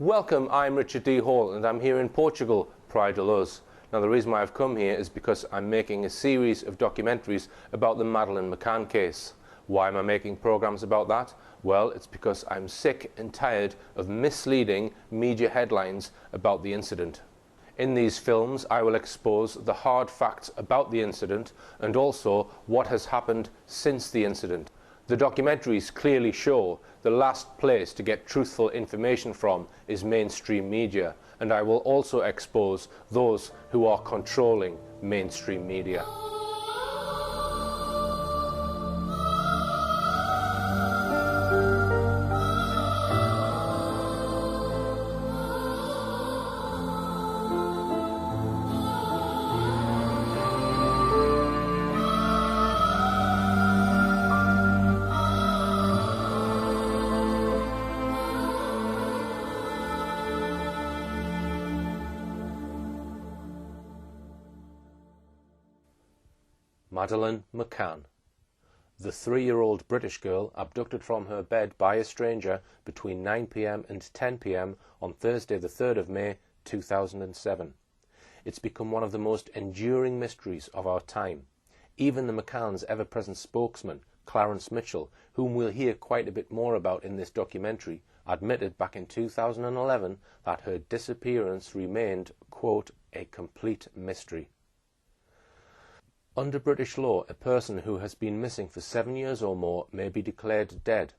Welcome, I'm Richard D. Hall and I'm here in Portugal, Praia de Luz. Now the reason why I've come here is because I'm making a series of documentaries about the Madeleine McCann case. Why am I making programs about that? Well, it's because I'm sick and tired of misleading media headlines about the incident. In these films, I will expose the hard facts about the incident and also what has happened since the incident. The documentaries clearly show the last place to get truthful information from is mainstream media, and I will also expose those who are controlling mainstream media. Madeleine McCann, the 3-year-old British girl abducted from her bed by a stranger between 9 p.m. and 10 p.m. on Thursday the 3rd of May 2007. It's become one of the most enduring mysteries of our time. Even the McCann's ever-present spokesman, Clarence Mitchell, whom we'll hear quite a bit more about in this documentary, admitted back in 2011 that her disappearance remained, quote, a complete mystery. Under British law, a person who has been missing for 7 years or more may be declared dead.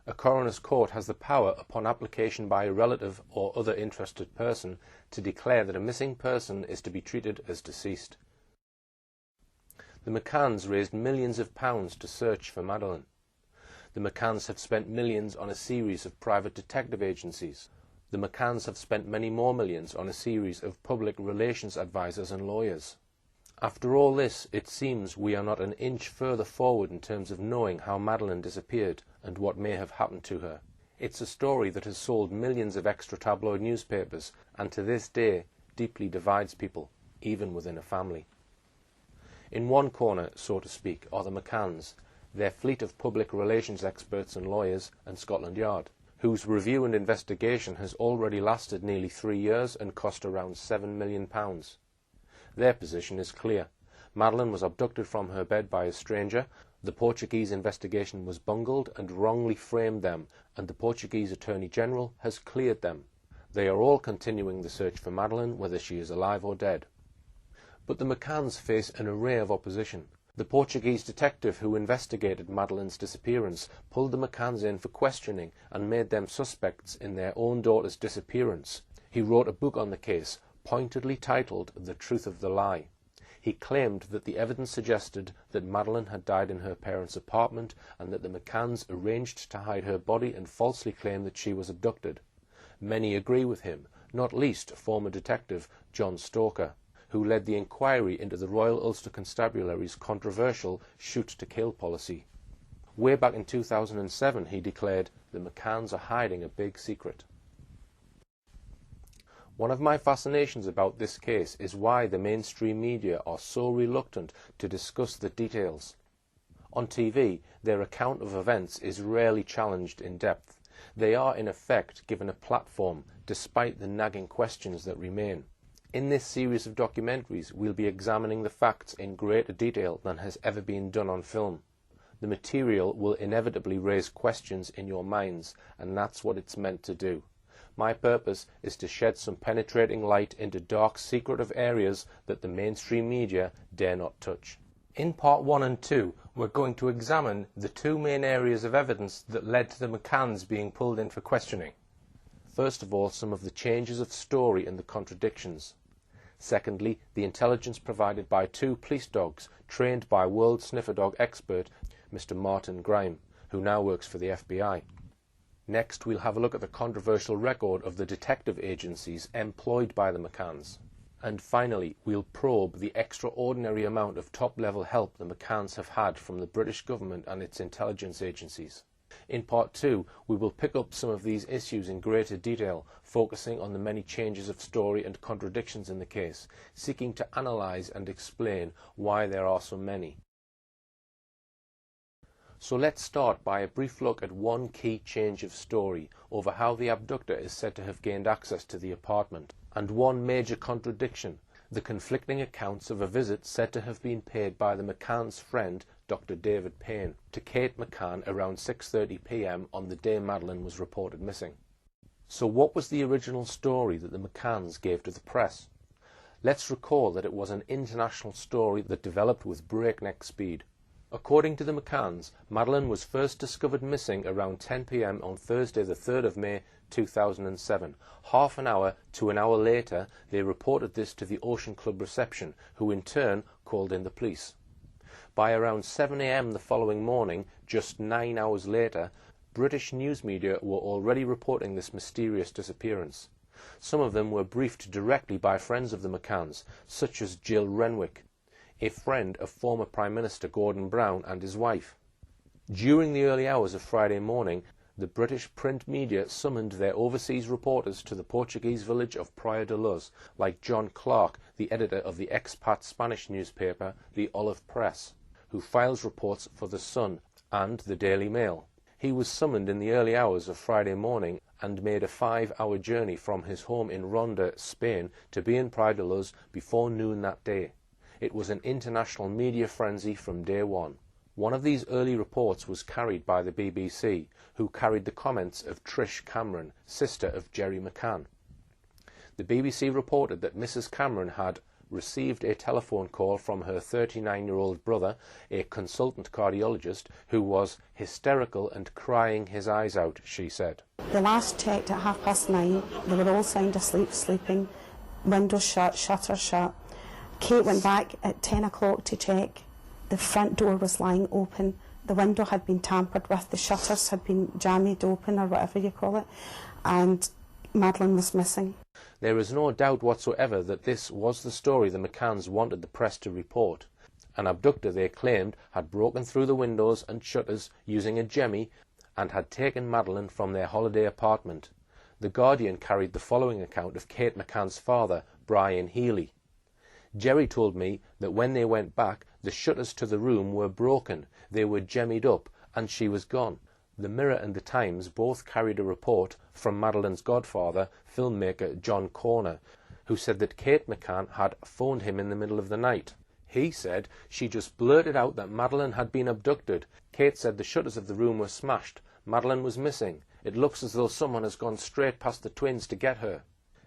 A coroner's court has the power, upon application by a relative or other interested person, to declare that a missing person is to be treated as deceased. The McCanns raised millions of pounds to search for Madeleine. The McCanns have spent millions on a series of private detective agencies. The McCanns have spent many more millions on a series of public relations advisors and lawyers. After all this, it seems we are not an inch further forward in terms of knowing how Madeleine disappeared and what may have happened to her. It's a story that has sold millions of extra tabloid newspapers and to this day deeply divides people, even within a family. In one corner, so to speak, are the McCanns, their fleet of public relations experts and lawyers, and Scotland Yard, whose review and investigation has already lasted nearly 3 years and cost around £7 million. Their position is clear. Madeleine was abducted from her bed by a stranger, the Portuguese investigation was bungled and wrongly framed them, and the Portuguese Attorney General has cleared them. They are all continuing the search for Madeleine, whether she is alive or dead. But the McCanns face an array of opposition. The Portuguese detective who investigated Madeleine's disappearance pulled the McCanns in for questioning and made them suspects in their own daughter's disappearance. He wrote a book on the case, pointedly titled The Truth of the Lie. He claimed that the evidence suggested that Madeleine had died in her parents' apartment and that the McCanns arranged to hide her body and falsely claim that she was abducted. Many agree with him, not least former detective John Stoker, who led the inquiry into the Royal Ulster Constabulary's controversial shoot-to-kill policy. Way back in 2007 he declared, "The McCanns are hiding a big secret." One of my fascinations about this case is why the mainstream media are so reluctant to discuss the details. On TV, their account of events is rarely challenged in depth. They are, in effect, given a platform, despite the nagging questions that remain. In this series of documentaries, we'll be examining the facts in greater detail than has ever been done on film. The material will inevitably raise questions in your minds, and that's what it's meant to do. My purpose is to shed some penetrating light into dark, secretive areas that the mainstream media dare not touch. In part 1 and 2, we're going to examine the two main areas of evidence that led to the McCanns being pulled in for questioning. First of all, some of the changes of story and the contradictions. Secondly, the intelligence provided by 2 police dogs trained by world sniffer dog expert Mr. Martin Grime, who now works for the FBI. Next, we'll have a look at the controversial record of the detective agencies employed by the McCanns. And finally, we'll probe the extraordinary amount of top-level help the McCanns have had from the British government and its intelligence agencies. In part 2, we will pick up some of these issues in greater detail, focusing on the many changes of story and contradictions in the case, seeking to analyse and explain why there are so many. So let's start by a brief look at one key change of story over how the abductor is said to have gained access to the apartment, and one major contradiction, the conflicting accounts of a visit said to have been paid by the McCann's friend, Dr. David Payne, to Kate McCann around 6:30 p.m. on the day Madeleine was reported missing. So what was the original story that the McCanns gave to the press? Let's recall that it was an international story that developed with breakneck speed. According to the McCanns, Madeleine was first discovered missing around 10 p.m. on Thursday the 3rd of May 2007. Half an hour to an hour later, they reported this to the Ocean Club reception, who in turn called in the police. By around 7 a.m. the following morning, just 9 hours later, British news media were already reporting this mysterious disappearance. Some of them were briefed directly by friends of the McCanns, such as Jill Renwick, a friend of former Prime Minister Gordon Brown and his wife. During the early hours of Friday morning, the British print media summoned their overseas reporters to the Portuguese village of Praia da Luz, like John Clark, the editor of the expat Spanish newspaper, the Olive Press, who files reports for The Sun and the Daily Mail. He was summoned in the early hours of Friday morning and made a 5-hour journey from his home in Ronda, Spain, to be in Praia da Luz before noon that day. It was an international media frenzy from day one. One of these early reports was carried by the BBC, who carried the comments of Trish Cameron, sister of Gerry McCann. The BBC reported that Mrs. Cameron had received a telephone call from her 39-year-old brother, a consultant cardiologist, who was hysterical and crying his eyes out, she said. The last checked at 9:30. They were all sound asleep, sleeping, windows shut, shutters shut. Kate went back at 10 o'clock to check. The front door was lying open. The window had been tampered with. The shutters had been jammed open, or whatever you call it. And Madeleine was missing. There is no doubt whatsoever that this was the story the McCanns wanted the press to report. An abductor, they claimed, had broken through the windows and shutters using a jemmy and had taken Madeleine from their holiday apartment. The Guardian carried the following account of Kate McCann's father, Brian Healy. Gerry told me that when they went back, the shutters to the room were broken, they were jemmied up, and she was gone. The Mirror and the Times both carried a report from Madeleine's godfather, filmmaker John Corner, who said that Kate McCann had phoned him in the middle of the night. He said she just blurted out that Madeleine had been abducted. Kate said the shutters of the room were smashed. Madeleine was missing. It looks as though someone has gone straight past the twins to get her.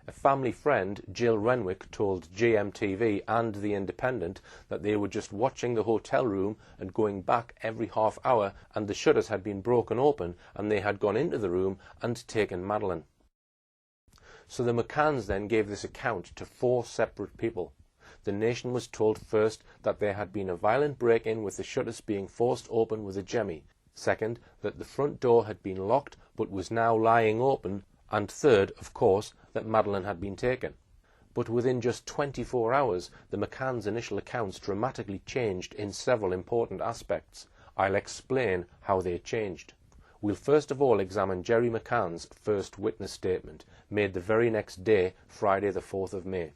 A family friend, Jill Renwick, told GMTV and The Independent that they were just watching the hotel room and going back every half hour, and the shutters had been broken open and they had gone into the room and taken Madeleine. So the McCanns then gave this account to 4 separate people. The Nation was told first that there had been a violent break-in with the shutters being forced open with a jemmy. Second, that the front door had been locked but was now lying open. And third, of course, that Madeleine had been taken. But within just 24 hours, the McCanns' initial accounts dramatically changed in several important aspects. I'll explain how they changed. We'll first of all examine Gerry McCann's first witness statement, made the very next day, Friday the 4th of May.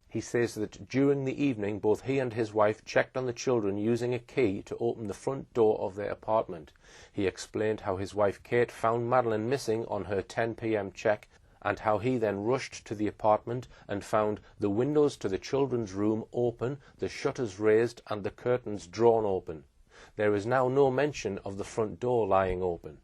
He says that during the evening both he and his wife checked on the children using a key to open the front door of their apartment. He explained how his wife Kate found Madeleine missing on her 10 p.m. check, and how he then rushed to the apartment and found the windows to the children's room open, the shutters raised and the curtains drawn open. There is now no mention of the front door lying open.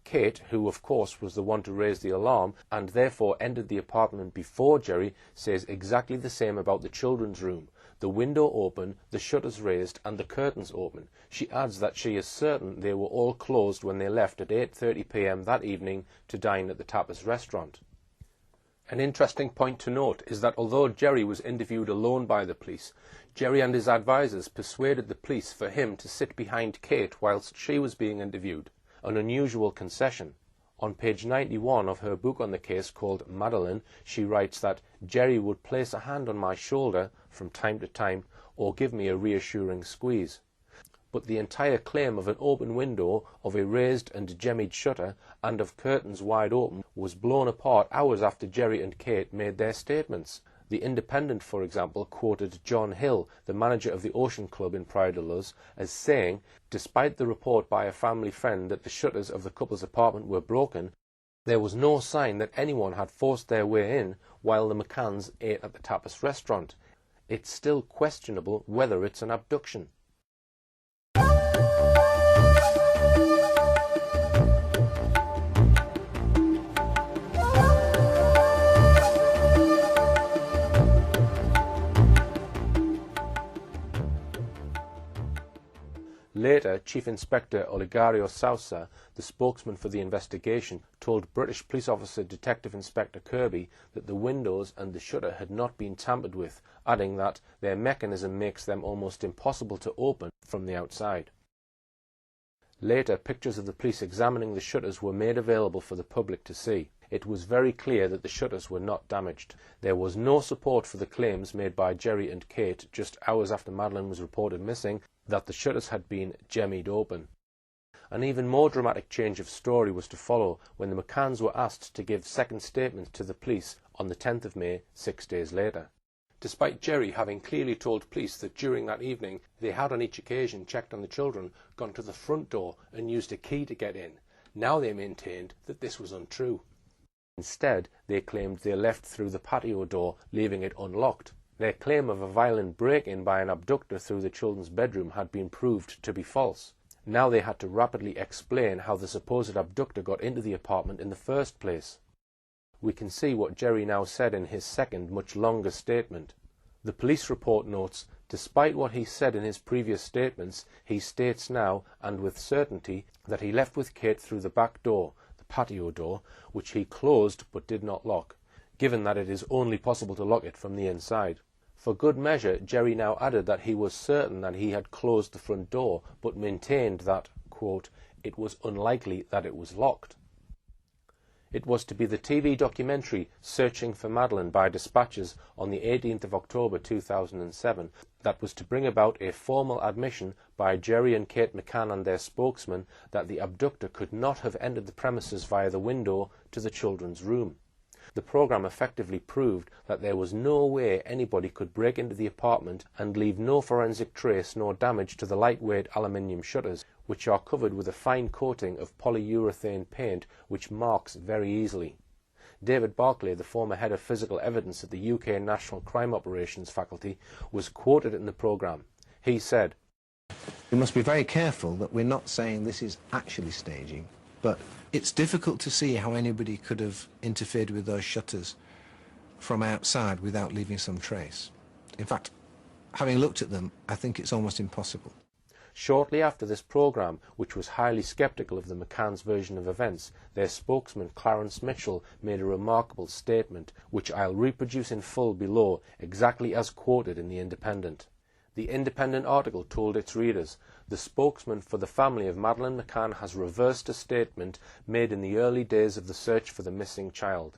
Kate, who of course was the one to raise the alarm and therefore entered the apartment before Gerry, says exactly the same about the children's room. The window open, the shutters raised and the curtains open. She adds that she is certain they were all closed when they left at 8:30 p.m. that evening to dine at the Tapas restaurant. An interesting point to note is that although Gerry was interviewed alone by the police, Gerry and his advisers persuaded the police for him to sit behind Kate whilst she was being interviewed. An unusual concession. On page 91 of her book on the case called Madeleine, she writes that Gerry would place a hand on my shoulder from time to time or give me a reassuring squeeze. But the entire claim of an open window, of a raised and jemmied shutter, and of curtains wide open was blown apart hours after Gerry and Kate made their statements. The Independent, for example, quoted John Hill, the manager of the Ocean Club in Praia de Luz, as saying, despite the report by a family friend that the shutters of the couple's apartment were broken, there was no sign that anyone had forced their way in while the McCanns ate at the tapas restaurant. It's still questionable whether it's an abduction. Later, Chief Inspector Olegario Sousa, the spokesman for the investigation, told British Police Officer Detective Inspector Kirby that the windows and the shutter had not been tampered with, adding that their mechanism makes them almost impossible to open from the outside. Later, pictures of the police examining the shutters were made available for the public to see. It was very clear that the shutters were not damaged. There was no support for the claims made by Jerry and Kate just hours after Madeleine was reported missing that the shutters had been jemmied open. An even more dramatic change of story was to follow when the McCanns were asked to give second statements to the police on the 10th of May, 6 days later. Despite Jerry having clearly told police that during that evening they had on each occasion checked on the children, gone to the front door and used a key to get in, now they maintained that this was untrue. Instead, they claimed they left through the patio door, leaving it unlocked. Their claim of a violent break-in by an abductor through the children's bedroom had been proved to be false. Now they had to rapidly explain how the supposed abductor got into the apartment in the first place. We can see what Jerry now said in his second, much longer statement. The police report notes, despite what he said in his previous statements, he states now, and with certainty, that he left with Kate through the back door, the patio door, which he closed but did not lock, given that it is only possible to lock it from the inside. For good measure, Jerry now added that he was certain that he had closed the front door, but maintained that, quote, it was unlikely that it was locked. It was to be the TV documentary Searching for Madeleine by Dispatches on the 18th of October 2007 that was to bring about a formal admission by Jerry and Kate McCann and their spokesman that the abductor could not have entered the premises via the window to the children's room. The programme effectively proved that there was no way anybody could break into the apartment and leave no forensic trace nor damage to the lightweight aluminium shutters, which are covered with a fine coating of polyurethane paint which marks very easily. David Barclay, the former head of physical evidence at the UK National Crime Operations Faculty, was quoted in the programme. He said, "We must be very careful that we're not saying this is actually staging, but it's difficult to see how anybody could have interfered with those shutters from outside without leaving some trace. In fact, having looked at them, I think it's almost impossible." Shortly after this programme, which was highly sceptical of the McCann's version of events, their spokesman Clarence Mitchell made a remarkable statement, which I'll reproduce in full below, exactly as quoted in The Independent. The Independent article told its readers, the spokesman for the family of Madeleine McCann has reversed a statement made in the early days of the search for the missing child.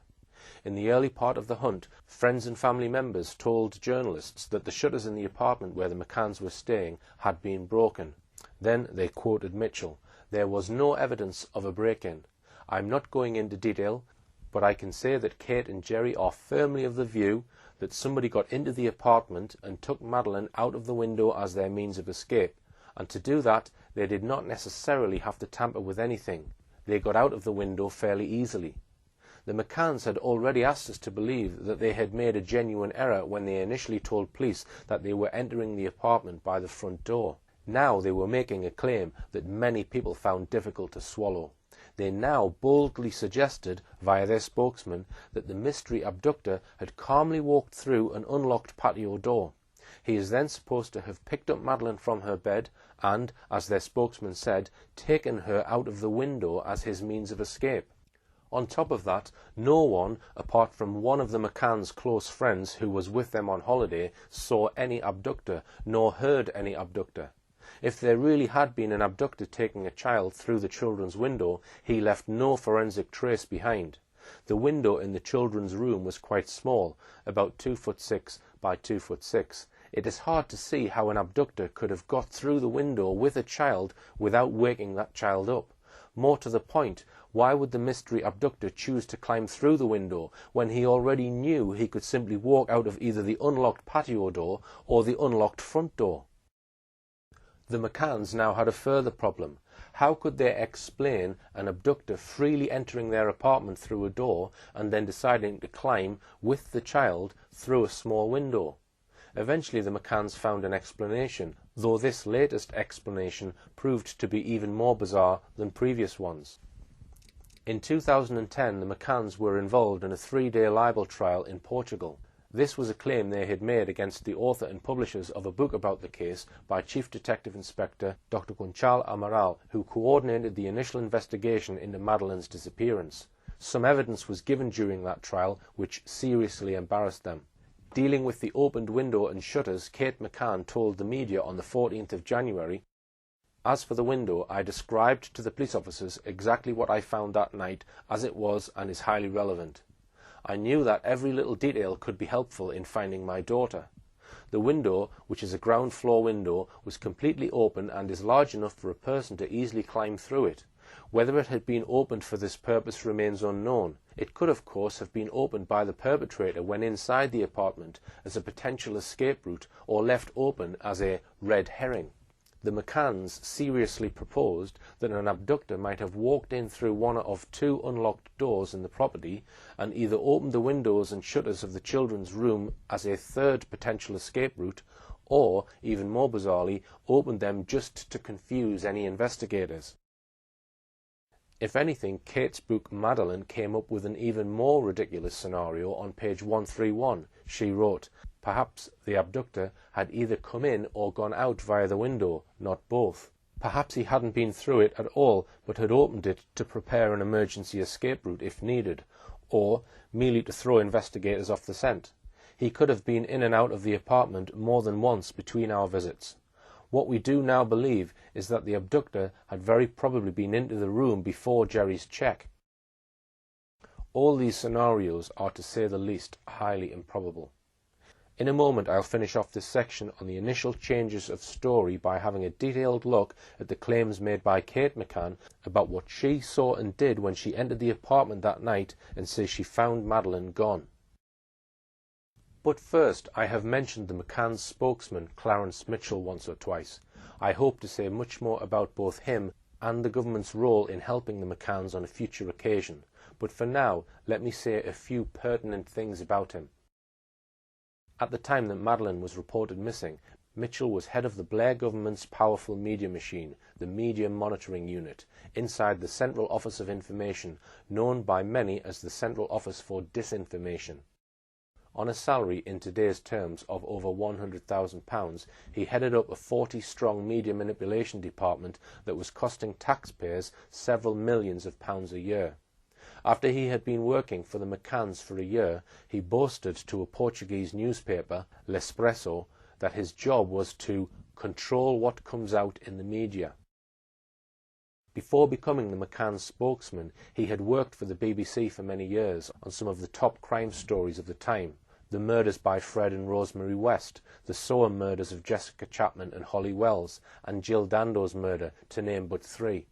In the early part of the hunt, friends and family members told journalists that the shutters in the apartment where the McCanns were staying had been broken. Then they quoted Mitchell, "There was no evidence of a break-in. I'm not going into detail, but I can say that Kate and Jerry are firmly of the view that somebody got into the apartment and took Madeleine out of the window as their means of escape, and to do that they did not necessarily have to tamper with anything. They got out of the window fairly easily. The McCanns had already asked us to believe that they had made a genuine error when they initially told police that they were entering the apartment by the front door. Now they were making a claim that many people found difficult to swallow. They now boldly suggested, via their spokesman, that the mystery abductor had calmly walked through an unlocked patio door. He is then supposed to have picked up Madeleine from her bed and, as their spokesman said, taken her out of the window as his means of escape. On top of that, no one, apart from one of the McCanns' close friends who was with them on holiday, saw any abductor, nor heard any abductor. If there really had been an abductor taking a child through the children's window, he left no forensic trace behind. The window in the children's room was quite small, about 2'6" by 2'6". It is hard to see how an abductor could have got through the window with a child without waking that child up. More to the point, why would the mystery abductor choose to climb through the window when he already knew he could simply walk out of either the unlocked patio door or the unlocked front door? The McCanns now had a further problem. How could they explain an abductor freely entering their apartment through a door and then deciding to climb with the child through a small window? Eventually the McCanns found an explanation, though this latest explanation proved to be even more bizarre than previous ones. In 2010, the McCanns were involved in a 3-day libel trial in Portugal. This was a claim they had made against the author and publishers of a book about the case by Chief Detective Inspector Dr. Gonçalo Amaral, who coordinated the initial investigation into Madeleine's disappearance. Some evidence was given during that trial which seriously embarrassed them. Dealing with the opened window and shutters, Kate McCann told the media on the 14th of January, "As for the window, I described to the police officers exactly what I found that night as it was and is highly relevant. I knew that every little detail could be helpful in finding my daughter. The window, which is a ground floor window, was completely open and is large enough for a person to easily climb through it. Whether it had been opened for this purpose remains unknown. It could, of course, have been opened by the perpetrator when inside the apartment as a potential escape route or left open as a red herring." The McCanns seriously proposed that an abductor might have walked in through one of 2 unlocked doors in the property and either opened the windows and shutters of the children's room as a third potential escape route, or, even more bizarrely, opened them just to confuse any investigators. If anything, Kate's book Madeleine came up with an even more ridiculous scenario on page 131. She wrote, "Perhaps the abductor had either come in or gone out via the window, not both. Perhaps he hadn't been through it at all, but had opened it to prepare an emergency escape route if needed, or merely to throw investigators off the scent. He could have been in and out of the apartment more than once between our visits. What we do now believe is that the abductor had very probably been into the room before Jerry's check." All these scenarios are, to say the least, highly improbable. In a moment I'll finish off this section on the initial changes of story by having a detailed look at the claims made by Kate McCann about what she saw and did when she entered the apartment that night and says she found Madeleine gone. But first, I have mentioned the McCann's spokesman, Clarence Mitchell, once or twice. I hope to say much more about both him and the government's role in helping the McCanns on a future occasion, but for now, let me say a few pertinent things about him. At the time that Madeleine was reported missing, Mitchell was head of the Blair government's powerful media machine, the Media Monitoring Unit, inside the Central Office of Information, known by many as the Central Office for Disinformation. On a salary in today's terms of over £100,000, he headed up a 40-strong media manipulation department that was costing taxpayers several millions of pounds a year. After he had been working for the McCanns for a year, he boasted to a Portuguese newspaper, L'Expresso, that his job was to control what comes out in the media. Before becoming the McCann spokesman, he had worked for the BBC for many years on some of the top crime stories of the time: the murders by Fred and Rosemary West, the Soham murders of Jessica Chapman and Holly Wells, and Jill Dando's murder, to name but 3.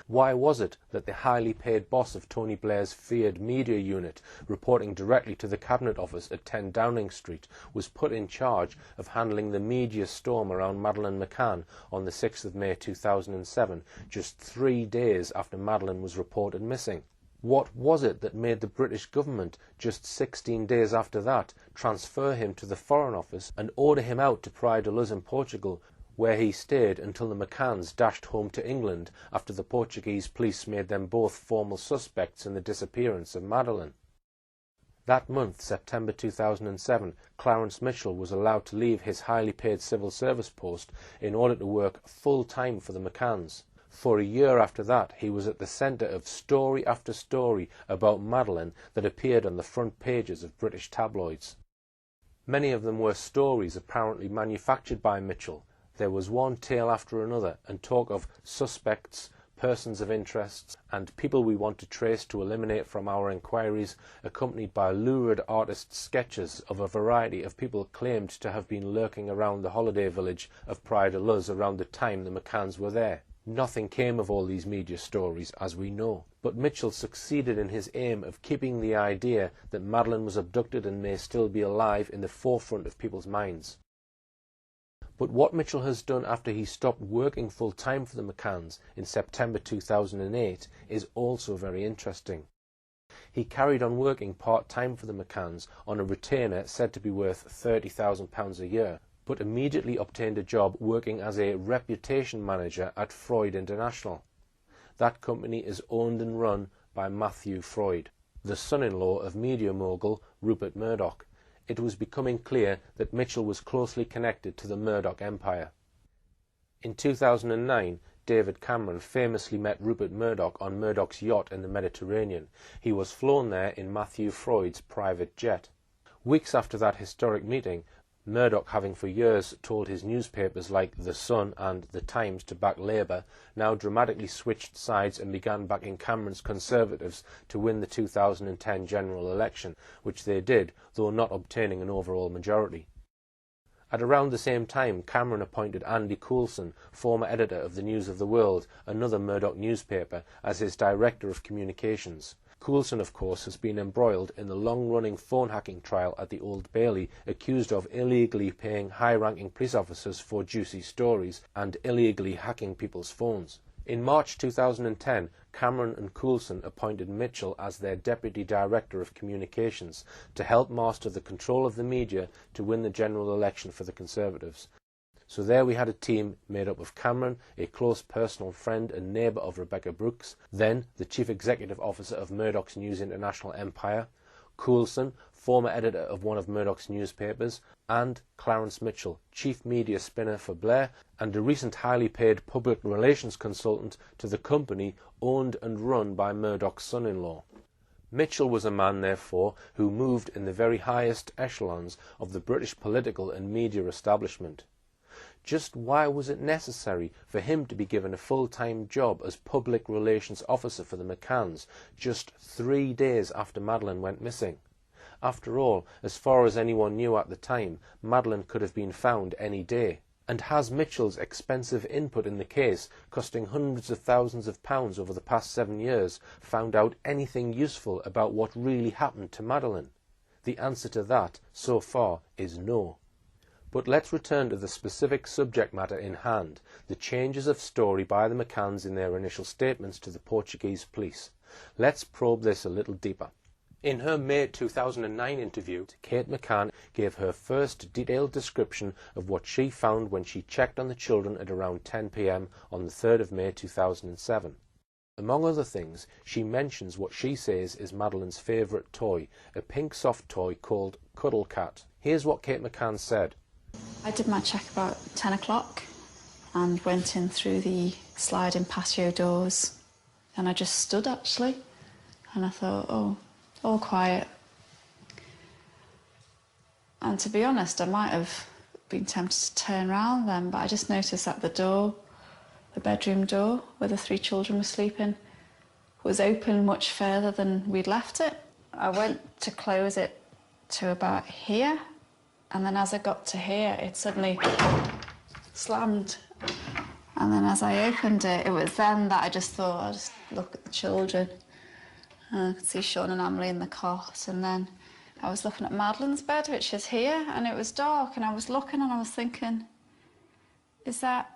Why was it that the highly paid boss of Tony Blair's feared media unit, reporting directly to the Cabinet Office at 10 Downing Street, was put in charge of handling the media storm around Madeleine McCann on the 6th of May 2007, just 3 days after Madeleine was reported missing? What was it that made the British government, just 16 days after that, transfer him to the Foreign Office and order him out to Praia da Luz in Portugal, where he stayed until the McCanns dashed home to England after the Portuguese police made them both formal suspects in the disappearance of Madeleine? That month, September 2007, Clarence Mitchell was allowed to leave his highly paid civil service post in order to work full-time for the McCanns. For a year after that, he was at the centre of story after story about Madeleine that appeared on the front pages of British tabloids. Many of them were stories apparently manufactured by Mitchell. There was one tale after another, and talk of suspects, persons of interest, and people we want to trace to eliminate from our inquiries, accompanied by lurid artist sketches of a variety of people claimed to have been lurking around the holiday village of Praia da Luz around the time the McCanns were there. Nothing came of all these media stories, as we know, but Mitchell succeeded in his aim of keeping the idea that Madeleine was abducted and may still be alive in the forefront of people's minds. But what Mitchell has done after he stopped working full-time for the McCanns in September 2008 is also very interesting. He carried on working part-time for the McCanns on a retainer said to be worth £30,000 a year, but immediately obtained a job working as a reputation manager at Freud International. That company is owned and run by Matthew Freud, the son-in-law of media mogul Rupert Murdoch. It was becoming clear that Mitchell was closely connected to the Murdoch empire. In 2009, David Cameron famously met Rupert Murdoch on Murdoch's yacht in the Mediterranean. He was flown there in Matthew Freud's private jet. Weeks after that historic meeting, Murdoch, having for years told his newspapers like The Sun and The Times to back Labour, now dramatically switched sides and began backing Cameron's Conservatives to win the 2010 general election, which they did, though not obtaining an overall majority. At around the same time, Cameron appointed Andy Coulson, former editor of the News of the World, another Murdoch newspaper, as his director of communications. Coulson, of course, has been embroiled in the long-running phone hacking trial at the Old Bailey, accused of illegally paying high-ranking police officers for juicy stories and illegally hacking people's phones. In March 2010, Cameron and Coulson appointed Mitchell as their Deputy Director of Communications to help master the control of the media to win the general election for the Conservatives. So there we had a team made up of Cameron, a close personal friend and neighbour of Rebekah Brooks, then the Chief Executive Officer of Murdoch's News International empire, Coulson, former editor of one of Murdoch's newspapers, and Clarence Mitchell, Chief Media Spinner for Blair and a recent highly paid public relations consultant to the company owned and run by Murdoch's son-in-law. Mitchell was a man, therefore, who moved in the very highest echelons of the British political and media establishment. Just why was it necessary for him to be given a full-time job as public relations officer for the McCanns just 3 days after Madeleine went missing? After all, as far as anyone knew at the time, Madeleine could have been found any day. And has Mitchell's expensive input in the case, costing hundreds of thousands of pounds over the past 7 years, found out anything useful about what really happened to Madeleine? The answer to that, so far, is no. But let's return to the specific subject matter in hand, the changes of story by the McCanns in their initial statements to the Portuguese police. Let's probe this a little deeper. In her May 2009 interview, Kate McCann gave her first detailed description of what she found when she checked on the children at around 10 p.m. on the 3rd of May 2007. Among other things, she mentions what she says is Madeleine's favourite toy, a pink soft toy called Cuddle Cat. Here's what Kate McCann said. I did my check about 10 o'clock and went in through the sliding patio doors, and I just stood actually, and I thought, oh, all quiet. And to be honest, I might have been tempted to turn around then, but I just noticed that the door, the bedroom door where the 3 children were sleeping, was open much further than we'd left it. I went to close it to about here, and then as I got to here, it suddenly slammed. And then as I opened it, it was then that I just thought, I'll just look at the children. And I could see Sean and Emily in the cot, and then I was looking at Madeleine's bed, which is here, and it was dark, and I was looking and I was thinking, is that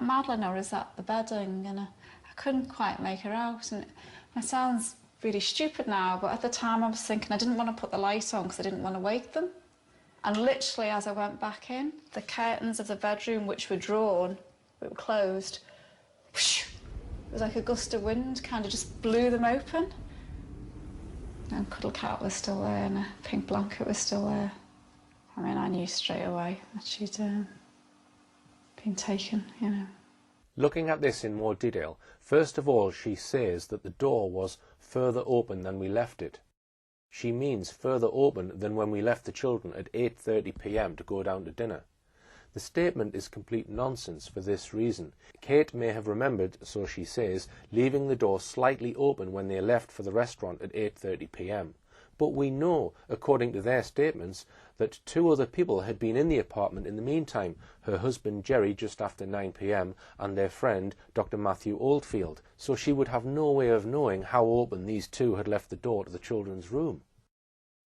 Madeleine or is that the bedding? And I couldn't quite make her out, and it sounds really stupid now, but at the time I was thinking I didn't want to put the light on because I didn't want to wake them. And literally as I went back in, the curtains of the bedroom, which were drawn, but were closed, whoosh, it was like a gust of wind, kind of just blew them open. And Cuddle Cat was still there, and a pink blanket was still there. I mean, I knew straight away that she'd been taken, you know. Looking at this in more detail, first of all she says that the door was further open than we left it. She means further open than when we left the children at 8:30 p.m. to go down to dinner. The statement is complete nonsense for this reason. Kate may have remembered, so she says, leaving the door slightly open when they left for the restaurant at 8:30 p.m. But we know, according to their statements, that 2 other people had been in the apartment in the meantime, her husband Jerry just after 9 p.m. and their friend Dr. Matthew Oldfield, so she would have no way of knowing how open these 2 had left the door to the children's room.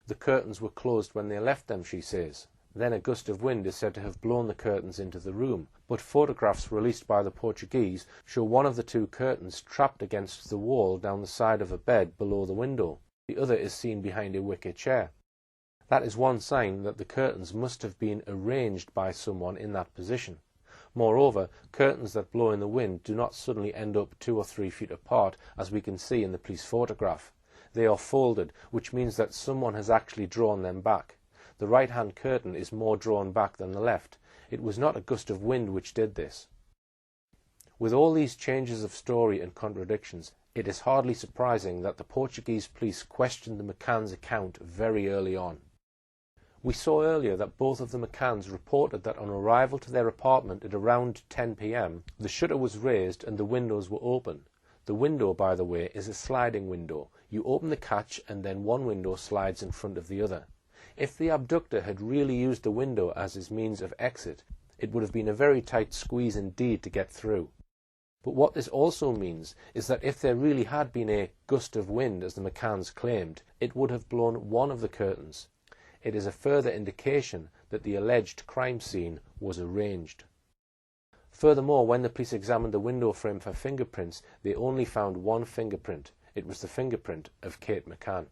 The curtains were closed when they left them, she says. Then a gust of wind is said to have blown the curtains into the room, but photographs released by the Portuguese show one of the 2 curtains trapped against the wall down the side of a bed below the window. The other is seen behind a wicker chair. That is one sign that the curtains must have been arranged by someone in that position. Moreover, curtains that blow in the wind do not suddenly end up 2 or 3 feet apart, as we can see in the police photograph. They are folded, which means that someone has actually drawn them back. The right-hand curtain is more drawn back than the left. It was not a gust of wind which did this. With all these changes of story and contradictions, it is hardly surprising that the Portuguese police questioned the McCann's account very early on. We saw earlier that both of the McCanns reported that on arrival to their apartment at around 10 p.m, the shutter was raised and the windows were open. The window, by the way, is a sliding window. You open the catch and then one window slides in front of the other. If the abductor had really used the window as his means of exit, it would have been a very tight squeeze indeed to get through. But what this also means is that if there really had been a gust of wind, as the McCanns claimed, it would have blown one of the curtains. It is a further indication that the alleged crime scene was arranged. Furthermore, when the police examined the window frame for fingerprints, they only found one fingerprint. It was the fingerprint of Kate McCann.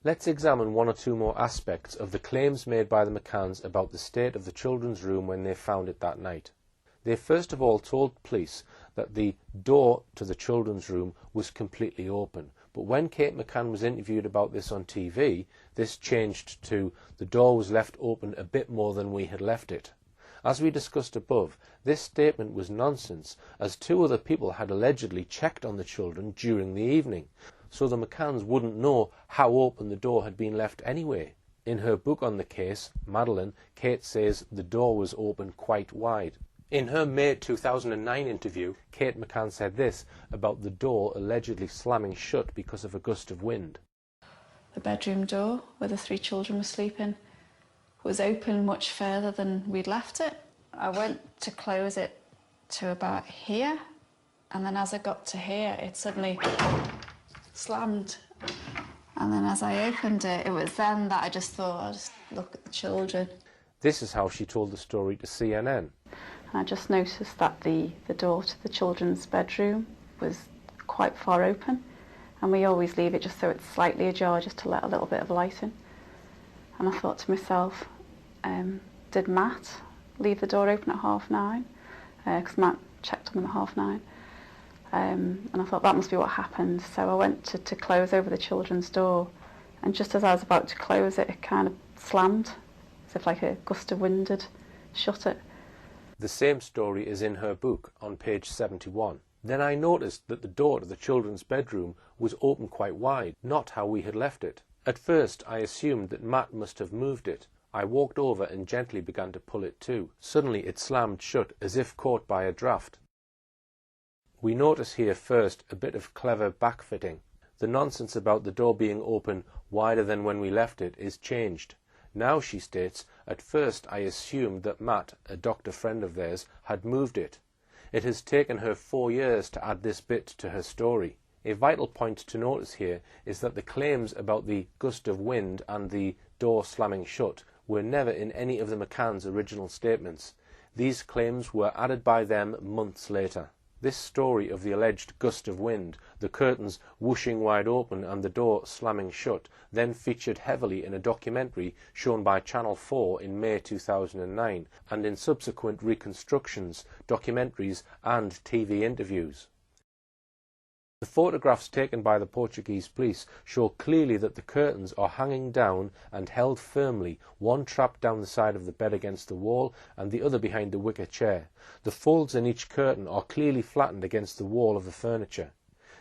Let's examine 1 or 2 more aspects of the claims made by the McCanns about the state of the children's room when they found it that night. They first of all told police that the door to the children's room was completely open, but when Kate McCann was interviewed about this on TV, this changed to the door was left open a bit more than we had left it. As we discussed above, this statement was nonsense, as 2 other people had allegedly checked on the children during the evening, so the McCanns wouldn't know how open the door had been left anyway. In her book on the case, Madeleine, Kate says the door was open quite wide. In her May 2009 interview, Kate McCann said this about the door allegedly slamming shut because of a gust of wind. The bedroom door where the 3 children were sleeping was open much further than we'd left it. I went to close it to about here, and then as I got to here, it suddenly slammed. And then as I opened it, it was then that I just thought, I'll just look at the children. This is how she told the story to CNN. I just noticed that the door to the children's bedroom was quite far open, and we always leave it just so it's slightly ajar, just to let a little bit of light in. And I thought to myself, did Matt leave the door open at 9:30? Because Matt checked on them at 9:30. And I thought that must be what happened. So I went to close over the children's door, and just as I was about to close it, it kind of slammed, as if like a gust of wind had shut it. The same story is in her book on page 71. Then I noticed that the door to the children's bedroom was open quite wide, not how we had left it. At first I assumed that Matt must have moved it. I walked over and gently began to pull it too. Suddenly it slammed shut as if caught by a draft. We notice here first a bit of clever backfitting. The nonsense about the door being open wider than when we left it is changed. Now, she states, at first I assumed that Matt, a doctor friend of theirs, had moved it. It has taken her 4 years to add this bit to her story. A vital point to notice here is that the claims about the gust of wind and the door slamming shut were never in any of the McCanns' original statements. These claims were added by them months later. This story of the alleged gust of wind, the curtains whooshing wide open and the door slamming shut, then featured heavily in a documentary shown by Channel 4 in May 2009 and in subsequent reconstructions, documentaries and TV interviews. The photographs taken by the Portuguese police show clearly that the curtains are hanging down and held firmly, one trapped down the side of the bed against the wall and the other behind the wicker chair. The folds in each curtain are clearly flattened against the wall of the furniture.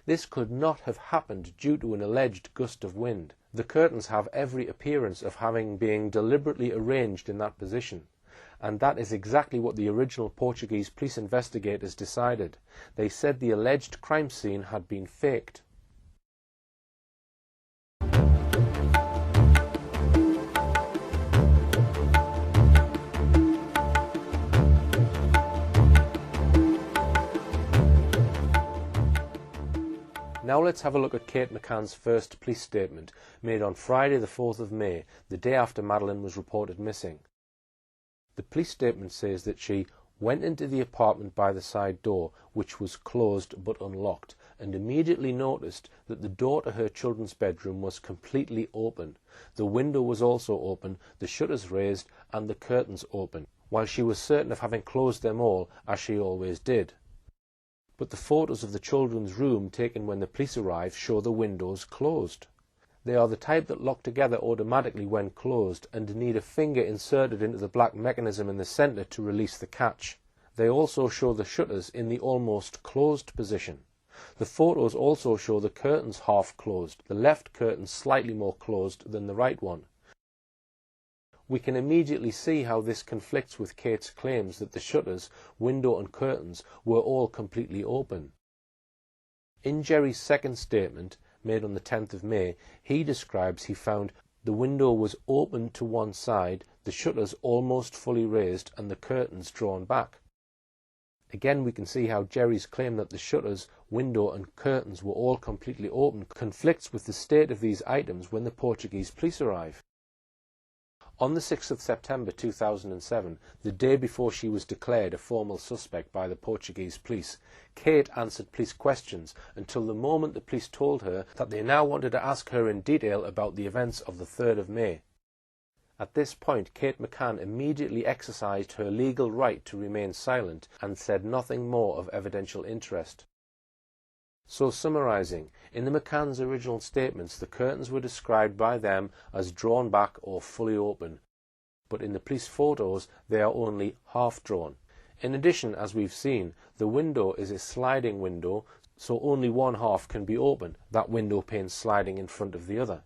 This could not have happened due to an alleged gust of wind. The curtains have every appearance of having been deliberately arranged in that position. And that is exactly what the original Portuguese police investigators decided. They said the alleged crime scene had been faked. Now let's have a look at Kate McCann's first police statement, made on Friday the 4th of May, the day after Madeleine was reported missing. The police statement says that she went into the apartment by the side door, which was closed but unlocked, and immediately noticed that the door to her children's bedroom was completely open. The window was also open, the shutters raised, and the curtains open, while she was certain of having closed them all, as she always did. But the photos of the children's room taken when the police arrived show the windows closed. They are the type that lock together automatically when closed and need a finger inserted into the black mechanism in the centre to release the catch. They also show the shutters in the almost closed position. The photos also show the curtains half closed, the left curtain slightly more closed than the right one. We can immediately see how this conflicts with Kate's claims that the shutters, window and curtains were all completely open. In Jerry's second statement, made on the 10th of May, he describes he found the window was open to one side, the shutters almost fully raised and the curtains drawn back. Again, we can see how Jerry's claim that the shutters, window and curtains were all completely open conflicts with the state of these items when the Portuguese police arrive. On the 6th of September 2007, the day before she was declared a formal suspect by the Portuguese police, Kate answered police questions until the moment the police told her that they now wanted to ask her in detail about the events of the 3rd of May. At this point, Kate McCann immediately exercised her legal right to remain silent and said nothing more of evidential interest. So, summarising, in the McCann's original statements, the curtains were described by them as drawn back or fully open, but in the police photos they are only half drawn. In addition, as we've seen, the window is a sliding window, so only one half can be open, that window pane sliding in front of the other.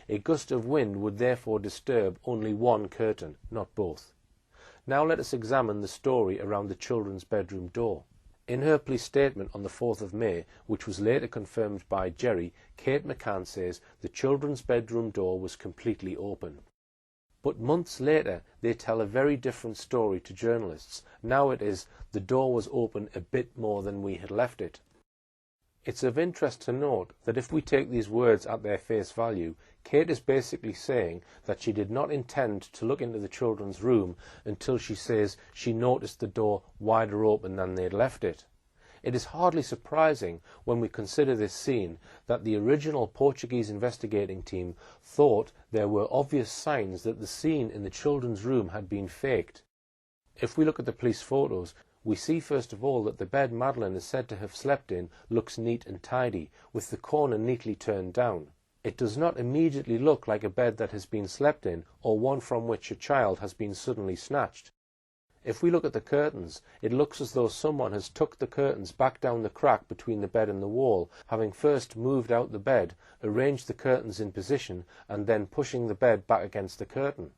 A gust of wind would therefore disturb only one curtain, not both. Now let us examine the story around the children's bedroom door. In her police statement on the 4th of May, which was later confirmed by Jerry, Kate McCann says the children's bedroom door was completely open. But months later, they tell a very different story to journalists. Now it is, the door was open a bit more than we had left it. It's of interest to note that if we take these words at their face value, Kate is basically saying that she did not intend to look into the children's room until she says she noticed the door wider open than they'd left it. It is hardly surprising when we consider this scene that the original Portuguese investigating team thought there were obvious signs that the scene in the children's room had been faked. If we look at the police photos, we see first of all that the bed Madeleine is said to have slept in looks neat and tidy, with the corner neatly turned down. It does not immediately look like a bed that has been slept in or one from which a child has been suddenly snatched. If we look at the curtains, it looks as though someone has tucked the curtains back down the crack between the bed and the wall, having first moved out the bed, arranged the curtains in position, and then pushing the bed back against the curtain.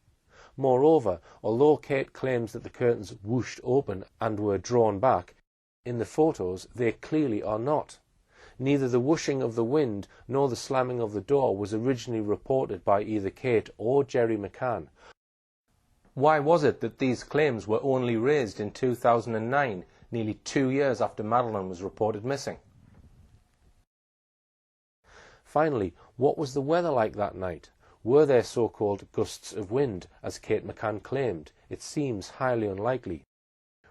Moreover, although Kate claims that the curtains whooshed open and were drawn back, in the photos they clearly are not. Neither the whooshing of the wind nor the slamming of the door was originally reported by either Kate or Jerry McCann. Why was it that these claims were only raised in 2009, nearly 2 years after Madeleine was reported missing? Finally, what was the weather like that night? Were there so-called gusts of wind, as Kate McCann claimed? It seems highly unlikely.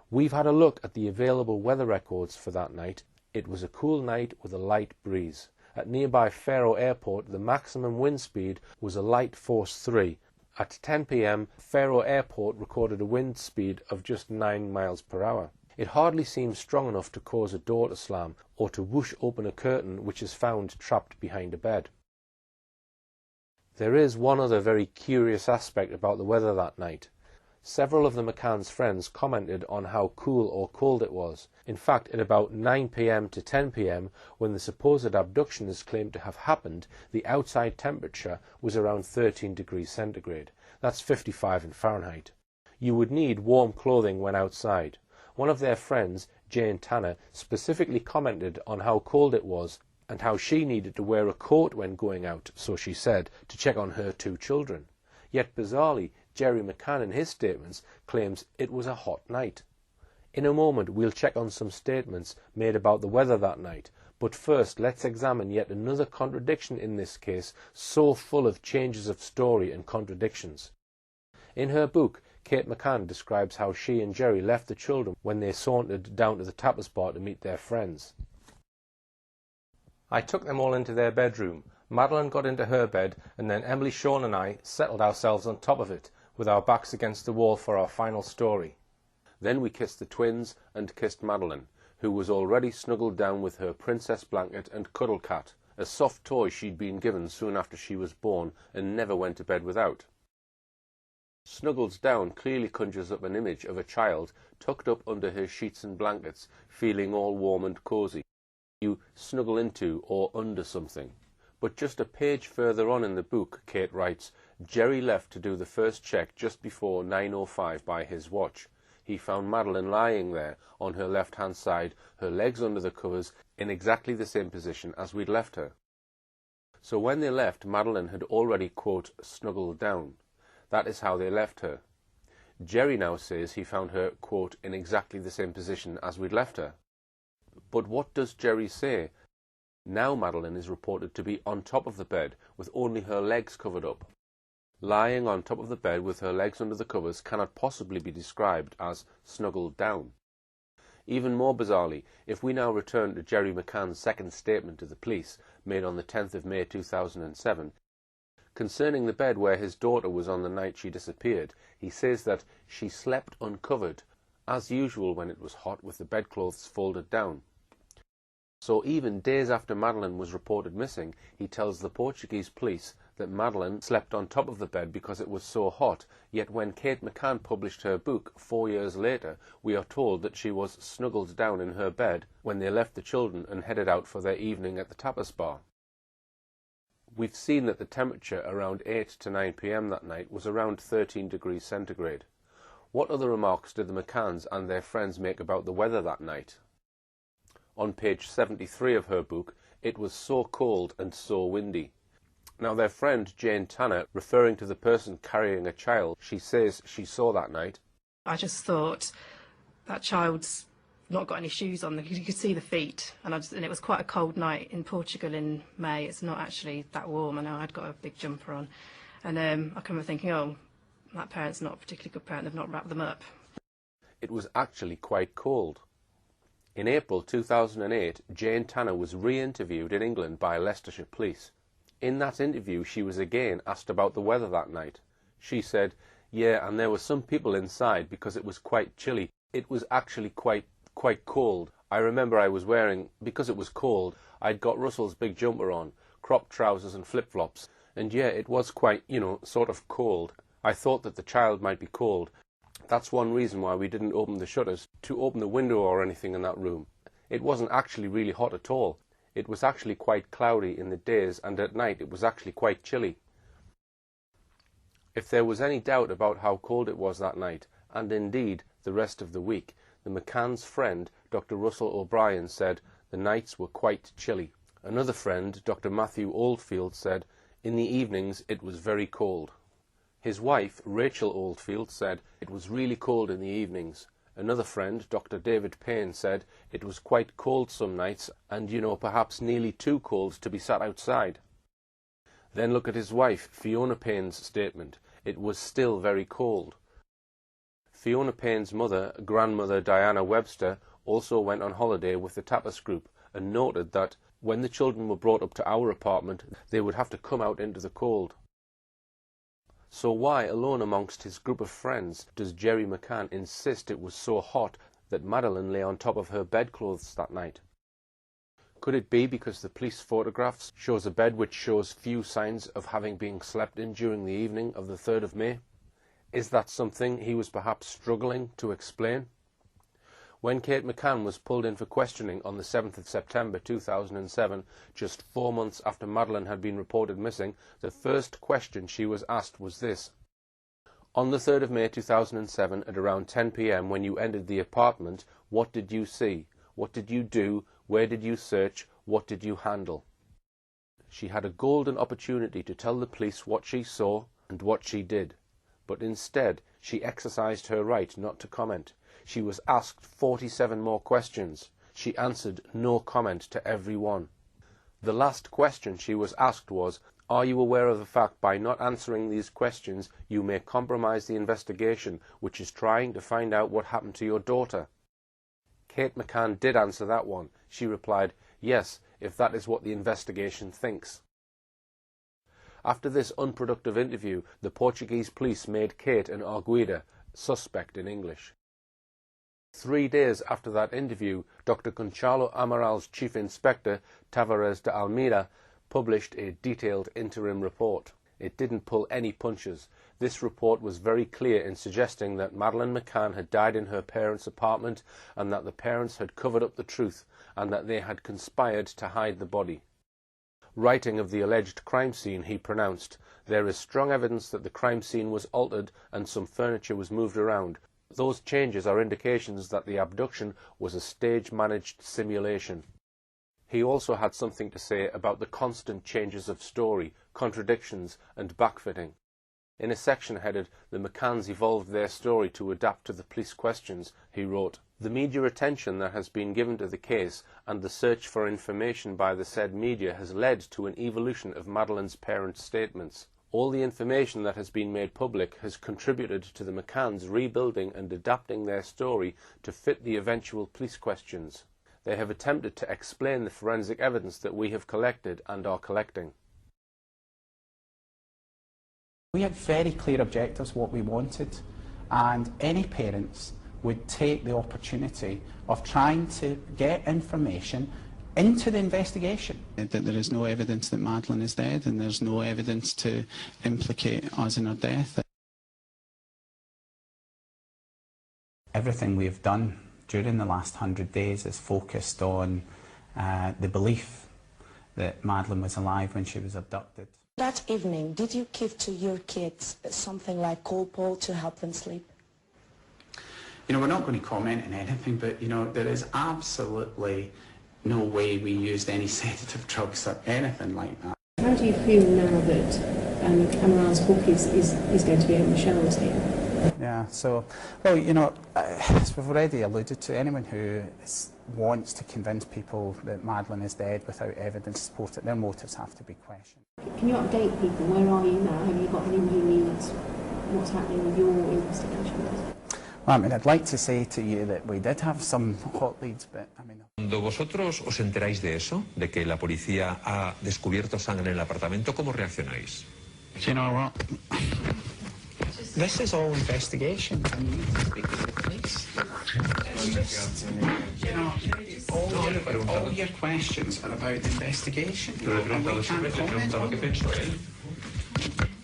We've had a look at the available weather records for that night. It was a cool night with a light breeze. At nearby Faro Airport, the maximum wind speed was a light force 3. At 10 p.m, Faro Airport recorded a wind speed of just 9 miles per hour. It hardly seems strong enough to cause a door to slam or to whoosh open a curtain which is found trapped behind a bed. There is one other very curious aspect about the weather that night. Several of the McCann's friends commented on how cool or cold it was. In fact, at about 9 p.m. to 10 p.m, when the supposed abduction is claimed to have happened, the outside temperature was around 13 degrees centigrade. That's 55 in Fahrenheit. You would need warm clothing when outside. One of their friends, Jane Tanner, specifically commented on how cold it was and how she needed to wear a coat when going out, so she said, to check on her 2 children. Yet bizarrely, Jerry McCann in his statements claims it was a hot night. In a moment we'll check on some statements made about the weather that night, but first let's examine yet another contradiction in this case, so full of changes of story and contradictions. In her book, Kate McCann describes how she and Jerry left the children when they sauntered down to the tapas bar to meet their friends. I took them all into their bedroom. Madeleine got into her bed, and then Emily, Sean and I settled ourselves on top of it, with our backs against the wall for our final story. Then we kissed the twins and kissed Madeleine, who was already snuggled down with her princess blanket and cuddle cat, a soft toy she'd been given soon after she was born and never went to bed without. Snuggles down clearly conjures up an image of a child tucked up under her sheets and blankets, feeling all warm and cosy. You snuggle into or under something. But just a page further on in the book, Kate writes, Jerry left to do the first check just before 9:05 by his watch. He found Madeleine lying there on her left-hand side, her legs under the covers, in exactly the same position as we'd left her. So when they left, Madeleine had already, quote, snuggled down. That is how they left her. Jerry now says he found her, quote, in exactly the same position as we'd left her. But what does Jerry say? Now Madeleine is reported to be on top of the bed, with only her legs covered up. Lying on top of the bed with her legs under the covers cannot possibly be described as snuggled down. Even more bizarrely, if we now return to Jerry McCann's second statement to the police, made on the 10th of May 2007, concerning the bed where his daughter was on the night she disappeared, he says that she slept uncovered, as usual when it was hot, with the bedclothes folded down. So even days after Madeleine was reported missing, he tells the Portuguese police that Madeleine slept on top of the bed because it was so hot, yet when Kate McCann published her book 4 years later, we are told that she was snuggled down in her bed when they left the children and headed out for their evening at the tapas bar. We've seen that the temperature around 8 to 9 p.m. that night was around 13 degrees centigrade. What other remarks did the McCanns and their friends make about the weather that night? On page 73 of her book, it was so cold and so windy. Now their friend Jane Tanner, referring to the person carrying a child she says she saw that night, I just thought, that child's not got any shoes on. You could see the feet, and it was quite a cold night in Portugal in May. It's not actually that warm. I know I'd got a big jumper on, and I remember thinking, oh, that parent's not a particularly good parent. They've not wrapped them up. It was actually quite cold. In April 2008, Jane Tanner was re-interviewed in England by Leicestershire police. In that interview, she was again asked about the weather that night. She said, yeah, and there were some people inside because it was quite chilly. It was actually quite cold. I remember I was wearing, because it was cold, I'd got Russell's big jumper on, cropped trousers and flip-flops. And yeah, it was quite, sort of cold. I thought that the child might be cold. That's one reason why we didn't open the shutters, to open the window or anything in that room. It wasn't actually really hot at all. It was actually quite cloudy in the days, and at night it was actually quite chilly. If there was any doubt about how cold it was that night, and indeed the rest of the week, the McCann's friend, Dr. Russell O'Brien, said the nights were quite chilly. Another friend, Dr. Matthew Oldfield, said in the evenings it was very cold. His wife, Rachel Oldfield, said it was really cold in the evenings. Another friend, Dr. David Payne, said it was quite cold some nights and, perhaps nearly too cold to be sat outside. Then look at his wife, Fiona Payne's statement. It was still very cold. Fiona Payne's mother, grandmother Diana Webster, also went on holiday with the tapas group and noted that when the children were brought up to our apartment, they would have to come out into the cold. So why, alone amongst his group of friends, does Jerry McCann insist it was so hot that Madeleine lay on top of her bedclothes that night? Could it be because the police photographs shows a bed which shows few signs of having been slept in during the evening of the 3rd of May? Is that something he was perhaps struggling to explain? When Kate McCann was pulled in for questioning on the 7th of September 2007, just 4 months after Madeleine had been reported missing, the first question she was asked was this. On the 3rd of May 2007, at around 10 p.m, when you entered the apartment, what did you see? What did you do? Where did you search? What did you handle? She had a golden opportunity to tell the police what she saw and what she did, but instead she exercised her right not to comment. She was asked 47 more questions. She answered no comment to every one. The last question she was asked was, "Are you aware of the fact by not answering these questions you may compromise the investigation which is trying to find out what happened to your daughter?" Kate McCann did answer that one. She replied, "Yes, if that is what the investigation thinks." After this unproductive interview, the Portuguese police made Kate an arguida, suspect in English. 3 days after that interview, Dr. Gonçalo Amaral's chief inspector, Tavares de Almeida, published a detailed interim report. It didn't pull any punches. This report was very clear in suggesting that Madeleine McCann had died in her parents' apartment and that the parents had covered up the truth and that they had conspired to hide the body. Writing of the alleged crime scene, he pronounced, "There is strong evidence that the crime scene was altered and some furniture was moved around. Those changes are indications that the abduction was a stage-managed simulation." He also had something to say about the constant changes of story, contradictions and backfitting. In a section headed, "The McCanns evolved their story to adapt to the police questions," he wrote, "The media attention that has been given to the case and the search for information by the said media has led to an evolution of Madeleine's parents' statements. All the information that has been made public has contributed to the McCanns rebuilding and adapting their story to fit the eventual police questions. They have attempted to explain the forensic evidence that we have collected and are collecting." We had very clear objectives, what we wanted, and any parents would take the opportunity of trying to get information into the investigation. That there is no evidence that Madeleine is dead and there's no evidence to implicate us in her death. Everything we've done during the last 100 days is focused on the belief that Madeleine was alive when she was abducted. That evening, did you give to your kids something like Calpol to help them sleep? You know, we're not going to comment on anything, but, you know, there is absolutely no way we used any sedative drugs or anything like that. How do you feel now that Amaral's book is going to be out on the shelves here? Yeah, so, well, you know, as we've already alluded to, anyone who wants to convince people that Madeleine is dead without evidence to support it, their motives have to be questioned. Can you update people? Where are you now? Have you got any new news? What's happening with your investigation? Well, I mean, I'd like to say to you that we did have some hot leads, but I mean... Cuando vosotros os enteráis de eso, de que la policía ha descubierto sangre en el apartamento, ¿cómo reaccionáis? Do you know what? This is all investigation. And you need to speak to the police. You know, all your questions are about investigation. And we can't comment on them.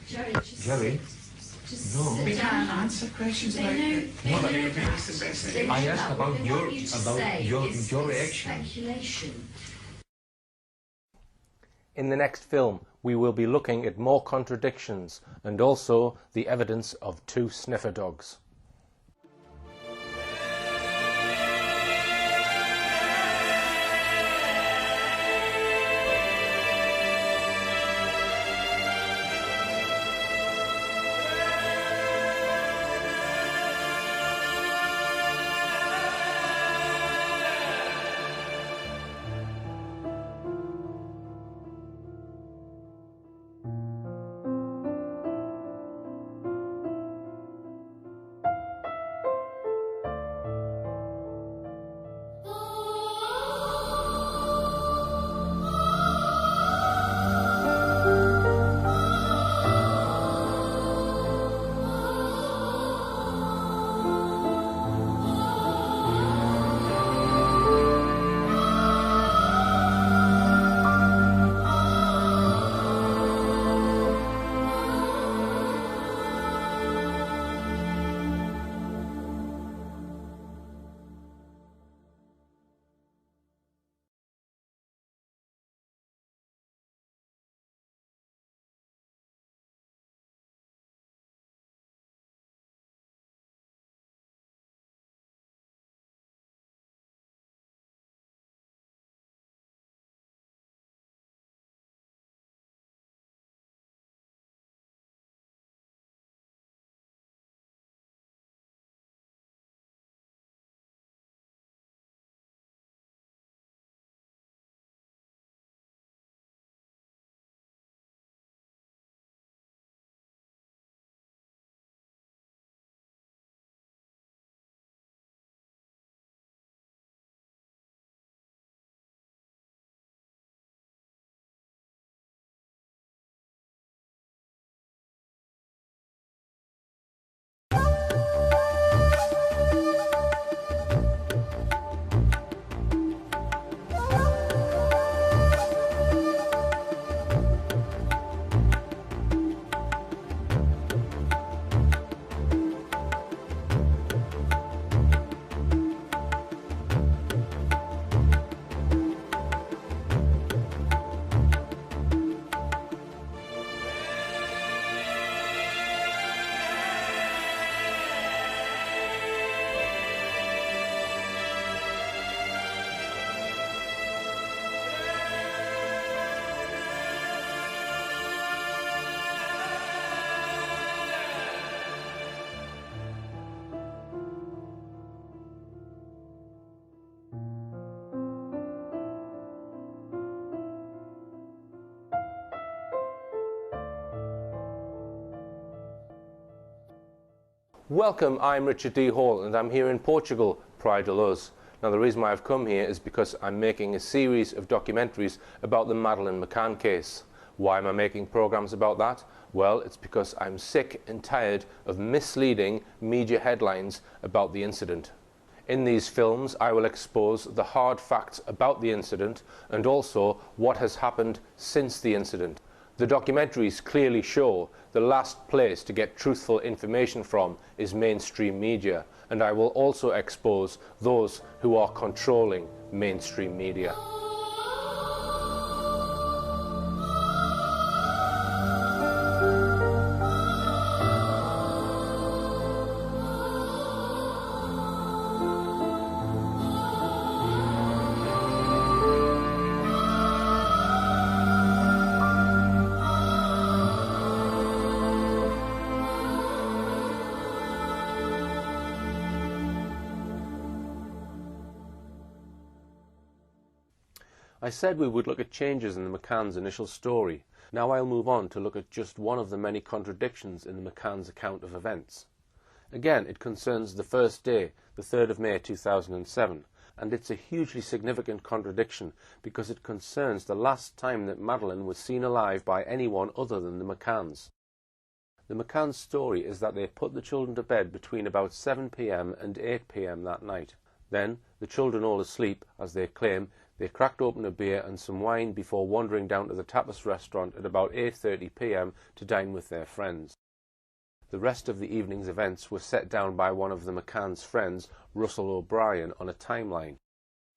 Jerry? No. We can't answer questions about the police investigation. I asked about your reaction. In the next film, we will be looking at more contradictions and also the evidence of 2 sniffer dogs. Welcome, I'm Richard D. Hall and I'm here in Portugal, Praia de Luz. Now the reason why I've come here is because I'm making a series of documentaries about the Madeleine McCann case. Why am I making programs about that? Well, it's because I'm sick and tired of misleading media headlines about the incident. In these films, I will expose the hard facts about the incident and also what has happened since the incident. The documentaries clearly show the last place to get truthful information from is mainstream media, and I will also expose those who are controlling mainstream media. I said we would look at changes in the McCann's initial story. Now I'll move on to look at just one of the many contradictions in the McCann's account of events. Again, it concerns the first day, the 3rd of May 2007, and it's a hugely significant contradiction because it concerns the last time that Madeleine was seen alive by anyone other than the McCanns. The McCann's story is that they put the children to bed between about 7 p.m. and 8 p.m. that night. Then, the children all asleep, as they claim, they cracked open a beer and some wine before wandering down to the tapas restaurant at about 8:30 p.m. to dine with their friends. The rest of the evening's events were set down by one of the McCann's friends, Russell O'Brien, on a timeline.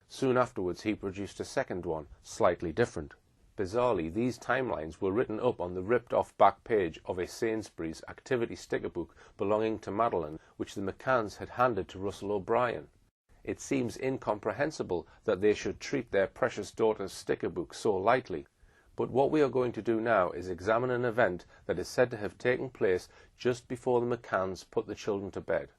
Soon afterwards he produced a second one, slightly different. Bizarrely, these timelines were written up on the ripped-off back page of a Sainsbury's activity sticker book belonging to Madeleine, which the McCanns had handed to Russell O'Brien. It seems incomprehensible that they should treat their precious daughter's sticker book so lightly. But what we are going to do now is examine an event that is said to have taken place just before the McCanns put the children to bed.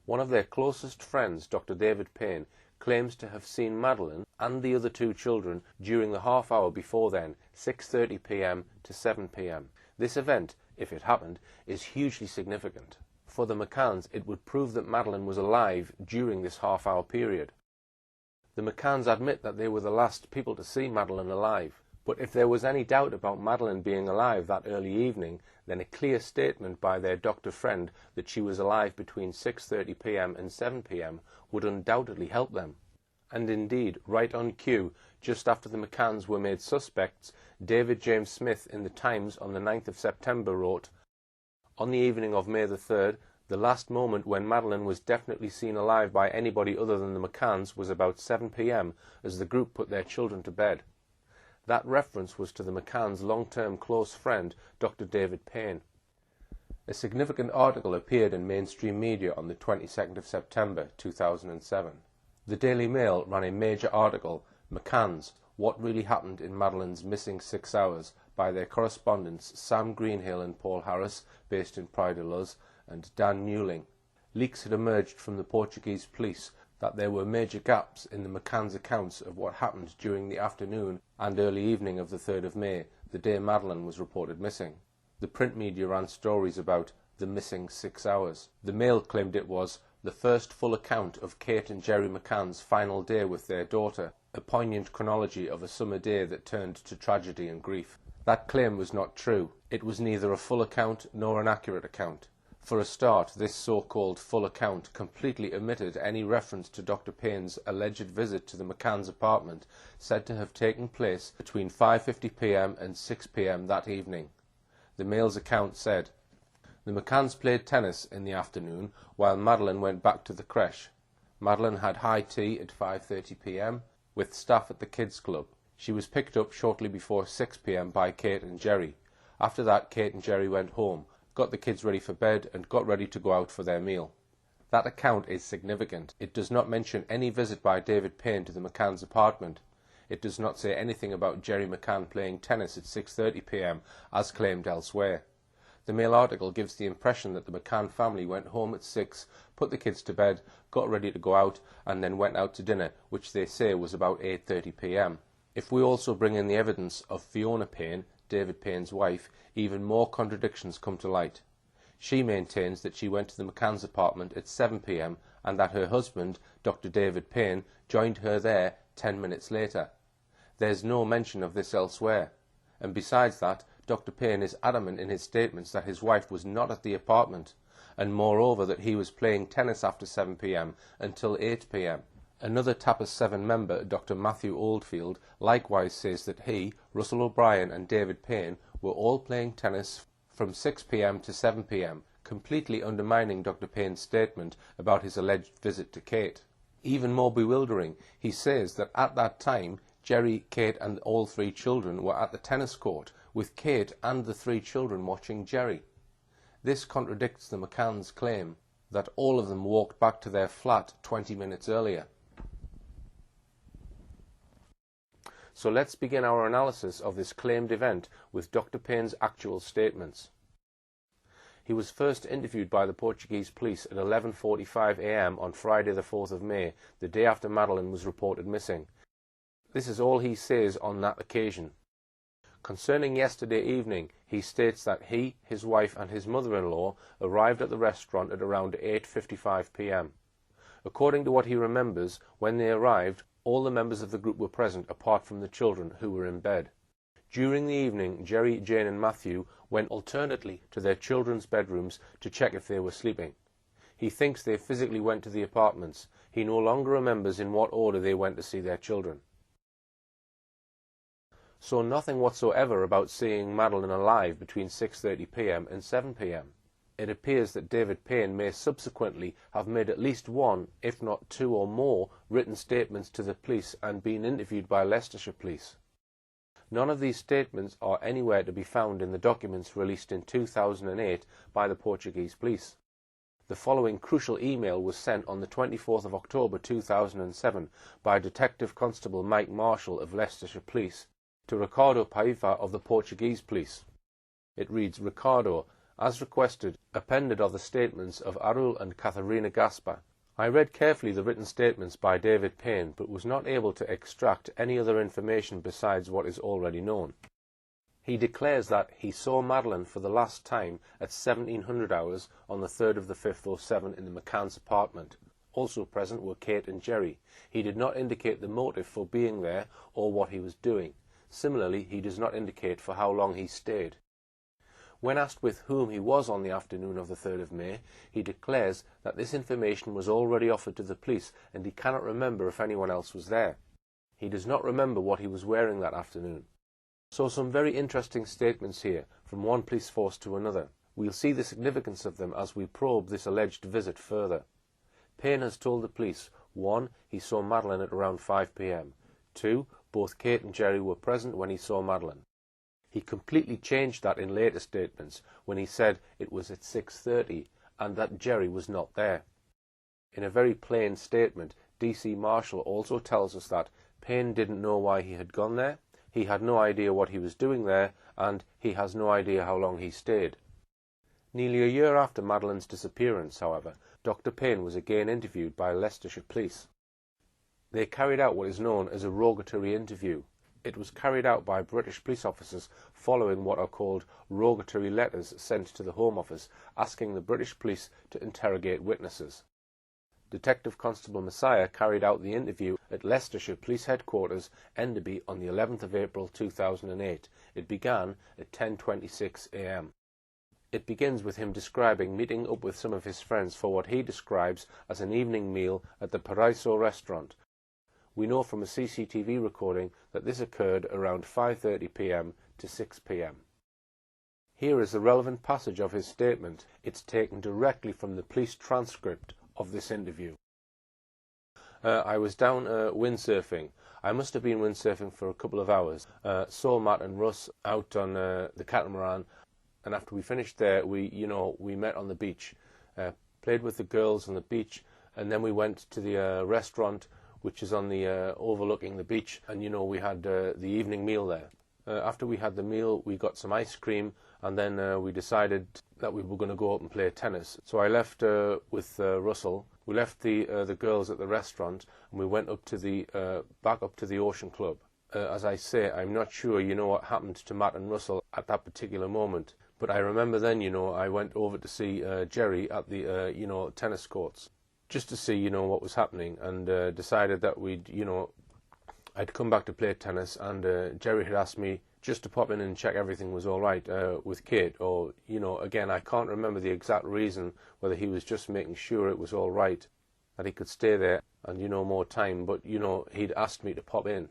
One of their closest friends, Dr. David Payne, claims to have seen Madeleine and the other two children during the half hour before then, 6:30 p.m. to 7 p.m. This event, if it happened, is hugely significant. For the McCanns, it would prove that Madeleine was alive during this half-hour period. The McCanns admit that they were the last people to see Madeleine alive, but if there was any doubt about Madeleine being alive that early evening, then a clear statement by their doctor friend that she was alive between 6:30 p.m. and 7 p.m. would undoubtedly help them. And indeed, right on cue, just after the McCanns were made suspects, David James Smith in the Times on the 9th of September wrote, "On the evening of May the 3rd, the last moment when Madeleine was definitely seen alive by anybody other than the McCanns was about 7 p.m. as the group put their children to bed." That reference was to the McCanns' long-term close friend, Dr. David Payne. A significant article appeared in mainstream media on the 22nd of September 2007. The Daily Mail ran a major article, "McCanns, What Really Happened in Madeleine's Missing 6 Hours," by their correspondents Sam Greenhill and Paul Harris, based in Praia de Luz, and Dan Newling. Leaks had emerged from the Portuguese police that there were major gaps in the McCanns' accounts of what happened during the afternoon and early evening of the 3rd of May, the day Madeleine was reported missing. The print media ran stories about the missing 6 hours. The Mail claimed it was the first full account of Kate and Jerry McCann's final day with their daughter, a poignant chronology of a summer day that turned to tragedy and grief. That claim was not true. It was neither a full account nor an accurate account. For a start, this so-called full account completely omitted any reference to Dr. Payne's alleged visit to the McCanns' apartment, said to have taken place between 5:50 p.m. and 6 p.m. that evening. The Mail's account said, "The McCanns played tennis in the afternoon while Madeleine went back to the creche. Madeleine had high tea at 5:30 p.m. with staff at the kids' club. She was picked up shortly before 6 p.m. by Kate and Jerry. After that, Kate and Jerry went home, got the kids ready for bed and got ready to go out for their meal." That account is significant. It does not mention any visit by David Payne to the McCanns' apartment. It does not say anything about Jerry McCann playing tennis at 6:30 p.m. as claimed elsewhere. The Mail article gives the impression that the McCann family went home at 6, put the kids to bed, got ready to go out, and then went out to dinner, which they say was about 8:30 p.m. If we also bring in the evidence of Fiona Payne, David Payne's wife, even more contradictions come to light. She maintains that she went to the McCann's apartment at 7 p.m. and that her husband, Dr. David Payne, joined her there 10 minutes later. There's no mention of this elsewhere. And besides that, Dr. Payne is adamant in his statements that his wife was not at the apartment, and moreover that he was playing tennis after 7 p.m. until 8 p.m. Another Tapas 7 member, Dr. Matthew Oldfield, likewise says that he, Russell O'Brien and David Payne were all playing tennis from 6 p.m. to 7 p.m, completely undermining Dr. Payne's statement about his alleged visit to Kate. Even more bewildering, he says that at that time, Jerry, Kate and all 3 children were at the tennis court, with Kate and the 3 children watching Jerry. This contradicts the McCann's claim that all of them walked back to their flat 20 minutes earlier. So let's begin our analysis of this claimed event with Dr. Payne's actual statements. He was first interviewed by the Portuguese police at 11:45 a.m. on Friday the 4th of May, the day after Madeleine was reported missing. This is all he says on that occasion. Concerning yesterday evening, he states that he, his wife and his mother-in-law arrived at the restaurant at around 8:55 p.m. According to what he remembers, when they arrived, all the members of the group were present apart from the children, who were in bed. During the evening, Jerry, Jane and Matthew went alternately to their children's bedrooms to check if they were sleeping. He thinks they physically went to the apartments. He no longer remembers in what order they went to see their children. So nothing whatsoever about seeing Madeleine alive between 6:30 p.m. and 7 p.m. It appears that David Payne may subsequently have made at least one, if not 2 or more, written statements to the police and been interviewed by Leicestershire police. None of these statements are anywhere to be found in the documents released in 2008 by the Portuguese police. The following crucial email was sent on the 24th of October 2007 by Detective Constable Mike Marshall of Leicestershire Police to Ricardo Paiva of the Portuguese police. It reads, "Ricardo, as requested, appended are the statements of Arul and Katharina Gaspar. I read carefully the written statements by David Payne, but was not able to extract any other information besides what is already known. He declares that he saw Madeleine for the last time at 1700 hours on the 3rd of the 5th '07 in the McCann's apartment. Also present were Kate and Jerry. He did not indicate the motive for being there or what he was doing. Similarly, he does not indicate for how long he stayed. When asked with whom he was on the afternoon of the 3rd of May, he declares that this information was already offered to the police and he cannot remember if anyone else was there. He does not remember what he was wearing that afternoon." So some very interesting statements here, from one police force to another. We'll see the significance of them as we probe this alleged visit further. Payne has told the police, 1. He saw Madeleine at around 5 p.m. 2. Both Kate and Jerry were present when he saw Madeleine. He completely changed that in later statements when he said it was at 6:30 and that Jerry was not there. In a very plain statement, DC Marshall also tells us that Payne didn't know why he had gone there, he had no idea what he was doing there, and he has no idea how long he stayed. Nearly a year after Madeleine's disappearance, however, Dr. Payne was again interviewed by Leicestershire Police. They carried out what is known as a rogatory interview. It was carried out by British police officers following what are called rogatory letters sent to the Home Office asking the British police to interrogate witnesses. Detective Constable Messiah carried out the interview at Leicestershire Police Headquarters, Enderby, on the 11th of April 2008. It began at 10:26 a.m. It begins with him describing meeting up with some of his friends for what he describes as an evening meal at the Paraiso restaurant. We know from a CCTV recording that this occurred around 5:30 p.m. to 6 p.m. Here is the relevant passage of his statement. It's taken directly from the police transcript of this interview. "I was down windsurfing. I must have been windsurfing for a couple of hours. Saw Matt and Russ out on the catamaran, and after we finished there, we met on the beach, played with the girls on the beach, and then we went to the restaurant, which is on the overlooking the beach, and we had the evening meal there. After we had the meal, we got some ice cream, and then we decided that we were going to go up and play tennis. So I left with Russell. We left the girls at the restaurant, and we went up to the back up to the Ocean Club. As I say, I'm not sure what happened to Matt and Russell at that particular moment, But I remember then, I went over to see Jerry at the, tennis courts, just to see, what was happening, and decided that I'd come back to play tennis, and Jerry had asked me just to pop in and check everything was all right with Kate, or, again, I can't remember the exact reason, whether he was just making sure it was all right, that he could stay there and, more time, but, he'd asked me to pop in.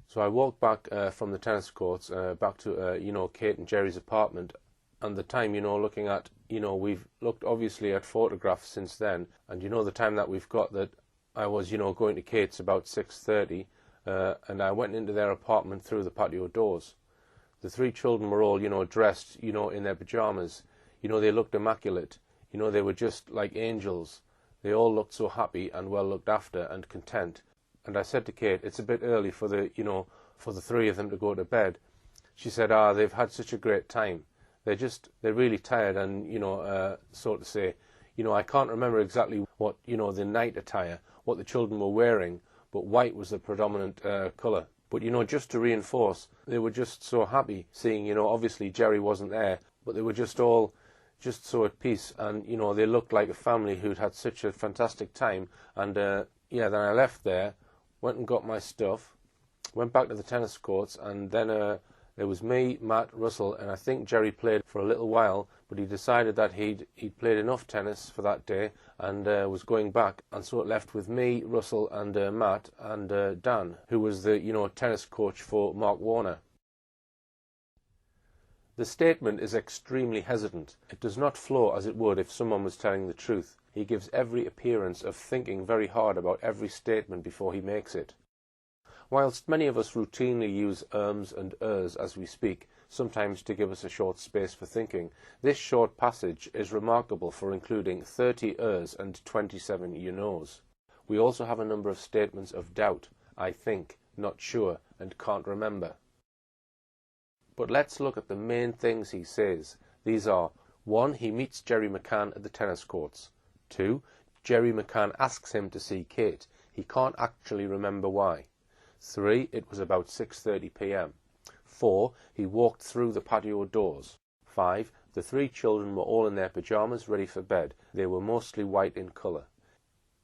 So I walked back from the tennis courts back to, Kate and Jerry's apartment, and the time, looking at, we've looked obviously at photographs since then, and the time that we've got, that I was, going to Kate's about 6:30, and I went into their apartment through the patio doors. The three children were all, dressed, in their pajamas. They looked immaculate. They were just like angels. They all looked so happy and well looked after and content. And I said to Kate, it's a bit early for the, for the three of them to go to bed. She said, they've had such a great time. They're really tired, and, so to say, I can't remember exactly what, the night attire, what the children were wearing, but white was the predominant colour. But, just to reinforce, they were just so happy seeing, obviously Jerry wasn't there, but they were just all just so at peace, and, they looked like a family who'd had such a fantastic time. And, then I left there, went and got my stuff, went back to the tennis courts, and then there was me, Matt, Russell, and I think Jerry played for a little while, but he decided that he'd played enough tennis for that day and was going back, and so it left with me, Russell, and Matt, and Dan, who was the, tennis coach for Mark Warner. The statement is extremely hesitant. It does not flow as it would if someone was telling the truth. He gives every appearance of thinking very hard about every statement before he makes it. Whilst many of us routinely use and as we speak, sometimes to give us a short space for thinking, this short passage is remarkable for including 30 and 27 you knows. We also have a number of statements of doubt, I think, not sure, and can't remember. But let's look at the main things he says. These are: 1. He meets Jerry McCann at the tennis courts. 2. Jerry McCann asks him to see Kate. He can't actually remember why. 3. It was about 6:30 p.m. 4. He walked through the patio doors. 5. The three children were all in their pyjamas ready for bed. They were mostly white in colour.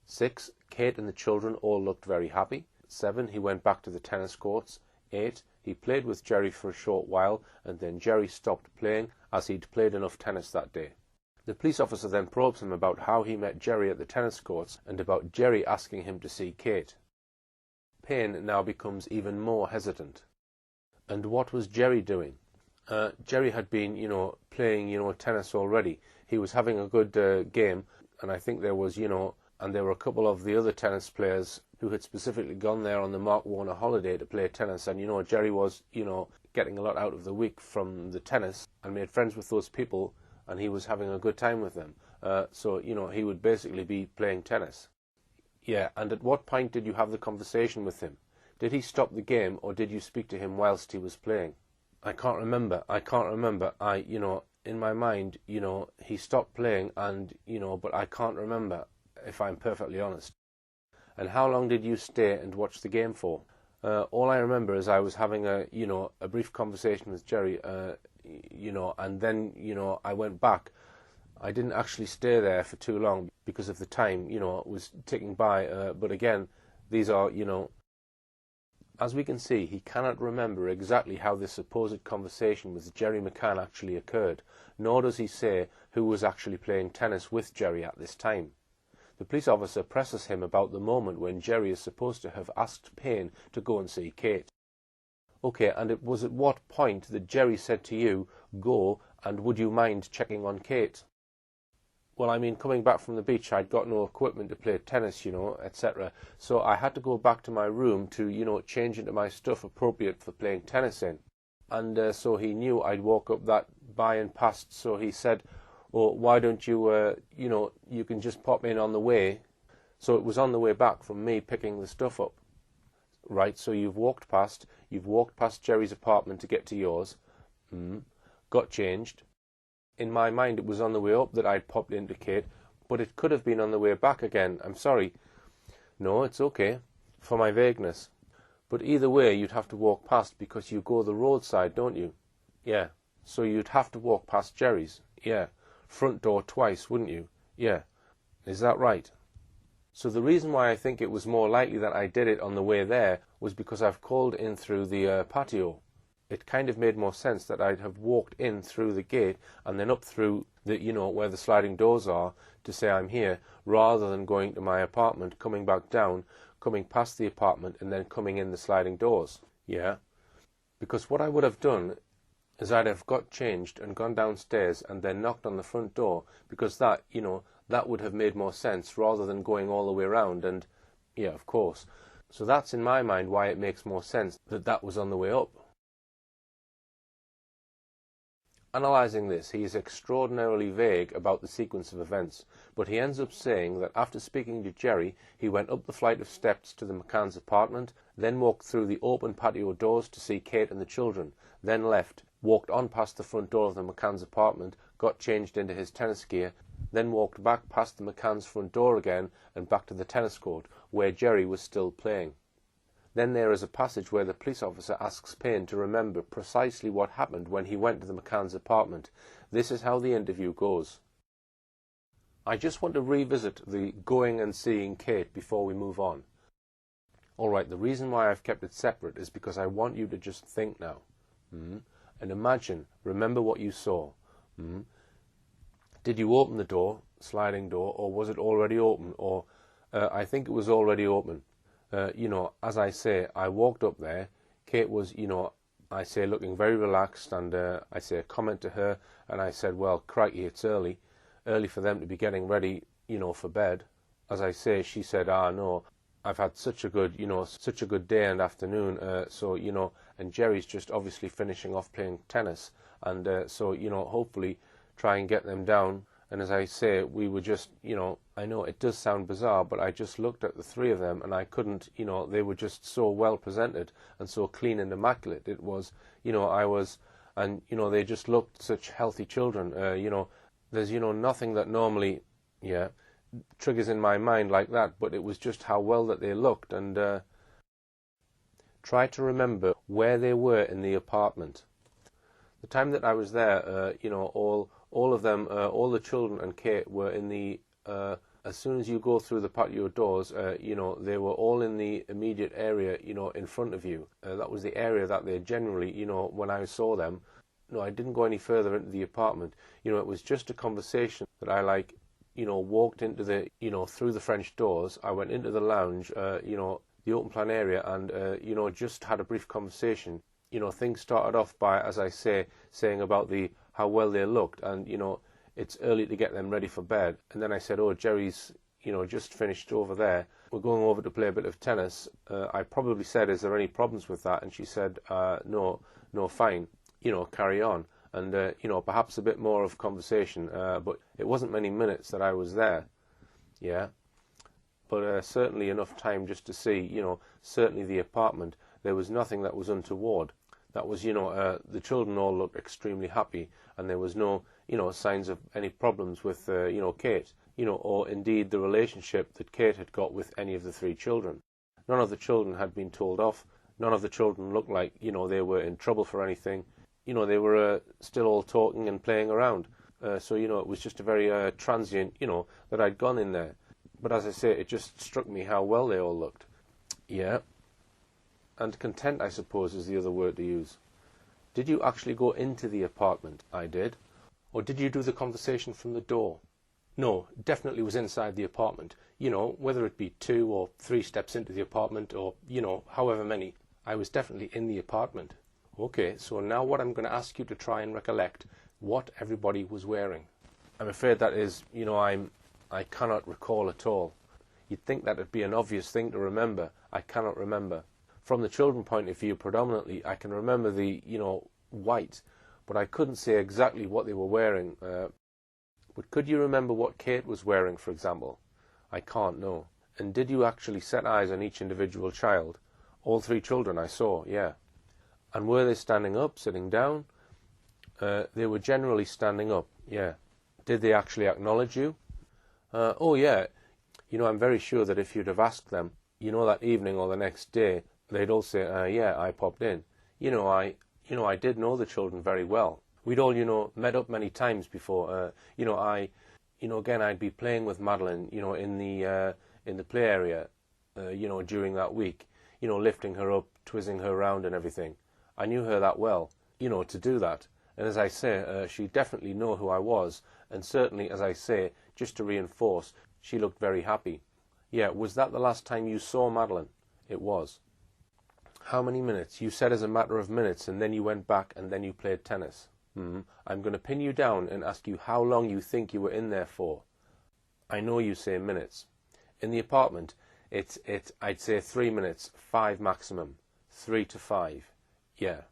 6. Kate and the children all looked very happy. 7. He went back to the tennis courts. 8. He played with Jerry for a short while, and then Jerry stopped playing as he'd played enough tennis that day. The police officer then probes him about how he met Jerry at the tennis courts and about Jerry asking him to see Kate. Payne now becomes even more hesitant. And what was Jerry doing? Jerry had been, playing, tennis already. He was having a good game, and I think there was, and there were a couple of the other tennis players who had specifically gone there on the Mark Warner holiday to play tennis, and, Jerry was, getting a lot out of the week from the tennis and made friends with those people, and he was having a good time with them. So, he would basically be playing tennis. Yeah, and at what point did you have the conversation with him? Did he stop the game, or did you speak to him whilst he was playing? I can't remember. In my mind, he stopped playing and, but I can't remember, if I'm perfectly honest. And how long did you stay and watch the game for? All I remember is I was having a brief conversation with Jerry, and then, I went back. I didn't actually stay there for too long because of the time, it was ticking by. But again, these are, as we can see, he cannot remember exactly how this supposed conversation with Jerry McCann actually occurred, nor does he say who was actually playing tennis with Jerry at this time. The police officer presses him about the moment when Jerry is supposed to have asked Payne to go and see Kate. Okay, and it was at what point that Jerry said to you, go, and would you mind checking on Kate? Well, I mean, coming back from the beach, I'd got no equipment to play tennis, etc. So I had to go back to my room to, change into my stuff appropriate for playing tennis in. And so he knew I'd walk up that by and past, so he said, well, why don't you, you can just pop in on the way. So it was on the way back from me picking the stuff up. Right, so you've walked past Jerry's apartment to get to yours, got changed. In my mind, it was on the way up that I'd popped into Kate, but it could have been on the way back again. I'm sorry. No, it's okay, for my vagueness. But either way, you'd have to walk past because you go the roadside, don't you? Yeah, So you'd have to walk past Jerry's. Yeah. Front door twice, wouldn't you? Yeah. Is that right? So the reason why I think it was more likely that I did it on the way there was because I've called in through the patio. It kind of made more sense that I'd have walked in through the gate and then up through the, where the sliding doors are to say I'm here, rather than going to my apartment, coming back down, coming past the apartment and then coming in the sliding doors. Yeah. Because what I would have done is I'd have got changed and gone downstairs and then knocked on the front door, because that, that would have made more sense rather than going all the way around. And yeah, of course. So that's in my mind why it makes more sense that that was on the way up. Analysing this, he is extraordinarily vague about the sequence of events, but he ends up saying that after speaking to Jerry, he went up the flight of steps to the McCann's apartment, then walked through the open patio doors to see Kate and the children, then left, walked on past the front door of the McCann's apartment, got changed into his tennis gear, then walked back past the McCann's front door again and back to the tennis court, where Jerry was still playing. Then there is a passage where the police officer asks Payne to remember precisely what happened when he went to the McCann's apartment. This is how the interview goes. I just want to revisit the going and seeing Kate before we move on. Alright, the reason why I've kept it separate is because I want you to just think now. And imagine, remember what you saw. Did you open the door, sliding door, or was it already open? Or I think it was already open. As I say, I walked up there. Kate was, I say, looking very relaxed, and I say a comment to her, and I said, well, crikey, it's early for them to be getting ready, for bed. As I say, she said, no, I've had such a good, such a good day and afternoon, and Jerry's just obviously finishing off playing tennis, and hopefully try and get them down. And as I say, we were just, I know it does sound bizarre, but I just looked at the three of them and I couldn't, they were just so well presented and so clean and immaculate. It was, they just looked such healthy children. There's, nothing that normally, triggers in my mind like that, but it was just how well that they looked. And try to remember where they were in the apartment. The time that I was there, all of them, all the children and Kate were in the, as soon as you go through the patio doors, they were all in the immediate area, in front of you. That was the area that they generally, when I saw them. No, I didn't go any further into the apartment. It was just a conversation that I walked into the, through the French doors. I went into the lounge, the open plan area, and, just had a brief conversation. Things started off by, as I say, saying about how well they looked, and it's early to get them ready for bed. And then I said, oh, Jerry's just finished over there, we're going over to play a bit of tennis. I probably said, is there any problems with that? And she said, no, fine, carry on. And perhaps a bit more of conversation, but it wasn't many minutes that I was there. But certainly enough time just to see, certainly the apartment, there was nothing that was untoward. That was, the children all looked extremely happy, and there was no, signs of any problems with, Kate, or indeed the relationship that Kate had got with any of the three children. None of the children had been told off. None of the children looked like, they were in trouble for anything. They were still all talking and playing around. So, it was just a very transient, that I'd gone in there. But as I say, it just struck me how well they all looked. Yeah. And content, I suppose, is the other word to use. Did you actually go into the apartment? I did. Or did you do the conversation from the door? No, definitely was inside the apartment. Whether it be 2 or 3 steps into the apartment or, however many. I was definitely in the apartment. Okay, so now what I'm going to ask you to try and recollect what everybody was wearing. I'm afraid that is, I cannot recall at all. You'd think that would be an obvious thing to remember. I cannot remember. From the children point of view, predominantly, I can remember the, white, but I couldn't say exactly what they were wearing. But could you remember what Kate was wearing, for example? I can't, no. And did you actually set eyes on each individual child? All 3 children I saw, yeah. And were they standing up, sitting down? They were generally standing up, yeah. Did they actually acknowledge you? Oh, yeah. I'm very sure that if you'd have asked them, that evening or the next day, they'd all say, yeah, I popped in. I did know the children very well. We'd all, met up many times before. Again, I'd be playing with Madeleine, in the play area, during that week, lifting her up, twizzling her around and everything. I knew her that well, to do that. And as I say, she definitely knew who I was, and certainly, as I say, just to reinforce, she looked very happy. Yeah, was that the last time you saw Madeleine? It was. How many minutes? You said as a matter of minutes, and then you went back, and then you played tennis. I'm going to pin you down and ask you how long you think you were in there for. I know you say minutes. In the apartment, I'd say 3 minutes, 5 maximum. 3 to 5. Yeah.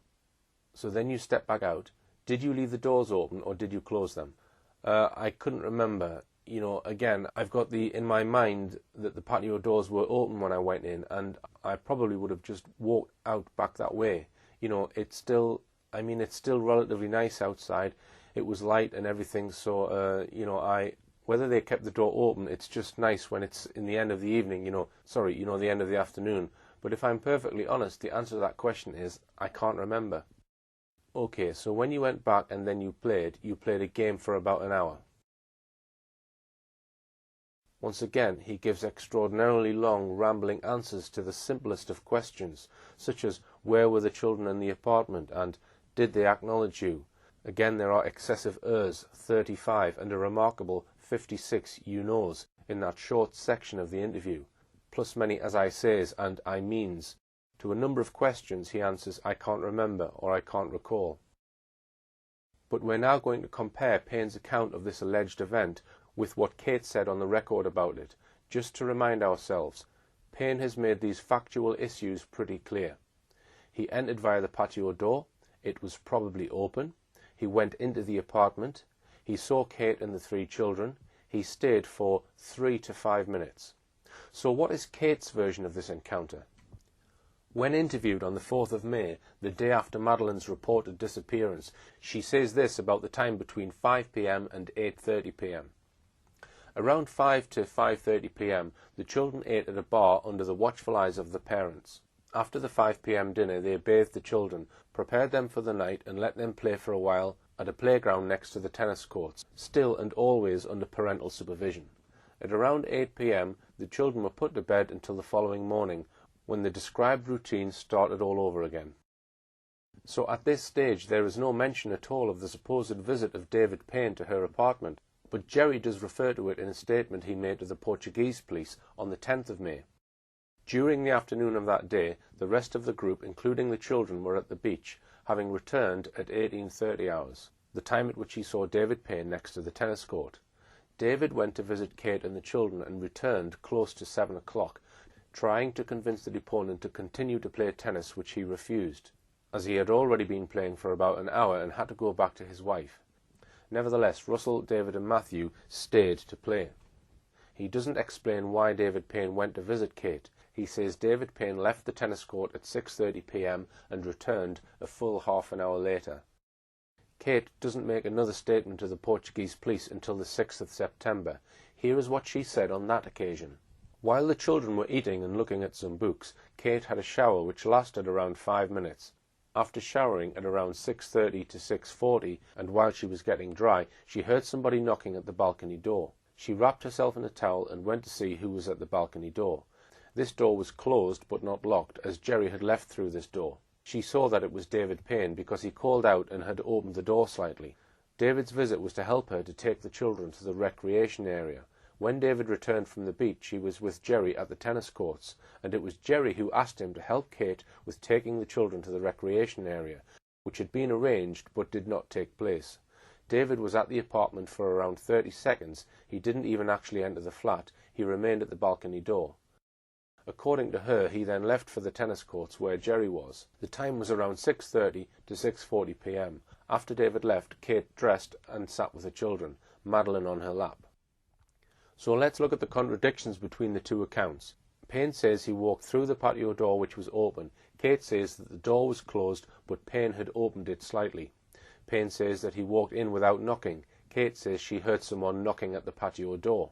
So then you stepped back out. Did you leave the doors open or did you close them? I couldn't remember. Again, I've got in my mind that the patio doors were open when I went in, and I probably would have just walked out back that way. It's still relatively nice outside. It was light and everything, so, whether they kept the door open, it's just nice when it's in the end of the evening, the end of the afternoon. But if I'm perfectly honest, the answer to that question is, I can't remember. Okay, so when you went back and then you played a game for about an hour. Once again, he gives extraordinarily long, rambling answers to the simplest of questions, such as, where were the children in the apartment, and did they acknowledge you? Again, there are excessive ers, 35, and a remarkable 56 you knows in that short section of the interview, plus many as I says and I means. To a number of questions he answers, I can't remember or I can't recall. But we're now going to compare Payne's account of this alleged event with what Kate said on the record about it, just to remind ourselves. Payne has made these factual issues pretty clear. He entered via the patio door. It was probably open. He went into the apartment. He saw Kate and the 3 children. He stayed for 3 to 5 minutes. So what is Kate's version of this encounter? When interviewed on the 4th of May, the day after Madeleine's reported disappearance, she says this about the time between 5 p.m. and 8:30 p.m. Around 5 to 5:30 p.m., the children ate at a bar under the watchful eyes of the parents. After the 5 p.m. dinner, they bathed the children, prepared them for the night, and let them play for a while at a playground next to the tennis courts, still and always under parental supervision. At around 8 p.m., the children were put to bed until the following morning, when the described routine started all over again. So at this stage there is no mention at all of the supposed visit of David Payne to her apartment, but Jerry does refer to it in a statement he made to the Portuguese police on the 10th of May. During the afternoon of that day, the rest of the group, including the children, were at the beach, having returned at 18:30 hours, the time at which he saw David Payne next to the tennis court. David went to visit Kate and the children and returned close to 7 o'clock, trying to convince the deponent to continue to play tennis, which he refused, as he had already been playing for about an hour and had to go back to his wife. Nevertheless, Russell, David and Matthew stayed to play. He doesn't explain why David Payne went to visit Kate. He says David Payne left the tennis court at 6:30 p.m. and returned a full half an hour later. Kate doesn't make another statement to the Portuguese police until the 6th of September. Here is what she said on that occasion. While the children were eating and looking at some books, Kate had a shower which lasted around 5 minutes. After showering at around 6:30 to 6:40, and while she was getting dry, she heard somebody knocking at the balcony door. She wrapped herself in a towel and went to see who was at the balcony door. This door was closed but not locked, as Jerry had left through this door. She saw that it was David Payne because he called out and had opened the door slightly. David's visit was to help her to take the children to the recreation area. When David returned from the beach, he was with Jerry at the tennis courts, and it was Jerry who asked him to help Kate with taking the children to the recreation area, which had been arranged but did not take place. David was at the apartment for around 30 seconds. He didn't even actually enter the flat. He remained at the balcony door. According to her, he then left for the tennis courts where Jerry was. The time was around 6:30 to 6:40 p.m. After David left, Kate dressed and sat with the children, Madeleine on her lap. So let's look at the contradictions between the two accounts. Payne says he walked through the patio door which was open. Kate says that the door was closed, but Payne had opened it slightly. Payne says that he walked in without knocking. Kate says she heard someone knocking at the patio door.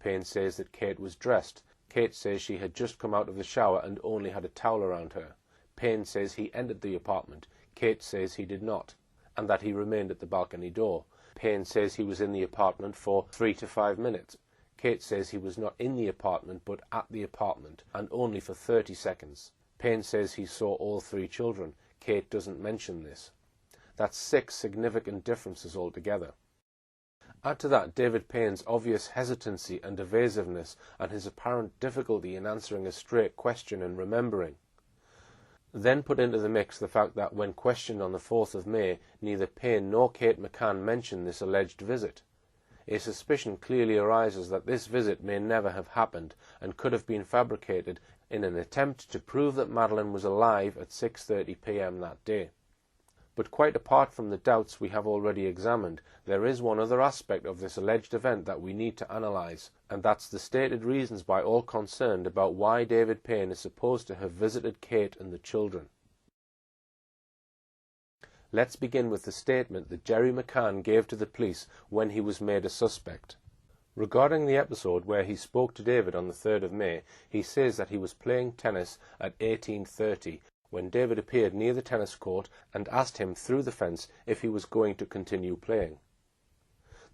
Payne says that Kate was dressed. Kate says she had just come out of the shower and only had a towel around her. Payne says he entered the apartment. Kate says he did not. and that he remained at the balcony door. Payne says he was in the apartment for 3 to 5 minutes. Kate says he was not in the apartment but at the apartment, and only for 30 seconds. Payne says he saw all 3 children. Kate doesn't mention this. That's 6 significant differences altogether. Add to that David Payne's obvious hesitancy and evasiveness and his apparent difficulty in answering a straight question and remembering. Then put into the mix the fact that when questioned on the 4th of May, neither Payne nor Kate McCann mentioned this alleged visit. A suspicion clearly arises that this visit may never have happened and could have been fabricated in an attempt to prove that Madeleine was alive at 6:30 p.m. that day. But quite apart from the doubts we have already examined, there is one other aspect of this alleged event that we need to analyse, and that's the stated reasons by all concerned about why David Payne is supposed to have visited Kate and the children. Let's begin with the statement that Jerry McCann gave to the police when he was made a suspect. Regarding the episode where he spoke to David on the 3rd of May, he says that he was playing tennis at 18:30 when David appeared near the tennis court and asked him through the fence if he was going to continue playing.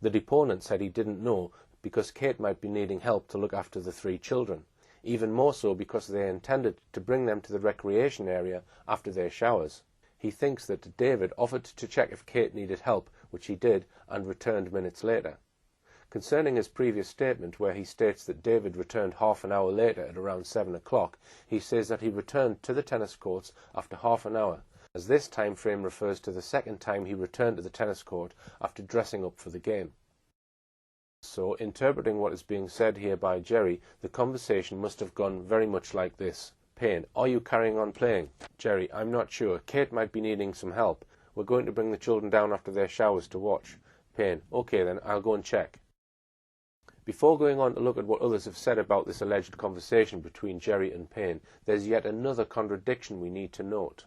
The deponent said he didn't know because Kate might be needing help to look after the 3 children, even more so because they intended to bring them to the recreation area after their showers. He thinks that David offered to check if Kate needed help, which he did, and returned minutes later. Concerning his previous statement, where he states that David returned half an hour later at around 7 o'clock, he says that he returned to the tennis courts after half an hour, as this time frame refers to the second time he returned to the tennis court after dressing up for the game. So, interpreting what is being said here by Jerry, the conversation must have gone very much like this. Payne: are you carrying on playing? Jerry: I'm not sure. Kate might be needing some help. We're going to bring the children down after their showers to watch. Payne: okay then, I'll go and check. Before going on to look at what others have said about this alleged conversation between Jerry and Payne, there's yet another contradiction we need to note.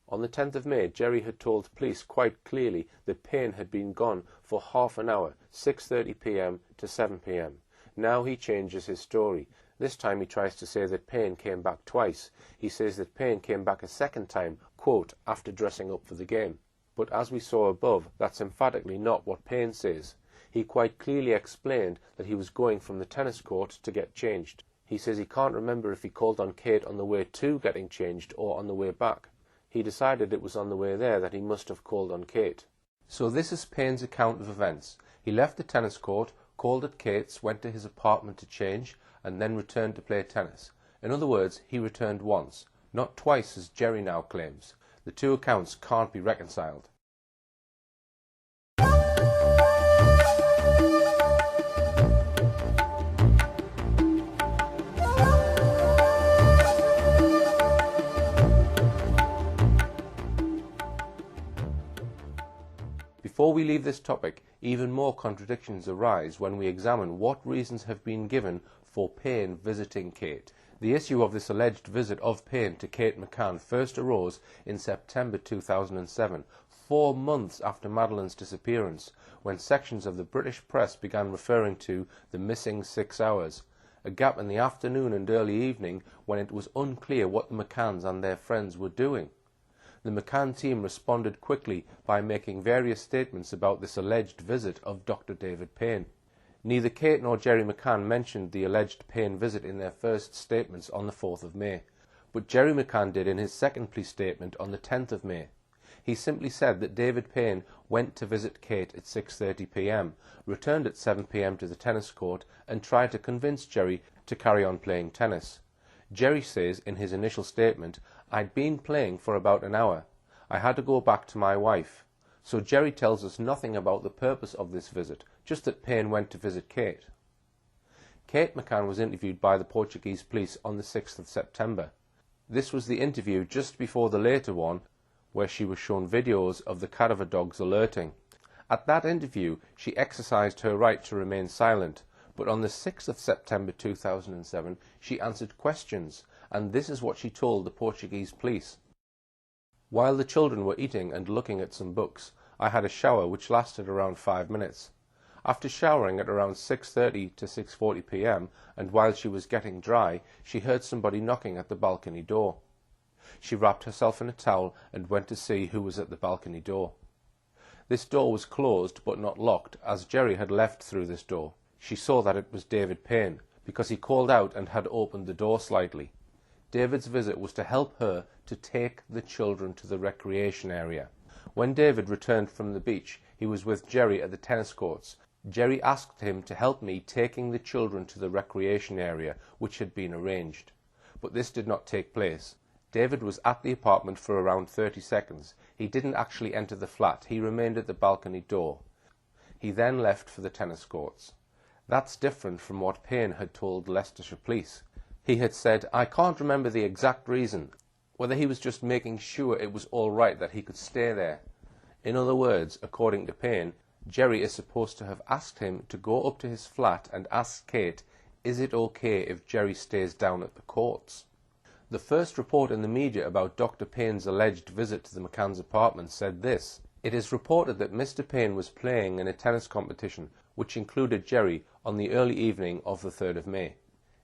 On the 10th of May, Jerry had told police quite clearly that Payne had been gone for half an hour, 6:30 p.m. to 7 p.m. Now he changes his story. This time he tries to say that Payne came back twice. He says that Payne came back a second time, quote, after dressing up for the game. But as we saw above, that's emphatically not what Payne says. He quite clearly explained that he was going from the tennis court to get changed. He says he can't remember if he called on Kate on the way to getting changed or on the way back. He decided it was on the way there that he must have called on Kate. So this is Payne's account of events. He left the tennis court, called at Kate's, went to his apartment to change, and then returned to play tennis. In other words, he returned once, not twice as Jerry now claims. The two accounts can't be reconciled. Before we leave this topic, even more contradictions arise when we examine what reasons have been given for Payne visiting Kate. The issue of this alleged visit of Payne to Kate McCann first arose in September 2007, 4 months after Madeleine's disappearance, when sections of the British press began referring to the missing 6 hours, a gap in the afternoon and early evening when it was unclear what the McCanns and their friends were doing. The McCann team responded quickly by making various statements about this alleged visit of Dr. David Payne. Neither Kate nor Jerry McCann mentioned the alleged Payne visit in their first statements on the 4th of May, but Jerry McCann did in his second police statement on the 10th of May. He simply said that David Payne went to visit Kate at 6:30 p.m, returned at 7 p.m. to the tennis court, and tried to convince Jerry to carry on playing tennis. Jerry says in his initial statement, "I'd been playing for about an hour. I had to go back to my wife." So Jerry tells us nothing about the purpose of this visit, just that Payne went to visit Kate. Kate McCann was interviewed by the Portuguese police on the 6th of September. This was the interview just before the later one, where she was shown videos of the cadaver dogs alerting. At that interview, she exercised her right to remain silent, but on the 6th of September 2007, she answered questions, and this is what she told the Portuguese police. "While the children were eating and looking at some books, I had a shower which lasted around 5 minutes. After showering at around 6:30 to 6:40 p.m, and while she was getting dry, she heard somebody knocking at the balcony door. She wrapped herself in a towel and went to see who was at the balcony door. This door was closed but not locked, as Jerry had left through this door. She saw that it was David Payne, because he called out and had opened the door slightly. David's visit was to help her to take the children to the recreation area. When David returned from the beach, he was with Jerry at the tennis courts. Jerry asked him to help me taking the children to the recreation area, which had been arranged. But this did not take place. David was at the apartment for around 30 seconds. He didn't actually enter the flat. He remained at the balcony door. He then left for the tennis courts. That's different from what Payne had told Leicestershire Police. He had said, "I can't remember the exact reason," whether he was just making sure it was all right that he could stay there. In other words, according to Payne, Jerry is supposed to have asked him to go up to his flat and ask Kate, is it okay if Jerry stays down at the courts? The first report in the media about Dr. Payne's alleged visit to the McCann's apartment said this: "It is reported that Mr. Payne was playing in a tennis competition which included Jerry on the early evening of the 3rd of May.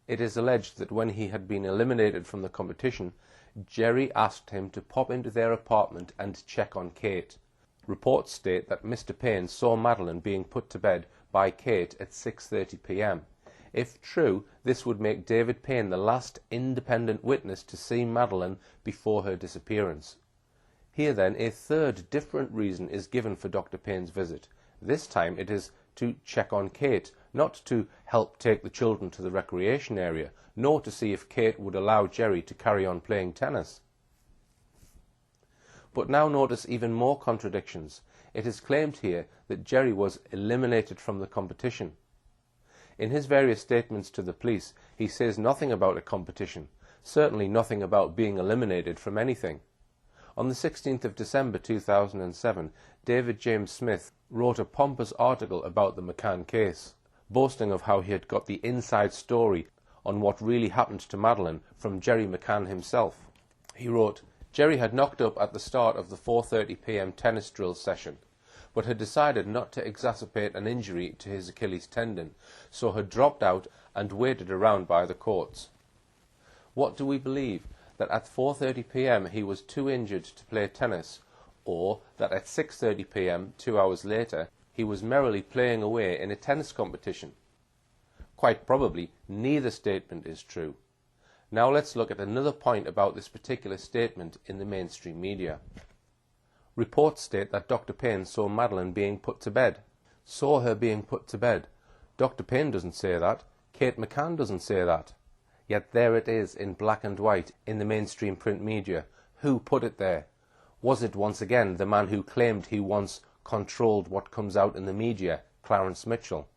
It is alleged that when he had been eliminated from the competition, Jerry asked him to pop into their apartment and check on Kate. Reports state that Mr. Payne saw Madeleine being put to bed by Kate at 6:30 p.m. If true, this would make David Payne the last independent witness to see Madeleine before her disappearance. Here then, a third different reason is given for Dr. Payne's visit. This time it is to check on Kate, not to help take the children to the recreation area, nor to see if Kate would allow Jerry to carry on playing tennis. But now notice even more contradictions. It is claimed here that Jerry was eliminated from the competition. In his various statements to the police, he says nothing about a competition, certainly nothing about being eliminated from anything. On the 16th of December 2007, David James Smith wrote a pompous article about the McCann case, boasting of how he had got the inside story on what really happened to Madeleine from Jerry McCann himself. He wrote, "Jerry had knocked up at the start of the 4:30 p.m. tennis drill session, but had decided not to exacerbate an injury to his Achilles tendon, so had dropped out and waited around by the courts. What do we believe? That at 4:30 p.m. he was too injured to play tennis, or that at 6:30 p.m., 2 hours later, he was merrily playing away in a tennis competition? Quite probably neither statement is true. Now let's look at another point about this particular statement in the mainstream media. Reports state that Dr. Payne saw Madeleine being put to bed. Saw her being put to bed. Dr. Payne doesn't say that. Kate McCann doesn't say that. Yet there it is in black and white in the mainstream print media. Who put it there? Was it once again the man who claimed he once controlled what comes out in the media, Clarence Mitchell?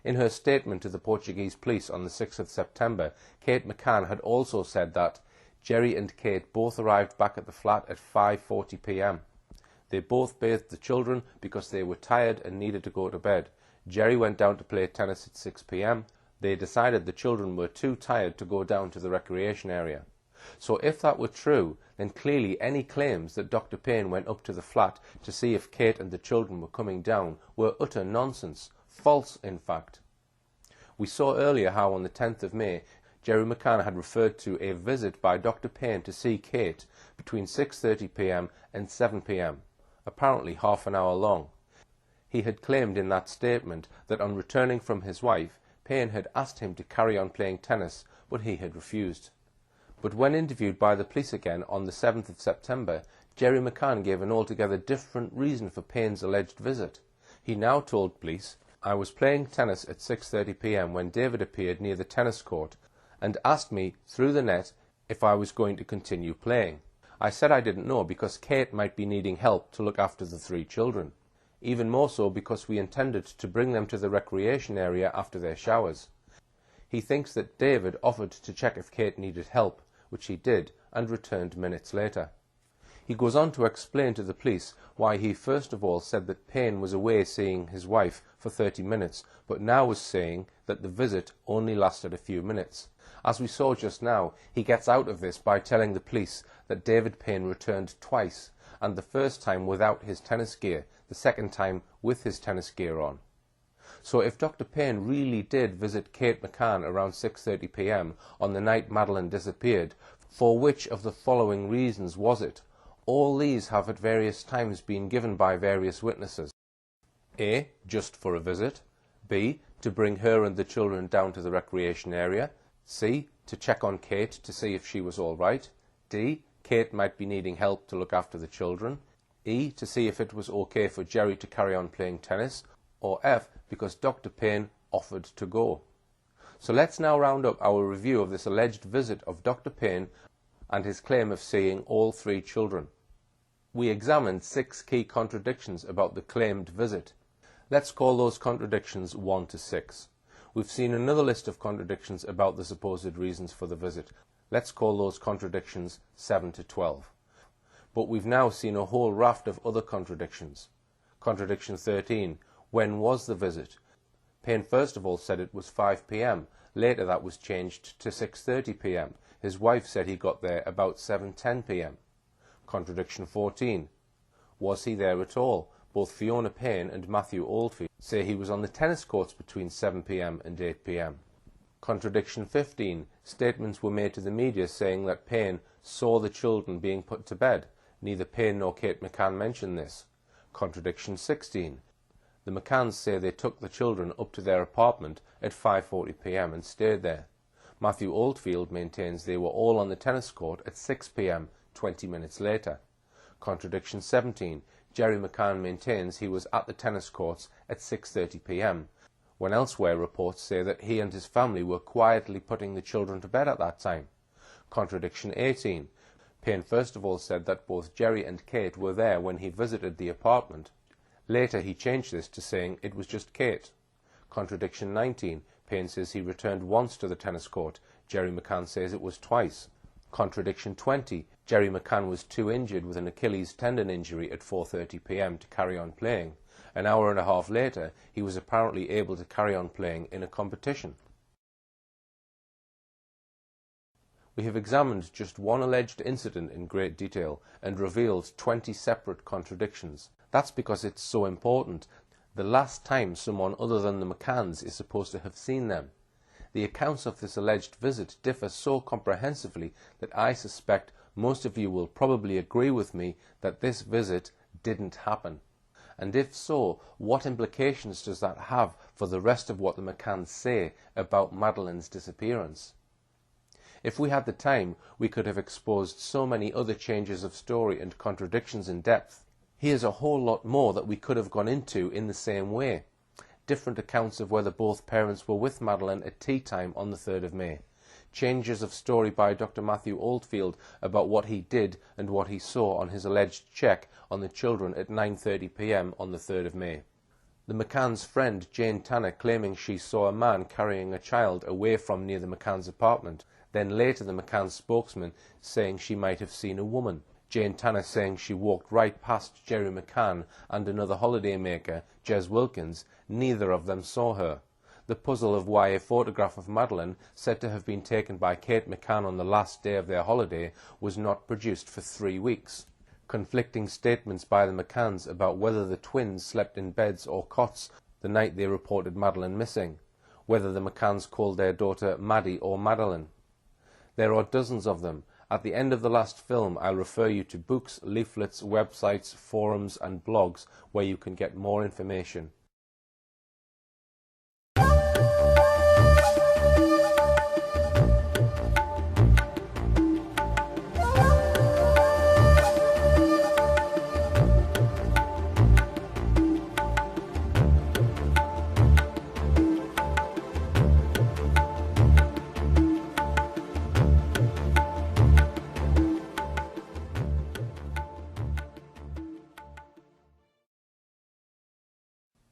In her statement to the Portuguese police on the 6th of September, Kate McCann had also said that Jerry and Kate both arrived back at the flat at 5:40 p.m. They both bathed the children because they were tired and needed to go to bed. Jerry went down to play tennis at 6 p.m. They decided the children were too tired to go down to the recreation area. So if that were true, then clearly any claims that Dr. Payne went up to the flat to see if Kate and the children were coming down were utter nonsense, false in fact. We saw earlier how on the 10th of May, Jerry McCann had referred to a visit by Dr. Payne to see Kate between 6:30 p.m. and 7 p.m, apparently half an hour long. He had claimed in that statement that on returning from his wife, Payne had asked him to carry on playing tennis, but he had refused. But when interviewed by the police again on the 7th of September, Jerry McCann gave an altogether different reason for Payne's alleged visit. He now told police, "I was playing tennis at 6:30 p.m. when David appeared near the tennis court and asked me through the net if I was going to continue playing. I said I didn't know because Kate might be needing help to look after the 3 children. Even more so because we intended to bring them to the recreation area after their showers." He thinks that David offered to check if Kate needed help, which he did, and returned minutes later. He goes on to explain to the police why he first of all said that Payne was away seeing his wife for 30 minutes, but now was saying that the visit only lasted a few minutes. As we saw just now, he gets out of this by telling the police that David Payne returned twice, and the first time without his tennis gear, the second time with his tennis gear on. So if Dr. Payne really did visit Kate McCann around 6:30 p.m. on the night Madeleine disappeared, for which of the following reasons was it? All these have at various times been given by various witnesses. A. Just for a visit. B. To bring her and the children down to the recreation area. C. To check on Kate to see if she was all right. D. Kate might be needing help to look after the children. E. To see if it was okay for Jerry to carry on playing tennis. Or F. Because Dr. Payne offered to go. So let's now round up our review of this alleged visit of Dr. Payne and his claim of seeing all 3 children. We examined 6 key contradictions about the claimed visit. Let's call those contradictions 1 to 6. We've seen another list of contradictions about the supposed reasons for the visit. Let's call those contradictions 7 to 12. But we've now seen a whole raft of other contradictions. Contradiction 13. When was the visit? Payne first of all said it was 5 p.m. Later that was changed to 6:30 p.m. His wife said he got there about 7:10 p.m. Contradiction 14. Was he there at all? Both Fiona Payne and Matthew Oldfield say he was on the tennis courts between 7 p.m. and 8 p.m. Contradiction 15. Statements were made to the media saying that Payne saw the children being put to bed. Neither Payne nor Kate McCann mentioned this. Contradiction 16. The McCanns say they took the children up to their apartment at 5:40 p.m. and stayed there. Matthew Oldfield maintains they were all on the tennis court at 6 p.m. 20 minutes later. Contradiction 17. Jerry McCann maintains he was at the tennis courts at 6:30 p.m. when elsewhere reports say that he and his family were quietly putting the children to bed at that time. Contradiction 18. Payne first of all said that both Jerry and Kate were there when he visited the apartment. Later he changed this to saying it was just Kate. Contradiction 19. Payne says he returned once to the tennis court. Jerry McCann says it was twice. Contradiction 20. Jerry McCann was too injured with an Achilles tendon injury at 4:30 p.m. to carry on playing. An hour and a half later, he was apparently able to carry on playing in a competition. We have examined just one alleged incident in great detail and revealed 20 separate contradictions. That's because it's so important. The last time someone other than the McCanns is supposed to have seen them. The accounts of this alleged visit differ so comprehensively that I suspect most of you will probably agree with me that this visit didn't happen. And if so, what implications does that have for the rest of what the McCanns say about Madeleine's disappearance? If we had the time, we could have exposed so many other changes of story and contradictions in depth. Here's a whole lot more that we could have gone into in the same way. Different accounts of whether both parents were with Madeleine at tea time on the 3rd of May. Changes of story by Dr. Matthew Oldfield about what he did and what he saw on his alleged check on the children at 9:30 p.m. on the 3rd of May. The McCann's friend Jane Tanner claiming she saw a man carrying a child away from near the McCann's apartment. Then later the McCann's spokesman saying she might have seen a woman. Jane Tanner saying she walked right past Jerry McCann and another holidaymaker, Jez Wilkins. Neither of them saw her. The puzzle of why a photograph of Madeleine, said to have been taken by Kate McCann on the last day of their holiday, was not produced for 3 weeks. Conflicting statements by the McCanns about whether the twins slept in beds or cots the night they reported Madeleine missing. Whether the McCanns called their daughter Maddie or Madeleine. There are dozens of them. At the end of the last film, I'll refer you to books, leaflets, websites, forums and blogs where you can get more information.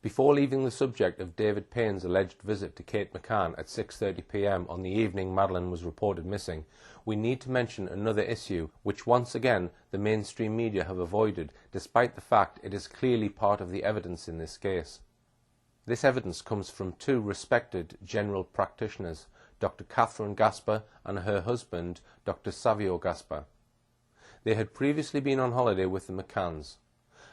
Before leaving the subject of David Payne's alleged visit to Kate McCann at 6:30 p.m. on the evening Madeleine was reported missing, we need to mention another issue which once again the mainstream media have avoided, despite the fact it is clearly part of the evidence in this case. This evidence comes from 2 respected general practitioners, Dr. Catherine Gasper and her husband, Dr. Savio Gasper. They had previously been on holiday with the McCanns.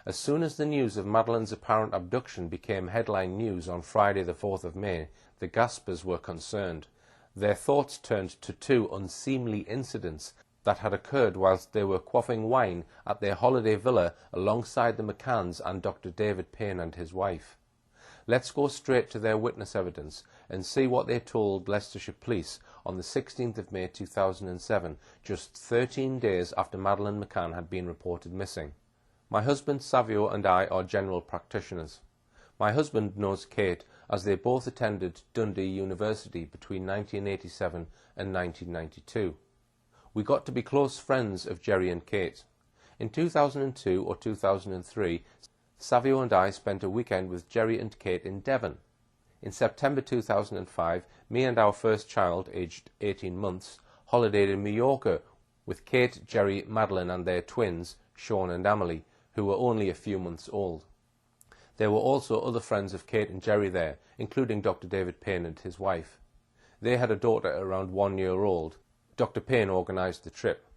As soon as the news of Madeleine's apparent abduction became headline news on Friday the 4th of May, the Gaspers were concerned. Their thoughts turned to 2 unseemly incidents that had occurred whilst they were quaffing wine at their holiday villa alongside the McCanns and Dr. David Payne and his wife. Let's go straight to their witness evidence and see what they told Leicestershire Police on the 16th of May 2007, just 13 days after Madeleine McCann had been reported missing. My husband Savio and I are general practitioners. My husband knows Kate as they both attended Dundee University between 1987 and 1992. We got to be close friends of Jerry and Kate. In 2002 or 2003, Savio and I spent a weekend with Jerry and Kate in Devon. In September 2005, me and our first child, aged 18 months, holidayed in Mallorca with Kate, Jerry, Madeleine and their twins, Sean and Amelie, who were only a few months old. There were also other friends of Kate and Jerry there, including Dr. David Payne and his wife. They had a daughter around 1 year old. Dr. Payne organised the trip.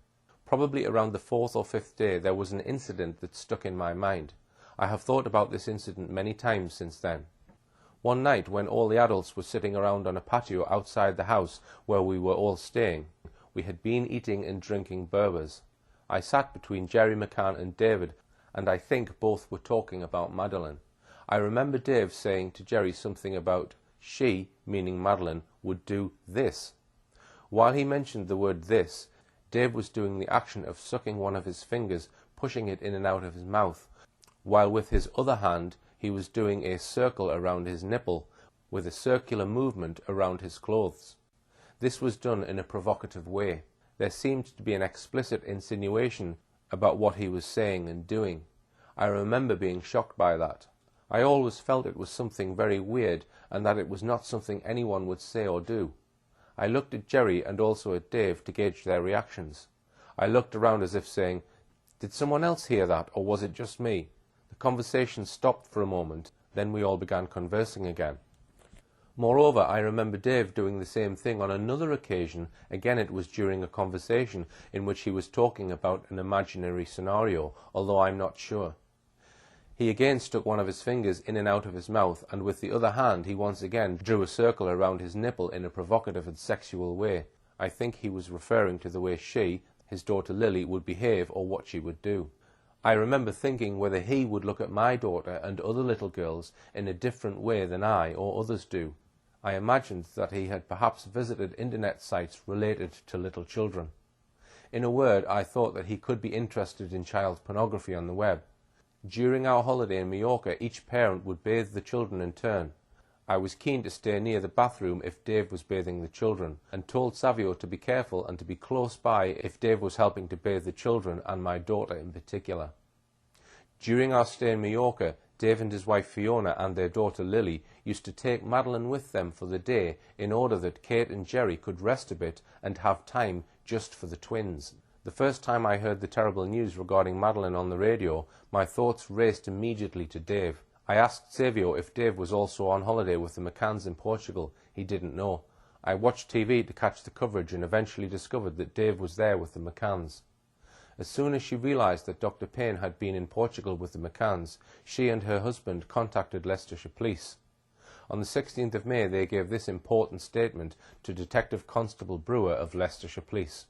Probably around the 4th or 5th day there was an incident that stuck in my mind. I have thought about this incident many times since then. One night when all the adults were sitting around on a patio outside the house where we were all staying, we had been eating and drinking Berbers. I sat between Jerry McCann and David, and I think both were talking about Madeleine. I remember Dave saying to Jerry something about she, meaning Madeleine, would do this. While he mentioned the word this, Dave was doing the action of sucking one of his fingers, pushing it in and out of his mouth, while with his other hand he was doing a circle around his nipple, with a circular movement around his clothes. This was done in a provocative way. There seemed to be an explicit insinuation about what he was saying and doing. I remember being shocked by that. I always felt it was something very weird and that it was not something anyone would say or do. I looked at Jerry and also at Dave to gauge their reactions. I looked around as if saying, "Did someone else hear that, or was it just me?" The conversation stopped for a moment, then we all began conversing again. Moreover, I remember Dave doing the same thing on another occasion. Again, it was during a conversation in which he was talking about an imaginary scenario, although I'm not sure. He again stuck one of his fingers in and out of his mouth, and with the other hand he once again drew a circle around his nipple in a provocative and sexual way. I think he was referring to the way she, his daughter Lily, would behave or what she would do. I remember thinking whether he would look at my daughter and other little girls in a different way than I or others do. I imagined that he had perhaps visited internet sites related to little children. In a word, I thought that he could be interested in child pornography on the web. During our holiday in Mallorca, each parent would bathe the children in turn. I was keen to stay near the bathroom if Dave was bathing the children, and told Savio to be careful and to be close by if Dave was helping to bathe the children, and my daughter in particular. During our stay in Mallorca, Dave and his wife Fiona and their daughter Lily used to take Madeleine with them for the day in order that Kate and Jerry could rest a bit and have time just for the twins. The first time I heard the terrible news regarding Madeleine on the radio, my thoughts raced immediately to Dave. I asked Savio if Dave was also on holiday with the McCanns in Portugal. He didn't know. I watched TV to catch the coverage and eventually discovered that Dave was there with the McCanns. As soon as she realised that Dr. Payne had been in Portugal with the McCanns, she and her husband contacted Leicestershire Police. On the 16th of May they gave this important statement to Detective Constable Brewer of Leicestershire Police.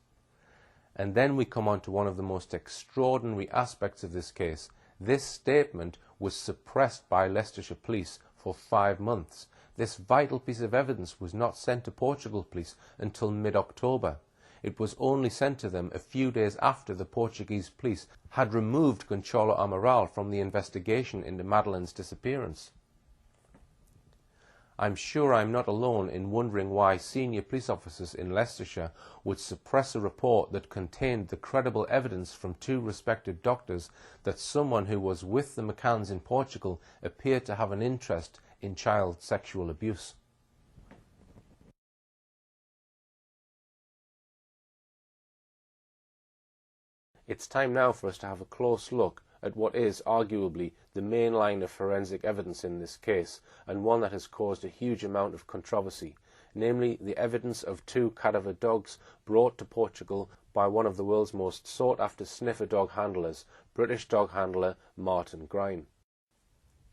And then we come on to one of the most extraordinary aspects of this case. This statement was suppressed by Leicestershire Police for 5 months. This vital piece of evidence was not sent to Portugal Police until mid-October. It was only sent to them a few days after the Portuguese police had removed Gonçalo Amaral from the investigation into Madeleine's disappearance. I'm sure I'm not alone in wondering why senior police officers in Leicestershire would suppress a report that contained the credible evidence from 2 respected doctors that someone who was with the McCanns in Portugal appeared to have an interest in child sexual abuse. It's time now for us to have a close look at what is arguably the main line of forensic evidence in this case, and one that has caused a huge amount of controversy, namely the evidence of 2 cadaver dogs brought to Portugal by one of the world's most sought-after sniffer dog handlers, British dog handler Martin Grime.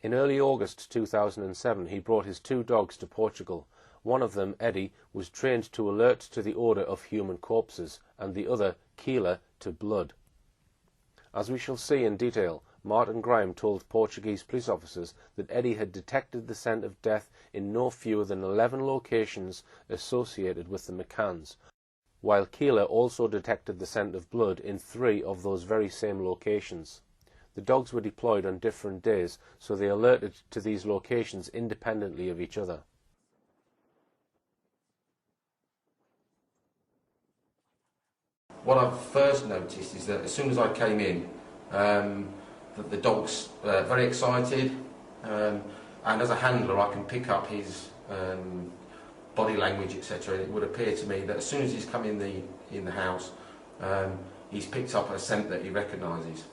In early August 2007 he brought his 2 dogs to Portugal. One of them, Eddie, was trained to alert to the odour of human corpses, and the other, Keeler to blood. As we shall see in detail, Martin Grime told Portuguese police officers that Eddie had detected the scent of death in no fewer than 11 locations associated with the McCanns, while Keeler also detected the scent of blood in 3 of those very same locations. The dogs were deployed on different days, so they alerted to these locations independently of each other. What I've first noticed is that as soon as I came in, that the dog's very excited, and as a handler I can pick up his body language, etc. It would appear to me that as soon as he's come in the house, he's picked up a scent that he recognises.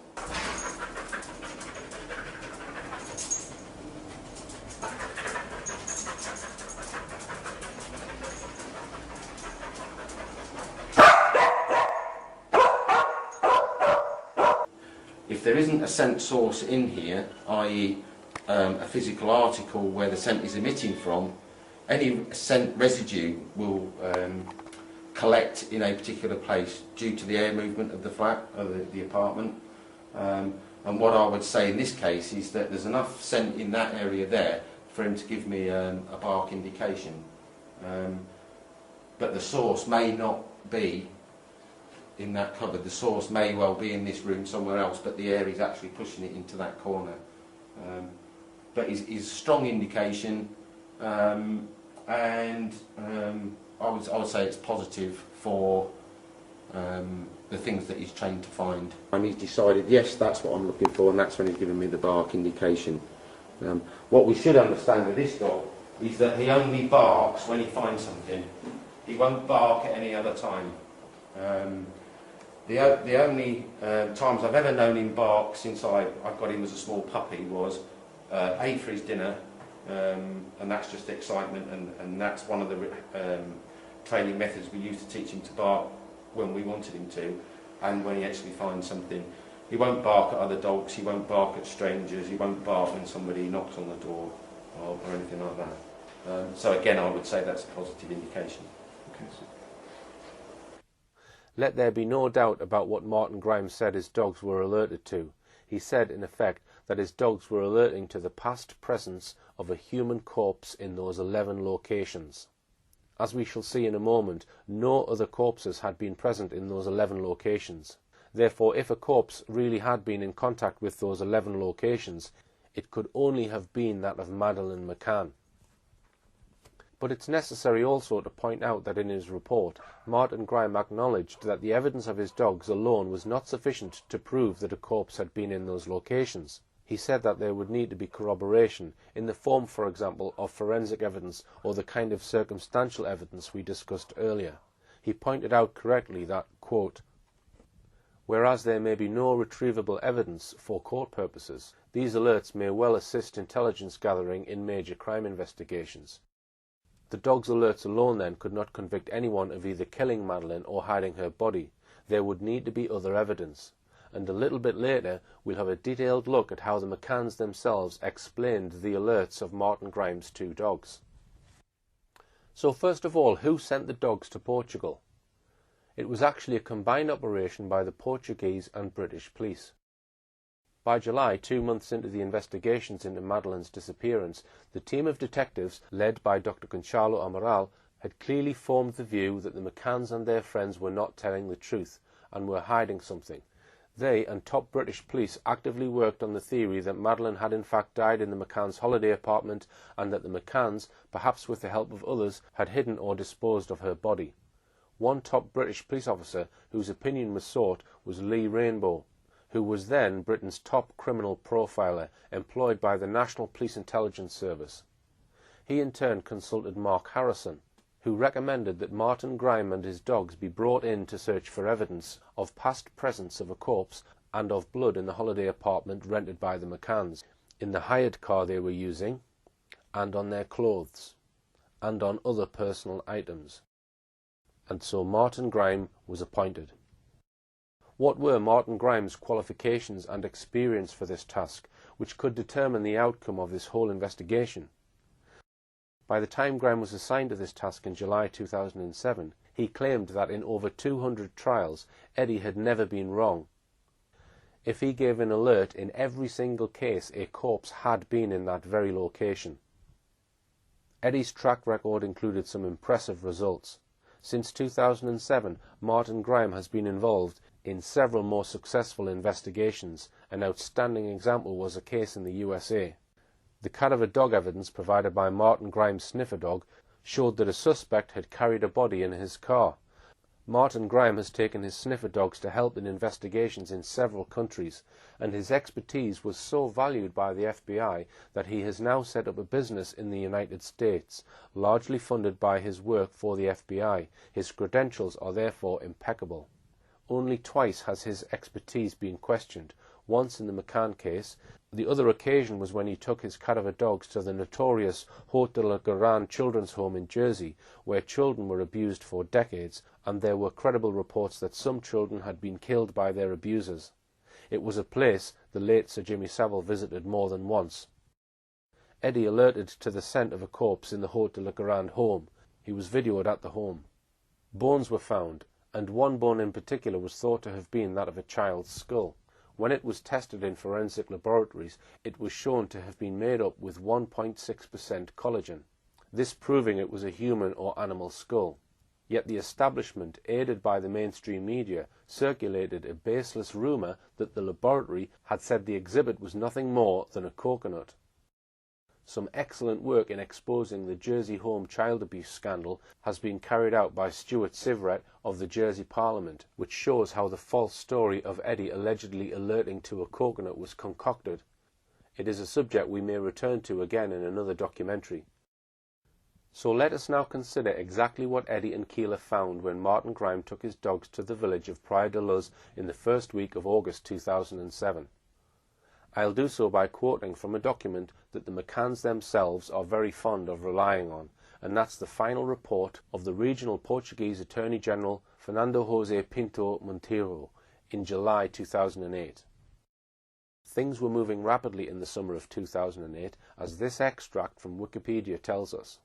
If there isn't a scent source in here, i.e. a physical article where the scent is emitting from, any scent residue will collect in a particular place due to the air movement of the flat, of the apartment. And what I would say in this case is that there's enough scent in that area there for him to give me a bark indication. But the source may not be in that cupboard. The source may well be in this room somewhere else, but the air is actually pushing it into that corner. But is a strong indication, and I would say it's positive for the things that he's trained to find. And he's decided, yes, that's what I'm looking for, and that's when he's given me the bark indication. What we should understand with this dog is that he only barks when he finds something. He won't bark at any other time. The only times I've ever known him bark since I've got him as a small puppy was A, for his dinner, and that's just excitement, and that's one of the training methods we use to teach him to bark when we wanted him to, and when he actually finds something. He won't bark at other dogs, he won't bark at strangers, he won't bark when somebody knocks on the door or anything like that. So again, I would say that's a positive indication. Okay. Let there be no doubt about what Martin Grime said his dogs were alerted to. He said, in effect, that his dogs were alerting to the past presence of a human corpse in those 11 locations. As we shall see in a moment, no other corpses had been present in those 11 locations. Therefore, if a corpse really had been in contact with those 11 locations, it could only have been that of Madeleine McCann. But it's necessary also to point out that in his report, Martin Grime acknowledged that the evidence of his dogs alone was not sufficient to prove that a corpse had been in those locations. He said that there would need to be corroboration, in the form, for example, of forensic evidence or the kind of circumstantial evidence we discussed earlier. He pointed out correctly that, quote, "Whereas there may be no retrievable evidence for court purposes, these alerts may well assist intelligence gathering in major crime investigations. The dog's alerts alone then could not convict anyone of either killing Madeleine or hiding her body. There would need to be other evidence." And a little bit later we'll have a detailed look at how the McCanns themselves explained the alerts of Martin Grime's 2 dogs. So first of all, who sent the dogs to Portugal? It was actually a combined operation by the Portuguese and British police. By July, 2 months into the investigations into Madeleine's disappearance, the team of detectives, led by Dr. Gonçalo Amaral, had clearly formed the view that the McCanns and their friends were not telling the truth and were hiding something. They and top British police actively worked on the theory that Madeleine had in fact died in the McCanns' holiday apartment, and that the McCanns, perhaps with the help of others, had hidden or disposed of her body. One top British police officer whose opinion was sought was Lee Rainbow, who was then Britain's top criminal profiler, employed by the National Police Intelligence Service. He in turn consulted Mark Harrison, who recommended that Martin Grime and his dogs be brought in to search for evidence of past presence of a corpse and of blood in the holiday apartment rented by the McCanns, in the hired car they were using, and on their clothes, and on other personal items. And so Martin Grime was appointed. What were Martin Grime's qualifications and experience for this task, which could determine the outcome of this whole investigation? By the time Grime was assigned to this task in July 2007, He claimed that in over 200 trials, Eddie had never been wrong. If he gave an alert in every single case, a corpse had been in that very location. Eddie's track record included some impressive results. Since 2007, Martin Grime has been involved in several more successful investigations. An outstanding example was a case in the USA. The cadaver dog evidence provided by Martin Grime's sniffer dog showed that a suspect had carried a body in his car. Martin Grime has taken his sniffer dogs to help in investigations in several countries, and his expertise was so valued by the FBI that he has now set up a business in the United States, largely funded by his work for the FBI. His credentials are therefore impeccable. Only twice has his expertise been questioned, once in the McCann case. The other occasion was when he took his cadaver dogs to the notorious Haute de la Garenne children's home in Jersey, where children were abused for decades, and there were credible reports that some children had been killed by their abusers. It was a place the late Sir Jimmy Savile visited more than once. Eddie alerted to the scent of a corpse in the Haute de la Garenne home. He was videoed at the home. Bones were found, and one bone in particular was thought to have been that of a child's skull. When it was tested in forensic laboratories, it was shown to have been made up with 1.6% collagen, this proving it was a human or animal skull. Yet the establishment, aided by the mainstream media, circulated a baseless rumour that the laboratory had said the exhibit was nothing more than a coconut. Some excellent work in exposing the Jersey home child abuse scandal has been carried out by Stuart Sivret of the Jersey Parliament, which shows how the false story of Eddie allegedly alerting to a coconut was concocted. It is a subject we may return to again in another documentary. So let us now consider exactly what Eddie and Keeler found when Martin Grime took his dogs to the village of Praia de Luz in the first week of August 2007. I'll do so by quoting from a document that the McCanns themselves are very fond of relying on, and that's the final report of the regional Portuguese Attorney General Fernando José Pinto Monteiro in July 2008. Things were moving rapidly in the summer of 2008, as this extract from Wikipedia tells us.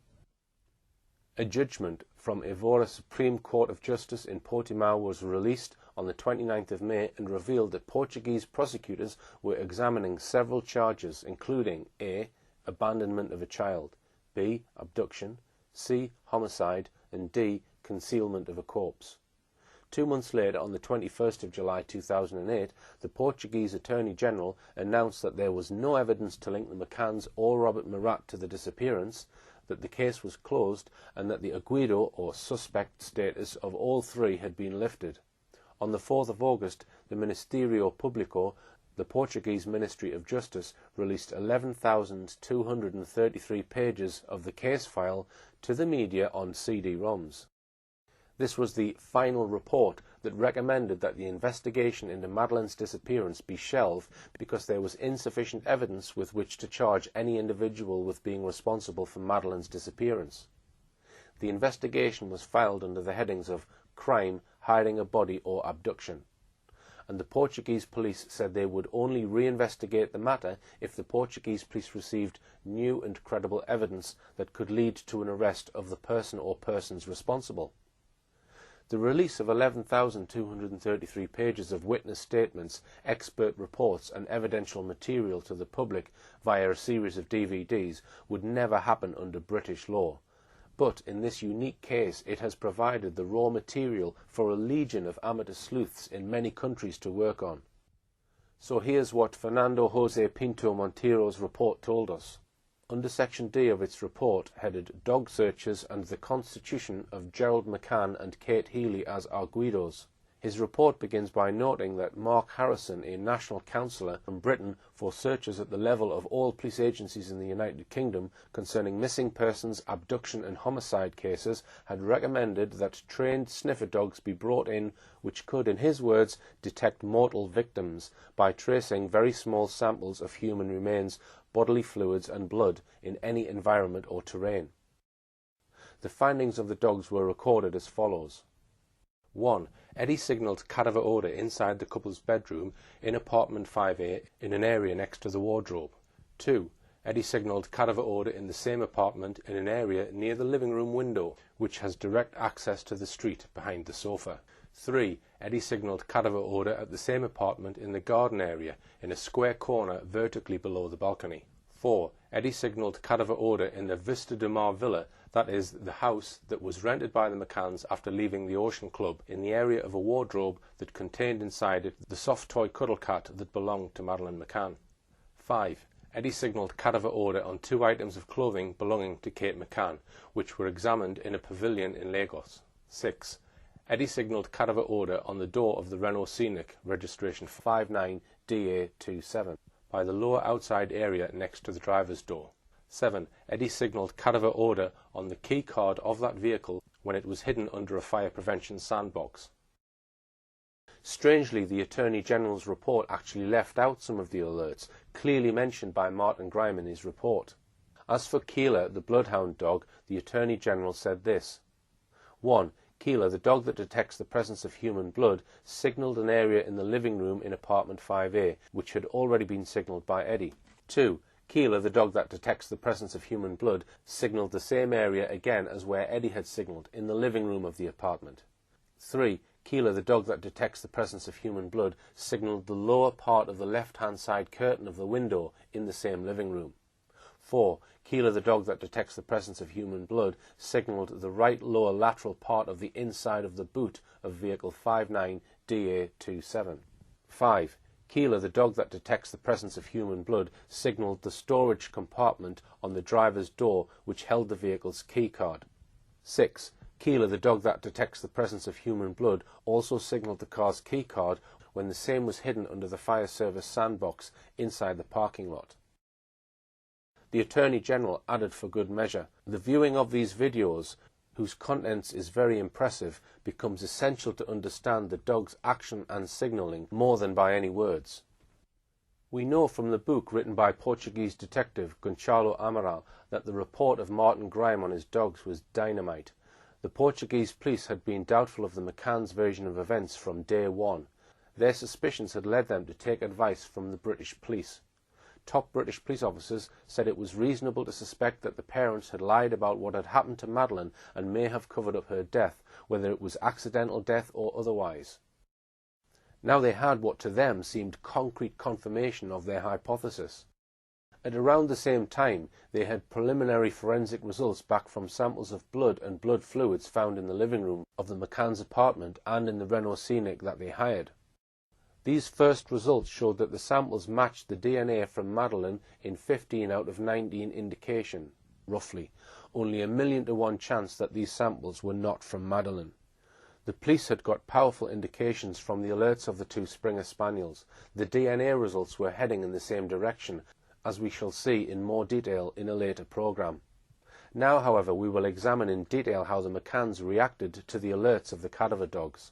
A judgment from Evora Supreme Court of Justice in Portimao was released on the 29th of May and revealed that Portuguese prosecutors were examining several charges, including A. Abandonment of a child, B. Abduction, C. Homicide, and D. Concealment of a corpse. 2 months later, on the 21st of July 2008, the Portuguese Attorney General announced that there was no evidence to link the McCanns or Robert Murat to the disappearance, that the case was closed, and that the aguido or suspect status of all three had been lifted. On the 4th of August, the Ministerio Público, the Portuguese Ministry of Justice, released 11,233 pages of the case file to the media on CD-ROMs. This was the final report that recommended that the investigation into Madeleine's disappearance be shelved because there was insufficient evidence with which to charge any individual with being responsible for Madeleine's disappearance. The investigation was filed under the headings of crime, hiding a body, or abduction, and the Portuguese police said they would only reinvestigate the matter if the Portuguese police received new and credible evidence that could lead to an arrest of the person or persons responsible. The release of 11,233 pages of witness statements, expert reports and evidential material to the public via a series of DVDs would never happen under British law. But in this unique case, it has provided the raw material for a legion of amateur sleuths in many countries to work on. So here's what Fernando José Pinto Monteiro's report told us. Under Section D of its report, headed Dog Searchers and the Constitution of Gerald McCann and Kate Healy as Arguidos, his report begins by noting that Mark Harrison, a national councillor from Britain for searches at the level of all police agencies in the United Kingdom concerning missing persons, abduction and homicide cases, had recommended that trained sniffer dogs be brought in which could, in his words, detect mortal victims by tracing very small samples of human remains, bodily fluids and blood in any environment or terrain. The findings of the dogs were recorded as follows. 1. Eddie signalled cadaver odour inside the couple's bedroom in apartment 5A in an area next to the wardrobe. 2. Eddie signalled cadaver odour in the same apartment in an area near the living room window, which has direct access to the street behind the sofa. 3. Eddie signalled cadaver odour at the same apartment in the garden area, in a square corner vertically below the balcony. 4. Eddie signalled cadaver odour in the Vista de Mar villa, that is, the house that was rented by the McCanns after leaving the Ocean Club, in the area of a wardrobe that contained inside it the soft toy cuddle cat that belonged to Madeleine McCann. 5. Eddie signalled cadaver odour on 2 items of clothing belonging to Kate McCann, which were examined in a pavilion in Lagos. 6. Eddie signalled cadaver odour on the door of the Renault Scenic, registration 59DA27, by the lower outside area next to the driver's door. 7. Eddie signalled cadaver odour on the key card of that vehicle when it was hidden under a fire prevention sandbox. Strangely, the Attorney General's report actually left out some of the alerts clearly mentioned by Martin Grime in his report. As for Keeler, the bloodhound dog, the Attorney General said this. 1. Keeler, the dog that detects the presence of human blood, signalled an area in the living room in apartment 5A, which had already been signalled by Eddie. 2. Keeler, the dog that detects the presence of human blood, signalled the same area again as where Eddie had signalled, in the living room of the apartment. 3. Keeler, the dog that detects the presence of human blood, signalled the lower part of the left-hand side curtain of the window in the same living room. 4. Keeler, the dog that detects the presence of human blood, signalled the right lower lateral part of the inside of the boot of vehicle 59DA27. 5. Keeler, the dog that detects the presence of human blood, signalled the storage compartment on the driver's door which held the vehicle's key card. 6. Keeler, the dog that detects the presence of human blood, also signalled the car's key card when the same was hidden under the fire service sandbox inside the parking lot. The Attorney General added for good measure, the viewing of these videos, whose contents is very impressive, becomes essential to understand the dog's action and signalling more than by any words. We know from the book written by Portuguese detective Gonçalo Amaral that the report of Martin Grime on his dogs was dynamite. The Portuguese police had been doubtful of the McCanns' version of events from day one. Their suspicions had led them to take advice from the British police. Top British police officers said it was reasonable to suspect that the parents had lied about what had happened to Madeleine and may have covered up her death, whether it was accidental death or otherwise. Now they had what to them seemed concrete confirmation of their hypothesis. At around the same time, they had preliminary forensic results back from samples of blood and blood fluids found in the living room of the McCann's apartment and in the Renault Scenic that they hired. These first results showed that the samples matched the DNA from Madeleine in 15 out of 19 indication, roughly, only a 1,000,000 to 1 chance that these samples were not from Madeleine. The police had got powerful indications from the alerts of the 2 Springer Spaniels. The DNA results were heading in the same direction, as we shall see in more detail in a later programme. Now, however, we will examine in detail how the McCanns reacted to the alerts of the cadaver dogs.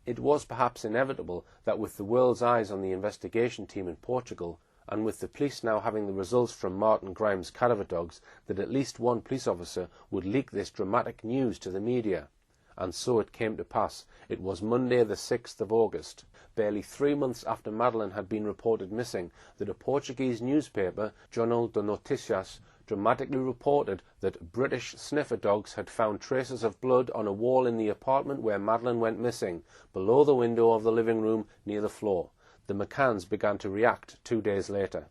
It was perhaps inevitable that with the world's eyes on the investigation team in Portugal, and with the police now having the results from Martin Grime's cadaver dogs, that at least one police officer would leak this dramatic news to the media. And so it came to pass. It was Monday the 6th of August, barely 3 months after Madeleine had been reported missing, that a Portuguese newspaper, Jornal de Noticias, dramatically reported that British sniffer dogs had found traces of blood on a wall in the apartment where Madeleine went missing, below the window of the living room near the floor. The McCanns began to react 2 days later.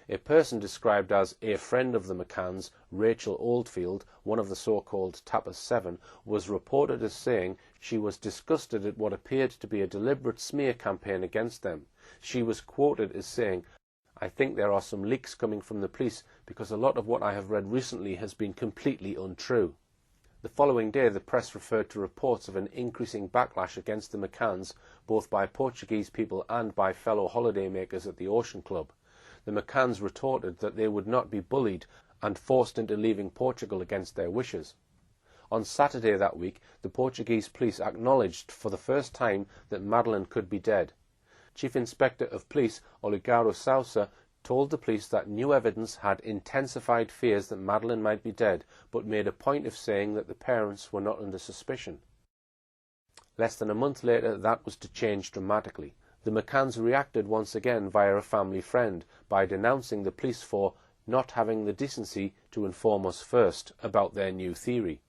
A person described as a friend of the McCanns, Rachel Oldfield, one of the so-called Tapas 7, was reported as saying she was disgusted at what appeared to be a deliberate smear campaign against them. She was quoted as saying, "I think there are some leaks coming from the police because a lot of what I have read recently has been completely untrue." The following day the press referred to reports of an increasing backlash against the McCanns, both by Portuguese people and by fellow holidaymakers at the Ocean Club. The McCanns retorted that they would not be bullied and forced into leaving Portugal against their wishes. On Saturday that week, the Portuguese police acknowledged for the first time that Madeleine could be dead. Chief Inspector of Police Olegário Sousa told the police that new evidence had intensified fears that Madeleine might be dead, but made a point of saying that the parents were not under suspicion. Less than a month later, that was to change dramatically. The McCanns reacted once again via a family friend by denouncing the police for not having the decency to inform us first about their new theory.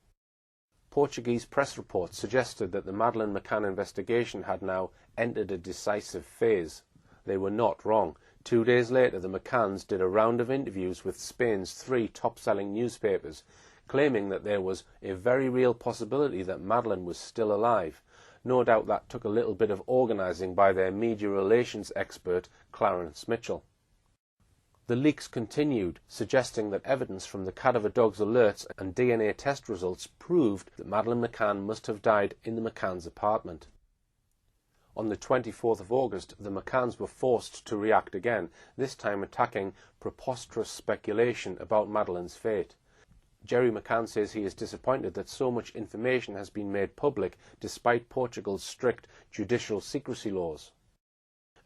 Portuguese press reports suggested that the Madeleine McCann investigation had now entered a decisive phase. They were not wrong. 2 days later, the McCanns did a round of interviews with Spain's 3 top-selling newspapers, claiming that there was a very real possibility that Madeleine was still alive. No doubt that took a little bit of organising by their media relations expert, Clarence Mitchell. The leaks continued, suggesting that evidence from the cadaver dog's alerts and DNA test results proved that Madeleine McCann must have died in the McCann's apartment. On the 24th of August, the McCanns were forced to react again, this time attacking preposterous speculation about Madeleine's fate. Jerry McCann says he is disappointed that so much information has been made public despite Portugal's strict judicial secrecy laws.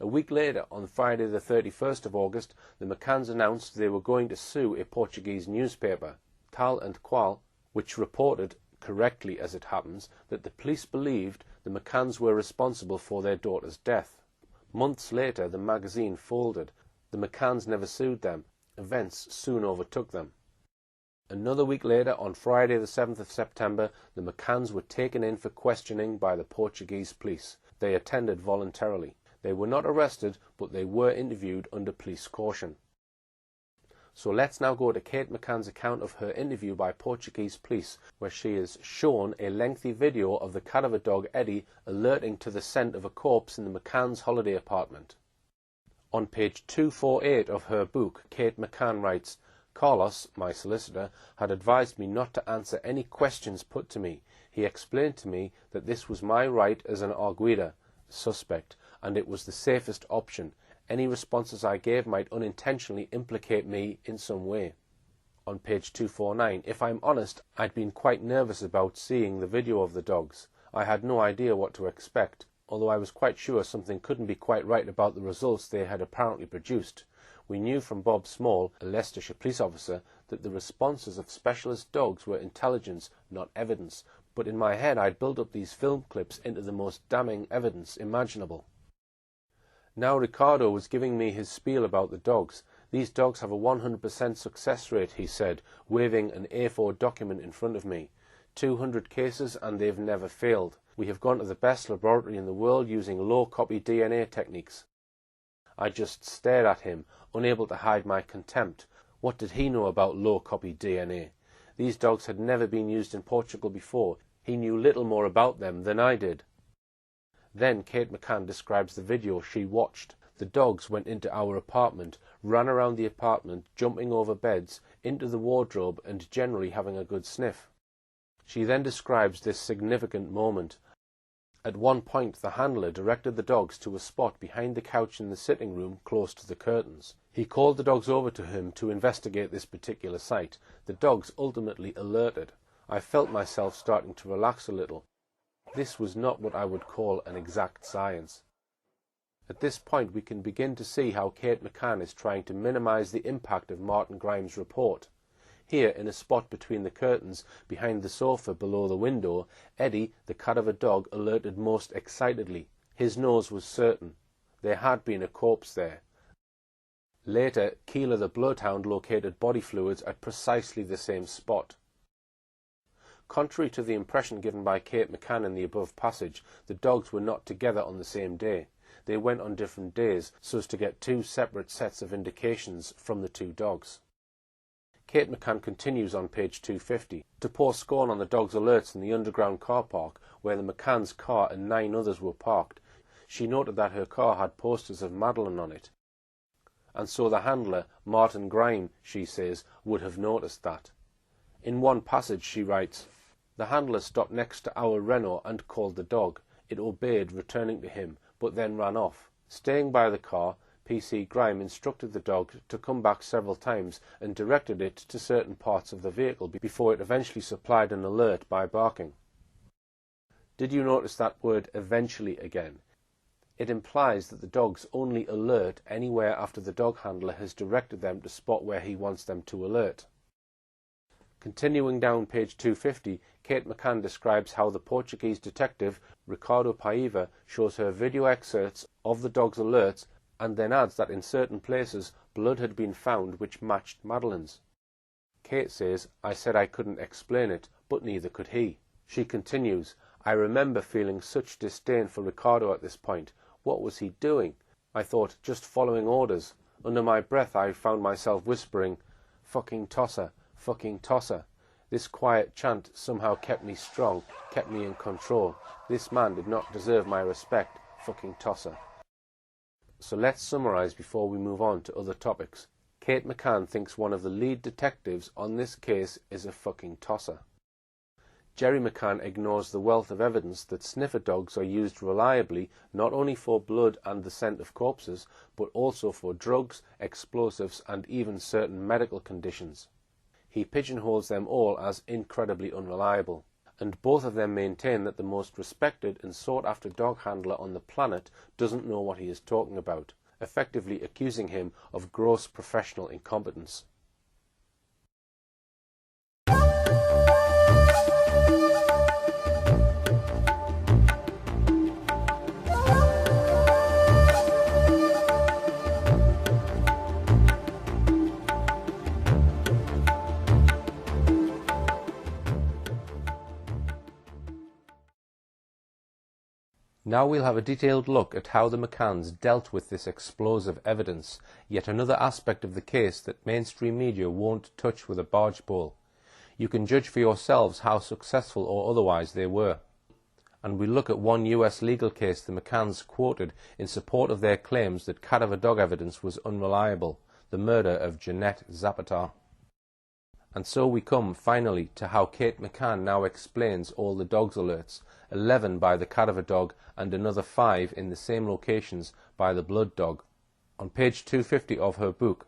A week later, on Friday the 31st of August, the McCanns announced they were going to sue a Portuguese newspaper, Tal and Qual, which reported, correctly as it happens, that the police believed the McCanns were responsible for their daughter's death. Months later, the magazine folded. The McCanns never sued them. Events soon overtook them. Another week later, on Friday the 7th of September, the McCanns were taken in for questioning by the Portuguese police. They attended voluntarily. They were not arrested, but they were interviewed under police caution. So let's now go to Kate McCann's account of her interview by Portuguese police, where she is shown a lengthy video of the cadaver dog Eddie alerting to the scent of a corpse in the McCann's holiday apartment. On page 248 of her book, Kate McCann writes, "Carlos, my solicitor, had advised me not to answer any questions put to me. He explained to me that this was my right as an arguida suspect, and it was the safest option. Any responses I gave might unintentionally implicate me in some way." On page 249, "If I'm honest, I'd been quite nervous about seeing the video of the dogs. I had no idea what to expect, although I was quite sure something couldn't be quite right about the results they had apparently produced. We knew from Bob Small, a Leicestershire police officer, that the responses of specialist dogs were intelligence, not evidence, but in my head I'd built up these film clips into the most damning evidence imaginable." Now Ricardo was giving me his spiel about the dogs. "These dogs have a 100% success rate," he said, waving an A4 document in front of me. 200 cases and they've never failed. We have gone to the best laboratory in the world using low-copy DNA techniques." I just stared at him, unable to hide my contempt. What did he know about low-copy DNA? These dogs had never been used in Portugal before. He knew little more about them than I did. Then Kate McCann describes the video she watched. The dogs went into our apartment, ran around the apartment, jumping over beds, into the wardrobe, and generally having a good sniff. She then describes this significant moment. At one point, the handler directed the dogs to a spot behind the couch in the sitting room close to the curtains. He called the dogs over to him to investigate this particular site. The dogs ultimately alerted. I felt myself starting to relax a little. This was not what I would call an exact science. At this point, we can begin to see how Kate McCann is trying to minimize the impact of Martin Grimes' report. Here, in a spot between the curtains, behind the sofa below the window, Eddie, the cadaver dog, alerted most excitedly. His nose was certain. There had been a corpse there. Later, Keeler the bloodhound located body fluids at precisely the same spot. Contrary to the impression given by Kate McCann in the above passage, the dogs were not together on the same day. They went on different days, so as to get 2 separate sets of indications from the 2 dogs. Kate McCann continues on page 250, to pour scorn on the dogs' alerts in the underground car park, where the McCann's car and 9 others were parked. She noted that her car had posters of Madeleine on it. And so the handler, Martin Grime, she says, would have noticed that. In one passage she writes, "The handler stopped next to our Renault and called the dog. It obeyed, returning to him, but then ran off. Staying by the car, PC Grime instructed the dog to come back several times and directed it to certain parts of the vehicle before it eventually supplied an alert by barking." Did you notice that word "eventually" again? It implies that the dogs only alert anywhere after the dog handler has directed them to spot where he wants them to alert. Continuing down page 250, Kate McCann describes how the Portuguese detective Ricardo Paiva shows her video excerpts of the dog's alerts and then adds that in certain places blood had been found which matched Madeleine's. Kate says, "I said I couldn't explain it, but neither could he." She continues, "I remember feeling such disdain for Ricardo at this point. What was he doing? I thought, just following orders. Under my breath I found myself whispering, 'Fucking tosser, fucking tosser.' This quiet chant somehow kept me strong, kept me in control. This man did not deserve my respect, fucking tosser." So let's summarize before we move on to other topics. Kate McCann thinks one of the lead detectives on this case is a fucking tosser. Jerry McCann ignores the wealth of evidence that sniffer dogs are used reliably not only for blood and the scent of corpses, but also for drugs, explosives, and even certain medical conditions. He pigeonholes them all as incredibly unreliable, and both of them maintain that the most respected and sought-after dog handler on the planet doesn't know what he is talking about, effectively accusing him of gross professional incompetence. Now we'll have a detailed look at how the McCanns dealt with this explosive evidence, yet another aspect of the case that mainstream media won't touch with a barge pole. You can judge for yourselves how successful or otherwise they were. And we look at one US legal case the McCanns quoted in support of their claims that cadaver dog evidence was unreliable, the murder of Jeanette Zapata. And so we come, finally, to how Kate McCann now explains all the dogs alerts, 11 by the cadaver dog and another 5 in the same locations by the blood dog. On page 250 of her book,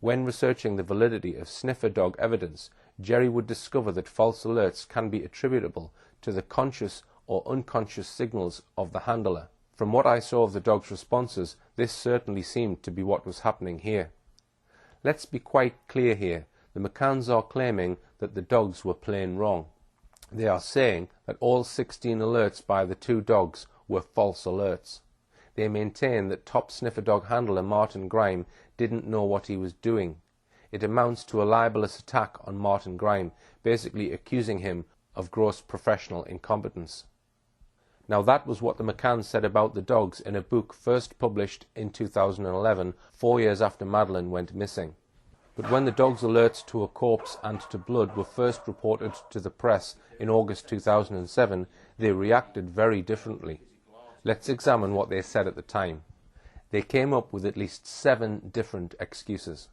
when researching the validity of sniffer dog evidence, Jerry would discover that false alerts can be attributable to the conscious or unconscious signals of the handler. From what I saw of the dog's responses, this certainly seemed to be what was happening here. Let's be quite clear here. The McCanns are claiming that the dogs were plain wrong. They are saying that all 16 alerts by the 2 dogs were false alerts. They maintain that top sniffer dog handler Martin Grime didn't know what he was doing. It amounts to a libelous attack on Martin Grime, basically accusing him of gross professional incompetence. Now that was what the McCanns said about the dogs in a book first published in 2011, 4 years after Madeleine went missing. But when the dog's alerts to a corpse and to blood were first reported to the press in August 2007, they reacted very differently. Let's examine what they said at the time. They came up with at least 7 different excuses.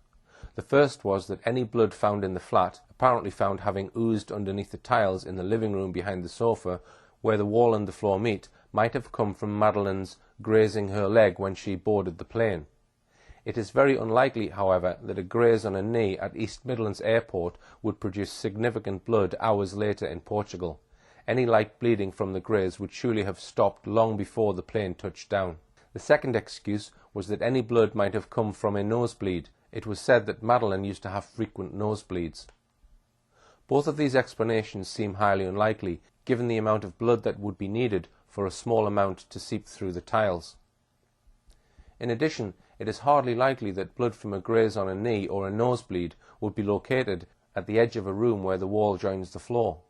The first was that any blood found in the flat, apparently found having oozed underneath the tiles in the living room behind the sofa, where the wall and the floor meet, might have come from Madeleine's grazing her leg when she boarded the plane. It is very unlikely, however, that a graze on a knee at East Midlands Airport would produce significant blood hours later in Portugal. Any light bleeding from the graze would surely have stopped long before the plane touched down. The second excuse was that any blood might have come from a nosebleed. It was said that Madeleine used to have frequent nosebleeds. Both of these explanations seem highly unlikely, given the amount of blood that would be needed for a small amount to seep through the tiles. In addition, it is hardly likely that blood from a graze on a knee or a nosebleed would be located at the edge of a room where the wall joins the floor.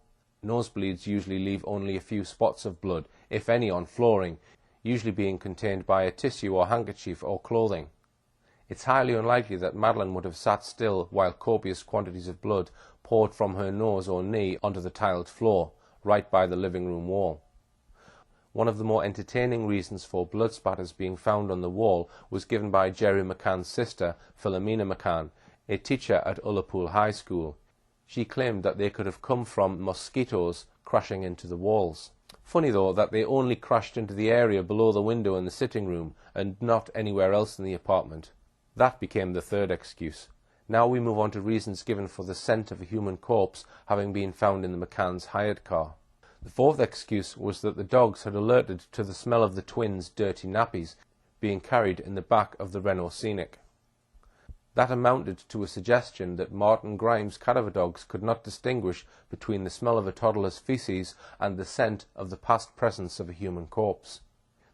Nosebleeds usually leave only a few spots of blood, if any, on flooring, usually being contained by a tissue or handkerchief or clothing. It's highly unlikely that Madeleine would have sat still while copious quantities of blood poured from her nose or knee onto the tiled floor, right by the living room wall. One of the more entertaining reasons for blood spatters being found on the wall was given by Jerry McCann's sister, Philomena McCann, a teacher at Ullapool High School. She claimed that they could have come from mosquitoes crashing into the walls. Funny though that they only crashed into the area below the window in the sitting room and not anywhere else in the apartment. That became the third excuse. Now we move on to reasons given for the scent of a human corpse having been found in the McCann's hired car. The fourth excuse was that the dogs had alerted to the smell of the twins' dirty nappies being carried in the back of the Renault Scenic. That amounted to a suggestion that Martin Grimes' cadaver dogs could not distinguish between the smell of a toddler's feces and the scent of the past presence of a human corpse.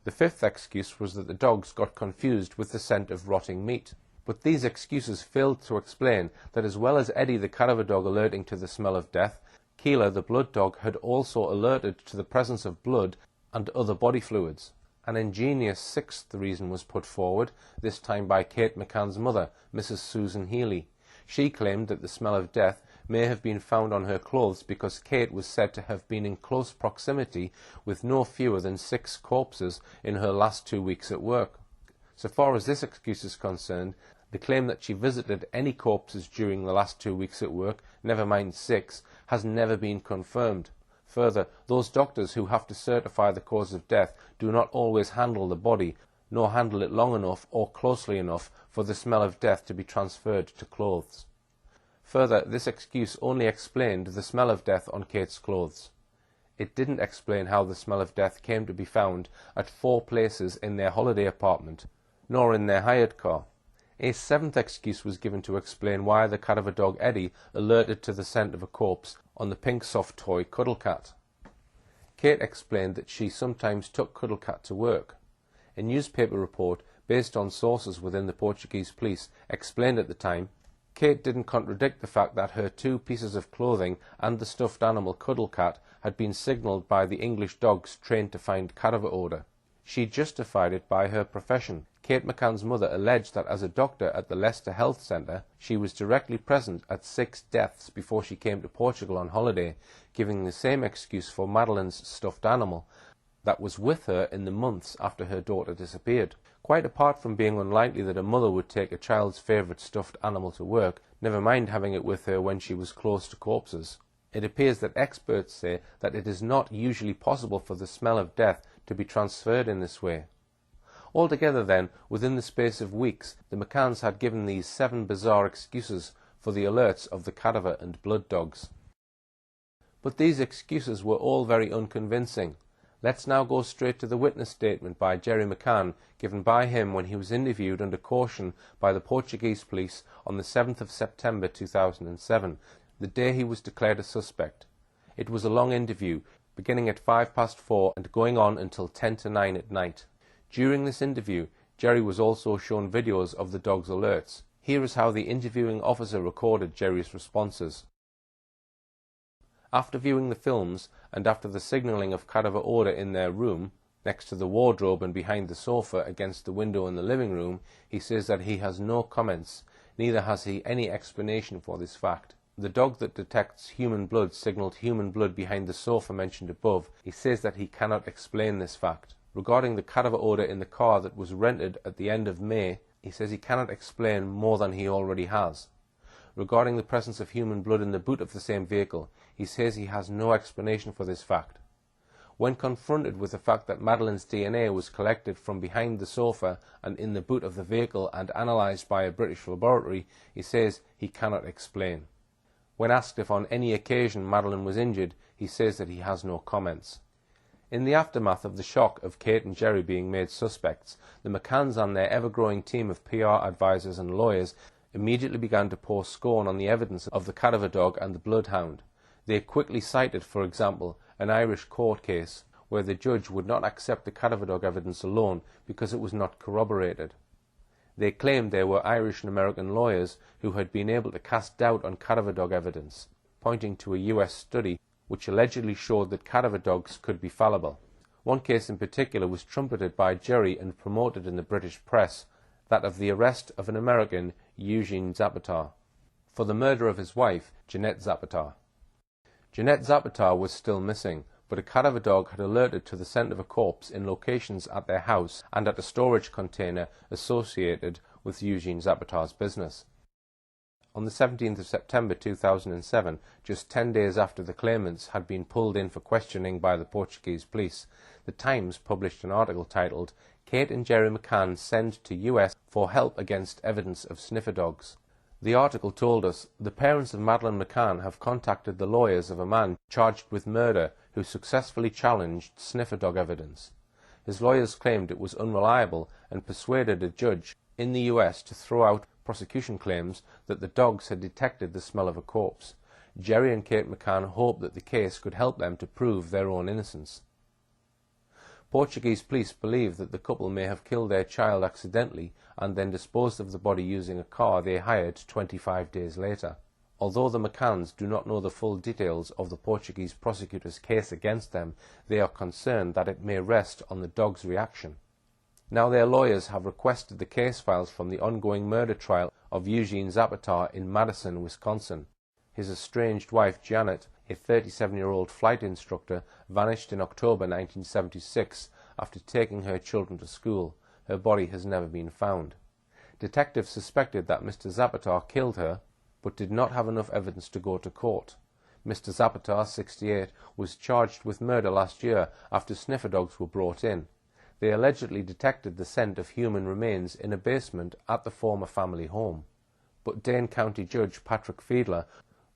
The fifth excuse was that the dogs got confused with the scent of rotting meat. But these excuses failed to explain that as well as Eddie the cadaver dog alerting to the smell of death, Keela the blood dog had also alerted to the presence of blood and other body fluids. An ingenious sixth reason was put forward, this time by Kate McCann's mother, Mrs. Susan Healy. She claimed that the smell of death may have been found on her clothes because Kate was said to have been in close proximity with no fewer than 6 corpses in her last 2 weeks at work. So far as this excuse is concerned, the claim that she visited any corpses during the last 2 weeks at work, never mind 6, has never been confirmed. Further, those doctors who have to certify the cause of death do not always handle the body, nor handle it long enough or closely enough for the smell of death to be transferred to clothes. Further, this excuse only explained the smell of death on Kate's clothes. It didn't explain how the smell of death came to be found at 4 places in their holiday apartment, nor in their hired car. A 7th excuse was given to explain why the cadaver dog Eddie alerted to the scent of a corpse on the pink soft toy Cuddle Cat. Kate explained that she sometimes took Cuddle Cat to work. A newspaper report, based on sources within the Portuguese police, explained at the time, Kate didn't contradict the fact that her 2 pieces of clothing and the stuffed animal Cuddle Cat had been signalled by the English dogs trained to find cadaver odour. She justified it by her profession. Kate McCann's mother alleged that as a doctor at the Leicester Health Centre, she was directly present at 6 deaths before she came to Portugal on holiday, giving the same excuse for Madeleine's stuffed animal that was with her in the months after her daughter disappeared. Quite apart from being unlikely that a mother would take a child's favourite stuffed animal to work, never mind having it with her when she was close to corpses, it appears that experts say that it is not usually possible for the smell of death to be transferred in this way. Altogether then, within the space of weeks, the McCanns had given these 7 bizarre excuses for the alerts of the cadaver and blood dogs. But these excuses were all very unconvincing. Let's now go straight to the witness statement by Jerry McCann, given by him when he was interviewed under caution by the Portuguese police on the 7th of September 2007, the day he was declared a suspect. It was a long interview, beginning at 4:05 and going on until 10 to 9 at night. During this interview, Jerry was also shown videos of the dog's alerts. Here is how the interviewing officer recorded Jerry's responses. After viewing the films, and after the signalling of cadaver odour in their room, next to the wardrobe and behind the sofa against the window in the living room, he says that he has no comments, neither has he any explanation for this fact. The dog that detects human blood signalled human blood behind the sofa mentioned above. He says that he cannot explain this fact. Regarding the cadaver odour in the car that was rented at the end of May, he says he cannot explain more than he already has. Regarding the presence of human blood in the boot of the same vehicle, he says he has no explanation for this fact. When confronted with the fact that Madeleine's DNA was collected from behind the sofa and in the boot of the vehicle and analysed by a British laboratory, he says he cannot explain. When asked if on any occasion Madeleine was injured, he says that he has no comments. In the aftermath of the shock of Kate and Jerry being made suspects, the McCanns and their ever-growing team of PR advisors and lawyers immediately began to pour scorn on the evidence of the cadaver dog and the bloodhound. They quickly cited, for example, an Irish court case where the judge would not accept the cadaver dog evidence alone because it was not corroborated. They claimed there were Irish and American lawyers who had been able to cast doubt on cadaver dog evidence, pointing to a US study which allegedly showed that cadaver dogs could be fallible. One case in particular was trumpeted by Jerry and promoted in the British press, that of the arrest of an American, Eugene Zapatar, for the murder of his wife, Jeanette Zapatar. Jeanette Zapatar was still missing, but a cadaver dog had alerted to the scent of a corpse in locations at their house and at a storage container associated with Eugene Zapatar's business. On the 17th of September 2007, just 10 days after the claimants had been pulled in for questioning by the Portuguese police, the Times published an article titled, "Kate and Jerry McCann Send to US for Help Against Evidence of Sniffer Dogs." The article told us, the parents of Madeleine McCann have contacted the lawyers of a man charged with murder who successfully challenged sniffer dog evidence. His lawyers claimed it was unreliable and persuaded a judge in the US to throw out Prosecution claims that the dogs had detected the smell of a corpse. Jerry and Kate McCann hope that the case could help them to prove their own innocence. Portuguese police believe that the couple may have killed their child accidentally and then disposed of the body using a car they hired 25 days later. Although the McCanns do not know the full details of the Portuguese prosecutor's case against them, they are concerned that it may rest on the dog's reaction. Now their lawyers have requested the case files from the ongoing murder trial of Eugene Zapata in Madison, Wisconsin. His estranged wife Janet, a 37-year-old flight instructor, vanished in October 1976 after taking her children to school. Her body has never been found. Detectives suspected that Mr. Zapata killed her, but did not have enough evidence to go to court. Mr. Zapata, 68, was charged with murder last year after sniffer dogs were brought in. They allegedly detected the scent of human remains in a basement at the former family home. But Dane County Judge Patrick Fiedler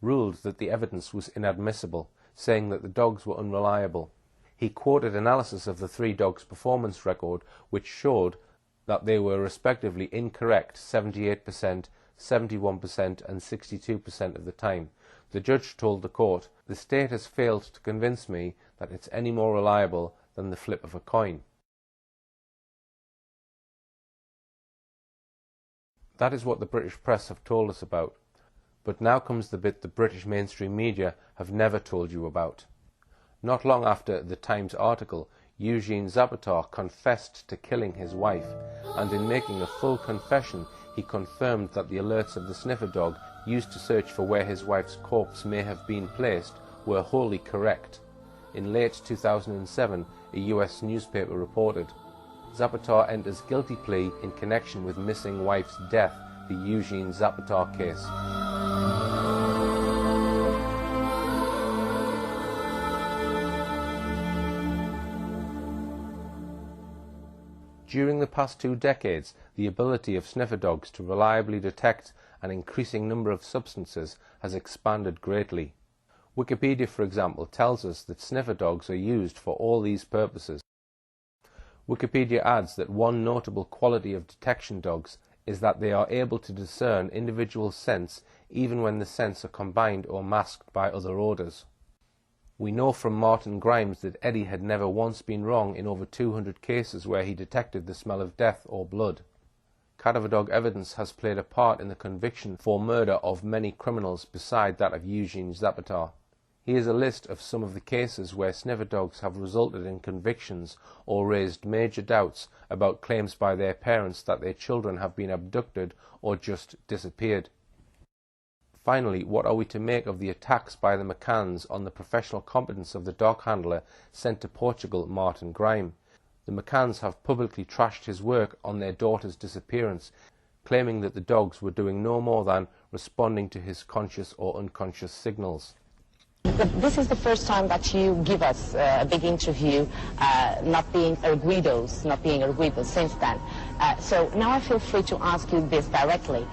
ruled that the evidence was inadmissible, saying that the dogs were unreliable. He quoted analysis of the three dogs' performance record, which showed that they were respectively incorrect 78%, 71% and 62% of the time. The judge told the court, "The state has failed to convince me that it's any more reliable than the flip of a coin." That is what the British press have told us about. But now comes the bit the British mainstream media have never told you about. Not long after the Times article, Eugene Zapata confessed to killing his wife, and in making a full confession, he confirmed that the alerts of the sniffer dog used to search for where his wife's corpse may have been placed were wholly correct. In late 2007, a US newspaper reported, "Zapata enters guilty plea in connection with missing wife's death, the Eugene Zapata case." During the past 2 decades, the ability of sniffer dogs to reliably detect an increasing number of substances has expanded greatly. Wikipedia, for example, tells us that sniffer dogs are used for all these purposes. Wikipedia adds that one notable quality of detection dogs is that they are able to discern individual scents even when the scents are combined or masked by other odours. We know from Martin Grimes that Eddie had never once been wrong in over 200 cases where he detected the smell of death or blood. Cadaver dog evidence has played a part in the conviction for murder of many criminals beside that of Eugene Zapata. Here's a list of some of the cases where sniffer dogs have resulted in convictions or raised major doubts about claims by their parents that their children have been abducted or just disappeared. Finally, what are we to make of the attacks by the McCanns on the professional competence of the dog handler sent to Portugal, Martin Grime? The McCanns have publicly trashed his work on their daughter's disappearance, claiming that the dogs were doing no more than responding to his conscious or unconscious signals. But this is the first time that you give us a big interview, not being arguidos since then. So now I feel free to ask you this directly.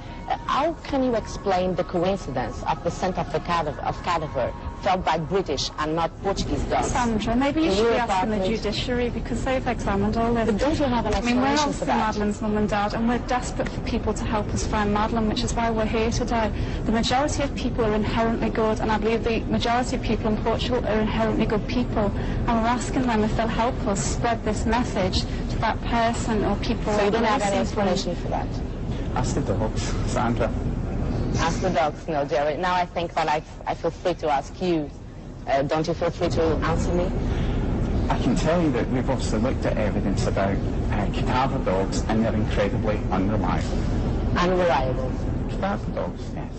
How can you explain the coincidence of the scent of the cadaver felt by British and not Portuguese dogs? Sandra, maybe you should be asking the judiciary because they've examined all this. But don't you have an explanation we're for obviously that? Madeleine's mum and dad, and we're desperate for people to help us find Madeleine, which is why we're here today. The majority of people are inherently good, and I believe the majority of people in Portugal are inherently good people, and we're asking them if they'll help us spread this message to that person or people. So you don't have any explanation for that? Ask the dogs, Sandra. Ask the dogs, no, Jerry. Now I think that I feel free to ask you. Don't you feel free to answer me? I can tell you that we've obviously looked at evidence about cadaver dogs, and they're incredibly unreliable. Unreliable? Cadaver dogs, yes.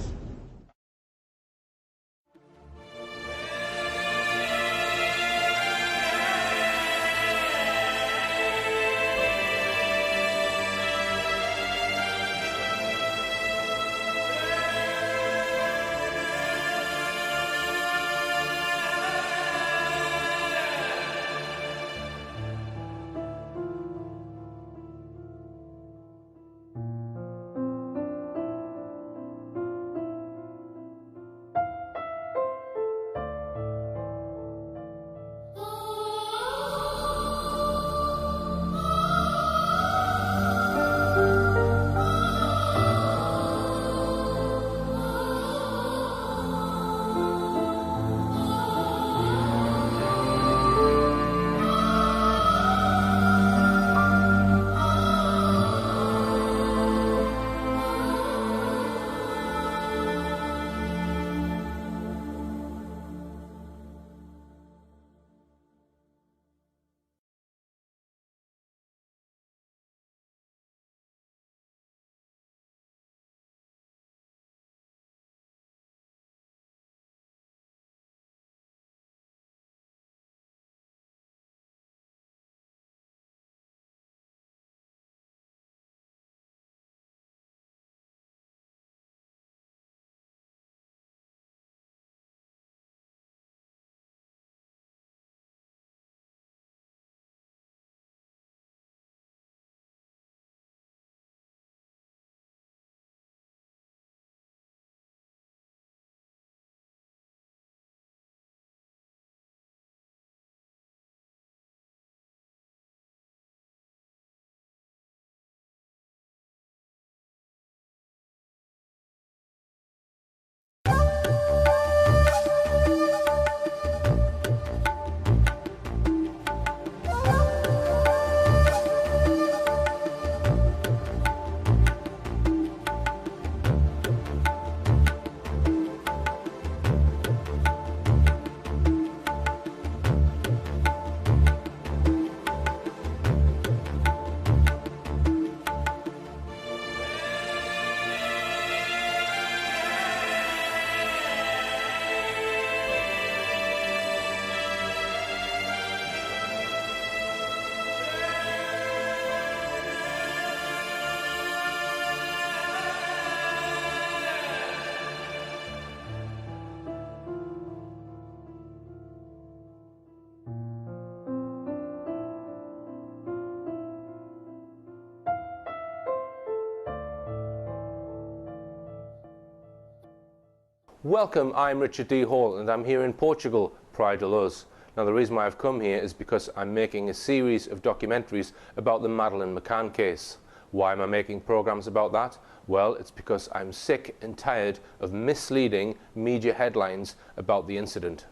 Welcome, I'm Richard D. Hall and I'm here in Portugal, Praia de Luz. Now the reason why I've come here is because I'm making a series of documentaries about the Madeleine McCann case. Why am I making programs about that? Well, it's because I'm sick and tired of misleading media headlines about the incident.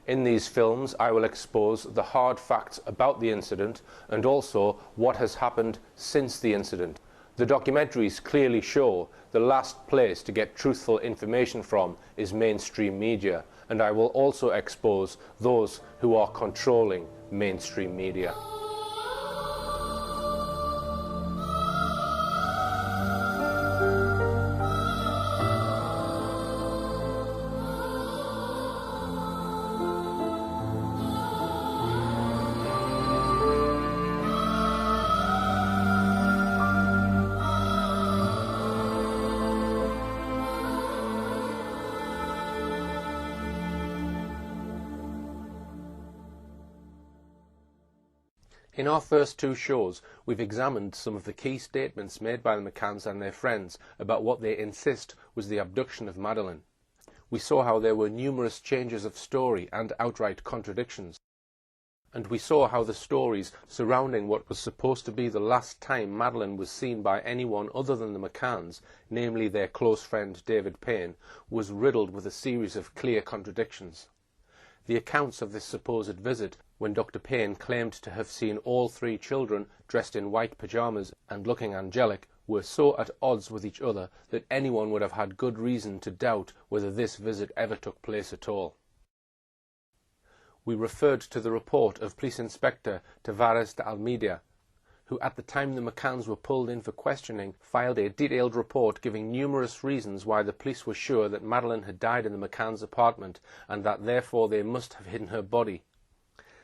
In these films I will expose the hard facts about the incident and also what has happened since the incident. The documentaries clearly show the last place to get truthful information from is mainstream media, and I will also expose those who are controlling mainstream media. In our first two shows, we've examined some of the key statements made by the McCanns and their friends about what they insist was the abduction of Madeleine. We saw how there were numerous changes of story and outright contradictions. And we saw how the stories surrounding what was supposed to be the last time Madeleine was seen by anyone other than the McCanns, namely their close friend David Payne, was riddled with a series of clear contradictions. The accounts of this supposed visit, when Dr. Payne claimed to have seen all three children dressed in white pyjamas and looking angelic, were so at odds with each other that anyone would have had good reason to doubt whether this visit ever took place at all. We referred to the report of Police Inspector Tavares de Almeida, who at the time the McCanns were pulled in for questioning filed a detailed report giving numerous reasons why the police were sure that Madeleine had died in the McCanns' apartment and that therefore they must have hidden her body.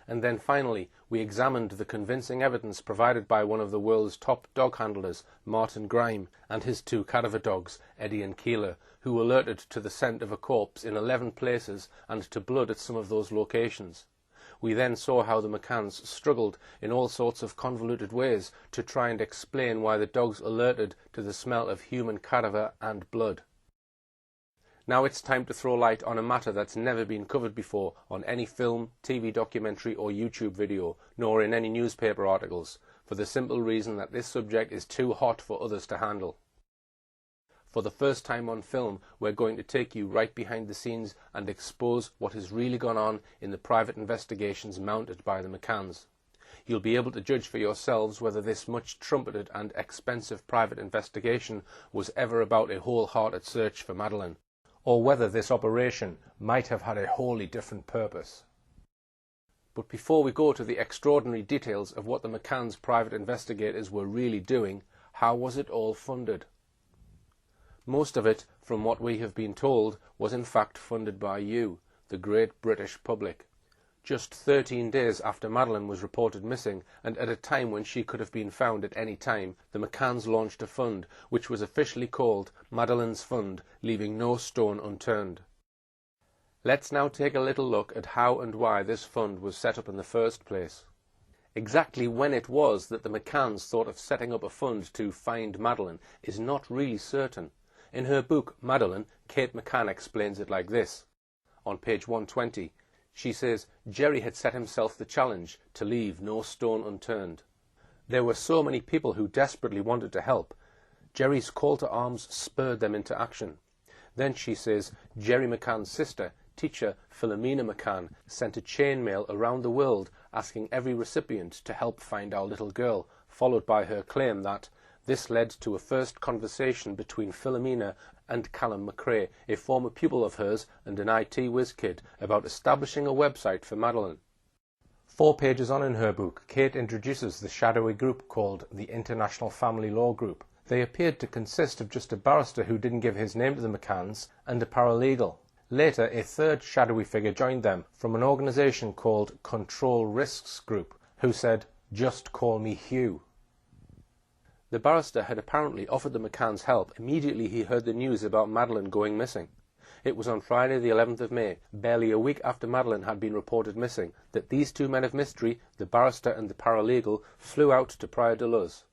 And then finally we examined the convincing evidence provided by one of the world's top dog handlers, Martin Grime, and his two cadaver dogs, Eddie and Keeler, who alerted to the scent of a corpse in 11 places and to blood at some of those locations. We then saw how the McCanns struggled in all sorts of convoluted ways to try and explain why the dogs alerted to the smell of human cadaver and blood. Now it's time to throw light on a matter that's never been covered before on any film, TV documentary or YouTube video, nor in any newspaper articles, for the simple reason that this subject is too hot for others to handle. For the first time on film, we're going to take you right behind the scenes and expose what has really gone on in the private investigations mounted by the McCanns. You'll be able to judge for yourselves whether this much trumpeted and expensive private investigation was ever about a wholehearted search for Madeleine, or whether this operation might have had a wholly different purpose. But before we go to the extraordinary details of what the McCanns' private investigators were really doing, how was it all funded? Most of it, from what we have been told, was in fact funded by you, the great British public. Just 13 days after Madeleine was reported missing, and at a time when she could have been found at any time, the McCanns launched a fund, which was officially called Madeleine's Fund, leaving no stone unturned. Let's now take a little look at how and why this fund was set up in the first place. Exactly when it was that the McCanns thought of setting up a fund to find Madeleine is not really certain. In her book, Madeleine, Kate McCann explains it like this. On page 120, she says, Jerry had set himself the challenge to leave no stone unturned. There were so many people who desperately wanted to help. Jerry's call to arms spurred them into action. Then she says, Jerry McCann's sister, teacher Philomena McCann, sent a chain mail around the world asking every recipient to help find our little girl, followed by her claim that this led to a first conversation between Philomena and Callum McRae, a former pupil of hers and an IT whiz kid, about establishing a website for Madeleine. 4 pages on in her book, Kate introduces the shadowy group called the International Family Law Group. They appeared to consist of just a barrister who didn't give his name to the McCanns and a paralegal. Later, a third shadowy figure joined them from an organisation called Control Risks Group, who said, "Just call me Hugh." The barrister had apparently offered the McCanns help immediately he heard the news about Madeleine going missing. It was on Friday the 11th of May, barely a week after Madeleine had been reported missing, that these two men of mystery, the barrister and the paralegal, flew out to Praia de Luz.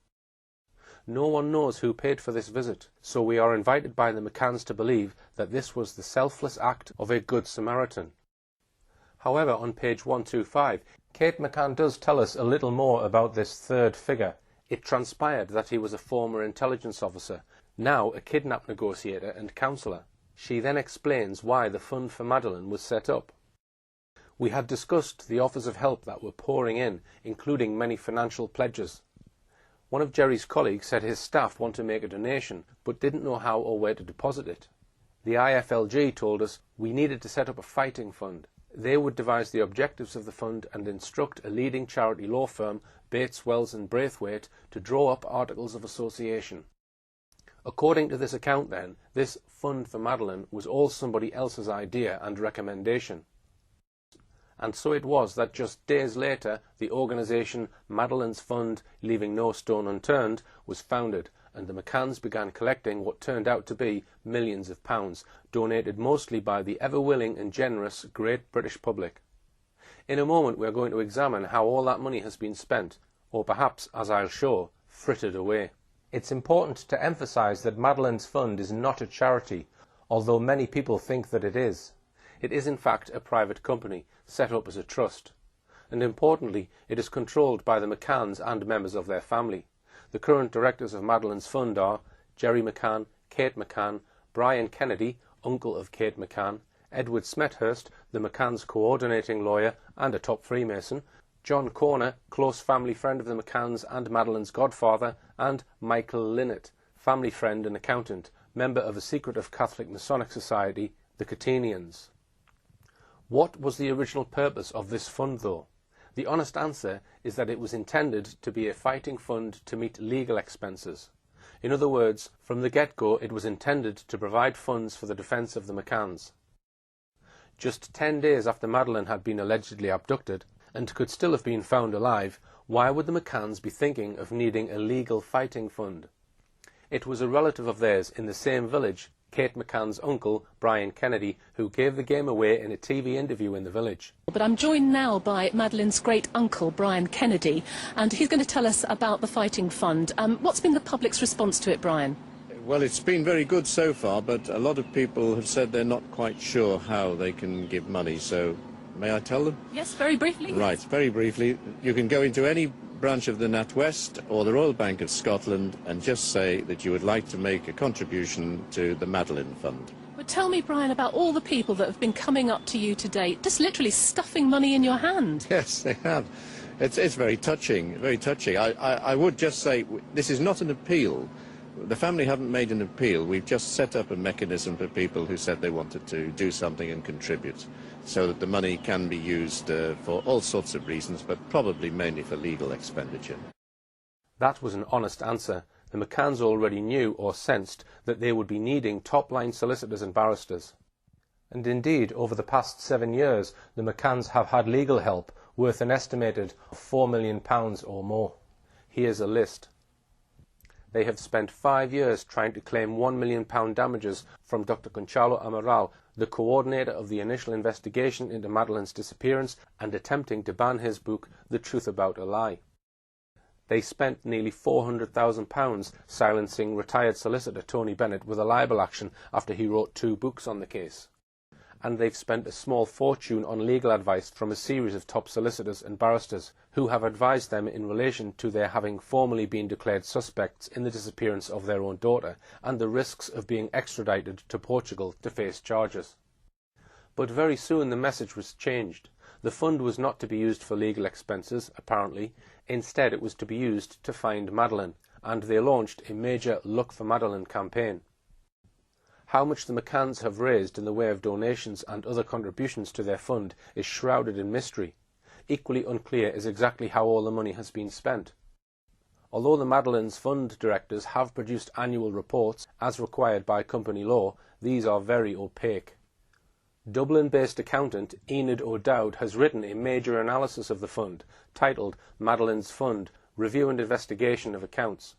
No one knows who paid for this visit, so we are invited by the McCanns to believe that this was the selfless act of a good Samaritan. However, on page 125, Kate McCann does tell us a little more about this third figure. It transpired that he was a former intelligence officer, now a kidnap negotiator and counsellor. She then explains why the Fund for Madeleine was set up. We had discussed the offers of help that were pouring in, including many financial pledges. One of Jerry's colleagues said his staff want to make a donation, but didn't know how or where to deposit it. The IFLG told us we needed to set up a fighting fund. They would devise the objectives of the fund and instruct a leading charity law firm, Bates, Wells and Braithwaite, to draw up articles of association. According to this account then, this Fund for Madeleine was all somebody else's idea and recommendation. And so it was that just days later the organisation Madeleine's Fund, Leaving No Stone Unturned, was founded, and the McCanns began collecting what turned out to be millions of pounds, donated mostly by the ever-willing and generous great British public. In a moment we are going to examine how all that money has been spent, or perhaps, as I'll show, frittered away. It's important to emphasise that Madeleine's Fund is not a charity, although many people think that it is. It is in fact a private company, set up as a trust. And importantly, it is controlled by the McCanns and members of their family. The current directors of Madeleine's Fund are Jerry McCann, Kate McCann, Brian Kennedy, uncle of Kate McCann, Edward Smethurst, the McCanns' coordinating lawyer and a top Freemason, John Corner, close family friend of the McCanns and Madeleine's godfather, and Michael Linnett, family friend and accountant, member of a secretive Catholic Masonic society, the Catenians. What was the original purpose of this fund, though? The honest answer is that it was intended to be a fighting fund to meet legal expenses. In other words, from the get-go it was intended to provide funds for the defence of the McCanns. Just 10 days after Madeleine had been allegedly abducted, and could still have been found alive, why would the McCanns be thinking of needing a legal fighting fund? It was a relative of theirs in the same village, Kate McCann's uncle, Brian Kennedy, who gave the game away in a TV interview in the village. But I'm joined now by Madeleine's great-uncle, Brian Kennedy, and he's going to tell us about the Fighting Fund. What's been the public's response to it, Brian? Well, it's been very good so far, but a lot of people have said they're not quite sure how they can give money, so may I tell them? Yes, very briefly. Right, very briefly. You can go into any branch of the NatWest or the Royal Bank of Scotland and just say that you would like to make a contribution to the Madeleine Fund. But tell me, Brian, about all the people that have been coming up to you today, just literally stuffing money in your hand. Yes, they have. It's very touching, very touching. I would just say this is not an appeal. The family haven't made an appeal. We've just set up a mechanism for people who said they wanted to do something and contribute, so that the money can be used for all sorts of reasons, but probably mainly for legal expenditure. That was an honest answer. The McCanns already knew or sensed that they would be needing top-line solicitors and barristers. And indeed, over the past 7 years, the McCanns have had legal help worth an estimated £4 million or more. Here's a list. They have spent 5 years trying to claim £1 million damages from Dr. Conchalo Amaral, the coordinator of the initial investigation into Madeleine's disappearance, and attempting to ban his book, The Truth About a Lie. They spent nearly £400,000 silencing retired solicitor Tony Bennett with a libel action after he wrote 2 books on the case. And they've spent a small fortune on legal advice from a series of top solicitors and barristers who have advised them in relation to their having formally been declared suspects in the disappearance of their own daughter and the risks of being extradited to Portugal to face charges. But very soon the message was changed. The fund was not to be used for legal expenses, apparently. Instead it was to be used to find Madeleine, and they launched a major Look for Madeleine campaign. How much the McCanns have raised in the way of donations and other contributions to their fund is shrouded in mystery. Equally unclear is exactly how all the money has been spent. Although the Madeleine's Fund directors have produced annual reports, as required by company law, these are very opaque. Dublin-based accountant Enid O'Dowd has written a major analysis of the fund, titled Madeleine's Fund, Review and Investigation of Accounts.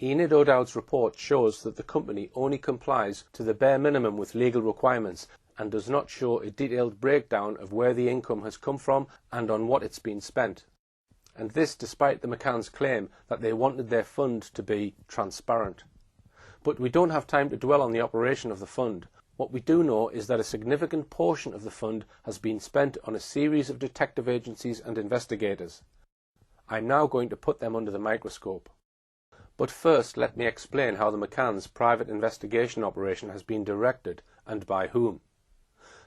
Enid O'Dowd's report shows that the company only complies to the bare minimum with legal requirements and does not show a detailed breakdown of where the income has come from and on what it's been spent. and this despite the McCanns' claim that they wanted their fund to be transparent. But we don't have time to dwell on the operation of the fund. What we do know is that a significant portion of the fund has been spent on a series of detective agencies and investigators. I'm now going to put them under the microscope. But first, let me explain how the McCanns' private investigation operation has been directed and by whom.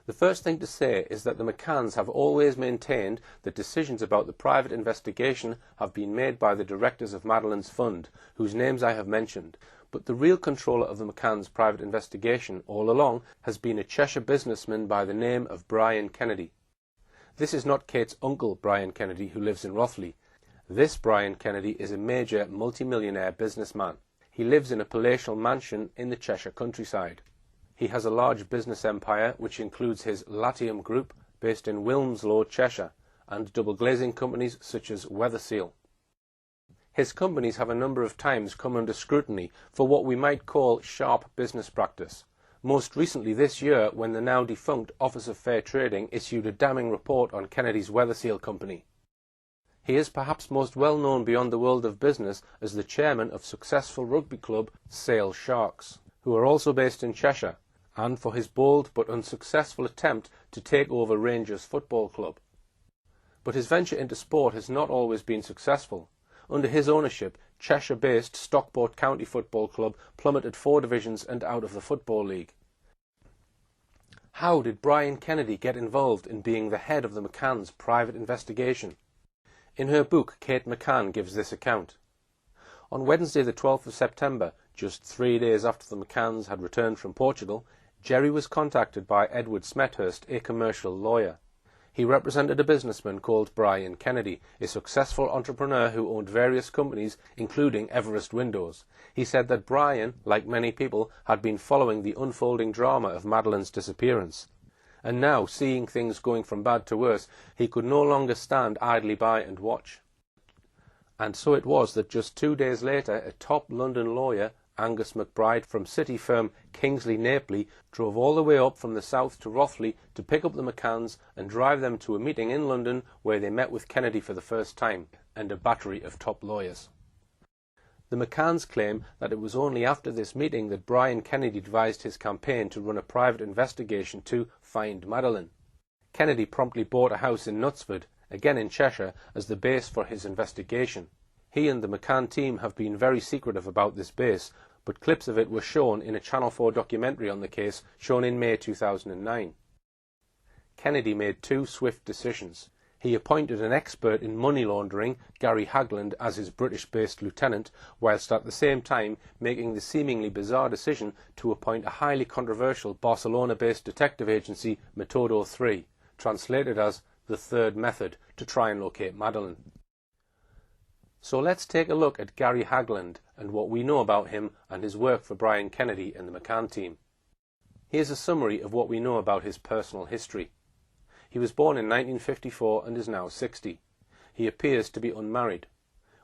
The first thing to say is that the McCanns have always maintained that decisions about the private investigation have been made by the directors of Madeleine's fund, whose names I have mentioned, but the real controller of the McCanns' private investigation all along has been a Cheshire businessman by the name of Brian Kennedy. This is not Kate's uncle, Brian Kennedy, who lives in Rothley. This Brian Kennedy is a major multimillionaire businessman. He lives in a palatial mansion in the Cheshire countryside. He has a large business empire which includes his Latium Group, based in Wilmslow, Cheshire, and double glazing companies such as Weatherseal. His companies have a number of times come under scrutiny for what we might call sharp business practice. Most recently this year, when the now defunct Office of Fair Trading issued a damning report on Kennedy's Weatherseal company. He is perhaps most well known beyond the world of business as the chairman of successful rugby club Sale Sharks, who are also based in Cheshire, and for his bold but unsuccessful attempt to take over Rangers Football Club. But his venture into sport has not always been successful. Under his ownership, Cheshire-based Stockport County Football Club plummeted 4 divisions and out of the Football League. How did Brian Kennedy get involved in being the head of the McCanns' private investigation? In her book, Kate McCann gives this account. On Wednesday the 12th of September, just 3 days after the McCanns had returned from Portugal, Jerry was contacted by Edward Smethurst, a commercial lawyer. He represented a businessman called Brian Kennedy, a successful entrepreneur who owned various companies, including Everest Windows. He said that Brian, like many people, had been following the unfolding drama of Madeleine's disappearance. And now, seeing things going from bad to worse, he could no longer stand idly by and watch. And so it was that just 2 days later, a top London lawyer, Angus McBride, from city firm Kingsley Napley, drove all the way up from the south to Rothley to pick up the McCanns and drive them to a meeting in London where they met with Kennedy for the first time, and a battery of top lawyers. The McCanns claim that it was only after this meeting that Brian Kennedy devised his campaign to run a private investigation to find Madeleine. Kennedy promptly bought a house in Knutsford, again in Cheshire, as the base for his investigation. He and the McCann team have been very secretive about this base, but clips of it were shown in a Channel 4 documentary on the case, shown in May 2009. Kennedy made 2 swift decisions. He appointed an expert in money laundering, Gary Hagland, as his British-based lieutenant, whilst at the same time making the seemingly bizarre decision to appoint a highly controversial Barcelona-based detective agency, Metodo 3, translated as the Third Method, to try and locate Madeleine. So let's take a look at Gary Hagland and what we know about him and his work for Brian Kennedy and the McCann team. Here's a summary of what we know about his personal history. He was born in 1954 and is now 60. He appears to be unmarried.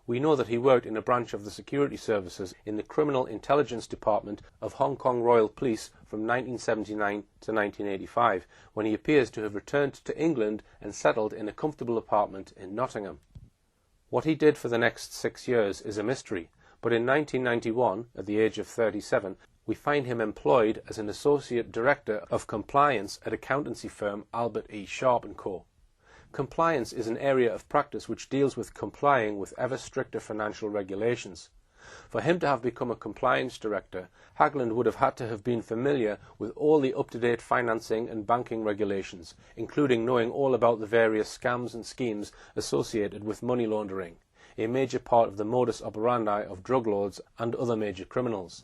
We know that he worked in a branch of the security services in the Criminal Intelligence Department of Hong Kong Royal Police from 1979 to 1985, when he appears to have returned to England and settled in a comfortable apartment in Nottingham. What he did for the next 6 years is a mystery, but in 1991, at the age of 37, we find him employed as an Associate Director of Compliance at accountancy firm Albert E. Sharp & Co. Compliance is an area of practice which deals with complying with ever stricter financial regulations. For him to have become a compliance director, Hagland would have had to have been familiar with all the up-to-date financing and banking regulations, including knowing all about the various scams and schemes associated with money laundering, a major part of the modus operandi of drug lords and other major criminals.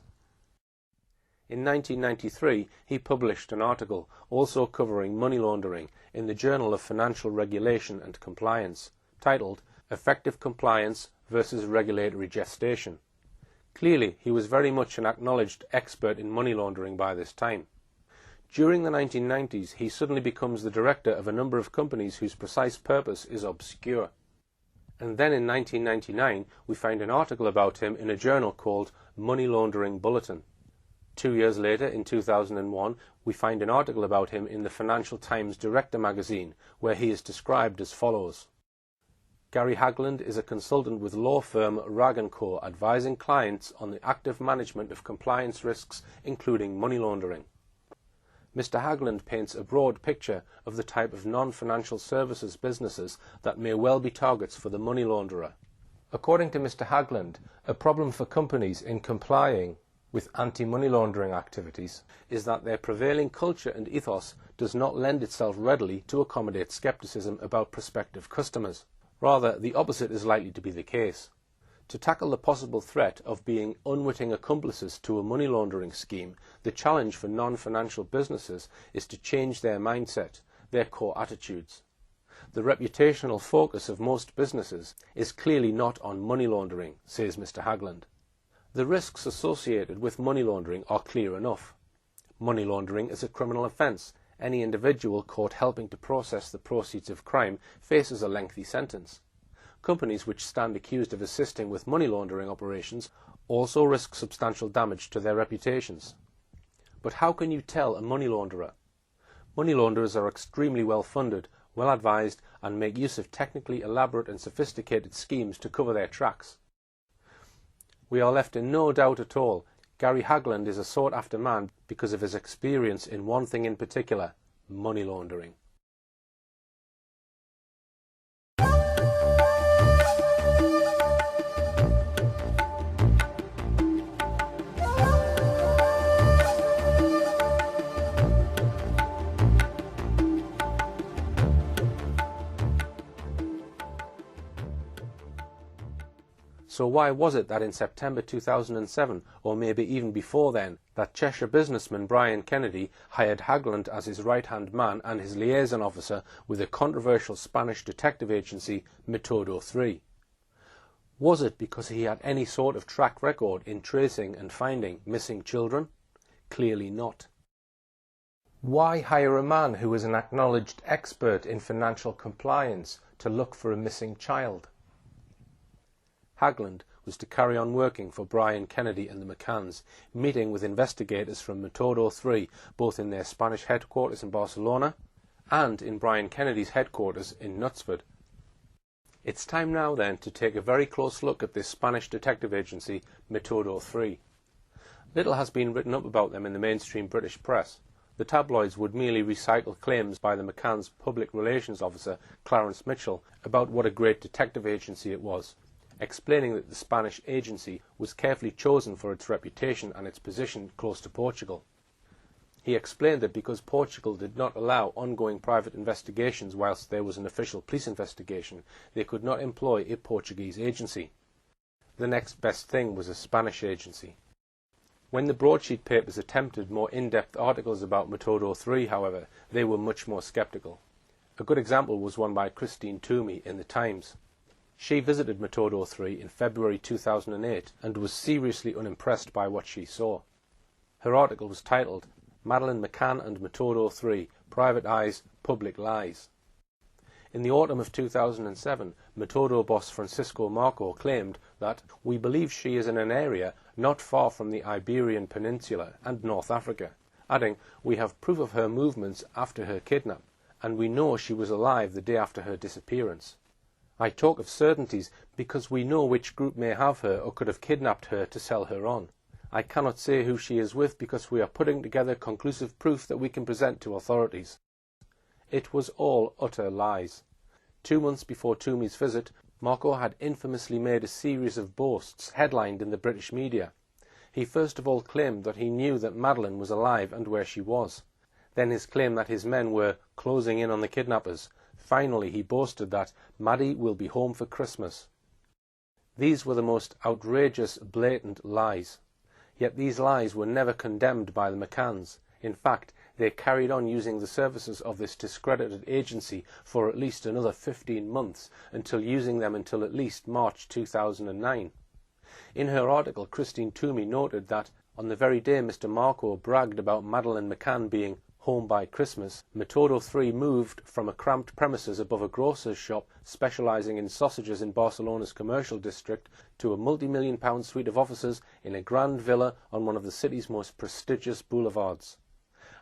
In 1993, he published an article also covering money laundering in the Journal of Financial Regulation and Compliance, titled Effective Compliance versus Regulatory Gestation. Clearly, he was very much an acknowledged expert in money laundering by this time. During the 1990s, he suddenly becomes the director of a number of companies whose precise purpose is obscure. And then in 1999, we find an article about him in a journal called Money Laundering Bulletin. 2 years later, in 2001, we find an article about him in the Financial Times Director magazine, where he is described as follows. Gary Hagland is a consultant with law firm Rag & Co, advising clients on the active management of compliance risks, including money laundering. Mr. Hagland paints a broad picture of the type of non-financial services businesses that may well be targets for the money launderer. According to Mr. Hagland, a problem for companies in complying with anti-money laundering activities is that their prevailing culture and ethos does not lend itself readily to accommodate scepticism about prospective customers. Rather, the opposite is likely to be the case. To tackle the possible threat of being unwitting accomplices to a money laundering scheme, the challenge for non-financial businesses is to change their mindset, their core attitudes. The reputational focus of most businesses is clearly not on money laundering, says Mr. Hagland. The risks associated with money laundering are clear enough. Money laundering is a criminal offence. Any individual caught helping to process the proceeds of crime faces a lengthy sentence. Companies which stand accused of assisting with money laundering operations also risk substantial damage to their reputations. But how can you tell a money launderer? Money launderers are extremely well funded, well advised, and make use of technically elaborate and sophisticated schemes to cover their tracks. We are left in no doubt at all. Gary Hagland is a sought-after man because of his experience in one thing in particular: money laundering. So why was it that in September 2007, or maybe even before then, that Cheshire businessman Brian Kennedy hired Hagland as his right-hand man and his liaison officer with the controversial Spanish detective agency Metodo 3? Was it because he had any sort of track record in tracing and finding missing children? Clearly not. Why hire a man who is an acknowledged expert in financial compliance to look for a missing child? Hagland was to carry on working for Brian Kennedy and the McCanns, meeting with investigators from Metodo 3, both in their Spanish headquarters in Barcelona and in Brian Kennedy's headquarters in Knutsford. It's time now then to take a very close look at this Spanish detective agency, Metodo 3. Little has been written up about them in the mainstream British press. The tabloids would merely recycle claims by the McCann's public relations officer, Clarence Mitchell, about what a great detective agency it was, explaining that the Spanish agency was carefully chosen for its reputation and its position close to Portugal. He explained that because Portugal did not allow ongoing private investigations whilst there was an official police investigation, they could not employ a Portuguese agency. The next best thing was a Spanish agency. When the broadsheet papers attempted more in-depth articles about Metodo 3, however, they were much more sceptical. A good example was one by Christine Toomey in the Times. She visited Metodo 3 in February 2008 and was seriously unimpressed by what she saw. Her article was titled, "Madeleine McCann and Metodo 3, Private Eyes, Public Lies." In the autumn of 2007, Metodo boss Francisco Marco claimed that "we believe she is in an area not far from the Iberian Peninsula and North Africa," adding, "we have proof of her movements after her kidnap, and we know she was alive the day after her disappearance. I talk of certainties because we know which group may have her or could have kidnapped her to sell her on. I cannot say who she is with because we are putting together conclusive proof that we can present to authorities." It was all utter lies. 2 months before Toomey's visit, Marco had infamously made a series of boasts headlined in the British media. He first of all claimed that he knew that Madeleine was alive and where she was. Then his claim that his men were closing in on the kidnappers. Finally, he boasted that "Maddie will be home for Christmas." These were the most outrageous, blatant lies. Yet these lies were never condemned by the McCanns. In fact, they carried on using the services of this discredited agency for at least another 15 months, using them until at least March 2009. In her article, Christine Toomey noted that on the very day Mr. Marco bragged about Madeleine McCann being home by Christmas, Metodo 3 moved from a cramped premises above a grocer's shop specialising in sausages in Barcelona's commercial district to a multi-million-pound suite of offices in a grand villa on one of the city's most prestigious boulevards.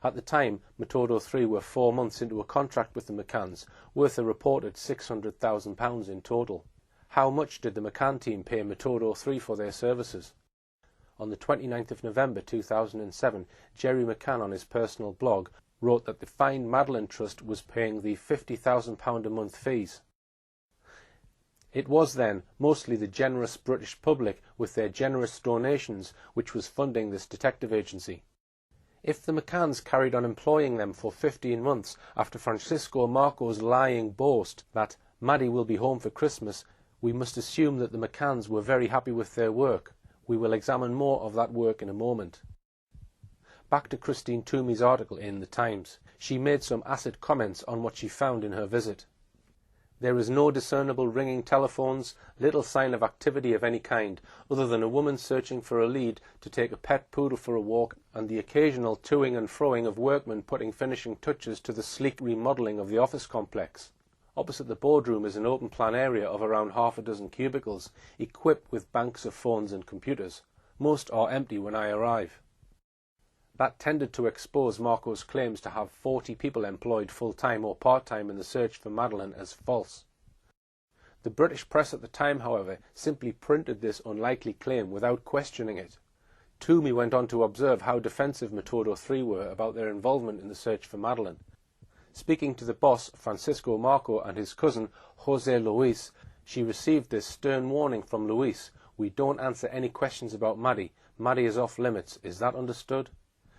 At the time, Metodo 3 were 4 months into a contract with the McCanns, worth a reported £600,000 in total. How much did the McCann team pay Metodo 3 for their services? On the 29th of November 2007, Jerry McCann on his personal blog wrote that the Find Madeleine Trust was paying the £50,000 a month fees. It was then mostly the generous British public with their generous donations which was funding this detective agency. If the McCanns carried on employing them for 15 months after Francisco Marco's lying boast that Maddie will be home for Christmas, we must assume that the McCanns were very happy with their work. We will examine more of that work in a moment. Back to Christine Toomey's article in The Times. She made some acid comments on what she found in her visit. There is no discernible ringing telephones, little sign of activity of any kind, other than a woman searching for a lead to take a pet poodle for a walk, and the occasional toing and froing of workmen putting finishing touches to the sleek remodelling of the office complex. Opposite the boardroom is an open-plan area of around half a dozen cubicles, equipped with banks of phones and computers. Most are empty when I arrive. That tended to expose Marco's claims to have 40 people employed full-time or part-time in the search for Madeleine as false. The British press at the time, however, simply printed this unlikely claim without questioning it. Toomey went on to observe how defensive Metodo 3 were about their involvement in the search for Madeleine. Speaking to the boss, Francisco Marco, and his cousin, José Luis, she received this stern warning from Luis: "We don't answer any questions about Maddie. Maddie is off limits. Is that understood?"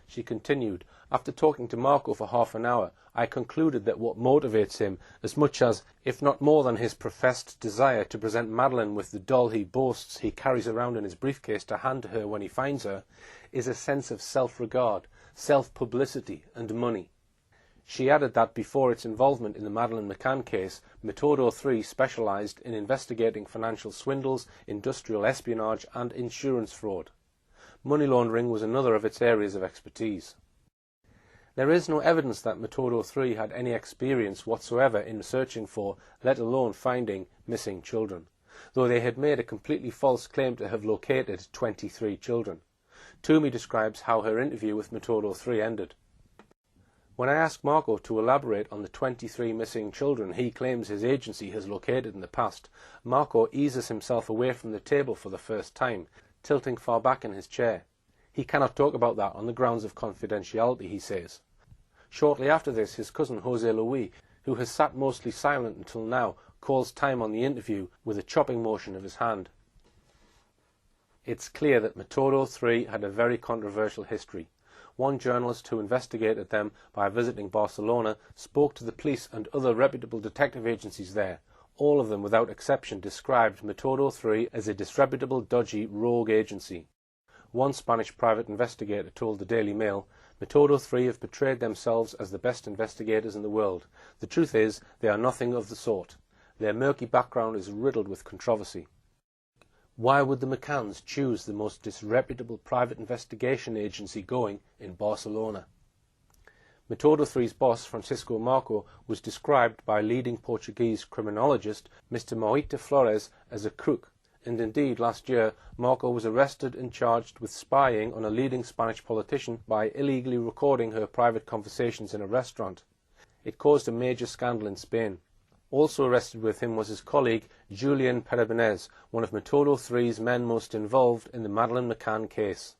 She continued, "After talking to Marco for half an hour, I concluded that what motivates him, as much as, if not more than his professed desire to present Madeleine with the doll he boasts he carries around in his briefcase to hand to her when he finds her, is a sense of self-regard, self-publicity and money." She added that before its involvement in the Madeleine McCann case, Metodo 3 specialised in investigating financial swindles, industrial espionage and insurance fraud. Money laundering was another of its areas of expertise. There is no evidence that Metodo 3 had any experience whatsoever in searching for, let alone finding, missing children, though they had made a completely false claim to have located 23 children. Toomey describes how her interview with Metodo 3 ended. "When I ask Marco to elaborate on the 23 missing children he claims his agency has located in the past, Marco eases himself away from the table for the first time, tilting far back in his chair. He cannot talk about that on the grounds of confidentiality, he says. Shortly after this, his cousin José Luis, who has sat mostly silent until now, calls time on the interview with a chopping motion of his hand. It's clear that Metodo 3 had a very controversial history. One journalist who investigated them by visiting Barcelona spoke to the police and other reputable detective agencies there. All of them, without exception, described Metodo 3 as a disreputable, dodgy, rogue agency. One Spanish private investigator told the Daily Mail, "Metodo 3 have portrayed themselves as the best investigators in the world. The truth is, they are nothing of the sort. Their murky background is riddled with controversy." Why would the McCanns choose the most disreputable private investigation agency going in Barcelona? Metodo 3's boss, Francisco Marco, was described by leading Portuguese criminologist Mr. Moita Flores as a crook, and indeed last year Marco was arrested and charged with spying on a leading Spanish politician by illegally recording her private conversations in a restaurant. It caused a major scandal in Spain. Also arrested with him was his colleague Julian Peribinez, one of Metodo 3's men most involved in the Madeleine McCann case.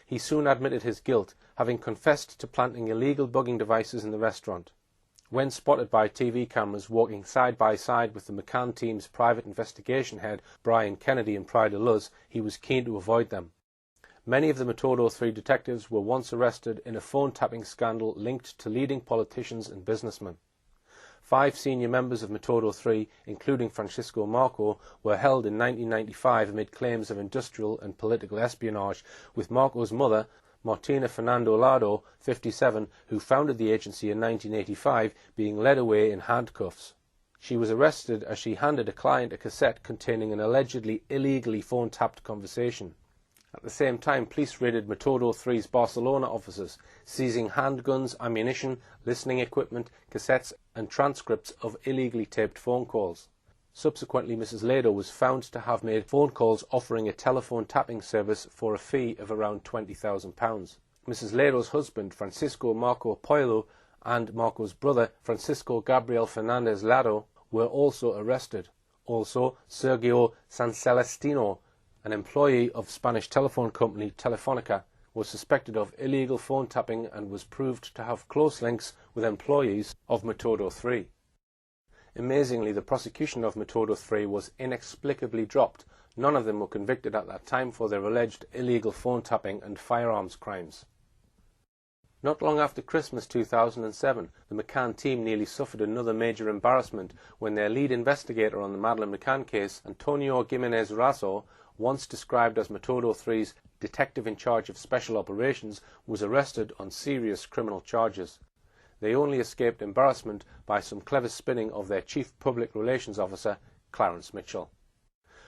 He soon admitted his guilt, having confessed to planting illegal bugging devices in the restaurant. When spotted by TV cameras walking side by side with the McCann team's private investigation head, Brian Kennedy and Pride of Luz, he was keen to avoid them. Many of the Metodo 3 detectives were once arrested in a phone-tapping scandal linked to leading politicians and businessmen. 5 senior members of Metodo 3, including Francisco Marco, were held in 1995 amid claims of industrial and political espionage, with Marco's mother, Martina Fernando Lado, 57, who founded the agency in 1985, being led away in handcuffs. She was arrested as she handed a client a cassette containing an allegedly illegally phone-tapped conversation. At the same time, police raided Metodo 3's Barcelona offices, seizing handguns, ammunition, listening equipment, cassettes and transcripts of illegally taped phone calls. Subsequently, Mrs. Lado was found to have made phone calls offering a telephone tapping service for a fee of around £20,000. Mrs. Lero's husband, Francisco Marco Poilo, and Marco's brother, Francisco Gabriel Fernandez Lado, were also arrested. Also, Sergio San Celestino, an employee of Spanish telephone company Telefonica, was suspected of illegal phone tapping and was proved to have close links with employees of Metodo 3. Amazingly, the prosecution of Metodo 3 was inexplicably dropped. None of them were convicted at that time for their alleged illegal phone tapping and firearms crimes. Not long after Christmas 2007, the McCann team nearly suffered another major embarrassment when their lead investigator on the Madeleine McCann case, Antonio Gimenez Razo, once described as Metodo 3's detective in charge of special operations, was arrested on serious criminal charges. They only escaped embarrassment by some clever spinning of their chief public relations officer, Clarence Mitchell.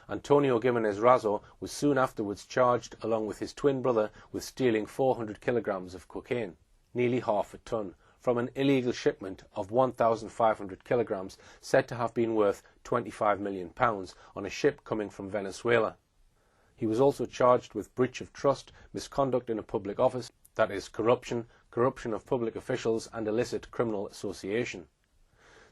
Antonio Gimenez Razo was soon afterwards charged, along with his twin brother, with stealing 400 kilograms of cocaine, nearly half a ton, from an illegal shipment of 1,500 kilograms said to have been worth £25 million on a ship coming from Venezuela. He was also charged with breach of trust, misconduct in a public office, that is corruption, corruption of public officials and illicit criminal association.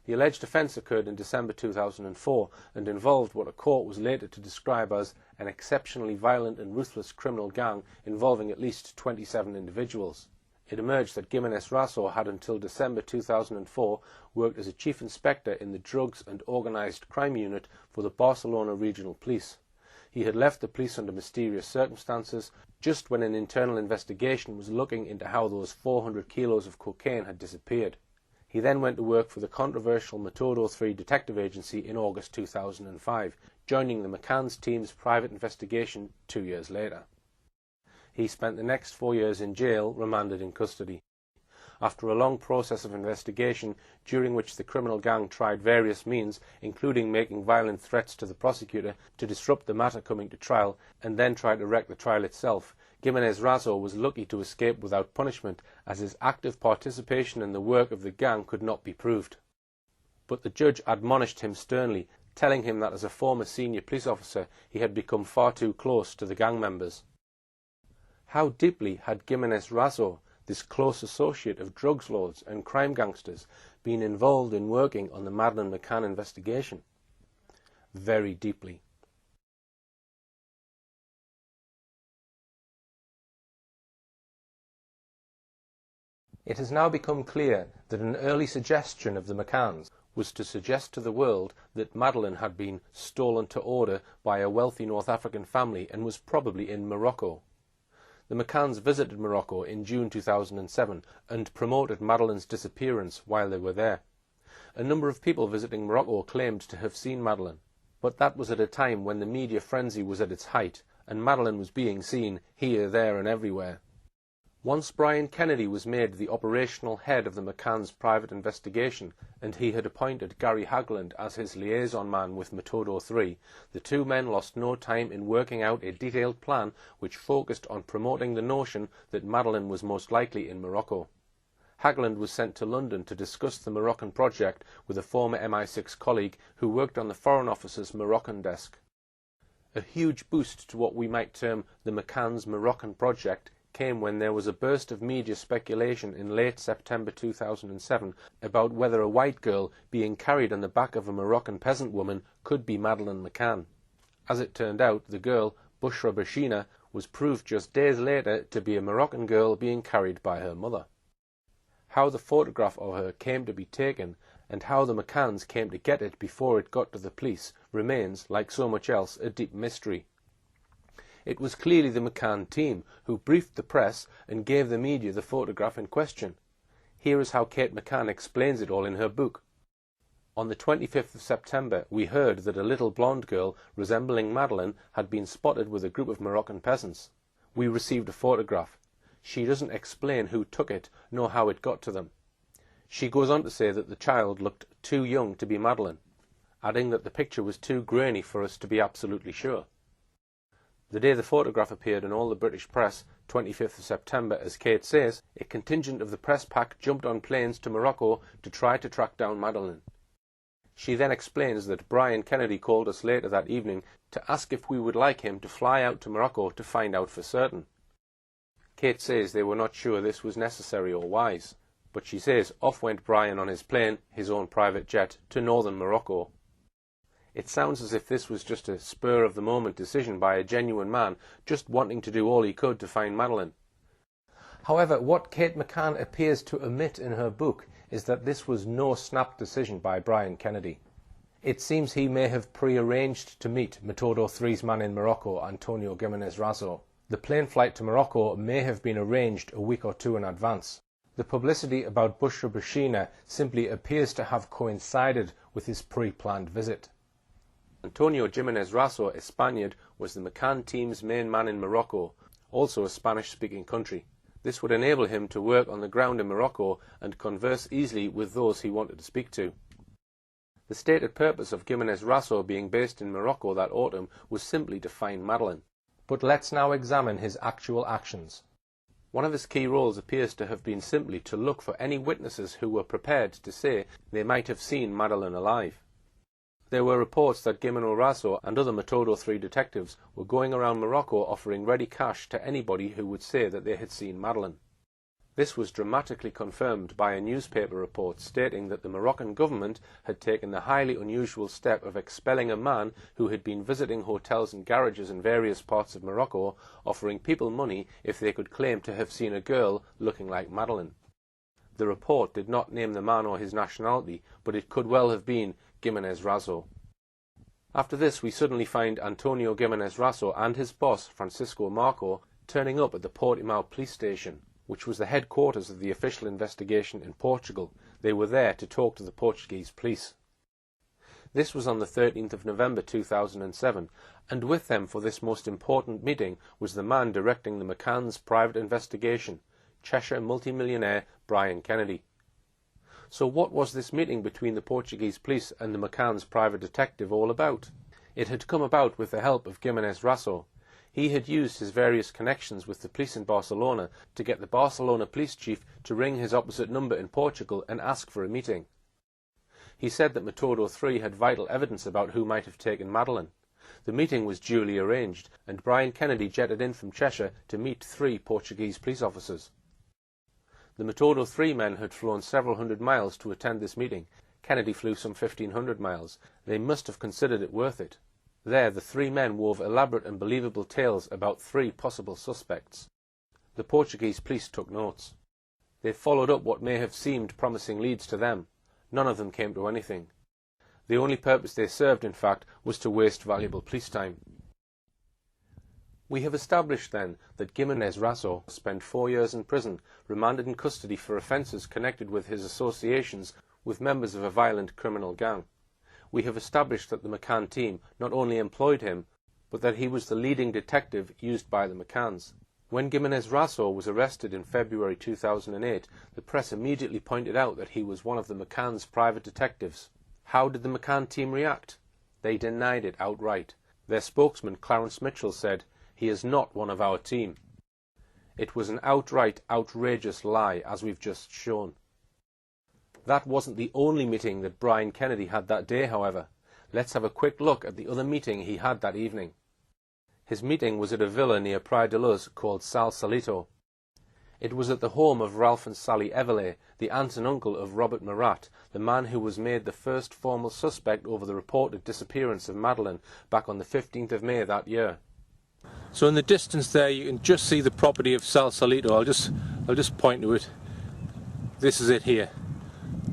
The alleged offence occurred in December 2004 and involved what a court was later to describe as an exceptionally violent and ruthless criminal gang involving at least 27 individuals. It emerged that Gimenez Razo had until December 2004 worked as a chief inspector in the Drugs and Organised Crime Unit for the Barcelona Regional Police. He had left the police under mysterious circumstances, just when an internal investigation was looking into how those 400 kilos of cocaine had disappeared. He then went to work for the controversial Metodo 3 detective agency in August 2005, joining the McCann's team's private investigation 2 years later. He spent the next 4 years in jail, remanded in custody. After a long process of investigation, during which the criminal gang tried various means, including making violent threats to the prosecutor to disrupt the matter coming to trial, and then tried to wreck the trial itself, Gimenez Razo was lucky to escape without punishment, as his active participation in the work of the gang could not be proved. But the judge admonished him sternly, telling him that as a former senior police officer he had become far too close to the gang members. How deeply had Gimenez Razo, this close associate of drugs lords and crime gangsters, been involved in working on the Madeleine McCann investigation? Very deeply. It has now become clear that an early suggestion of the McCanns was to suggest to the world that Madeleine had been stolen to order by a wealthy North African family and was probably in Morocco. The McCanns visited Morocco in June 2007 and promoted Madeleine's disappearance while they were there. A number of people visiting Morocco claimed to have seen Madeleine, but that was at a time when the media frenzy was at its height and Madeleine was being seen here, there and everywhere. Once Brian Kennedy was made the operational head of the McCann's private investigation and he had appointed Gary Hagland as his liaison man with Metodo 3, the two men lost no time in working out a detailed plan which focused on promoting the notion that Madeleine was most likely in Morocco. Hagland was sent to London to discuss the Moroccan project with a former MI6 colleague who worked on the Foreign Office's Moroccan desk. A huge boost to what we might term the McCann's Moroccan project came when there was a burst of media speculation in late September 2007 about whether a white girl being carried on the back of a Moroccan peasant woman could be Madeleine McCann. As it turned out, the girl, Bushra Bashina, was proved just days later to be a Moroccan girl being carried by her mother. How the photograph of her came to be taken and how the McCanns came to get it before it got to the police remains, like so much else, a deep mystery. It was clearly the McCann team who briefed the press and gave the media the photograph in question. Here is how Kate McCann explains it all in her book. On the 25th of September, we heard that a little blonde girl resembling Madeleine had been spotted with a group of Moroccan peasants. We received a photograph. She doesn't explain who took it, nor how it got to them. She goes on to say that the child looked too young to be Madeleine, adding that the picture was too grainy for us to be absolutely sure. The day the photograph appeared in all the British press, 25th of September, as Kate says, a contingent of the press pack jumped on planes to Morocco to try to track down Madeleine. She then explains that Brian Kennedy called us later that evening to ask if we would like him to fly out to Morocco to find out for certain. Kate says they were not sure this was necessary or wise, but she says off went Brian on his plane, his own private jet, to northern Morocco. It sounds as if this was just a spur-of-the-moment decision by a genuine man just wanting to do all he could to find Madeleine. However, what Kate McCann appears to omit in her book is that this was no snap decision by Brian Kennedy. It seems he may have pre-arranged to meet Metodo 3's man in Morocco, Antonio Gimenez Raso. The plane flight to Morocco may have been arranged a week or two in advance. The publicity about Bushra Bashina simply appears to have coincided with his pre-planned visit. Antonio Gimenez Raso, a Spaniard, was the McCann team's main man in Morocco, also a Spanish-speaking country. This would enable him to work on the ground in Morocco and converse easily with those he wanted to speak to. The stated purpose of Gimenez Raso being based in Morocco that autumn was simply to find Madeleine. But let's now examine his actual actions. One of his key roles appears to have been simply to look for any witnesses who were prepared to say they might have seen Madeleine alive. There were reports that Gimenez Raso and other Metodo 3 detectives were going around Morocco offering ready cash to anybody who would say that they had seen Madeleine. This was dramatically confirmed by a newspaper report stating that the Moroccan government had taken the highly unusual step of expelling a man who had been visiting hotels and garages in various parts of Morocco, offering people money if they could claim to have seen a girl looking like Madeleine. The report did not name the man or his nationality, but it could well have been Gimenez Raso. After this, we suddenly find Antonio Gimenez Raso and his boss, Francisco Marco, turning up at the Portimao police station, which was the headquarters of the official investigation in Portugal. They were there to talk to the Portuguese police. This was on the 13th of November 2007, and with them for this most important meeting was the man directing the McCann's private investigation, Cheshire multimillionaire Brian Kennedy. So what was this meeting between the Portuguese police and the McCann's private detective all about? It had come about with the help of Gimenez Raso. He had used his various connections with the police in Barcelona to get the Barcelona police chief to ring his opposite number in Portugal and ask for a meeting. He said that Metodo 3 had vital evidence about who might have taken Madeleine. The meeting was duly arranged, and Brian Kennedy jetted in from Cheshire to meet 3 Portuguese police officers. The Metodo 3 men had flown several hundred miles to attend this meeting. Kennedy flew some 1,500 miles. They must have considered it worth it. There, the 3 men wove elaborate and believable tales about 3 possible suspects. The Portuguese police took notes. They followed up what may have seemed promising leads to them. None of them came to anything. The only purpose they served, in fact, was to waste valuable police time. We have established, then, that Gimenez Raso spent 4 years in prison, remanded in custody for offences connected with his associations with members of a violent criminal gang. We have established that the McCann team not only employed him, but that he was the leading detective used by the McCanns. When Gimenez Raso was arrested in February 2008, the press immediately pointed out that he was one of the McCann's private detectives. How did the McCann team react? They denied it outright. Their spokesman, Clarence Mitchell, said, "He is not one of our team." It was an outright, outrageous lie, as we've just shown. That wasn't the only meeting that Brian Kennedy had that day, however. Let's have a quick look at the other meeting he had that evening. His meeting was at a villa near Praia de Luz called Sal Salito. It was at the home of Ralph and Sally Everley, the aunt and uncle of Robert Murat, the man who was made the first formal suspect over the reported disappearance of Madeleine back on the 15th of May that year. So in the distance there you can just see the property of Sal Salito. I'll just point to it. This is it here,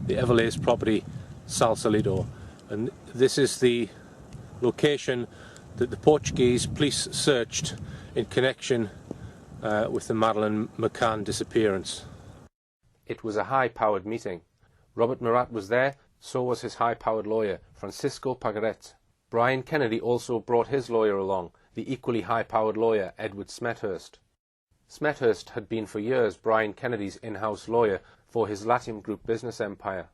the Everley's property, Sal Salito, and this is the location that the Portuguese police searched in connection with the Madeleine McCann disappearance. It was a high-powered meeting. Robert Murat was there, so was his high-powered lawyer, Francisco Pagaret. Brian Kennedy also brought his lawyer along, the equally high-powered lawyer Edward Smethurst. Smethurst had been for years Brian Kennedy's in-house lawyer for his Latium Group business empire.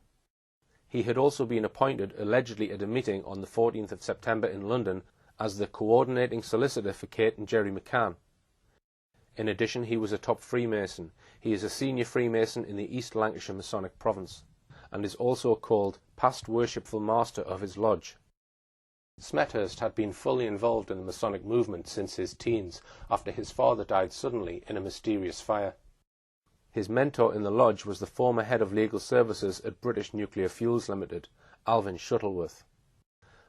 He had also been appointed, allegedly at a meeting on the 14th of September in London, as the coordinating solicitor for Kate and Jerry McCann. In addition, he was a top Freemason. He is a senior Freemason in the East Lancashire Masonic Province, and is also called Past Worshipful Master of his lodge. Smethurst had been fully involved in the Masonic movement since his teens, after his father died suddenly in a mysterious fire. His mentor in the lodge was the former head of legal services at British Nuclear Fuels Limited, Alvin Shuttleworth.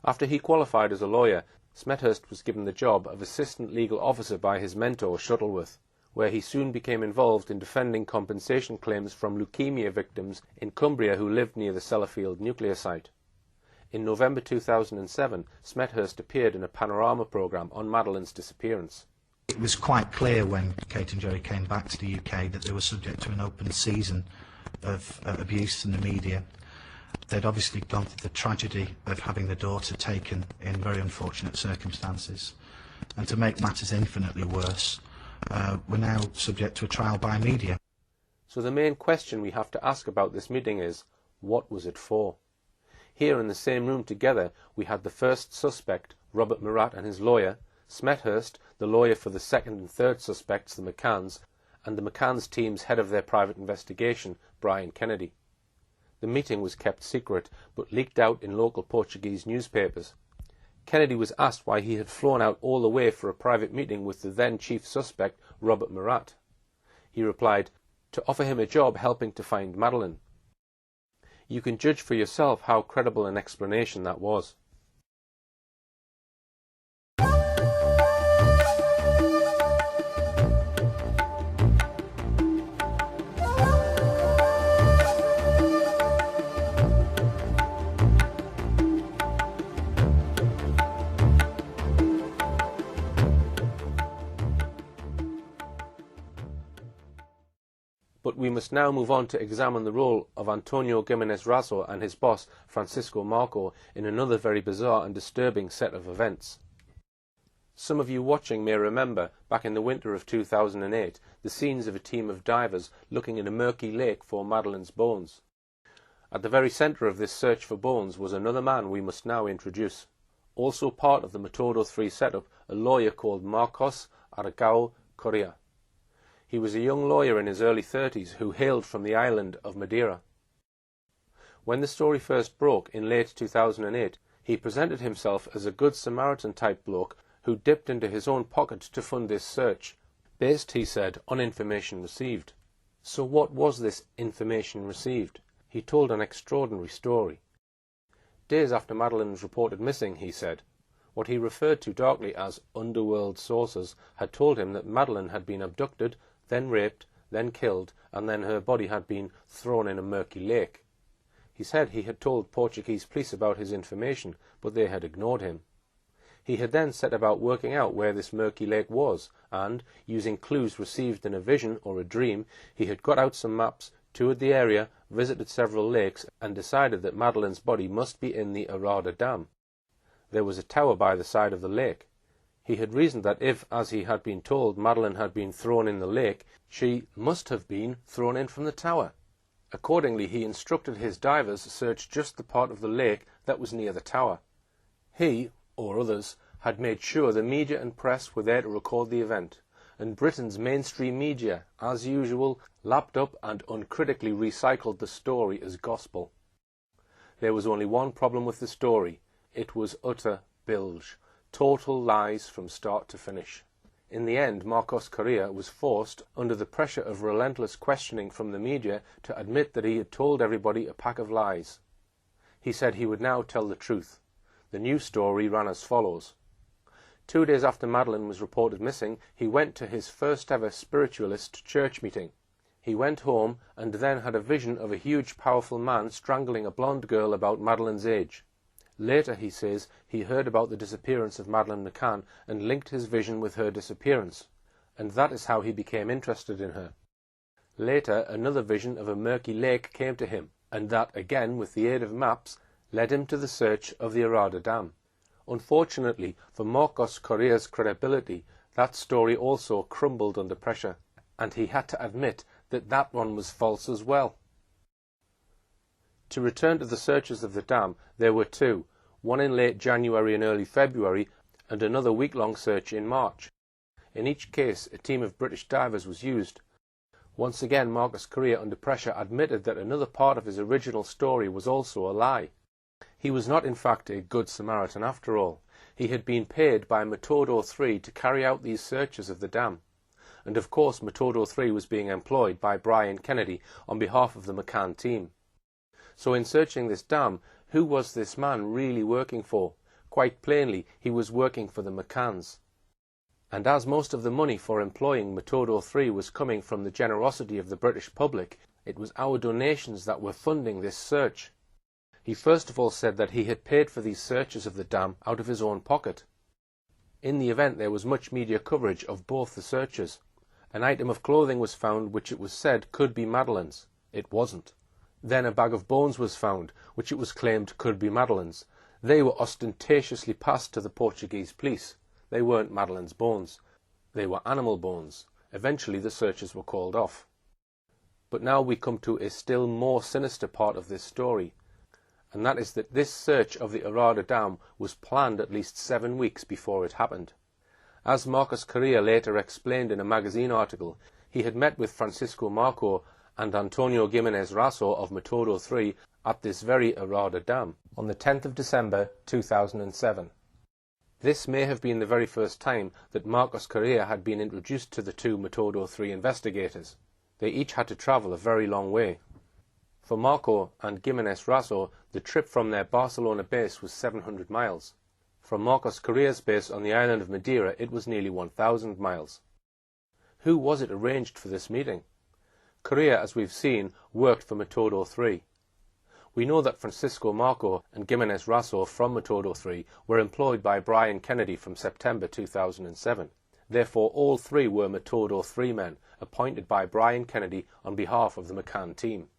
After he qualified as a lawyer, Smethurst was given the job of assistant legal officer by his mentor Shuttleworth, where he soon became involved in defending compensation claims from leukemia victims in Cumbria who lived near the Sellafield nuclear site. In November 2007, Smethurst appeared in a panorama programme on Madeleine's disappearance. It was quite clear when Kate and Jerry came back to the UK that they were subject to an open season of abuse in the media. They'd obviously gone through the tragedy of having their daughter taken in very unfortunate circumstances. And to make matters infinitely worse, we're now subject to a trial by media. So the main question we have to ask about this meeting is, what was it for? Here in the same room together we had the first suspect, Robert Murat, and his lawyer, Smethurst, the lawyer for the second and third suspects, the McCanns, and the McCanns team's head of their private investigation, Brian Kennedy. The meeting was kept secret, but leaked out in local Portuguese newspapers. Kennedy was asked why he had flown out all the way for a private meeting with the then chief suspect, Robert Murat. He replied, to offer him a job helping to find Madeleine. You can judge for yourself how credible an explanation that was. But we must now move on to examine the role of Antonio Gimenez Raso and his boss, Francisco Marco, in another very bizarre and disturbing set of events. Some of you watching may remember, back in the winter of 2008, the scenes of a team of divers looking in a murky lake for Madeleine's bones. At the very centre of this search for bones was another man we must now introduce. Also part of the Metodo 3 setup, a lawyer called Marcos Aragao Correa. He was a young lawyer in his early 30s who hailed from the island of Madeira. When the story first broke in late 2008, he presented himself as a good Samaritan-type bloke who dipped into his own pocket to fund this search, based, he said, on information received. So what was this information received? He told an extraordinary story. Days after Madeleine was reported missing, he said, what he referred to darkly as underworld sources had told him that Madeleine had been abducted, then raped, then killed, and then her body had been thrown in a murky lake. He said he had told Portuguese police about his information, but they had ignored him. He had then set about working out where this murky lake was, and, using clues received in a vision or a dream, he had got out some maps, toured the area, visited several lakes, and decided that Madeleine's body must be in the Arada Dam. There was a tower by the side of the lake. He had reasoned that if, as he had been told, Madeleine had been thrown in the lake, she must have been thrown in from the tower. Accordingly, he instructed his divers to search just the part of the lake that was near the tower. He, or others, had made sure the media and press were there to record the event, and Britain's mainstream media, as usual, lapped up and uncritically recycled the story as gospel. There was only one problem with the story. It was utter bilge. Total lies from start to finish. In the end, Marcos Correa was forced, under the pressure of relentless questioning from the media, to admit that he had told everybody a pack of lies. He said he would now tell the truth. The new story ran as follows. 2 days after Madeleine was reported missing, he went to his first ever spiritualist church meeting. He went home and then had a vision of a huge powerful man strangling a blonde girl about Madeleine's age. Later, he says, he heard about the disappearance of Madeleine McCann and linked his vision with her disappearance, and that is how he became interested in her. Later, another vision of a murky lake came to him, and that, again with the aid of maps, led him to the search of the Arada Dam. Unfortunately for Marcos Correa's credibility, that story also crumbled under pressure, and he had to admit that that one was false as well. To return to the searches of the dam, there were two, one in late January and early February, and another week-long search in March. In each case, a team of British divers was used. Once again, Marcos Correa, under pressure, admitted that another part of his original story was also a lie. He was not in fact a good Samaritan after all. He had been paid by Metodo 3 to carry out these searches of the dam. And of course Metodo 3 was being employed by Brian Kennedy on behalf of the McCann team. So in searching this dam, who was this man really working for? Quite plainly, he was working for the McCanns. And as most of the money for employing Metodo 3 was coming from the generosity of the British public, it was our donations that were funding this search. He first of all said that he had paid for these searches of the dam out of his own pocket. In the event there was much media coverage of both the searches. An item of clothing was found which it was said could be Madeleine's. It wasn't. Then a bag of bones was found, which it was claimed could be Madeleine's. They were ostentatiously passed to the Portuguese police. They weren't Madeleine's bones. They were animal bones. Eventually the searches were called off. But now we come to a still more sinister part of this story, and that is that this search of the Arada Dam was planned at least 7 weeks before it happened. As Marcos Correa later explained in a magazine article, he had met with Francisco Marco and Antonio Gimenez Raso of Metodo 3 at this very Arada Dam on the 10th of December 2007. This may have been the very first time that Marcos Correa had been introduced to the two Metodo 3 investigators. They each had to travel a very long way. For Marco and Gimenez Raso, the trip from their Barcelona base was 700 miles. From Marcos Correa's base on the island of Madeira, it was nearly 1,000 miles. Who was it arranged for this meeting? Correa, as we've seen, worked for Metodo 3. We know that Francisco Marco and Gimenez Raso from Metodo 3 were employed by Brian Kennedy from September 2007. Therefore, all three were Metodo 3 men, appointed by Brian Kennedy on behalf of the McCann team.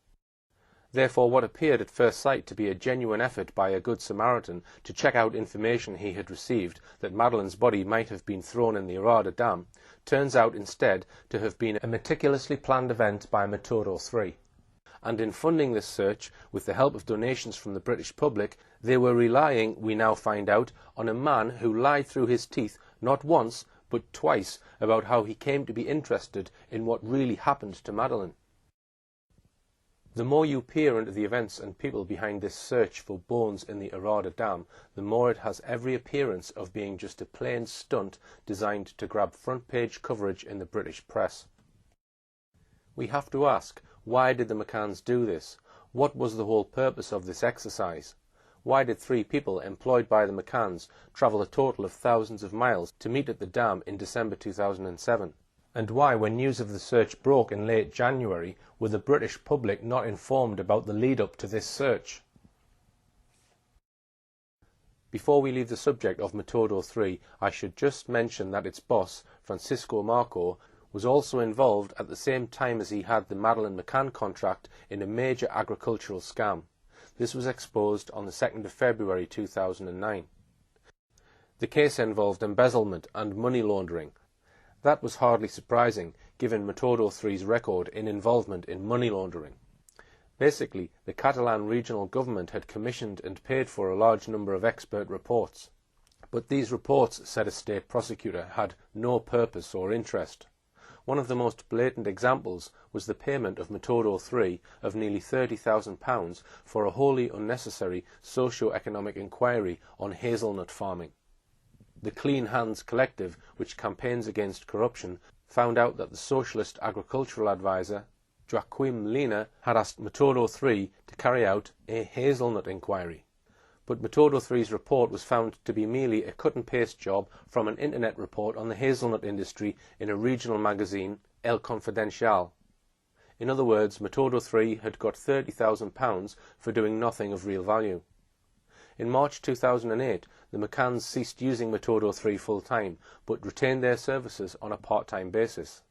Therefore, what appeared at first sight to be a genuine effort by a Good Samaritan to check out information he had received that Madeleine's body might have been thrown in the Arada Dam, turns out instead to have been a meticulously planned event by Metodo 3. And in funding this search, with the help of donations from the British public, they were relying, we now find out, on a man who lied through his teeth not once, but twice, about how he came to be interested in what really happened to Madeleine. The more you peer into the events and people behind this search for bones in the Arada Dam, the more it has every appearance of being just a plain stunt designed to grab front-page coverage in the British press. We have to ask, why did the McCanns do this? What was the whole purpose of this exercise? Why did three people employed by the McCanns travel a total of thousands of miles to meet at the dam in December 2007? And why, when news of the search broke in late January, were the British public not informed about the lead-up to this search? Before we leave the subject of Metodo 3, I should just mention that its boss, Francisco Marco, was also involved at the same time as he had the Madeleine McCann contract in a major agricultural scam. This was exposed on the 2nd of February 2009. The case involved embezzlement and money laundering. That was hardly surprising, given Metodo 3's record in involvement in money laundering. Basically, the Catalan regional government had commissioned and paid for a large number of expert reports. But these reports, said a state prosecutor, had no purpose or interest. One of the most blatant examples was the payment of Metodo 3 of nearly £30,000 for a wholly unnecessary socio-economic inquiry on hazelnut farming. The Clean Hands Collective, which campaigns against corruption, found out that the socialist agricultural advisor, Joaquim Lina, had asked Metodo 3 to carry out a hazelnut inquiry. But Metodo 3's report was found to be merely a cut-and-paste job from an internet report on the hazelnut industry in a regional magazine, El Confidencial. In other words, Metodo 3 had got £30,000 for doing nothing of real value. In March 2008, the McCanns ceased using Metodo 3 full-time, but retained their services on a part-time basis.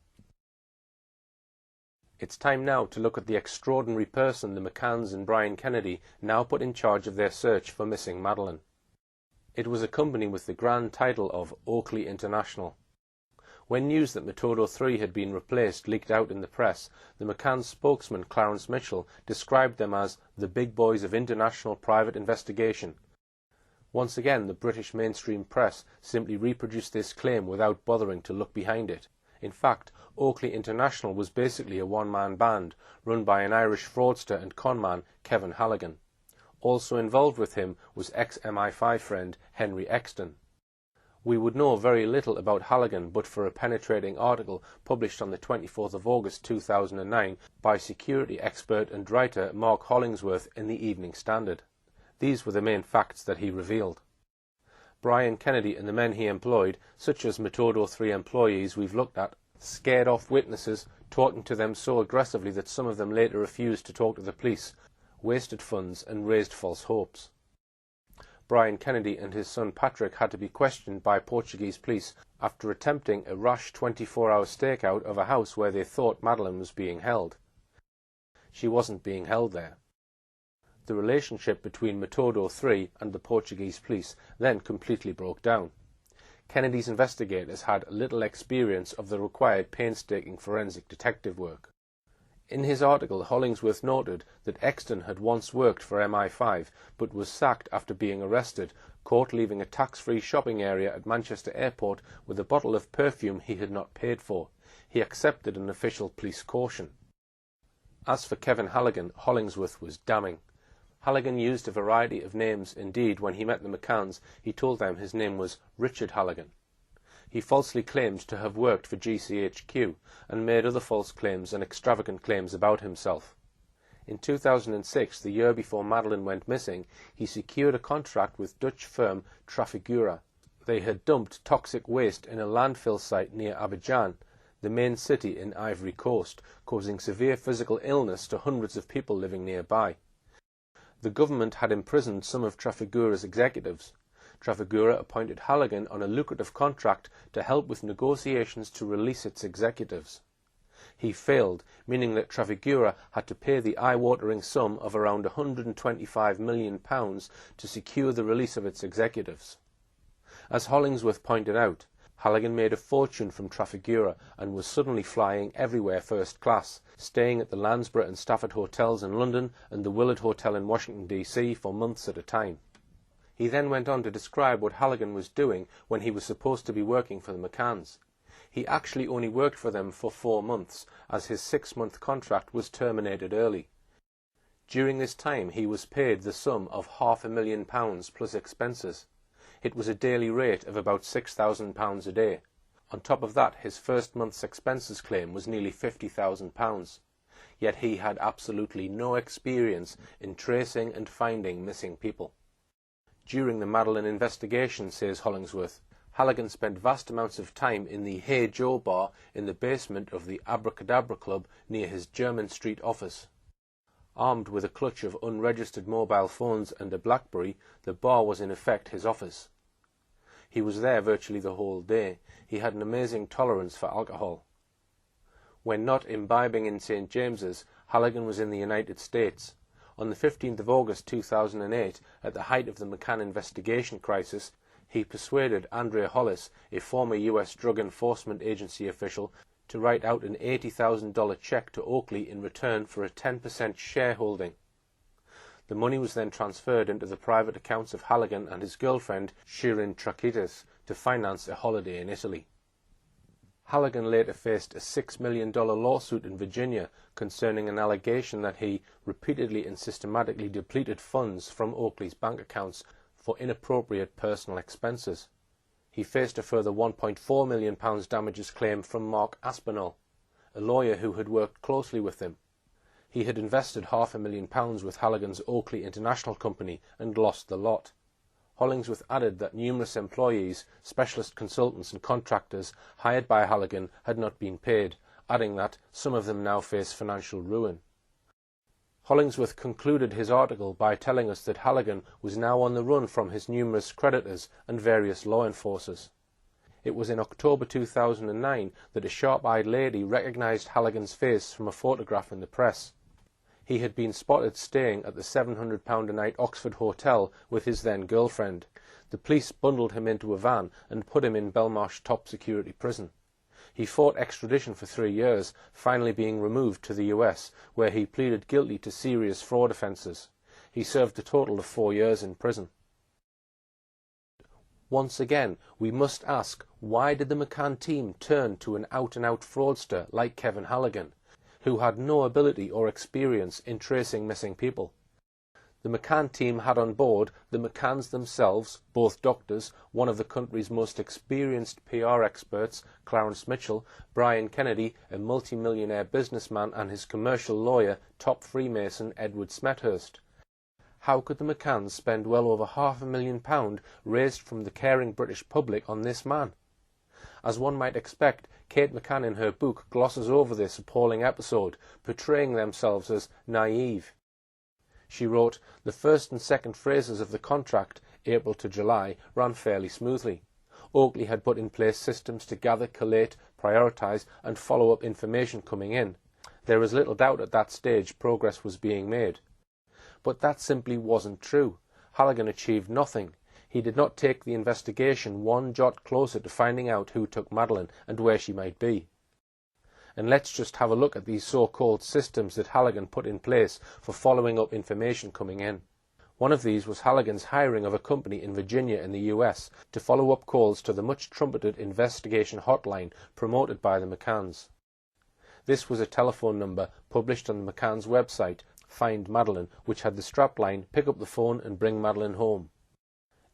It's time now to look at the extraordinary person the McCanns and Brian Kennedy now put in charge of their search for missing Madeleine. It was a company with the grand title of Oakley International. When news that Metodo 3 had been replaced leaked out in the press, the McCann spokesman Clarence Mitchell described them as the big boys of international private investigation. Once again, the British mainstream press simply reproduced this claim without bothering to look behind it. In fact, Oakley International was basically a one-man band run by an Irish fraudster and conman, Kevin Halligan. Also involved with him was ex-MI5 friend Henry Exton. We would know very little about Halligan but for a penetrating article published on the 24th of August 2009 by security expert and writer Mark Hollingsworth in the Evening Standard. These were the main facts that he revealed. Brian Kennedy and the men he employed, such as Metodo 3 employees we've looked at, scared off witnesses, talking to them so aggressively that some of them later refused to talk to the police, wasted funds and raised false hopes. Brian Kennedy and his son Patrick had to be questioned by Portuguese police after attempting a rash 24-hour stakeout of a house where they thought Madeleine was being held. She wasn't being held there. The relationship between Metodo 3 and the Portuguese police then completely broke down. Kennedy's investigators had little experience of the required painstaking forensic detective work. In his article, Hollingsworth noted that Exton had once worked for MI5 but was sacked after being arrested, caught leaving a tax-free shopping area at Manchester Airport with a bottle of perfume he had not paid for. He accepted an official police caution. As for Kevin Halligan, Hollingsworth was damning. Halligan used a variety of names. Indeed, when he met the McCanns, he told them his name was Richard Halligan. He falsely claimed to have worked for GCHQ and made other false claims and extravagant claims about himself. In 2006, the year before Madeleine went missing, he secured a contract with Dutch firm Trafigura. They had dumped toxic waste in a landfill site near Abidjan, the main city in Ivory Coast, causing severe physical illness to hundreds of people living nearby. The government had imprisoned some of Trafigura's executives. Trafigura appointed Halligan on a lucrative contract to help with negotiations to release its executives. He failed, meaning that Trafigura had to pay the eye-watering sum of around £125 million to secure the release of its executives. As Hollingsworth pointed out, Halligan made a fortune from Trafigura and was suddenly flying everywhere first class, staying at the Lansborough and Stafford hotels in London and the Willard Hotel in Washington, D.C. for months at a time. He then went on to describe what Halligan was doing when he was supposed to be working for the McCanns. He actually only worked for them for 4 months, as his 6-month contract was terminated early. During this time he was paid the sum of £500,000 plus expenses. It was a daily rate of about £6,000 a day. On top of that, his first month's expenses claim was nearly £50,000. Yet he had absolutely no experience in tracing and finding missing people. During the Madeleine investigation, says Hollingsworth, Halligan spent vast amounts of time in the Hey Joe bar in the basement of the Abracadabra Club near his Jermyn Street office. Armed with a clutch of unregistered mobile phones and a BlackBerry, the bar was in effect his office. He was there virtually the whole day. He had an amazing tolerance for alcohol. When not imbibing in St. James's, Halligan was in the United States. On the 15th of August 2008, at the height of the McCann investigation crisis, he persuaded Andrea Hollis, a former US Drug Enforcement Agency official, to write out an $80,000 check to Oakley in return for a 10% shareholding. The money was then transferred into the private accounts of Halligan and his girlfriend, Shirin Trakitis, to finance a holiday in Italy. Halligan later faced a $6 million lawsuit in Virginia concerning an allegation that he repeatedly and systematically depleted funds from Oakley's bank accounts for inappropriate personal expenses. He faced a further £1.4 million damages claim from Mark Aspinall, a lawyer who had worked closely with him. He had invested £500,000 with Halligan's Oakley International Company and lost the lot. Hollingsworth added that numerous employees, specialist consultants and contractors hired by Halligan had not been paid, adding that some of them now face financial ruin. Hollingsworth concluded his article by telling us that Halligan was now on the run from his numerous creditors and various law enforcers. It was in October 2009 that a sharp-eyed lady recognised Halligan's face from a photograph in the press. He had been spotted staying at the £700 a night Oxford Hotel with his then-girlfriend. The police bundled him into a van and put him in Belmarsh top security prison. He fought extradition for 3 years, finally being removed to the US, where he pleaded guilty to serious fraud offences. He served a total of 4 years in prison. Once again, we must ask, why did the McCann team turn to an out-and-out fraudster like Kevin Halligan, who had no ability or experience in tracing missing people? The McCann team had on board the McCanns themselves, both doctors, one of the country's most experienced PR experts, Clarence Mitchell, Brian Kennedy, a multi-millionaire businessman, and his commercial lawyer, top Freemason Edward Smethurst. How could the McCanns spend well over £500,000 raised from the caring British public on this man? As one might expect, Kate McCann in her book glosses over this appalling episode, portraying themselves as naive. She wrote, "The first and second phases of the contract, April to July, ran fairly smoothly. Oakley had put in place systems to gather, collate, prioritise and follow up information coming in. There is little doubt at that stage progress was being made. But that simply wasn't true. Halligan achieved nothing. He did not take the investigation one jot closer to finding out who took Madeleine and where she might be. And let's just have a look at these so-called systems that Halligan put in place for following up information coming in. One of these was Halligan's hiring of a company in Virginia in the US to follow up calls to the much-trumpeted investigation hotline promoted by the McCanns. This was a telephone number published on the McCanns' website, Find Madeleine, which had the strapline, "Pick up the phone and bring Madeleine home."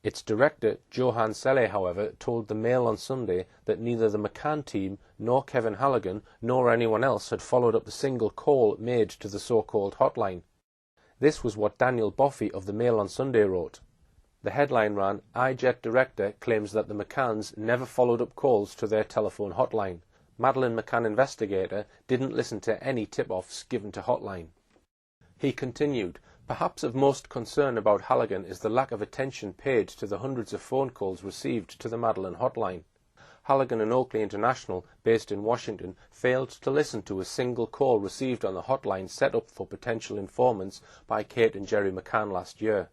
Its director, Johann Selle, however, told the Mail on Sunday that neither the McCann team, nor Kevin Halligan, nor anyone else had followed up the single call made to the so-called hotline. This was what Daniel Boffey of the Mail on Sunday wrote. The headline ran, "iJet director claims that the McCanns never followed up calls to their telephone hotline. Madeleine McCann investigator didn't listen to any tip-offs given to hotline." He continued, "Perhaps of most concern about Halligan is the lack of attention paid to the hundreds of phone calls received to the Madeleine hotline. Halligan and Oakley International, based in Washington, failed to listen to a single call received on the hotline set up for potential informants by Kate and Jerry McCann last year."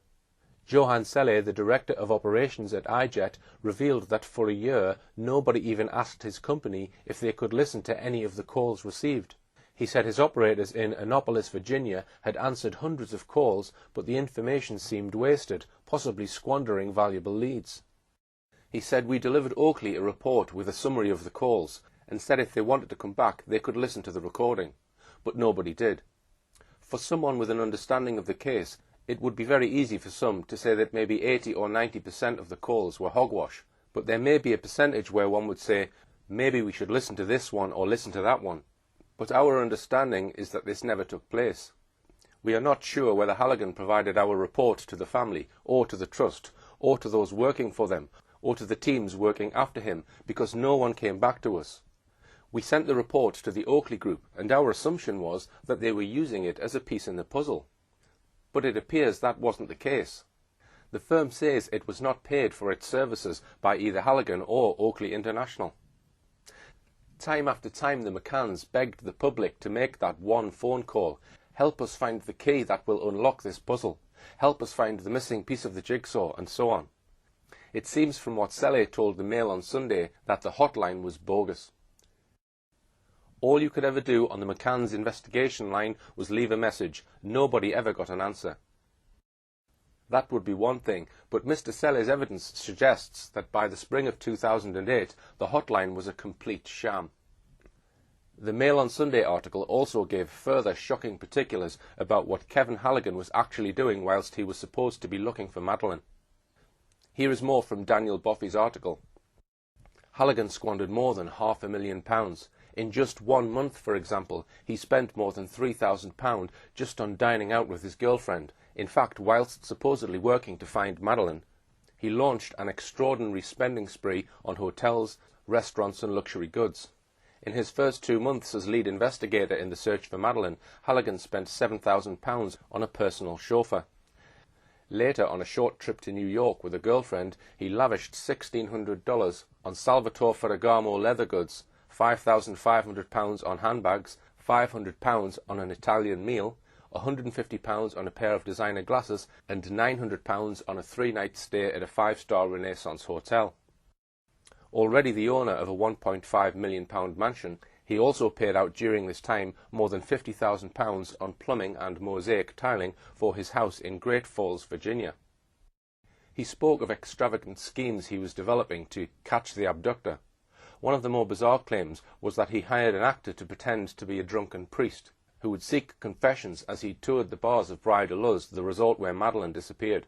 Johann Selle, the director of operations at iJet, revealed that for a year nobody even asked his company if they could listen to any of the calls received. He said his operators in Annapolis, Virginia, had answered hundreds of calls, but the information seemed wasted, possibly squandering valuable leads. He said, "We delivered Oakley a report with a summary of the calls, and said if they wanted to come back they could listen to the recording. But nobody did. For someone with an understanding of the case, it would be very easy for some to say that maybe 80 or 90% of the calls were hogwash, but there may be a percentage where one would say, maybe we should listen to this one or listen to that one. But our understanding is that this never took place. We are not sure whether Halligan provided our report to the family, or to the trust, or to those working for them, or to the teams working after him, because no one came back to us. We sent the report to the Oakley Group, and our assumption was that they were using it as a piece in the puzzle. But it appears that wasn't the case. The firm says it was not paid for its services by either Halligan or Oakley International. Time after time the McCanns begged the public to make that one phone call. Help us find the key that will unlock this puzzle. Help us find the missing piece of the jigsaw, and so on. It seems from what Selle told the Mail on Sunday that the hotline was bogus. All you could ever do on the McCanns' investigation line was leave a message. Nobody ever got an answer. That would be one thing, but Mr. Selle's evidence suggests that by the spring of 2008, the hotline was a complete sham. The Mail on Sunday article also gave further shocking particulars about what Kevin Halligan was actually doing whilst he was supposed to be looking for Madeleine. Here is more from Daniel Boffey's article. Halligan squandered more than £500,000. In just 1 month, for example, he spent more than £3,000 just on dining out with his girlfriend. In fact, whilst supposedly working to find Madeleine, he launched an extraordinary spending spree on hotels, restaurants and luxury goods. In his first 2 months as lead investigator in the search for Madeleine, Halligan spent £7,000 on a personal chauffeur. Later, on a short trip to New York with a girlfriend, he lavished $1,600 on Salvatore Ferragamo leather goods, £5,500 on handbags, £500 on an Italian meal, £150 on a pair of designer glasses, and £900 on a 3-night stay at a 5-star Renaissance hotel. Already the owner of a £1.5 million mansion, he also paid out during this time more than £50,000 on plumbing and mosaic tiling for his house in Great Falls, Virginia. He spoke of extravagant schemes he was developing to catch the abductor. One of the more bizarre claims was that he hired an actor to pretend to be a drunken priest. who would seek confessions as he toured the bars of Praia da Luz, the resort where Madeleine disappeared.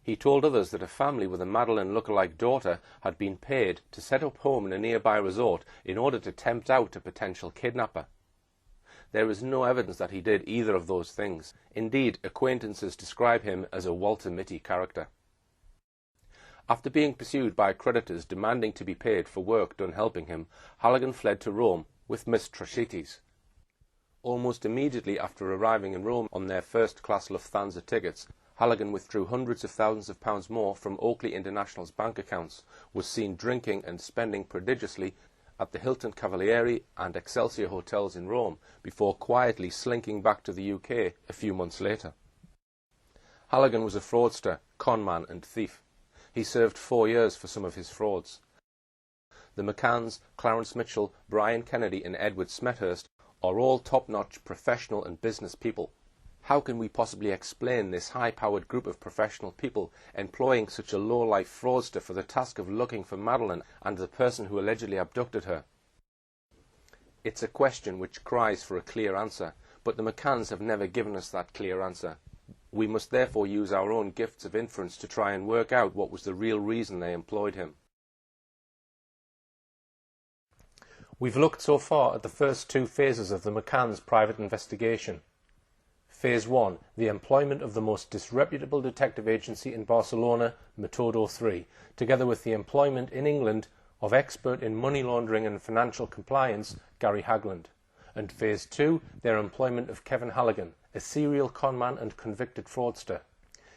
He told others that a family with a Madeleine lookalike daughter had been paid to set up home in a nearby resort in order to tempt out a potential kidnapper. There is no evidence that he did either of those things. Indeed, acquaintances describe him as a Walter Mitty character. After being pursued by creditors demanding to be paid for work done helping him, Halligan fled to Rome with Miss Traschitis. Almost immediately after arriving in Rome on their first-class Lufthansa tickets, Halligan withdrew hundreds of thousands of pounds more from Oakley International's bank accounts, was seen drinking and spending prodigiously at the Hilton Cavalieri and Excelsior hotels in Rome, before quietly slinking back to the UK a few months later. Halligan was a fraudster, conman and thief. He served 4 years for some of his frauds. The McCanns, Clarence Mitchell, Brian Kennedy and Edward Smethurst are all top-notch professional and business people. How can we possibly explain this high-powered group of professional people employing such a low-life fraudster for the task of looking for Madeleine and the person who allegedly abducted her? It's a question which cries for a clear answer, but the McCanns have never given us that clear answer. We must therefore use our own gifts of inference to try and work out what was the real reason they employed him. We've looked so far at the first two phases of the McCanns' private investigation. Phase 1, the employment of the most disreputable detective agency in Barcelona, Metodo 3, together with the employment in England of expert in money laundering and financial compliance, Gary Hagland. And Phase 2, their employment of Kevin Halligan, a serial conman and convicted fraudster.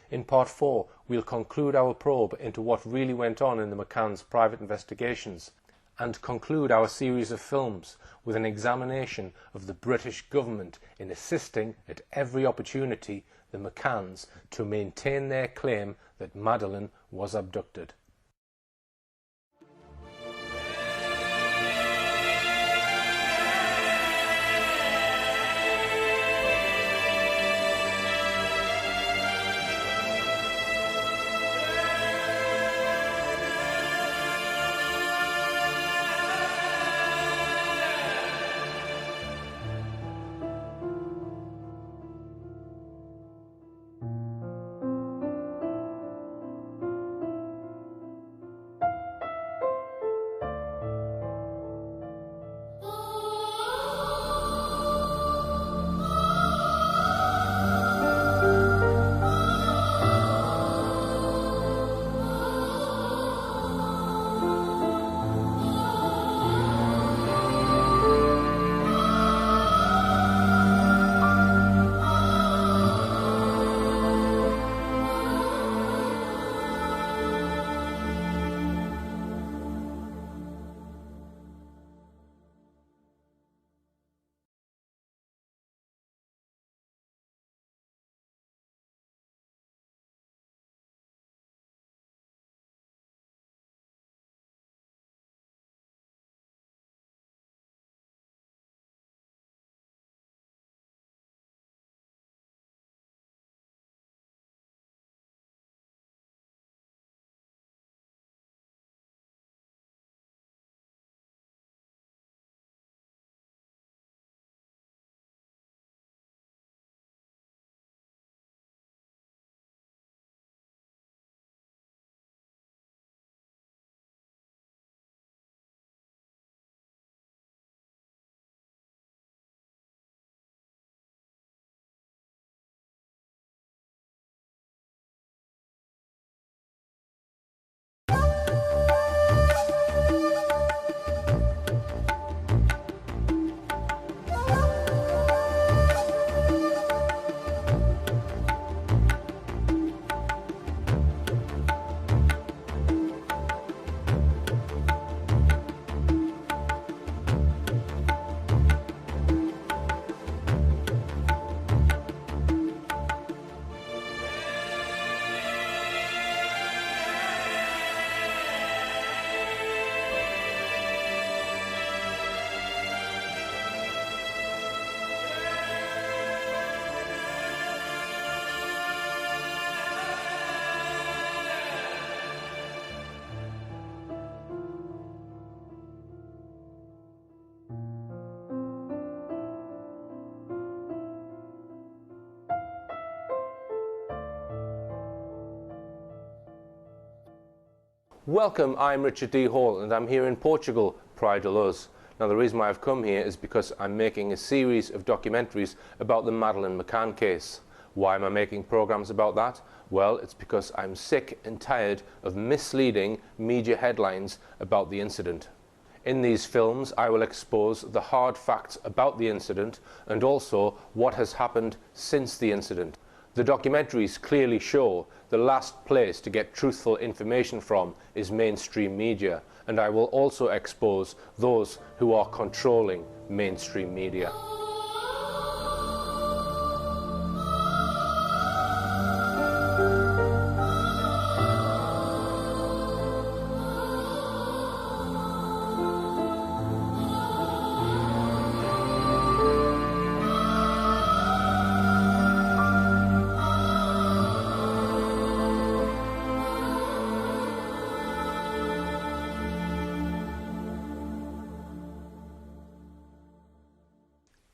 In Part 4, we'll conclude our probe into what really went on in the McCanns' private investigations, and conclude our series of films with an examination of the British government in assisting at every opportunity the McCanns to maintain their claim that Madeleine was abducted. Welcome, I'm Richard D. Hall and I'm here in Portugal, Praia de Luz. Now the reason why I've come here is because I'm making a series of documentaries about the Madeleine McCann case. Why am I making programs about that? Well, it's because I'm sick and tired of misleading media headlines about the incident. In these films, I will expose the hard facts about the incident and also what has happened since the incident. The documentaries clearly show the last place to get truthful information from is mainstream media, and I will also expose those who are controlling mainstream media.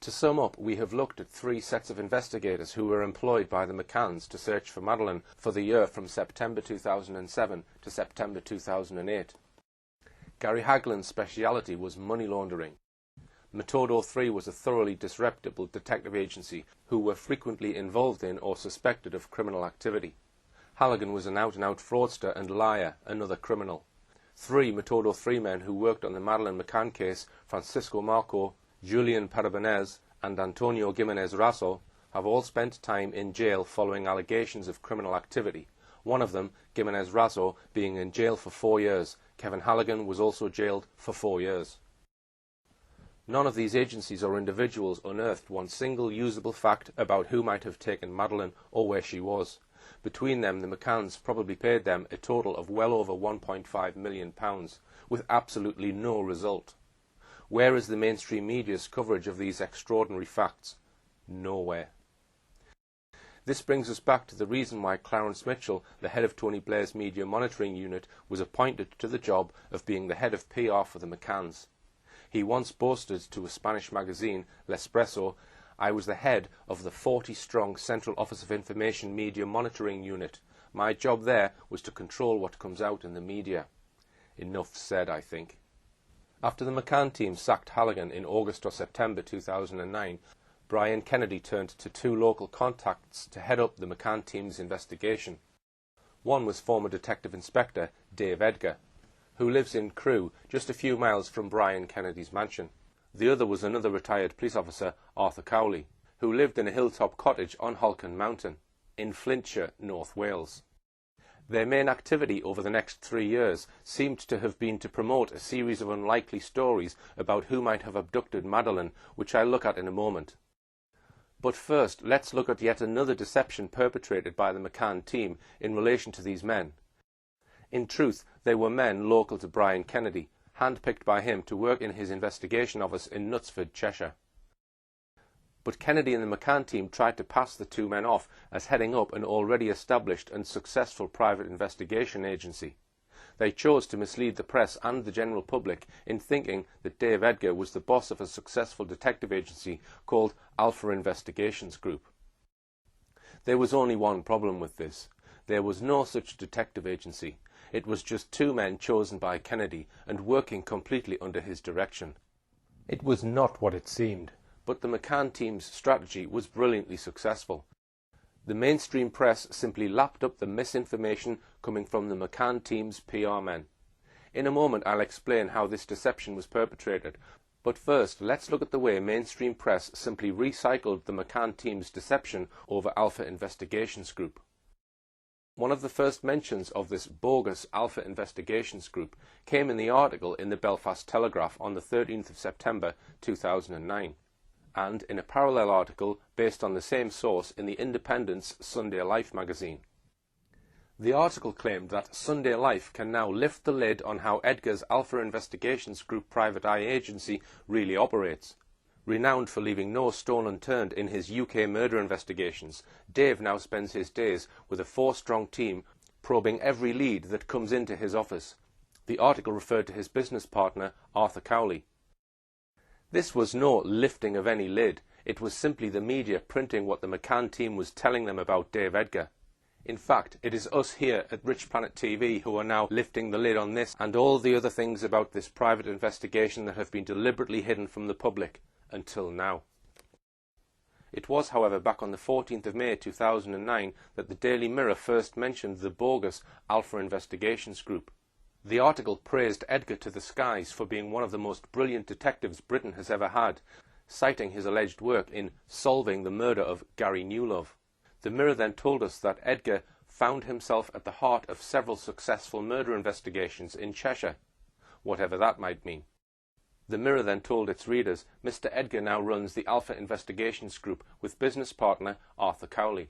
To sum up, we have looked at 3 sets of investigators who were employed by the McCanns to search for Madeleine for the year from September 2007 to September 2008. Gary Hagland's speciality was money laundering. Metodo 3 was a thoroughly disreputable detective agency who were frequently involved in or suspected of criminal activity. Halligan was an out-and-out fraudster and liar, another criminal. 3 Metodo 3 men who worked on the Madeleine McCann case, Francisco Marco, Julian Parabanez and Antonio Gimenez Raso, have all spent time in jail following allegations of criminal activity, one of them, Gimenez Raso, being in jail for 4 years. Kevin Halligan was also jailed for 4 years. None of these agencies or individuals unearthed one single usable fact about who might have taken Madeleine or where she was. Between them, the McCanns probably paid them a total of well over £1.5 million, with absolutely no result. Where is the mainstream media's coverage of these extraordinary facts? Nowhere. This brings us back to the reason why Clarence Mitchell, the head of Tony Blair's media monitoring unit, was appointed to the job of being the head of PR for the McCanns. He once boasted to a Spanish magazine, L'Espresso, "I was the head of the 40-strong Central Office of Information Media Monitoring Unit. My job there was to control what comes out in the media." Enough said, I think. After the McCann team sacked Halligan in August or September 2009, Brian Kennedy turned to 2 local contacts to head up the McCann team's investigation. One was former Detective Inspector Dave Edgar, who lives in Crewe, just a few miles from Brian Kennedy's mansion. The other was another retired police officer, Arthur Cowley, who lived in a hilltop cottage on Holcombe Mountain, in Flintshire, North Wales. Their main activity over the next 3 years seemed to have been to promote a series of unlikely stories about who might have abducted Madeleine, which I'll look at in a moment. But first, let's look at yet another deception perpetrated by the McCann team in relation to these men. In truth, they were men local to Brian Kennedy, handpicked by him to work in his investigation office in Knutsford, Cheshire. But Kennedy and the McCann team tried to pass the 2 men off as heading up an already established and successful private investigation agency. They chose to mislead the press and the general public in thinking that Dave Edgar was the boss of a successful detective agency called Alpha Investigations Group. There was only one problem with this. There was no such detective agency. It was just 2 men chosen by Kennedy and working completely under his direction. It was not what it seemed. But the McCann team's strategy was brilliantly successful. The mainstream press simply lapped up the misinformation coming from the McCann team's PR men. In a moment I'll explain how this deception was perpetrated, but first let's look at the way mainstream press simply recycled the McCann team's deception over Alpha Investigations Group. One of the first mentions of this bogus Alpha Investigations Group came in the article in the Belfast Telegraph on the 13th of September 2009. And in a parallel article based on the same source in the Independent's Sunday Life magazine. The article claimed that Sunday Life can now lift the lid on how Edgar's Alpha Investigations Group private eye agency really operates. Renowned for leaving no stone unturned in his UK murder investigations, Dave now spends his days with a 4-strong team probing every lead that comes into his office. The article referred to his business partner, Arthur Cowley. This was no lifting of any lid, it was simply the media printing what the McCann team was telling them about Dave Edgar. In fact, it is us here at Rich Planet TV who are now lifting the lid on this and all the other things about this private investigation that have been deliberately hidden from the public until now. It was, however, back on the 14th of May 2009 that the Daily Mirror first mentioned the bogus Alpha Investigations Group. The article praised Edgar to the skies for being one of the most brilliant detectives Britain has ever had, citing his alleged work in solving the murder of Gary Newlove. The Mirror then told us that Edgar found himself at the heart of several successful murder investigations in Cheshire, whatever that might mean. The Mirror then told its readers Mr. Edgar now runs the Alpha Investigations Group with business partner Arthur Cowley.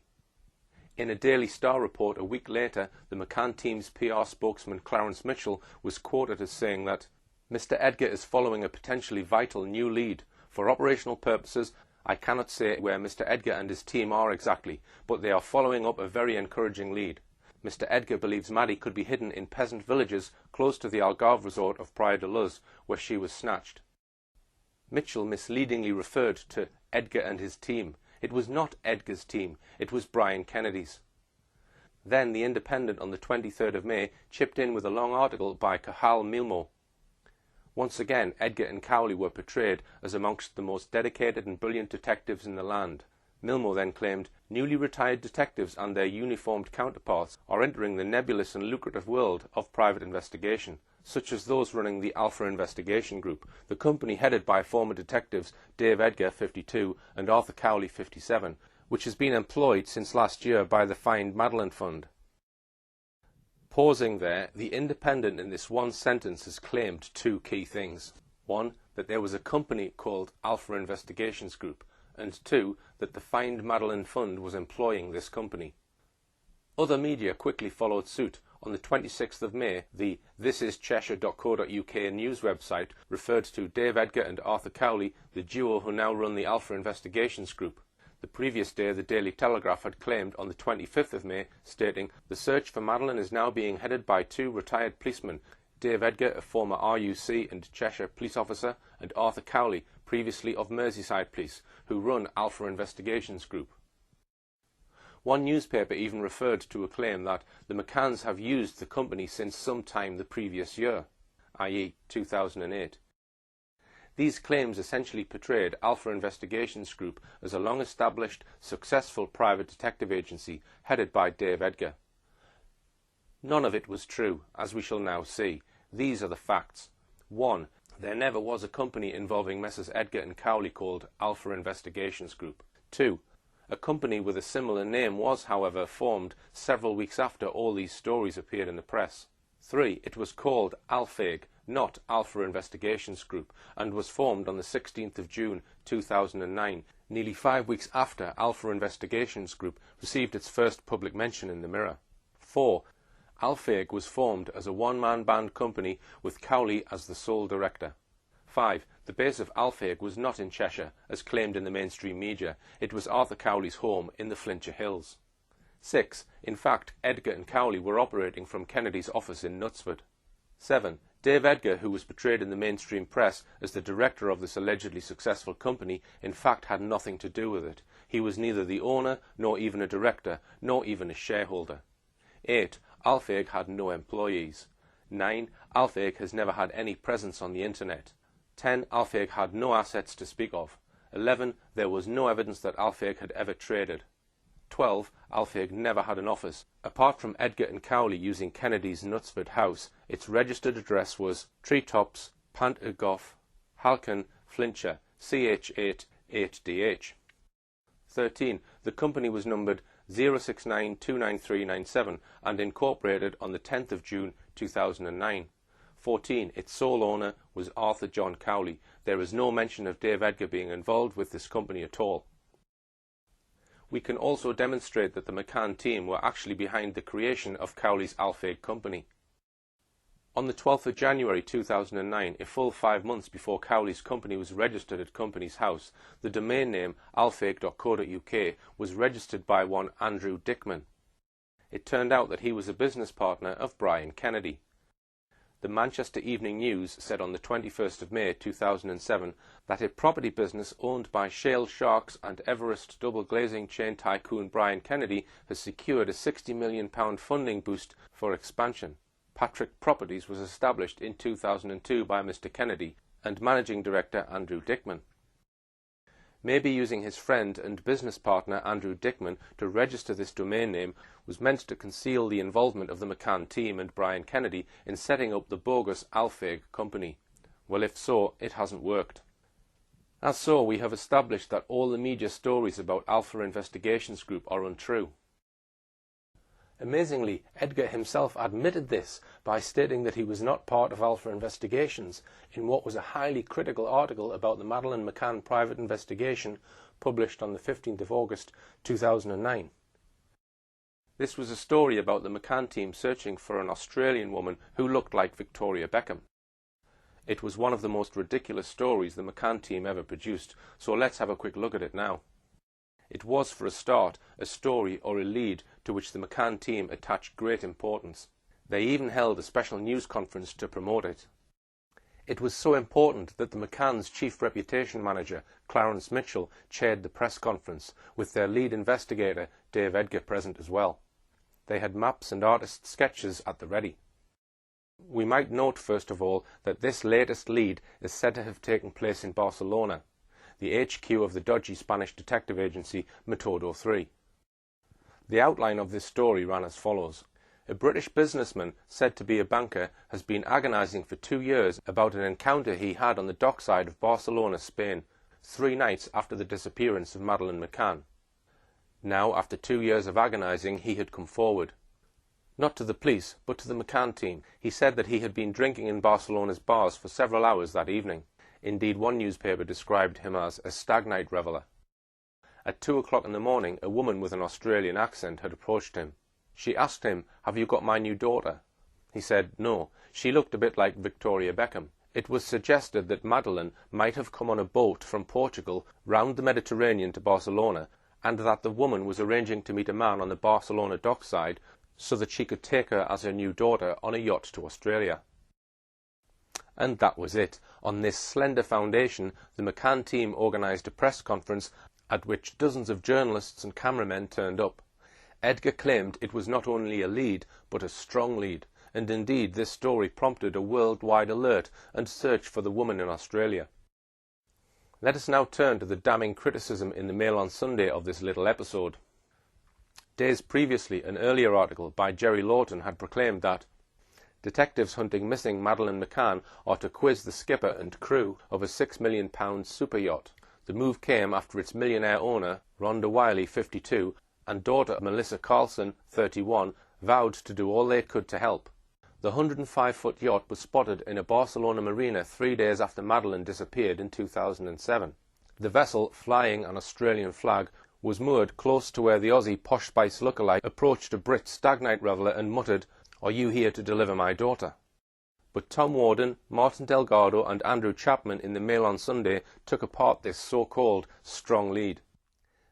In a Daily Star report a week later, the McCann team's PR spokesman Clarence Mitchell was quoted as saying that Mr. Edgar is following a potentially vital new lead. For operational purposes, I cannot say where Mr. Edgar and his team are exactly, but they are following up a very encouraging lead. Mr. Edgar believes Maddie could be hidden in peasant villages close to the Algarve resort of Praia de Luz, where she was snatched. Mitchell misleadingly referred to Edgar and his team. It was not Edgar's team, it was Brian Kennedy's. Then The Independent on the 23rd of May chipped in with a long article by Cahal Milmo. Once again, Edgar and Cowley were portrayed as amongst the most dedicated and brilliant detectives in the land. Milmo then claimed newly retired detectives and their uniformed counterparts are entering the nebulous and lucrative world of private investigation, such as those running the Alpha Investigation Group, the company headed by former detectives Dave Edgar, 52, and Arthur Cowley, 57, which has been employed since last year by the Find Madeleine Fund. Pausing there, The Independent in this one sentence has claimed two key things. One, that there was a company called Alpha Investigations Group, and two, that the Find Madeleine Fund was employing this company. Other media quickly followed suit. On the 26th of May, the thisischeshire.co.uk news website referred to Dave Edgar and Arthur Cowley, the duo who now run the Alpha Investigations Group. The previous day, the Daily Telegraph had claimed on the 25th of May, stating, "The search for Madeleine is now being headed by two retired policemen, Dave Edgar, a former RUC and Cheshire police officer, and Arthur Cowley, previously of Merseyside Police, who run Alpha Investigations Group." One newspaper even referred to a claim that the McCanns have used the company since some time the previous year, i.e. 2008. These claims essentially portrayed Alpha Investigations Group as a long-established, successful private detective agency headed by Dave Edgar. None of it was true, as we shall now see. These are the facts. 1. There never was a company involving Messrs. Edgar and Cowley called Alpha Investigations Group. 2. A company with a similar name was, however, formed several weeks after all these stories appeared in the press. 3. It was called Alpheg, not Alpha Investigations Group, and was formed on the 16th of June 2009, nearly 5 weeks after Alpha Investigations Group received its first public mention in the Mirror. 4. Alpheg was formed as a one-man band company with Cowley as the sole director. 5. The base of Alpheg was not in Cheshire, as claimed in the mainstream media. It was Arthur Cowley's home in the Flintshire Hills. 6. In fact, Edgar and Cowley were operating from Kennedy's office in Knutsford. 7. Dave Edgar, who was portrayed in the mainstream press as the director of this allegedly successful company, in fact had nothing to do with it. He was neither the owner, nor even a director, nor even a shareholder. 8. Alpheg had no employees. 9. Alpheg has never had any presence on the internet. 10. Alpheg had no assets to speak of. 11. There was no evidence that Alpheg had ever traded. 12. Alpheg never had an office. Apart from Edgar and Cowley using Kennedy's Knutsford house, its registered address was Treetops, Pant y Goff, Halcan, Flintshire, CH8 8DH. 13. The company was numbered 069-29397 and incorporated on the 10th of June 2009. 14. Its sole owner was Arthur John Cowley. There is no mention of Dave Edgar being involved with this company at all. We can also demonstrate that the McCann team were actually behind the creation of Cowley's Alpheg company. On the 12th of January 2009, a full 5 months before Cowley's company was registered at Companies House, the domain name alpheg.co.uk was registered by one Andrew Dickman. It turned out that he was a business partner of Brian Kennedy. The Manchester Evening News said on the 21st of May 2007 that a property business owned by shale sharks and Everest double glazing chain tycoon Brian Kennedy has secured a £60 million funding boost for expansion. Patrick Properties was established in 2002 by Mr. Kennedy and Managing Director Andrew Dickman. Maybe using his friend and business partner Andrew Dickman to register this domain name was meant to conceal the involvement of the McCann team and Brian Kennedy in setting up the bogus Alfeg company. Well, if so, it hasn't worked. As so, we have established that all the media stories about Alpha Investigations Group are untrue. Amazingly, Edgar himself admitted this by stating that he was not part of Alpha Investigations in what was a highly critical article about the Madeleine McCann private investigation published on the 15th of August 2009. This was a story about the McCann team searching for an Australian woman who looked like Victoria Beckham. It was one of the most ridiculous stories the McCann team ever produced, so let's have a quick look at it now. It was, for a start, a story or a lead to which the McCann team attached great importance. They even held a special news conference to promote it. It was so important that the McCann's chief reputation manager, Clarence Mitchell, chaired the press conference, with their lead investigator, Dave Edgar, present as well. They had maps and artist sketches at the ready. We might note, first of all, that this latest lead is said to have taken place in Barcelona, the HQ of the dodgy Spanish detective agency Metodo 3. The outline of this story ran as follows. A British businessman, said to be a banker, has been agonising for 2 years about an encounter he had on the dockside of Barcelona, Spain, 3 nights after the disappearance of Madeleine McCann. Now, after 2 years of agonising, he had come forward. Not to the police, but to the McCann team. He said that he had been drinking in Barcelona's bars for several hours that evening. Indeed, one newspaper described him as a stag night reveller. At 2 o'clock in the morning, a woman with an Australian accent had approached him. She asked him, "Have you got my new daughter?" He said no. She looked a bit like Victoria Beckham. It was suggested that Madeleine might have come on a boat from Portugal round the Mediterranean to Barcelona, and that the woman was arranging to meet a man on the Barcelona dockside so that she could take her as her new daughter on a yacht to Australia. And that was it. On this slender foundation, the McCann team organised a press conference at which dozens of journalists and cameramen turned up. Edgar claimed it was not only a lead, but a strong lead, and indeed this story prompted a worldwide alert and search for the woman in Australia. Let us now turn to the damning criticism in the Mail on Sunday of this little episode. Days previously, an earlier article by Jerry Lawton had proclaimed that detectives hunting missing Madeleine McCann are to quiz the skipper and crew of a £6 million super yacht. The move came after its millionaire owner, Rhonda Wiley, 52, and daughter Melissa Carlson, 31, vowed to do all they could to help. The 105-foot yacht was spotted in a Barcelona marina 3 days after Madeleine disappeared in 2007. The vessel, flying an Australian flag, was moored close to where the Aussie Posh Spice lookalike approached a Brit stag night reveller and muttered, "Are you here to deliver my daughter?" But Tom Warden, Martin Delgado and Andrew Chapman in the Mail on Sunday took apart this so-called strong lead.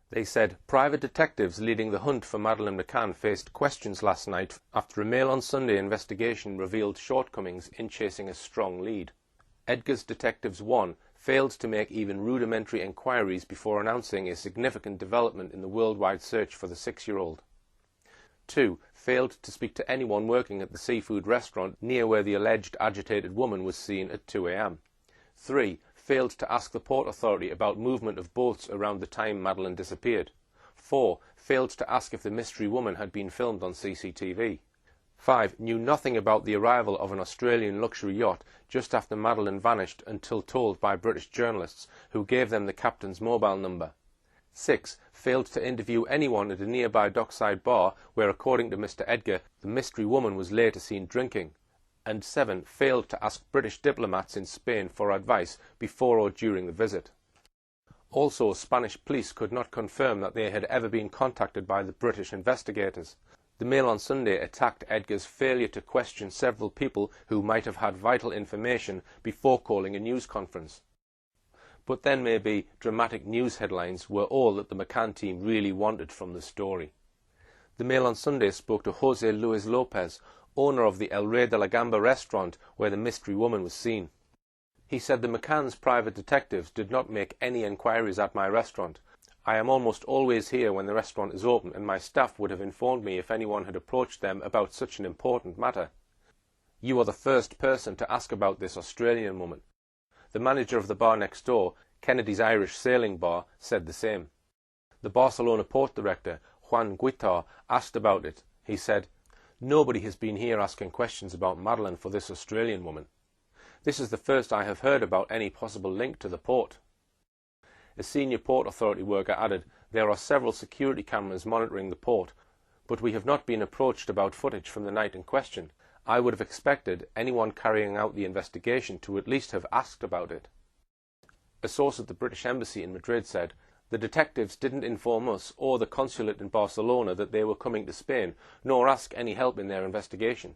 They said private detectives leading the hunt for Madeleine McCann faced questions last night after a Mail on Sunday investigation revealed shortcomings in chasing a strong lead. Edgar's Detectives 1 failed to make even rudimentary inquiries before announcing a significant development in the worldwide search for the 6-year-old. 2. Failed to speak to anyone working at the seafood restaurant near where the alleged agitated woman was seen at 2 a.m. 3. Failed to ask the Port Authority about movement of boats around the time Madeleine disappeared. 4. Failed to ask if the mystery woman had been filmed on CCTV. 5. Knew nothing about the arrival of an Australian luxury yacht just after Madeleine vanished until told by British journalists who gave them the captain's mobile number. 6. Failed to interview anyone at a nearby dockside bar where, according to Mr. Edgar, the mystery woman was later seen drinking. And 7. Failed to ask British diplomats in Spain for advice before or during the visit. Also, Spanish police could not confirm that they had ever been contacted by the British investigators. The Mail on Sunday attacked Edgar's failure to question several people who might have had vital information before calling a news conference. But then maybe dramatic news headlines were all that the McCann team really wanted from the story. The Mail on Sunday spoke to Jose Luis Lopez, owner of the El Rey de la Gamba restaurant where the mystery woman was seen. He said the McCann's private detectives did not make any enquiries at my restaurant. I am almost always here when the restaurant is open, and my staff would have informed me if anyone had approached them about such an important matter. You are the first person to ask about this Australian woman. The manager of the bar next door, Kennedy's Irish Sailing Bar, said the same. The Barcelona port director, Juan Guitar, asked about it. He said, "Nobody has been here asking questions about Madeleine for this Australian woman. This is the first I have heard about any possible link to the port." A senior Port Authority worker added, "There are several security cameras monitoring the port, but we have not been approached about footage from the night in question. I would have expected anyone carrying out the investigation to at least have asked about it." A source at the British Embassy in Madrid said, "The detectives didn't inform us or the consulate in Barcelona that they were coming to Spain, nor ask any help in their investigation."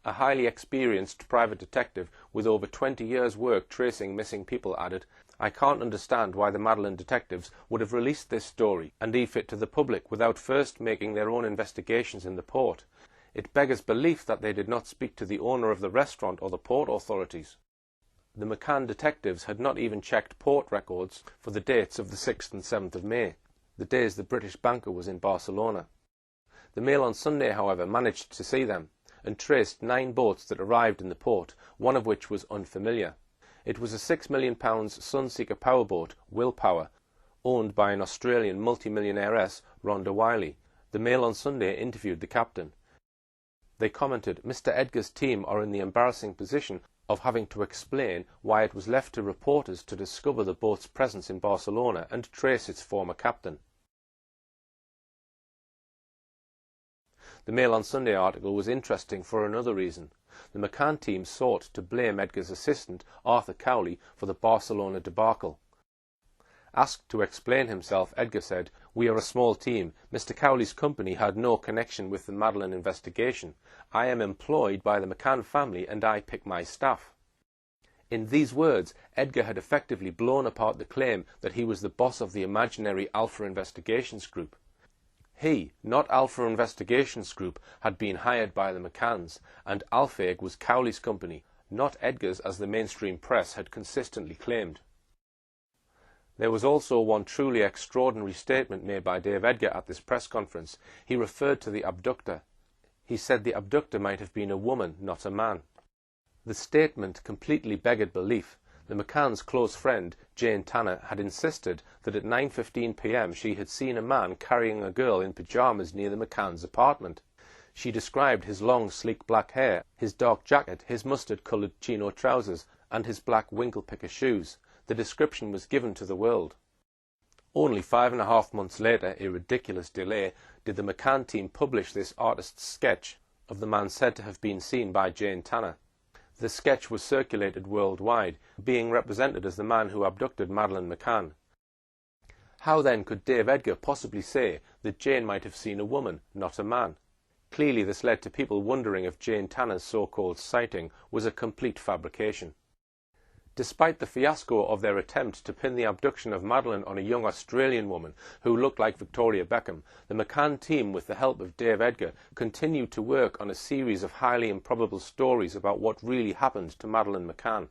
A highly experienced private detective with over 20 years' work tracing missing people added, "I can't understand why the Madeleine detectives would have released this story and leave it to the public without first making their own investigations in the port. It beggars belief that they did not speak to the owner of the restaurant or the port authorities." The McCann detectives had not even checked port records for the dates of the 6th and 7th of May, the days the British banker was in Barcelona. The Mail on Sunday, however, managed to see them and traced 9 boats that arrived in the port, one of which was unfamiliar. It was a £6 million Sunseeker powerboat, Willpower, owned by an Australian multimillionairess, Rhonda Wiley. The Mail on Sunday interviewed the captain. They commented, "Mr. Edgar's team are in the embarrassing position of having to explain why it was left to reporters to discover the boat's presence in Barcelona and trace its former captain." The Mail on Sunday article was interesting for another reason. The McCann team sought to blame Edgar's assistant, Arthur Cowley, for the Barcelona debacle. Asked to explain himself, Edgar said, "We are a small team. Mr. Cowley's company had no connection with the Madeleine investigation. I am employed by the McCann family and I pick my staff." In these words, Edgar had effectively blown apart the claim that he was the boss of the imaginary Alpha Investigations Group. He, not Alpha Investigations Group, had been hired by the McCanns, and Alpheg was Cowley's company, not Edgar's as the mainstream press had consistently claimed. There was also one truly extraordinary statement made by Dave Edgar at this press conference. He referred to the abductor. He said the abductor might have been a woman, not a man. The statement completely beggared belief. The McCann's close friend, Jane Tanner, had insisted that at 9:15 p.m. she had seen a man carrying a girl in pyjamas near the McCann's apartment. She described his long, sleek black hair, his dark jacket, his mustard-coloured chino trousers, and his black winkle-picker shoes. The description was given to the world. Only 5.5 months later, a ridiculous delay, did the McCann team publish this artist's sketch of the man said to have been seen by Jane Tanner. The sketch was circulated worldwide, being represented as the man who abducted Madeleine McCann. How then could Dave Edgar possibly say that Jane might have seen a woman, not a man? Clearly this led to people wondering if Jane Tanner's so-called sighting was a complete fabrication. Despite the fiasco of their attempt to pin the abduction of Madeleine on a young Australian woman who looked like Victoria Beckham, the McCann team, with the help of Dave Edgar, continued to work on a series of highly improbable stories about what really happened to Madeleine McCann.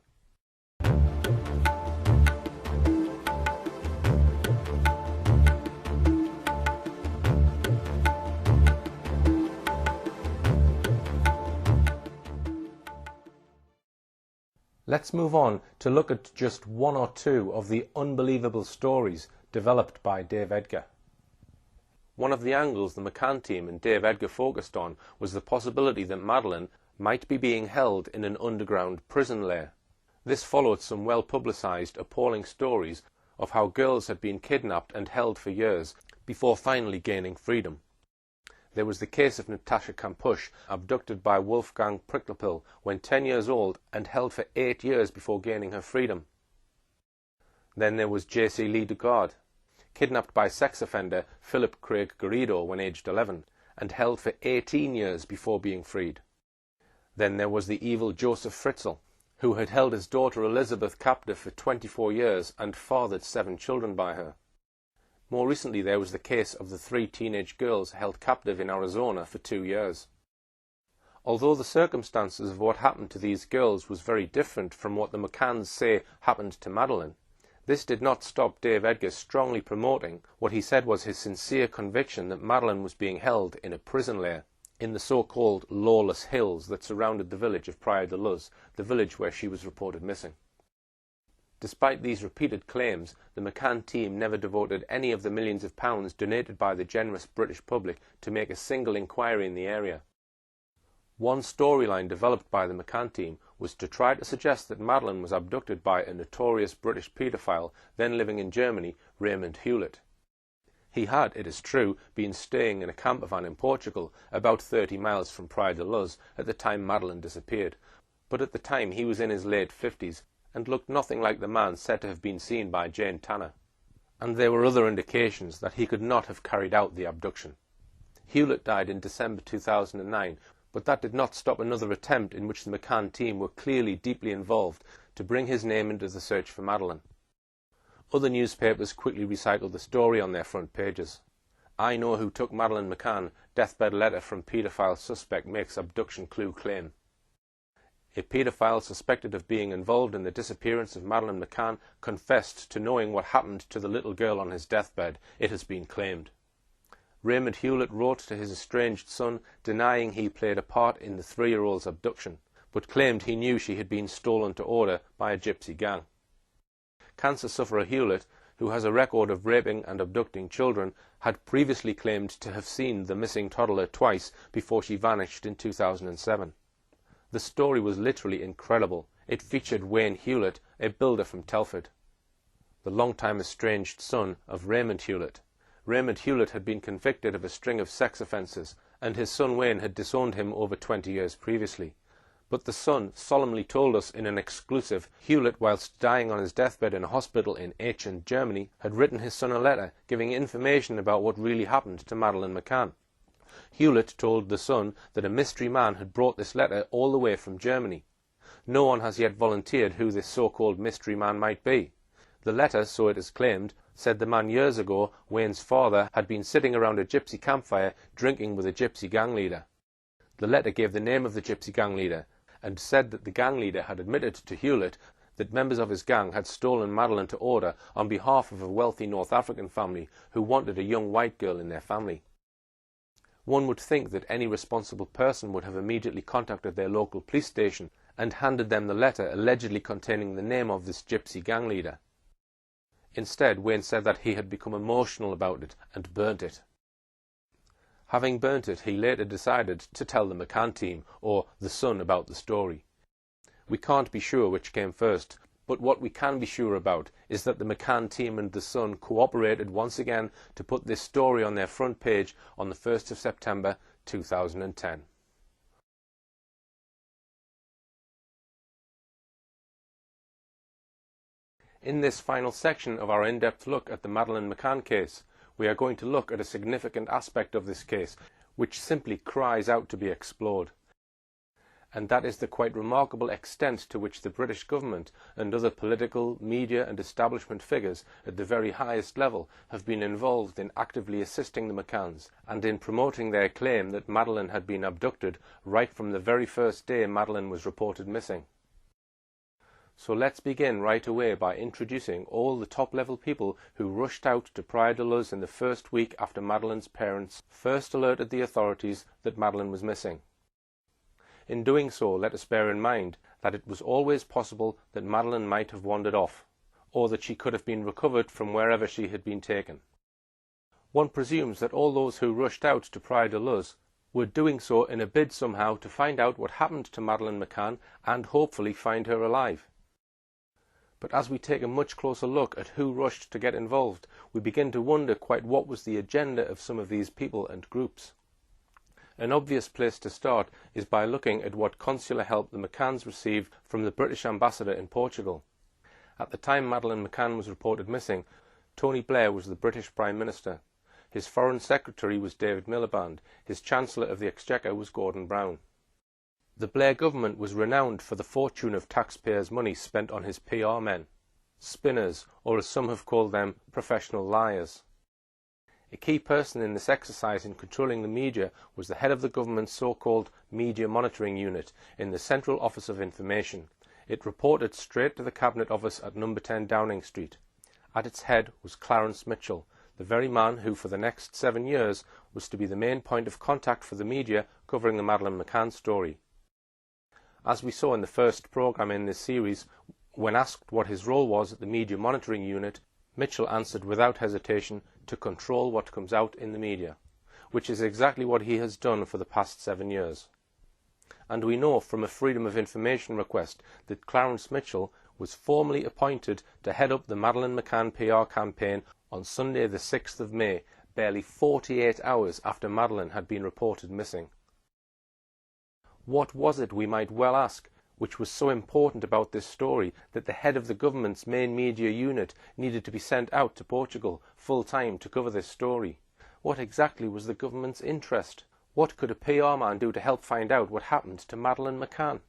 Let's move on to look at just one or two of the unbelievable stories developed by Dave Edgar. One of the angles the McCann team and Dave Edgar focused on was the possibility that Madeleine might be being held in an underground prison lair. This followed some well-publicised, appalling stories of how girls had been kidnapped and held for years before finally gaining freedom. There was the case of Natasha Kampusch, abducted by Wolfgang Pricklepil when 10 years old and held for 8 years before gaining her freedom. Then there was J.C. Lee Dugard, kidnapped by sex offender Philip Craig Garrido when aged 11 and held for 18 years before being freed. Then there was the evil Joseph Fritzl, who had held his daughter Elizabeth captive for 24 years and fathered 7 children by her. More recently, there was the case of the 3 teenage girls held captive in Arizona for 2 years. Although the circumstances of what happened to these girls was very different from what the McCanns say happened to Madeleine, this did not stop Dave Edgar strongly promoting what he said was his sincere conviction that Madeleine was being held in a prison lair in the so-called lawless hills that surrounded the village of Praia de Luz, the village where she was reported missing. Despite these repeated claims, the McCann team never devoted any of the millions of pounds donated by the generous British public to make a single inquiry in the area. One storyline developed by the McCann team was to try to suggest that Madeleine was abducted by a notorious British paedophile then living in Germany, Raymond Hewlett. He had, it is true, been staying in a camper van in Portugal, about 30 miles from Praia de Luz, at the time Madeleine disappeared, but at the time he was in his late 50s and looked nothing like the man said to have been seen by Jane Tanner, and there were other indications that he could not have carried out the abduction. Hewlett died in December 2009, but that did not stop another attempt in which the McCann team were clearly deeply involved to bring his name into the search for Madeleine. Other newspapers quickly recycled the story on their front pages. "I know who took Madeleine McCann, deathbed letter from paedophile suspect makes abduction clue claim." A paedophile suspected of being involved in the disappearance of Madeleine McCann confessed to knowing what happened to the little girl on his deathbed, it has been claimed. Raymond Hewlett wrote to his estranged son denying he played a part in the 3-year-old's abduction, but claimed he knew she had been stolen to order by a gypsy gang. Cancer sufferer Hewlett, who has a record of raping and abducting children, had previously claimed to have seen the missing toddler twice before she vanished in 2007. The story was literally incredible. It featured Wayne Hewlett, a builder from Telford, the long-time estranged son of Raymond Hewlett. Raymond Hewlett had been convicted of a string of sex offences, and his son Wayne had disowned him over 20 years previously. But the son solemnly told us in an exclusive Hewlett, whilst dying on his deathbed in a hospital in Aachen, Germany, had written his son a letter giving information about what really happened to Madeleine McCann. Hewlett told the son that a mystery man had brought this letter all the way from Germany. No one has yet volunteered who this so-called mystery man might be. The letter, so it is claimed, said the man years ago, Wayne's father, had been sitting around a gypsy campfire drinking with a gypsy gang leader. The letter gave the name of the gypsy gang leader, and said that the gang leader had admitted to Hewlett that members of his gang had stolen Madeleine to order on behalf of a wealthy North African family who wanted a young white girl in their family. One would think that any responsible person would have immediately contacted their local police station and handed them the letter allegedly containing the name of this gypsy gang leader. Instead, Wayne said that he had become emotional about it and burnt it. Having burnt it, he later decided to tell the McCann team, or the son, about the story. We can't be sure which came first, but what we can be sure about is that the McCann team and the son cooperated once again to put this story on their front page on the 1st of September 2010. In this final section of our in-depth look at the Madeleine McCann case, we are going to look at a significant aspect of this case which simply cries out to be explored. And that is the quite remarkable extent to which the British government and other political, media and establishment figures at the very highest level have been involved in actively assisting the McCanns and in promoting their claim that Madeleine had been abducted right from the very first day Madeleine was reported missing. So let's begin right away by introducing all the top-level people who rushed out to Praia de Luz in the first week after Madeleine's parents first alerted the authorities that Madeleine was missing. In doing so, let us bear in mind that it was always possible that Madeleine might have wandered off, or that she could have been recovered from wherever she had been taken. One presumes that all those who rushed out to Praia de Luz were doing so in a bid somehow to find out what happened to Madeleine McCann and hopefully find her alive. But as we take a much closer look at who rushed to get involved, we begin to wonder quite what was the agenda of some of these people and groups. An obvious place to start is by looking at what consular help the McCanns received from the British ambassador in Portugal. At the time Madeleine McCann was reported missing, Tony Blair was the British Prime Minister. His Foreign Secretary was David Miliband. His Chancellor of the Exchequer was Gordon Brown. The Blair government was renowned for the fortune of taxpayers' money spent on his PR men, spinners, or as some have called them, professional liars. A key person in this exercise in controlling the media was the head of the government's so-called Media Monitoring Unit in the Central Office of Information. It reported straight to the Cabinet Office at number 10 Downing Street. At its head was Clarence Mitchell, the very man who for the next 7 years was to be the main point of contact for the media covering the Madeleine McCann story. As we saw in the first programme in this series, when asked what his role was at the Media Monitoring Unit, Mitchell answered without hesitation to control what comes out in the media, which is exactly what he has done for the past 7 years. And we know from a Freedom of Information request that Clarence Mitchell was formally appointed to head up the Madeleine McCann PR campaign on Sunday the 6th of May, barely 48 hours after Madeleine had been reported missing. What was it, we might well ask, which was so important about this story that the head of the government's main media unit needed to be sent out to Portugal full-time to cover this story? What exactly was the government's interest? What could a PR man do to help find out what happened to Madeleine McCann?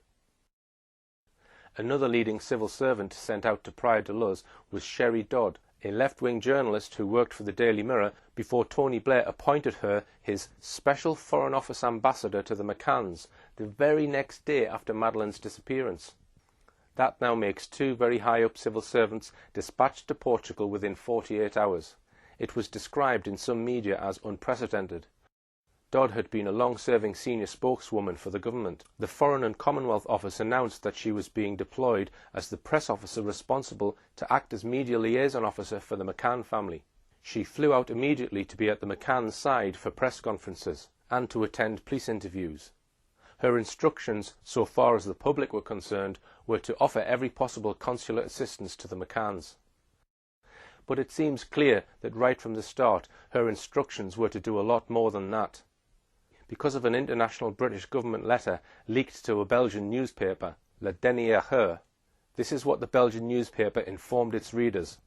Another leading civil servant sent out to Praia de Luz was Sherry Dodd, a left-wing journalist who worked for the Daily Mirror before Tony Blair appointed her his Special Foreign Office Ambassador to the McCanns the very next day after Madeleine's disappearance. That now makes 2 very high-up civil servants dispatched to Portugal within 48 hours. It was described in some media as unprecedented. Dodd had been a long-serving senior spokeswoman for the government. The Foreign and Commonwealth Office announced that she was being deployed as the press officer responsible to act as media liaison officer for the McCann family. She flew out immediately to be at the McCann's side for press conferences and to attend police interviews. Her instructions, so far as the public were concerned, were to offer every possible consular assistance to the McCanns. But it seems clear that right from the start her instructions were to do a lot more than that. Because of an international British government letter leaked to a Belgian newspaper, Le Dernier Heure, this is what the Belgian newspaper informed its readers.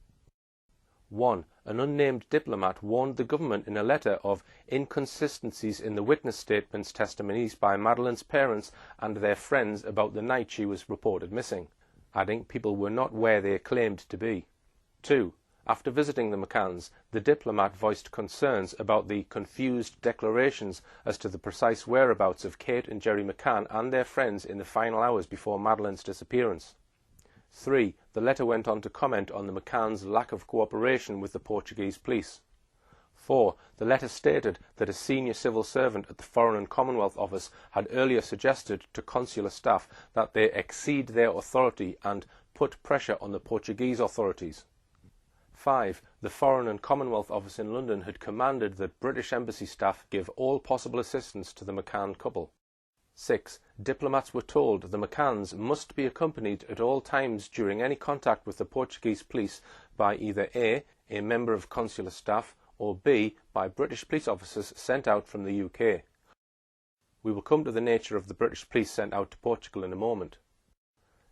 1. An unnamed diplomat warned the government in a letter of inconsistencies in the witness statements testimonies by Madeleine's parents and their friends about the night she was reported missing, adding people were not where they claimed to be. 2. After visiting the McCanns, the diplomat voiced concerns about the confused declarations as to the precise whereabouts of Kate and Gerry McCann and their friends in the final hours before Madeleine's disappearance. 3. The letter went on to comment on the McCanns' lack of cooperation with the Portuguese police. 4. The letter stated that a senior civil servant at the Foreign and Commonwealth Office had earlier suggested to consular staff that they exceed their authority and put pressure on the Portuguese authorities. 5. The Foreign and Commonwealth Office in London had commanded that British embassy staff give all possible assistance to the McCann couple. 6. Diplomats were told the McCanns must be accompanied at all times during any contact with the Portuguese police by either A member of consular staff, or B, by British police officers sent out from the UK. We will come to the nature of the British police sent out to Portugal in a moment.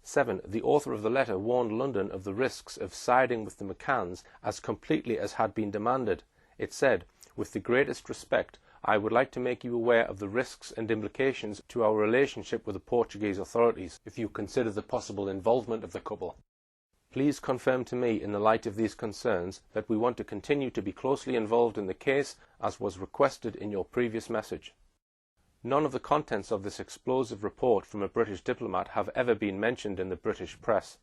7. The author of the letter warned London of the risks of siding with the McCanns as completely as had been demanded. It said, "With the greatest respect, I would like to make you aware of the risks and implications to our relationship with the Portuguese authorities if you consider the possible involvement of the couple. Please confirm to me, in the light of these concerns, that we want to continue to be closely involved in the case as was requested in your previous message." None of the contents of this explosive report from a British diplomat have ever been mentioned in the British press.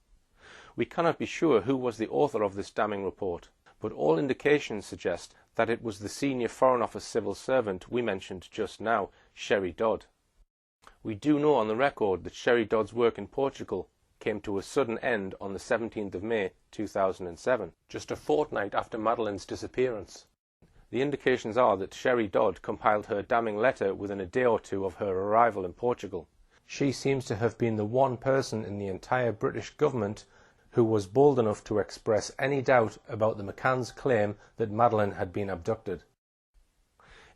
We cannot be sure who was the author of this damning report, but all indications suggest that it was the senior Foreign Office civil servant we mentioned just now, Sherry Dodd. We do know on the record that Sherry Dodd's work in Portugal came to a sudden end on the 17th of May 2007, just a fortnight after Madeleine's disappearance. The indications are that Sherry Dodd compiled her damning letter within a day or two of her arrival in Portugal. She seems to have been the one person in the entire British government who was bold enough to express any doubt about the McCanns' claim that Madeleine had been abducted.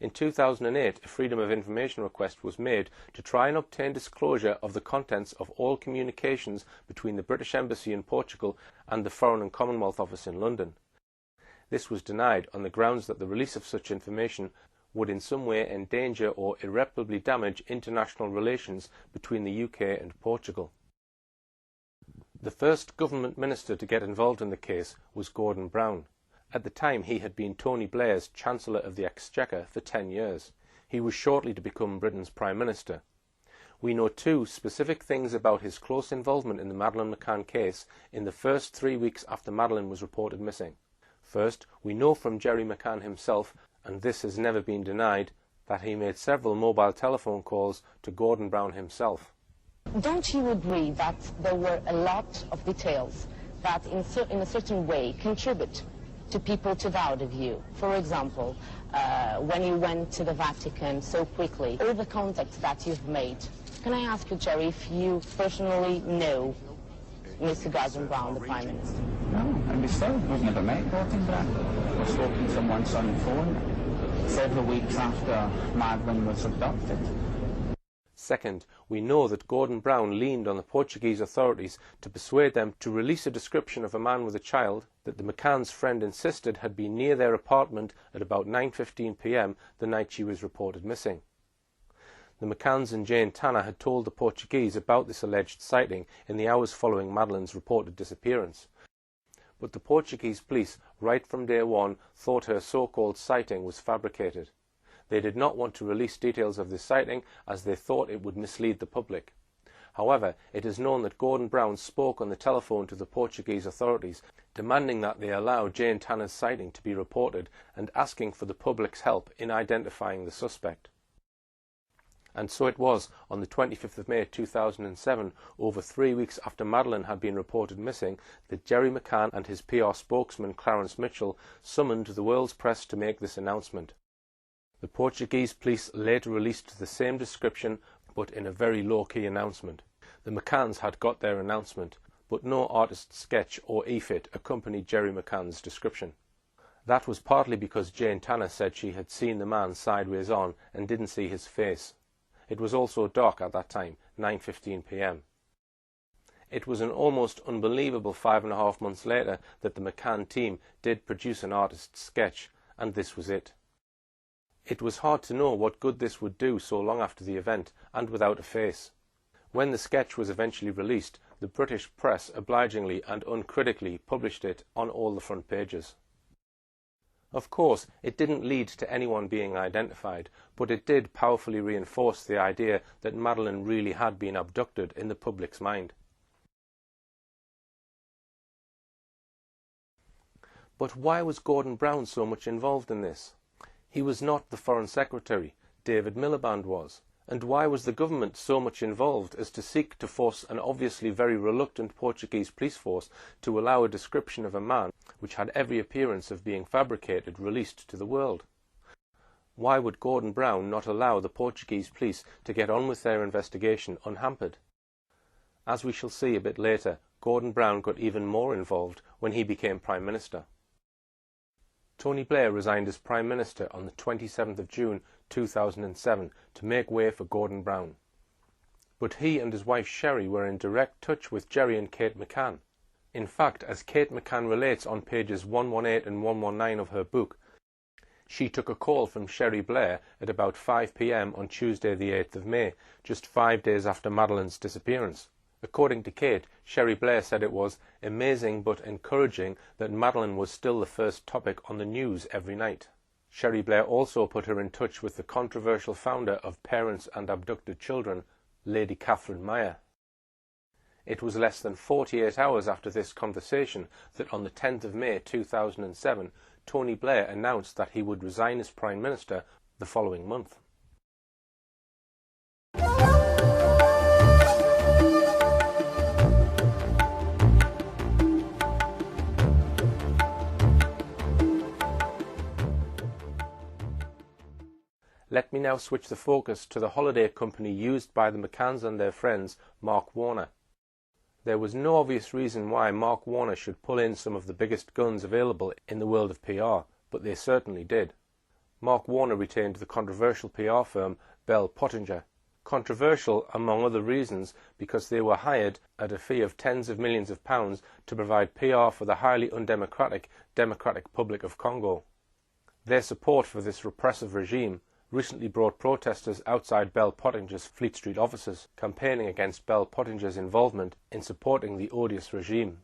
In 2008, a Freedom of Information request was made to try and obtain disclosure of the contents of all communications between the British Embassy in Portugal and the Foreign and Commonwealth Office in London. This was denied on the grounds that the release of such information would in some way endanger or irreparably damage international relations between the UK and Portugal. The first government minister to get involved in the case was Gordon Brown, At the time, he had been Tony Blair's Chancellor of the Exchequer for 10 years. He was shortly to become Britain's Prime Minister. We know 2 specific things about his close involvement in the Madeleine McCann case in the first 3 weeks after Madeleine was reported missing. First, we know from Gerry McCann himself, and this has never been denied, that he made several mobile telephone calls to Gordon Brown himself. Don't you agree that there were a lot of details that in a certain way contribute to people to doubt of you? For example, when you went to the Vatican so quickly, all the contacts that you've made. Can I ask you, Gerry, if you personally know Mr. Gordon Brown, the Prime Minister? No, and we've never met Gordon Brown. We've spoken to him once on the phone, several weeks after Madeleine was abducted. Second, we know that Gordon Brown leaned on the Portuguese authorities to persuade them to release a description of a man with a child that the McCann's friend insisted had been near their apartment at about 9:15 p.m. the night she was reported missing. The McCanns and Jane Tanner had told the Portuguese about this alleged sighting in the hours following Madeleine's reported disappearance. But the Portuguese police, right from day one, thought her so-called sighting was fabricated. They did not want to release details of this sighting as they thought it would mislead the public. However, it is known that Gordon Brown spoke on the telephone to the Portuguese authorities, demanding that they allow Jane Tanner's sighting to be reported and asking for the public's help in identifying the suspect. And so it was on the 25th of May 2007, over 3 weeks after Madeleine had been reported missing, that Gerry McCann and his PR spokesman Clarence Mitchell summoned the world's press to make this announcement. The Portuguese police later released the same description, but in a very low-key announcement. The McCanns had got their announcement, but no artist's sketch or EFIT accompanied Gerry McCann's description. That was partly because Jane Tanner said she had seen the man sideways on and didn't see his face. It was also dark at that time, 9:15 p.m. It was an almost unbelievable 5.5 months later that the McCann team did produce an artist's sketch, and this was it. It was hard to know what good this would do so long after the event, and without a face. When the sketch was eventually released, the British press obligingly and uncritically published it on all the front pages. Of course, it didn't lead to anyone being identified, but it did powerfully reinforce the idea that Madeleine really had been abducted in the public's mind. But why was Gordon Brown so much involved in this? He was not the Foreign Secretary, David Miliband was. And why was the government so much involved as to seek to force an obviously very reluctant Portuguese police force to allow a description of a man which had every appearance of being fabricated released to the world? Why would Gordon Brown not allow the Portuguese police to get on with their investigation unhampered? As we shall see a bit later, Gordon Brown got even more involved when he became Prime Minister. Tony Blair resigned as Prime Minister on the 27th of June 2007 to make way for Gordon Brown. But he and his wife Sherry were in direct touch with Gerry and Kate McCann. In fact, as Kate McCann relates on pages 118 and 119 of her book, she took a call from Sherry Blair at about 5 p.m. on Tuesday the 8th of May, just 5 days after Madeleine's disappearance. According to Kate, Sherry Blair said it was amazing but encouraging that Madeleine was still the first topic on the news every night. Sherry Blair also put her in touch with the controversial founder of Parents and Abducted Children, Lady Catherine Meyer. It was less than 48 hours after this conversation that on the 10th of May 2007, Tony Blair announced that he would resign as Prime Minister the following month. Let me now switch the focus to the holiday company used by the McCanns and their friends, Mark Warner. There was no obvious reason why Mark Warner should pull in some of the biggest guns available in the world of PR, but they certainly did. Mark Warner retained the controversial PR firm Bell Pottinger. Controversial, among other reasons, because they were hired at a fee of tens of millions of pounds to provide PR for the highly undemocratic Democratic Republic of Congo. Their support for this repressive regime recently brought protesters outside Bell Pottinger's Fleet Street offices, campaigning against Bell Pottinger's involvement in supporting the odious regime.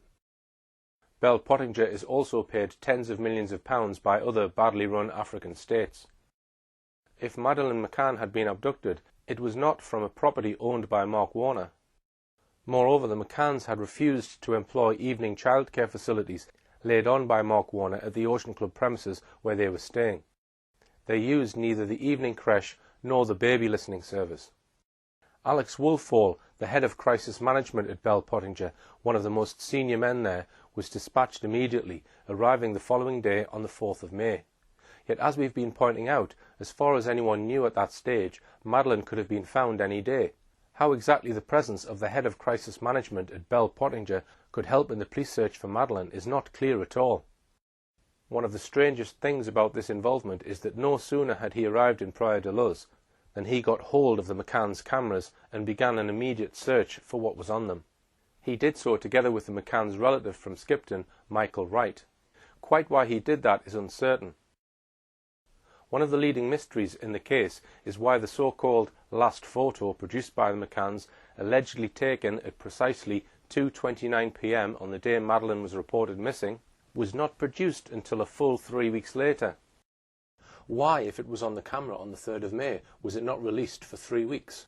Bell Pottinger is also paid tens of millions of pounds by other badly run African states. If Madeleine McCann had been abducted, it was not from a property owned by Mark Warner. Moreover, the McCanns had refused to employ evening childcare facilities laid on by Mark Warner at the Ocean Club premises where they were staying. They used neither the evening creche nor the baby listening service. Alex Woolfall, the head of crisis management at Bell Pottinger, one of the most senior men there, was dispatched immediately, arriving the following day on the 4th of May. Yet, as we've been pointing out, as far as anyone knew at that stage, Madeleine could have been found any day. How exactly the presence of the head of crisis management at Bell Pottinger could help in the police search for Madeleine is not clear at all. One of the strangest things about this involvement is that no sooner had he arrived in Praia de Luz than he got hold of the McCann's cameras and began an immediate search for what was on them. He did so together with the McCann's relative from Skipton, Michael Wright. Quite why he did that is uncertain. One of the leading mysteries in the case is why the so-called last photo produced by the McCanns, allegedly taken at precisely 2:29 p.m. on the day Madeleine was reported missing, was not produced until a full 3 weeks later. Why, if it was on the camera on the 3rd of May, was it not released for 3 weeks?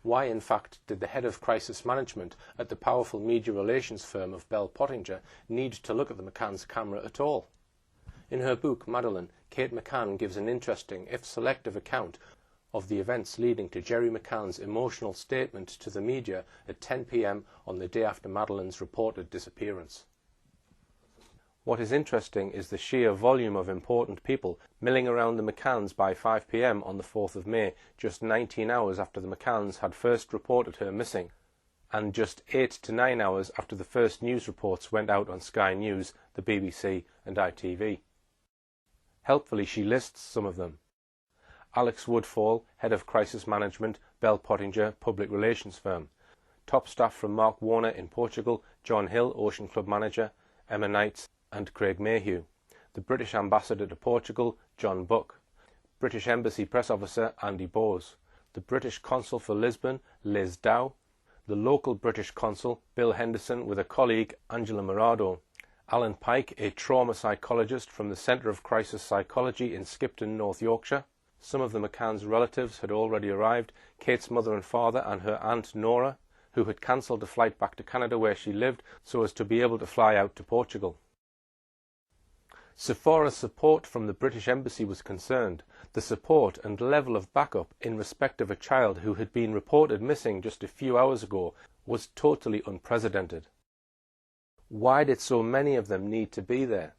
Why, in fact, did the head of crisis management at the powerful media relations firm of Bell Pottinger need to look at the McCann's camera at all? In her book, Madeleine, Kate McCann gives an interesting, if selective, account of the events leading to Jerry McCann's emotional statement to the media at 10 p.m. on the day after Madeleine's reported disappearance. What is interesting is the sheer volume of important people milling around the McCanns by 5 p.m. on the 4th of May, just 19 hours after the McCanns had first reported her missing, and just 8 to 9 hours after the first news reports went out on Sky News, the BBC and ITV. Helpfully, she lists some of them. Alex Woodfall, head of crisis management, Bell Pottinger public relations firm. Top staff from Mark Warner in Portugal, John Hill, Ocean Club manager, Emma Knights and Craig Mayhew. The British ambassador to Portugal, John Buck. British Embassy press officer, Andy Bowes. The British consul for Lisbon, Liz Dow. The local British consul, Bill Henderson, with a colleague, Angela Morado. Alan Pike, a trauma psychologist from the Centre of Crisis Psychology in Skipton, North Yorkshire. Some of the McCann's relatives had already arrived, Kate's mother and father and her aunt Nora, who had cancelled a flight back to Canada where she lived so as to be able to fly out to Portugal. So far as support from the British Embassy was concerned, the support and level of backup in respect of a child who had been reported missing just a few hours ago was totally unprecedented. Why did so many of them need to be there?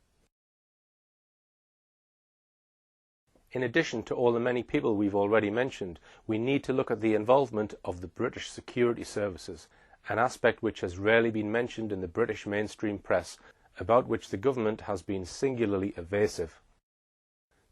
In addition to all the many people we've already mentioned, we need to look at the involvement of the British security services, an aspect which has rarely been mentioned in the British mainstream press, about which the government has been singularly evasive.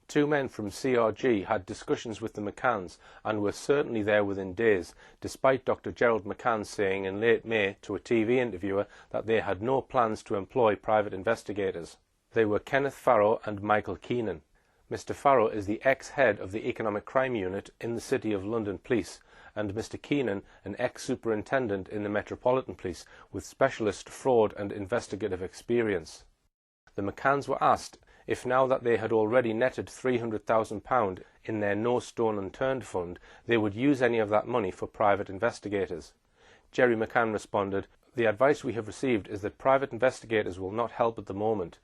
Two men from CRG had discussions with the McCanns and were certainly there within days, despite Dr. Gerald McCann saying in late May to a TV interviewer that they had no plans to employ private investigators. They were Kenneth Farrow and Michael Keenan. Mr. Farrow is the ex-head of the Economic Crime Unit in the City of London Police, and Mr. Keenan an ex-superintendent in the Metropolitan Police with specialist fraud and investigative experience. The McCanns were asked if, now that they had already netted £300,000 in their No Stone Unturned fund, they would use any of that money for private investigators. Jerry McCann responded, "The advice we have received is that private investigators will not help at the moment."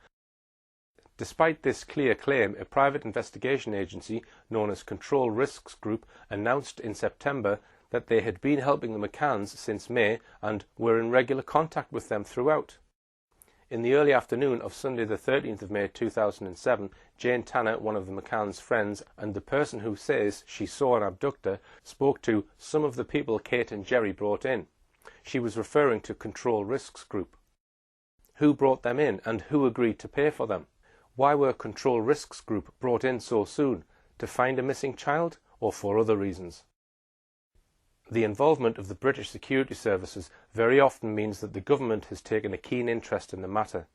Despite this clear claim, a private investigation agency known as Control Risks Group announced in September that they had been helping the McCanns since May and were in regular contact with them throughout. In the early afternoon of Sunday the 13th of May 2007, Jane Tanner, one of the McCanns' friends and the person who says she saw an abductor, spoke to some of the people Kate and Jerry brought in. She was referring to Control Risks Group. Who brought them in and who agreed to pay for them? Why were Control Risks Group brought in so soon? To find a missing child or for other reasons? The involvement of the British security services very often means that the government has taken a keen interest in the matter.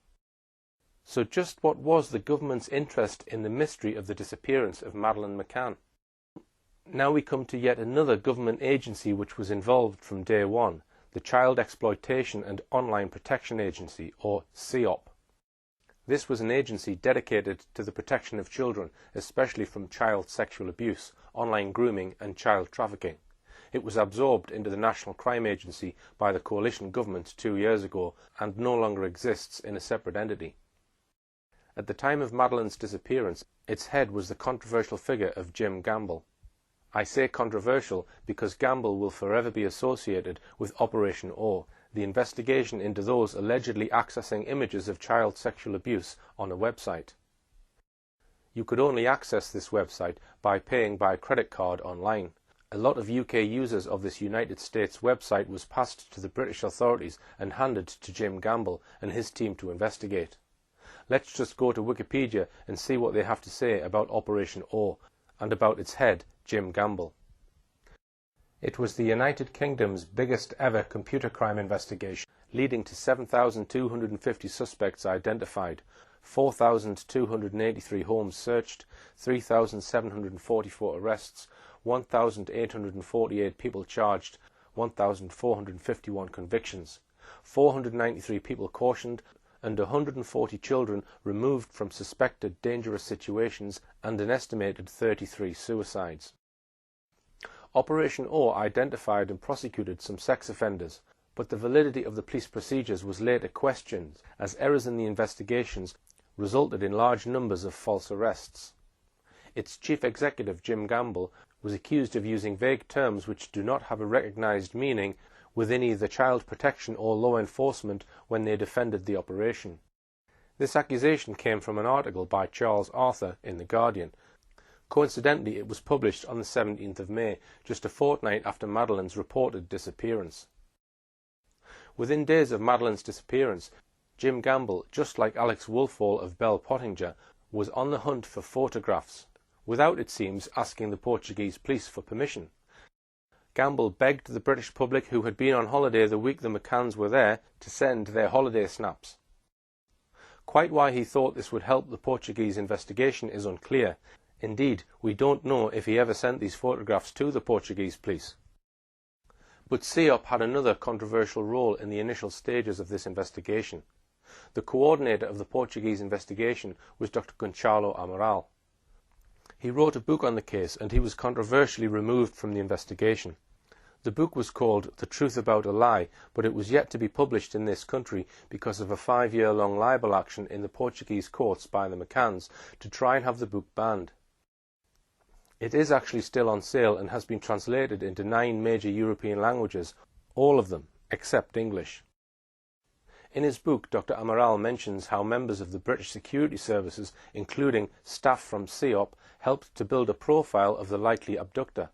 So just what was the government's interest in the mystery of the disappearance of Madeleine McCann? Now we come to yet another government agency which was involved from day one, the Child Exploitation and Online Protection Agency, or CEOP. This was an agency dedicated to the protection of children, especially from child sexual abuse, online grooming and child trafficking. It was absorbed into the National Crime Agency by the coalition government 2 years ago and no longer exists in a separate entity. At the time of Madeleine's disappearance, its head was the controversial figure of Jim Gamble. I say controversial because Gamble will forever be associated with Operation O, the investigation into those allegedly accessing images of child sexual abuse on a website. You could only access this website by paying by credit card online. A lot of UK users of this United States website was passed to the British authorities and handed to Jim Gamble and his team to investigate. Let's just go to Wikipedia and see what they have to say about Operation O and about its head, Jim Gamble. It was the United Kingdom's biggest ever computer crime investigation, leading to 7,250 suspects identified, 4,283 homes searched, 3,744 arrests, 1,848 people charged, 1,451 convictions, 493 people cautioned, and 140 children removed from suspected dangerous situations, and an estimated 33 suicides. Operation O identified and prosecuted some sex offenders, but the validity of the police procedures was later questioned, as errors in the investigations resulted in large numbers of false arrests. Its chief executive, Jim Gamble, was accused of using vague terms which do not have a recognised meaning within either child protection or law enforcement when they defended the operation. This accusation came from an article by Charles Arthur in The Guardian. Coincidentally, it was published on the 17th of May, just a fortnight after Madeleine's reported disappearance. Within days of Madeleine's disappearance, Jim Gamble, just like Alex Woolfall of Bell Pottinger, was on the hunt for photographs, without, it seems, asking the Portuguese police for permission. Gamble begged the British public who had been on holiday the week the McCanns were there to send their holiday snaps. Quite why he thought this would help the Portuguese investigation is unclear. Indeed, we don't know if he ever sent these photographs to the Portuguese police. But CEOP had another controversial role in the initial stages of this investigation. The coordinator of the Portuguese investigation was Dr. Gonçalo Amaral. He wrote a book on the case and he was controversially removed from the investigation. The book was called The Truth About a Lie, but it was yet to be published in this country because of a 5-year-long libel action in the Portuguese courts by the McCanns to try and have the book banned. It is actually still on sale and has been translated into 9 major European languages, all of them except English. In his book, Dr. Amaral mentions how members of the British security services, including staff from CEOP, helped to build a profile of the likely abductor.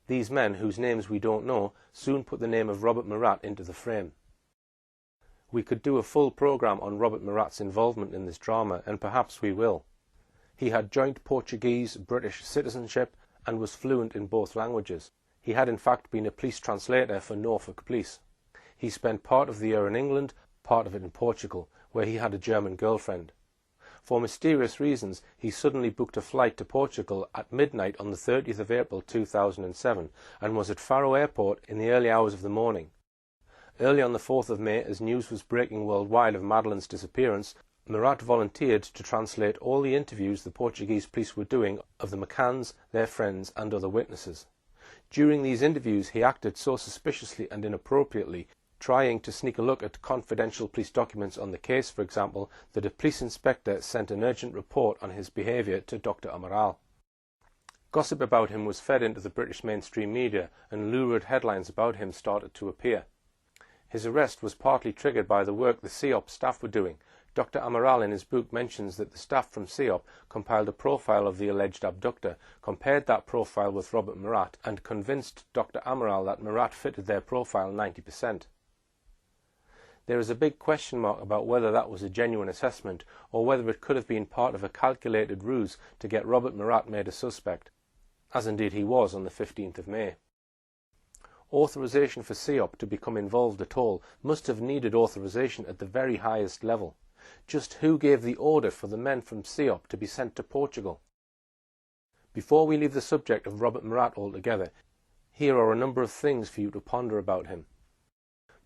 These men, whose names we don't know, soon put the name of Robert Murat into the frame. We could do a full programme on Robert Murat's involvement in this drama, and perhaps we will. He had joint Portuguese-British citizenship and was fluent in both languages. He had in fact been a police translator for Norfolk Police. He spent part of the year in England, part of it in Portugal, where he had a German girlfriend. For mysterious reasons, he suddenly booked a flight to Portugal at midnight on the 30th of April 2007 and was at Faro Airport in the early hours of the morning. Early on the 4th of May, as news was breaking worldwide of Madeleine's disappearance, Murat volunteered to translate all the interviews the Portuguese police were doing of the McCanns, their friends and other witnesses. During these interviews he acted so suspiciously and inappropriately, trying to sneak a look at confidential police documents on the case, for example, that a police inspector sent an urgent report on his behaviour to Dr. Amaral. Gossip about him was fed into the British mainstream media and lurid headlines about him started to appear. His arrest was partly triggered by the work the CEOP staff were doing. Dr. Amaral in his book mentions that the staff from CEOP compiled a profile of the alleged abductor, compared that profile with Robert Murat and convinced Dr. Amaral that Murat fitted their profile 90%. There is a big question mark about whether that was a genuine assessment or whether it could have been part of a calculated ruse to get Robert Murat made a suspect, as indeed he was on the 15th of May. Authorisation for CEOP to become involved at all must have needed authorisation at the very highest level. Just who gave the order for the men from CEOP to be sent to Portugal? Before we leave the subject of Robert Murat altogether, here are a number of things for you to ponder about him.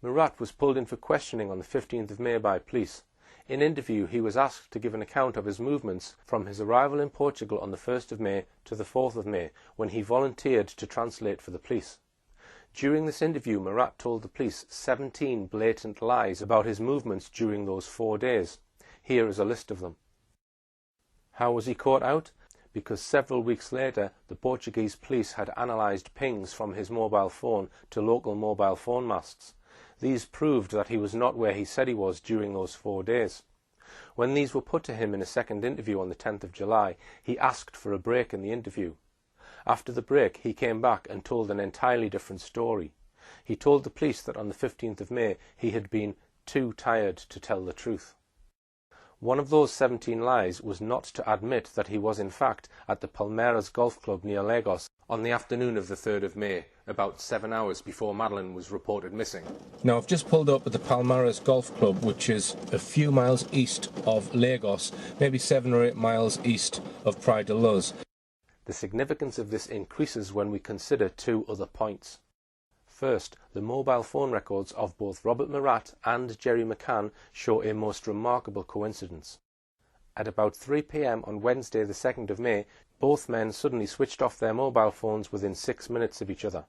Murat was pulled in for questioning on the 15th of May by police. In interview, he was asked to give an account of his movements from his arrival in Portugal on the 1st of May to the 4th of May, when he volunteered to translate for the police. During this interview, Murat told the police 17 blatant lies about his movements during those 4 days. Here is a list of them. How was he caught out? Because several weeks later, the Portuguese police had analysed pings from his mobile phone to local mobile phone masts. These proved that he was not where he said he was during those 4 days. When these were put to him in a second interview on the 10th of July, he asked for a break in the interview. After the break, he came back and told an entirely different story. He told the police that on the 15th of May, he had been too tired to tell the truth. One of those 17 lies was not to admit that he was in fact at the Palmeiras Golf Club near Lagos on the afternoon of the 3rd of May, about 7 hours before Madeleine was reported missing. Now, I've just pulled up at the Palmeiras Golf Club, which is a few miles east of Lagos, maybe 7 or 8 miles east of Praia de Luz. The significance of this increases when we consider 2 other points. First, the mobile phone records of both Robert Murat and Gerry McCann show a most remarkable coincidence. At about 3 p.m. on Wednesday the 2nd of May, both men suddenly switched off their mobile phones within 6 minutes of each other.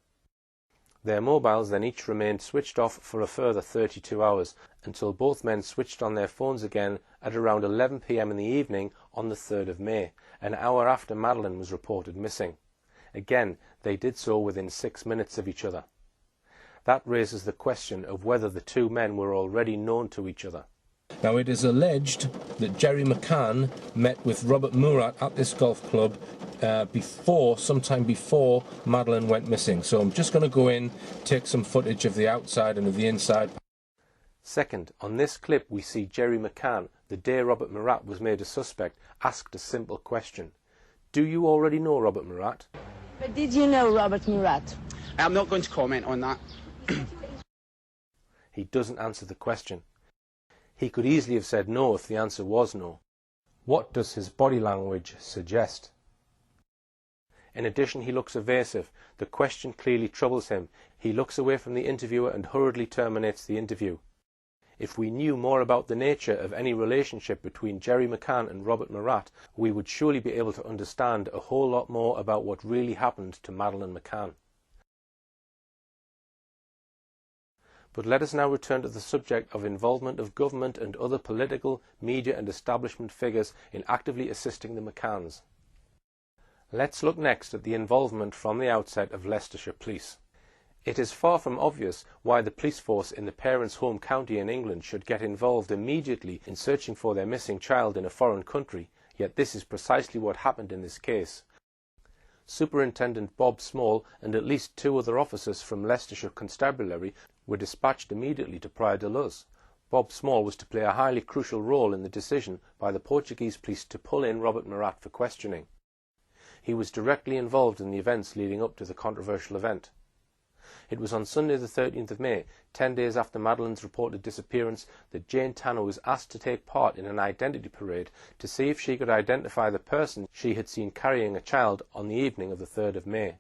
Their mobiles then each remained switched off for a further 32 hours, until both men switched on their phones again at around 11 p.m. in the evening on the 3rd of May, an hour after Madeleine was reported missing. Again, they did so within 6 minutes of each other. That raises the question of whether the 2 men were already known to each other. Now, it is alleged that Gerry McCann met with Robert Murat at this golf club sometime before Madeleine went missing. So I'm just going to go in, take some footage of the outside and of the inside. Second, on this clip we see Gerry McCann, the day Robert Murat was made a suspect, asked a simple question. Do you already know Robert Murat? But did you know Robert Murat? I'm not going to comment on that. He doesn't answer the question. He could easily have said no if the answer was no. What does his body language suggest? In addition, he looks evasive. The question clearly troubles him. He looks away from the interviewer and hurriedly terminates the interview. If we knew more about the nature of any relationship between Gerry McCann and Robert Murat, we would surely be able to understand a whole lot more about what really happened to Madeleine McCann. But let us now return to the subject of involvement of government and other political, media and establishment figures in actively assisting the McCanns. Let's look next at the involvement from the outset of Leicestershire Police. It is far from obvious why the police force in the parents' home county in England should get involved immediately in searching for their missing child in a foreign country, yet this is precisely what happened in this case. Superintendent Bob Small and at least 2 other officers from Leicestershire Constabulary were dispatched immediately to Praia de Luz. Bob Small was to play a highly crucial role in the decision by the Portuguese police to pull in Robert Murat for questioning. He was directly involved in the events leading up to the controversial event. It was on Sunday the 13th of May, 10 days after Madeleine's reported disappearance, that Jane Tanner was asked to take part in an identity parade to see if she could identify the person she had seen carrying a child on the evening of the 3rd of May.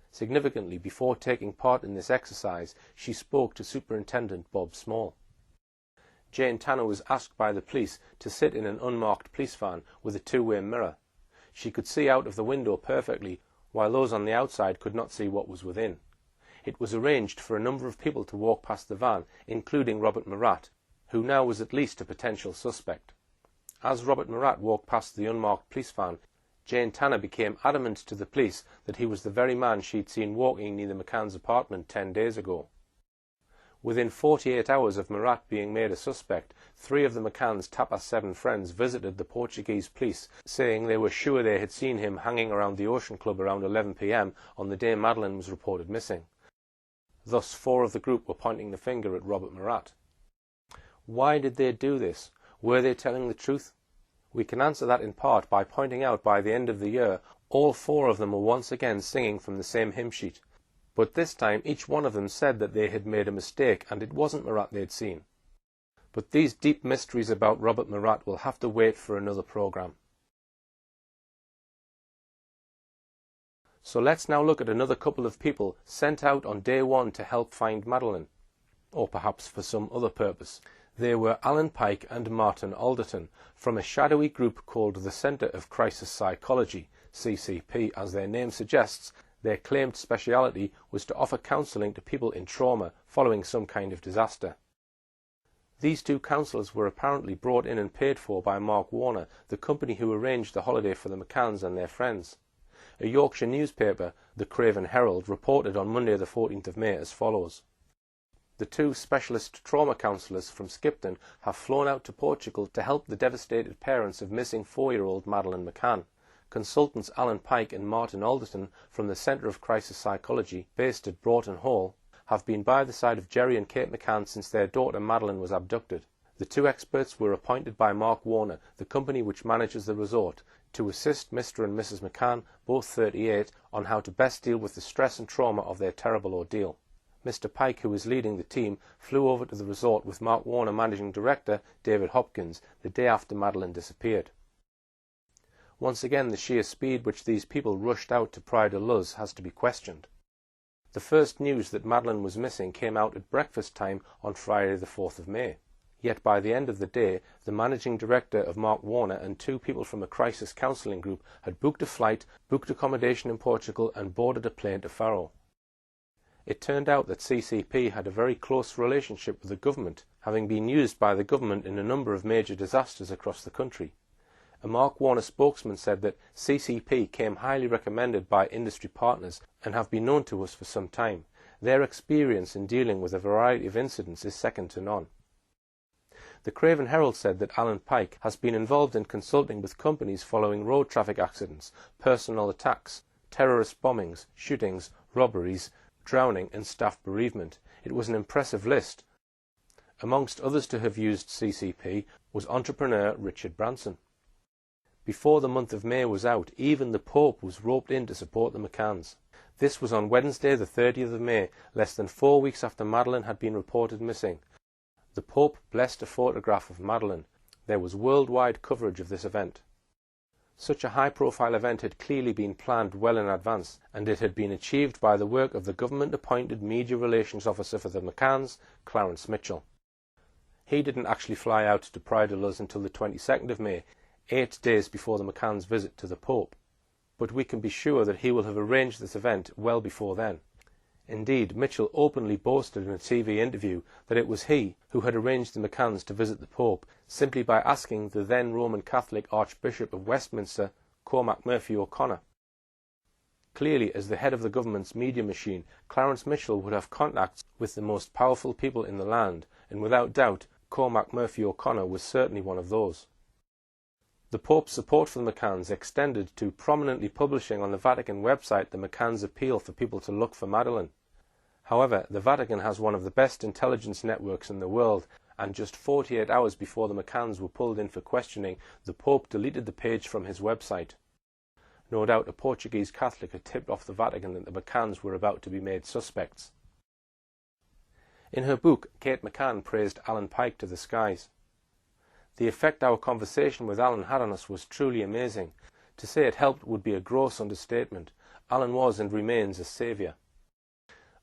Significantly, before taking part in this exercise, she spoke to Superintendent Bob Small. Jane Tanner was asked by the police to sit in an unmarked police van with a 2-way mirror. She could see out of the window perfectly, while those on the outside could not see what was within. It was arranged for a number of people to walk past the van, including Robert Murat, who now was at least a potential suspect. As Robert Murat walked past the unmarked police van, Jane Tanner became adamant to the police that he was the very man she'd seen walking near the McCann's apartment 10 days ago. Within 48 hours of Murat being made a suspect, 3 of the McCann's tapas 7 friends visited the Portuguese police, saying they were sure they had seen him hanging around the Ocean Club around 11 p.m. on the day Madeleine was reported missing. Thus, 4 of the group were pointing the finger at Robert Murat. Why did they do this? Were they telling the truth? We can answer that in part by pointing out by the end of the year, all 4 of them were once again singing from the same hymn sheet. But this time each one of them said that they had made a mistake and it wasn't Murat they'd seen. But these deep mysteries about Robert Murat will have to wait for another programme. So let's now look at another couple of people sent out on day 1 to help find Madeleine, or perhaps for some other purpose. They were Alan Pike and Martin Alderton from a shadowy group called the Centre of Crisis Psychology, CCP. As their name suggests, their claimed speciality was to offer counselling to people in trauma following some kind of disaster. These two counsellors were apparently brought in and paid for by Mark Warner, the company who arranged the holiday for the McCanns and their friends. A Yorkshire newspaper, the Craven Herald, reported on Monday the 14th of May as follows. The two specialist trauma counsellors from Skipton have flown out to Portugal to help the devastated parents of missing 4-year-old Madeleine McCann. Consultants Alan Pike and Martin Alderton from the Centre of Crisis Psychology, based at Broughton Hall, have been by the side of Jerry and Kate McCann since their daughter Madeleine was abducted. The two experts were appointed by Mark Warner, the company which manages the resort, to assist Mr. and Mrs. McCann, both 38, on how to best deal with the stress and trauma of their terrible ordeal. Mr. Pike, who was leading the team, flew over to the resort with Mark Warner Managing Director David Hopkins the day after Madeleine disappeared. Once again, the sheer speed which these people rushed out to Praia da Luz has to be questioned. The first news that Madeleine was missing came out at breakfast time on Friday the 4th of May. Yet by the end of the day, the managing director of Mark Warner and two people from a crisis counselling group had booked a flight, booked accommodation in Portugal and boarded a plane to Faro. It turned out that CCP had a very close relationship with the government, having been used by the government in a number of major disasters across the country. A Mark Warner spokesman said that CCP came highly recommended by industry partners and have been known to us for some time. Their experience in dealing with a variety of incidents is second to none. The Craven Herald said that Alan Pike has been involved in consulting with companies following road traffic accidents, personal attacks, terrorist bombings, shootings, robberies, drowning and staff bereavement. It was an impressive list. Amongst others to have used CCP was entrepreneur Richard Branson. Before the month of May was out, even the Pope was roped in to support the McCanns. This was on Wednesday the 30th of May, less than 4 weeks after Madeleine had been reported missing. The Pope blessed a photograph of Madeleine. There was worldwide coverage of this event. Such a high-profile event had clearly been planned well in advance, and it had been achieved by the work of the government-appointed media relations officer for the McCanns, Clarence Mitchell. He didn't actually fly out to Praia da Luz until the 22nd of May, 8 days before the McCanns' visit to the Pope. But we can be sure that he will have arranged this event well before then. Indeed, Mitchell openly boasted in a TV interview that it was he who had arranged the McCanns to visit the Pope simply by asking the then Roman Catholic Archbishop of Westminster, Cormac Murphy O'Connor. Clearly, as the head of the government's media machine, Clarence Mitchell would have contacts with the most powerful people in the land, and without doubt, Cormac Murphy O'Connor was certainly one of those. The Pope's support for the McCanns extended to prominently publishing on the Vatican website the McCanns' appeal for people to look for Madeleine. However, the Vatican has one of the best intelligence networks in the world, and just 48 hours before the McCanns were pulled in for questioning, the Pope deleted the page from his website. No doubt a Portuguese Catholic had tipped off the Vatican that the McCanns were about to be made suspects. In her book, Kate McCann praised Alan Pike to the skies. The effect our conversation with Alan had on us was truly amazing. To say it helped would be a gross understatement. Alan was and remains a saviour.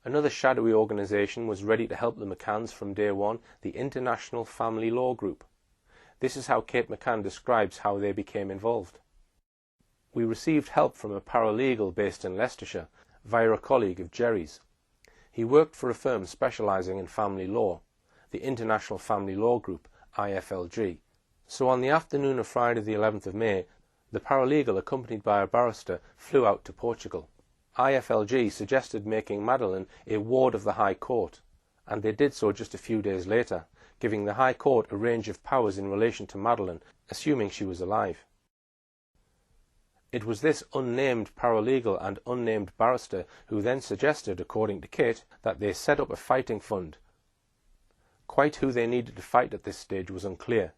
Another shadowy organisation was ready to help the McCanns from day one, the International Family Law Group. This is how Kate McCann describes how they became involved. We received help from a paralegal based in Leicestershire via a colleague of Jerry's. He worked for a firm specialising in family law, the International Family Law Group, IFLG. So on the afternoon of Friday the 11th of May, the paralegal, accompanied by a barrister, flew out to Portugal. IFLG suggested making Madeleine a ward of the High Court, and they did so just a few days later, giving the High Court a range of powers in relation to Madeleine, assuming she was alive. It was this unnamed paralegal and unnamed barrister who then suggested, according to Kate, that they set up a fighting fund. Quite who they needed to fight at this stage was unclear.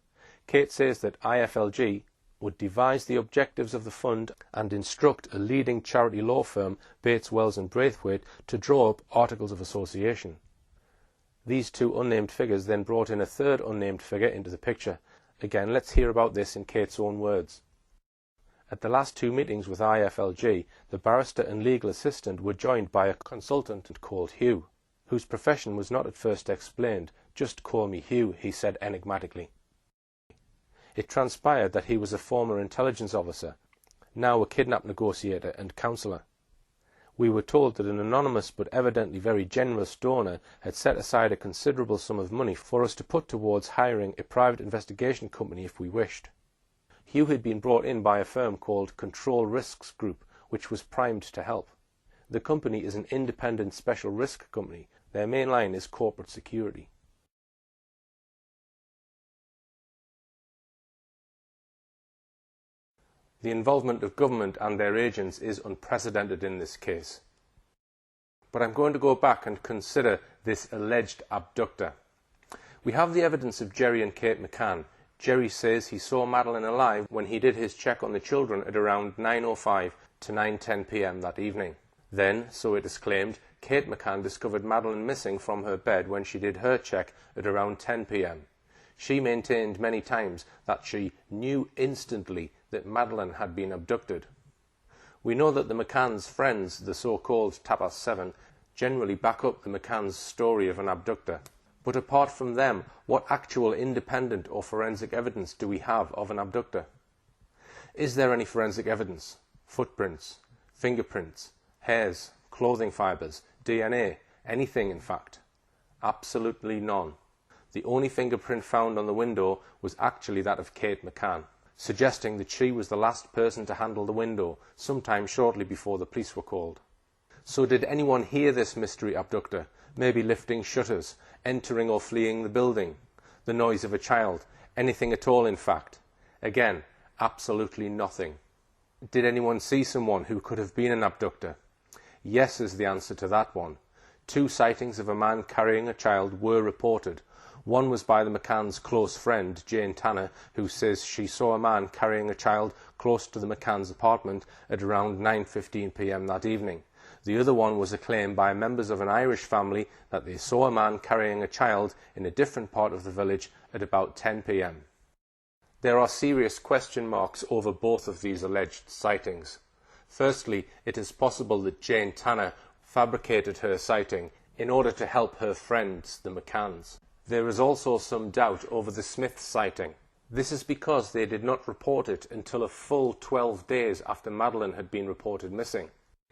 Kate says that IFLG would devise the objectives of the fund and instruct a leading charity law firm, Bates, Wells and Braithwaite, to draw up articles of association. These two unnamed figures then brought in a third unnamed figure into the picture. Again, let's hear about this in Kate's own words. At the last two meetings with IFLG, the barrister and legal assistant were joined by a consultant called Hugh, whose profession was not at first explained, "Just call me Hugh," he said enigmatically. It transpired that he was a former intelligence officer, now a kidnap negotiator and counsellor. We were told that an anonymous but evidently very generous donor had set aside a considerable sum of money for us to put towards hiring a private investigation company if we wished. Hugh had been brought in by a firm called Control Risks Group, which was primed to help. The company is an independent special risk company. Their main line is corporate security. The involvement of government and their agents is unprecedented in this case. But I'm going to go back and consider this alleged abductor. We have the evidence of Jerry and Kate McCann. Jerry says he saw Madeleine alive when he did his check on the children at around 9:05 to 9:10 p.m. that evening. Then, so it is claimed, Kate McCann discovered Madeleine missing from her bed when she did her check at around 10 p.m. She maintained many times that she knew instantly that Madeleine had been abducted. We know that the McCann's friends, the so-called Tapas 7, generally back up the McCann's story of an abductor. But apart from them, what actual independent or forensic evidence do we have of an abductor? Is there any forensic evidence? Footprints, fingerprints, hairs, clothing fibres, DNA, anything in fact? Absolutely none. The only fingerprint found on the window was actually that of Kate McCann, suggesting that she was the last person to handle the window, sometime shortly before the police were called. So did anyone hear this mystery abductor, maybe lifting shutters, entering or fleeing the building, the noise of a child, anything at all in fact? Again, absolutely nothing. Did anyone see someone who could have been an abductor? Yes is the answer to that one. 2 sightings of a man carrying a child were reported. One was by the McCann's close friend, Jane Tanner, who says she saw a man carrying a child close to the McCann's apartment at around 9:15 p.m. that evening. The other one was a claim by members of an Irish family that they saw a man carrying a child in a different part of the village at about 10 p.m. There are serious question marks over both of these alleged sightings. Firstly, it is possible that Jane Tanner fabricated her sighting in order to help her friends, the McCanns. There is also some doubt over the Smith sighting. This is because they did not report it until a full 12 days after Madeleine had been reported missing.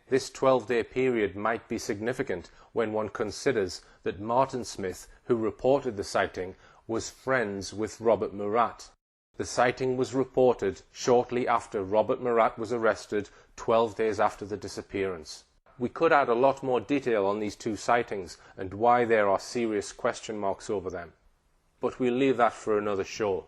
This 12-day period might be significant when one considers that Martin Smith, who reported the sighting, was friends with Robert Murat. The sighting was reported shortly after Robert Murat was arrested, 12 days after the disappearance. We could add a lot more detail on these 2 sightings and why there are serious question marks over them. But we'll leave that for another show.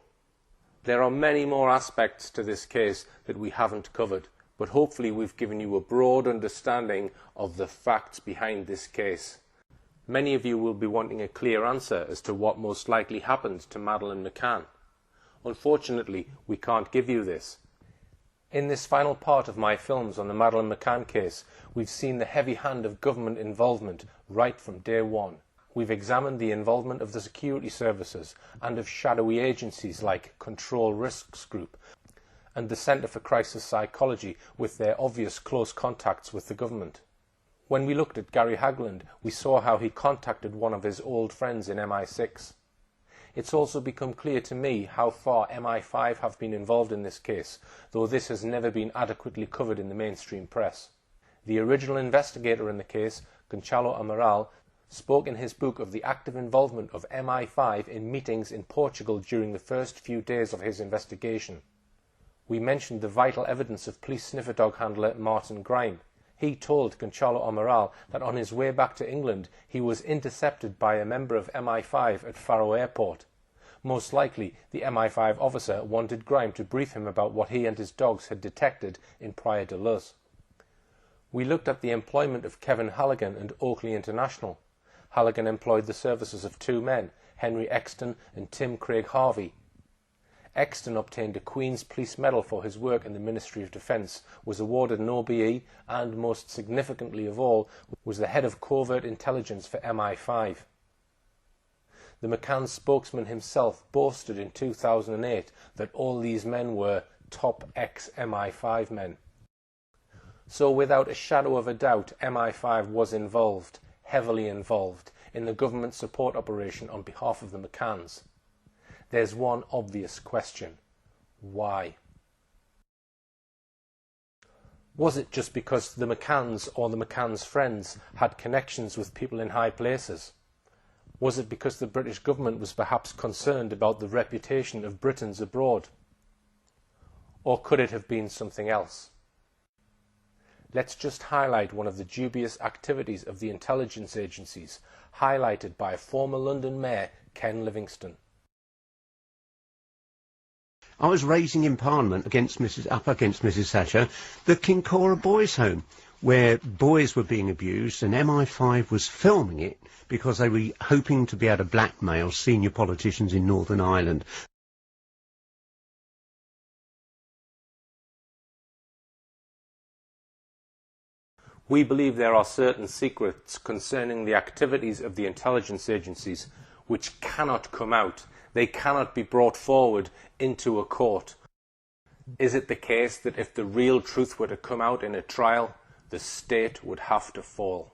There are many more aspects to this case that we haven't covered, but hopefully we've given you a broad understanding of the facts behind this case. Many of you will be wanting a clear answer as to what most likely happened to Madeleine McCann. Unfortunately, we can't give you this. In this final part of my films on the Madeleine McCann case, we've seen the heavy hand of government involvement right from day one. We've examined the involvement of the security services and of shadowy agencies like Control Risks Group and the Centre for Crisis Psychology with their obvious close contacts with the government. When we looked at Gary Hagland, we saw how he contacted one of his old friends in MI6. It's also become clear to me how far MI5 have been involved in this case, though this has never been adequately covered in the mainstream press. The original investigator in the case, Gonçalo Amaral, spoke in his book of the active involvement of MI5 in meetings in Portugal during the first few days of his investigation. We mentioned the vital evidence of police sniffer dog handler Martin Grime. He told Gonçalo Amaral that on his way back to England he was intercepted by a member of MI5 at Faro Airport. Most likely, the MI5 officer wanted Grime to brief him about what he and his dogs had detected in Praia de Luz. We looked at the employment of Kevin Halligan and Oakley International. Halligan employed the services of 2 men, Henry Exton and Tim Craig Harvey. Exton obtained a Queen's Police Medal for his work in the Ministry of Defence, was awarded an OBE, and, most significantly of all, was the head of covert intelligence for MI5. The McCann spokesman himself boasted in 2008 that all these men were top ex-MI5 men. So without a shadow of a doubt, MI5 was involved, heavily involved, in the government support operation on behalf of the McCanns. There's one obvious question. Why? Was it just because the McCanns or the McCanns' friends had connections with people in high places? Was it because the British government was perhaps concerned about the reputation of Britons abroad? Or could it have been something else? Let's just highlight one of the dubious activities of the intelligence agencies, highlighted by former London Mayor Ken Livingstone. I was raising in Parliament up against Mrs Thatcher the Kincora Boys Home, where boys were being abused, and MI5 was filming it because they were hoping to be able to blackmail senior politicians in Northern Ireland. We believe there are certain secrets concerning the activities of the intelligence agencies which cannot come out. They cannot be brought forward into a court. Is it the case that if the real truth were to come out in a trial, the state would have to fall?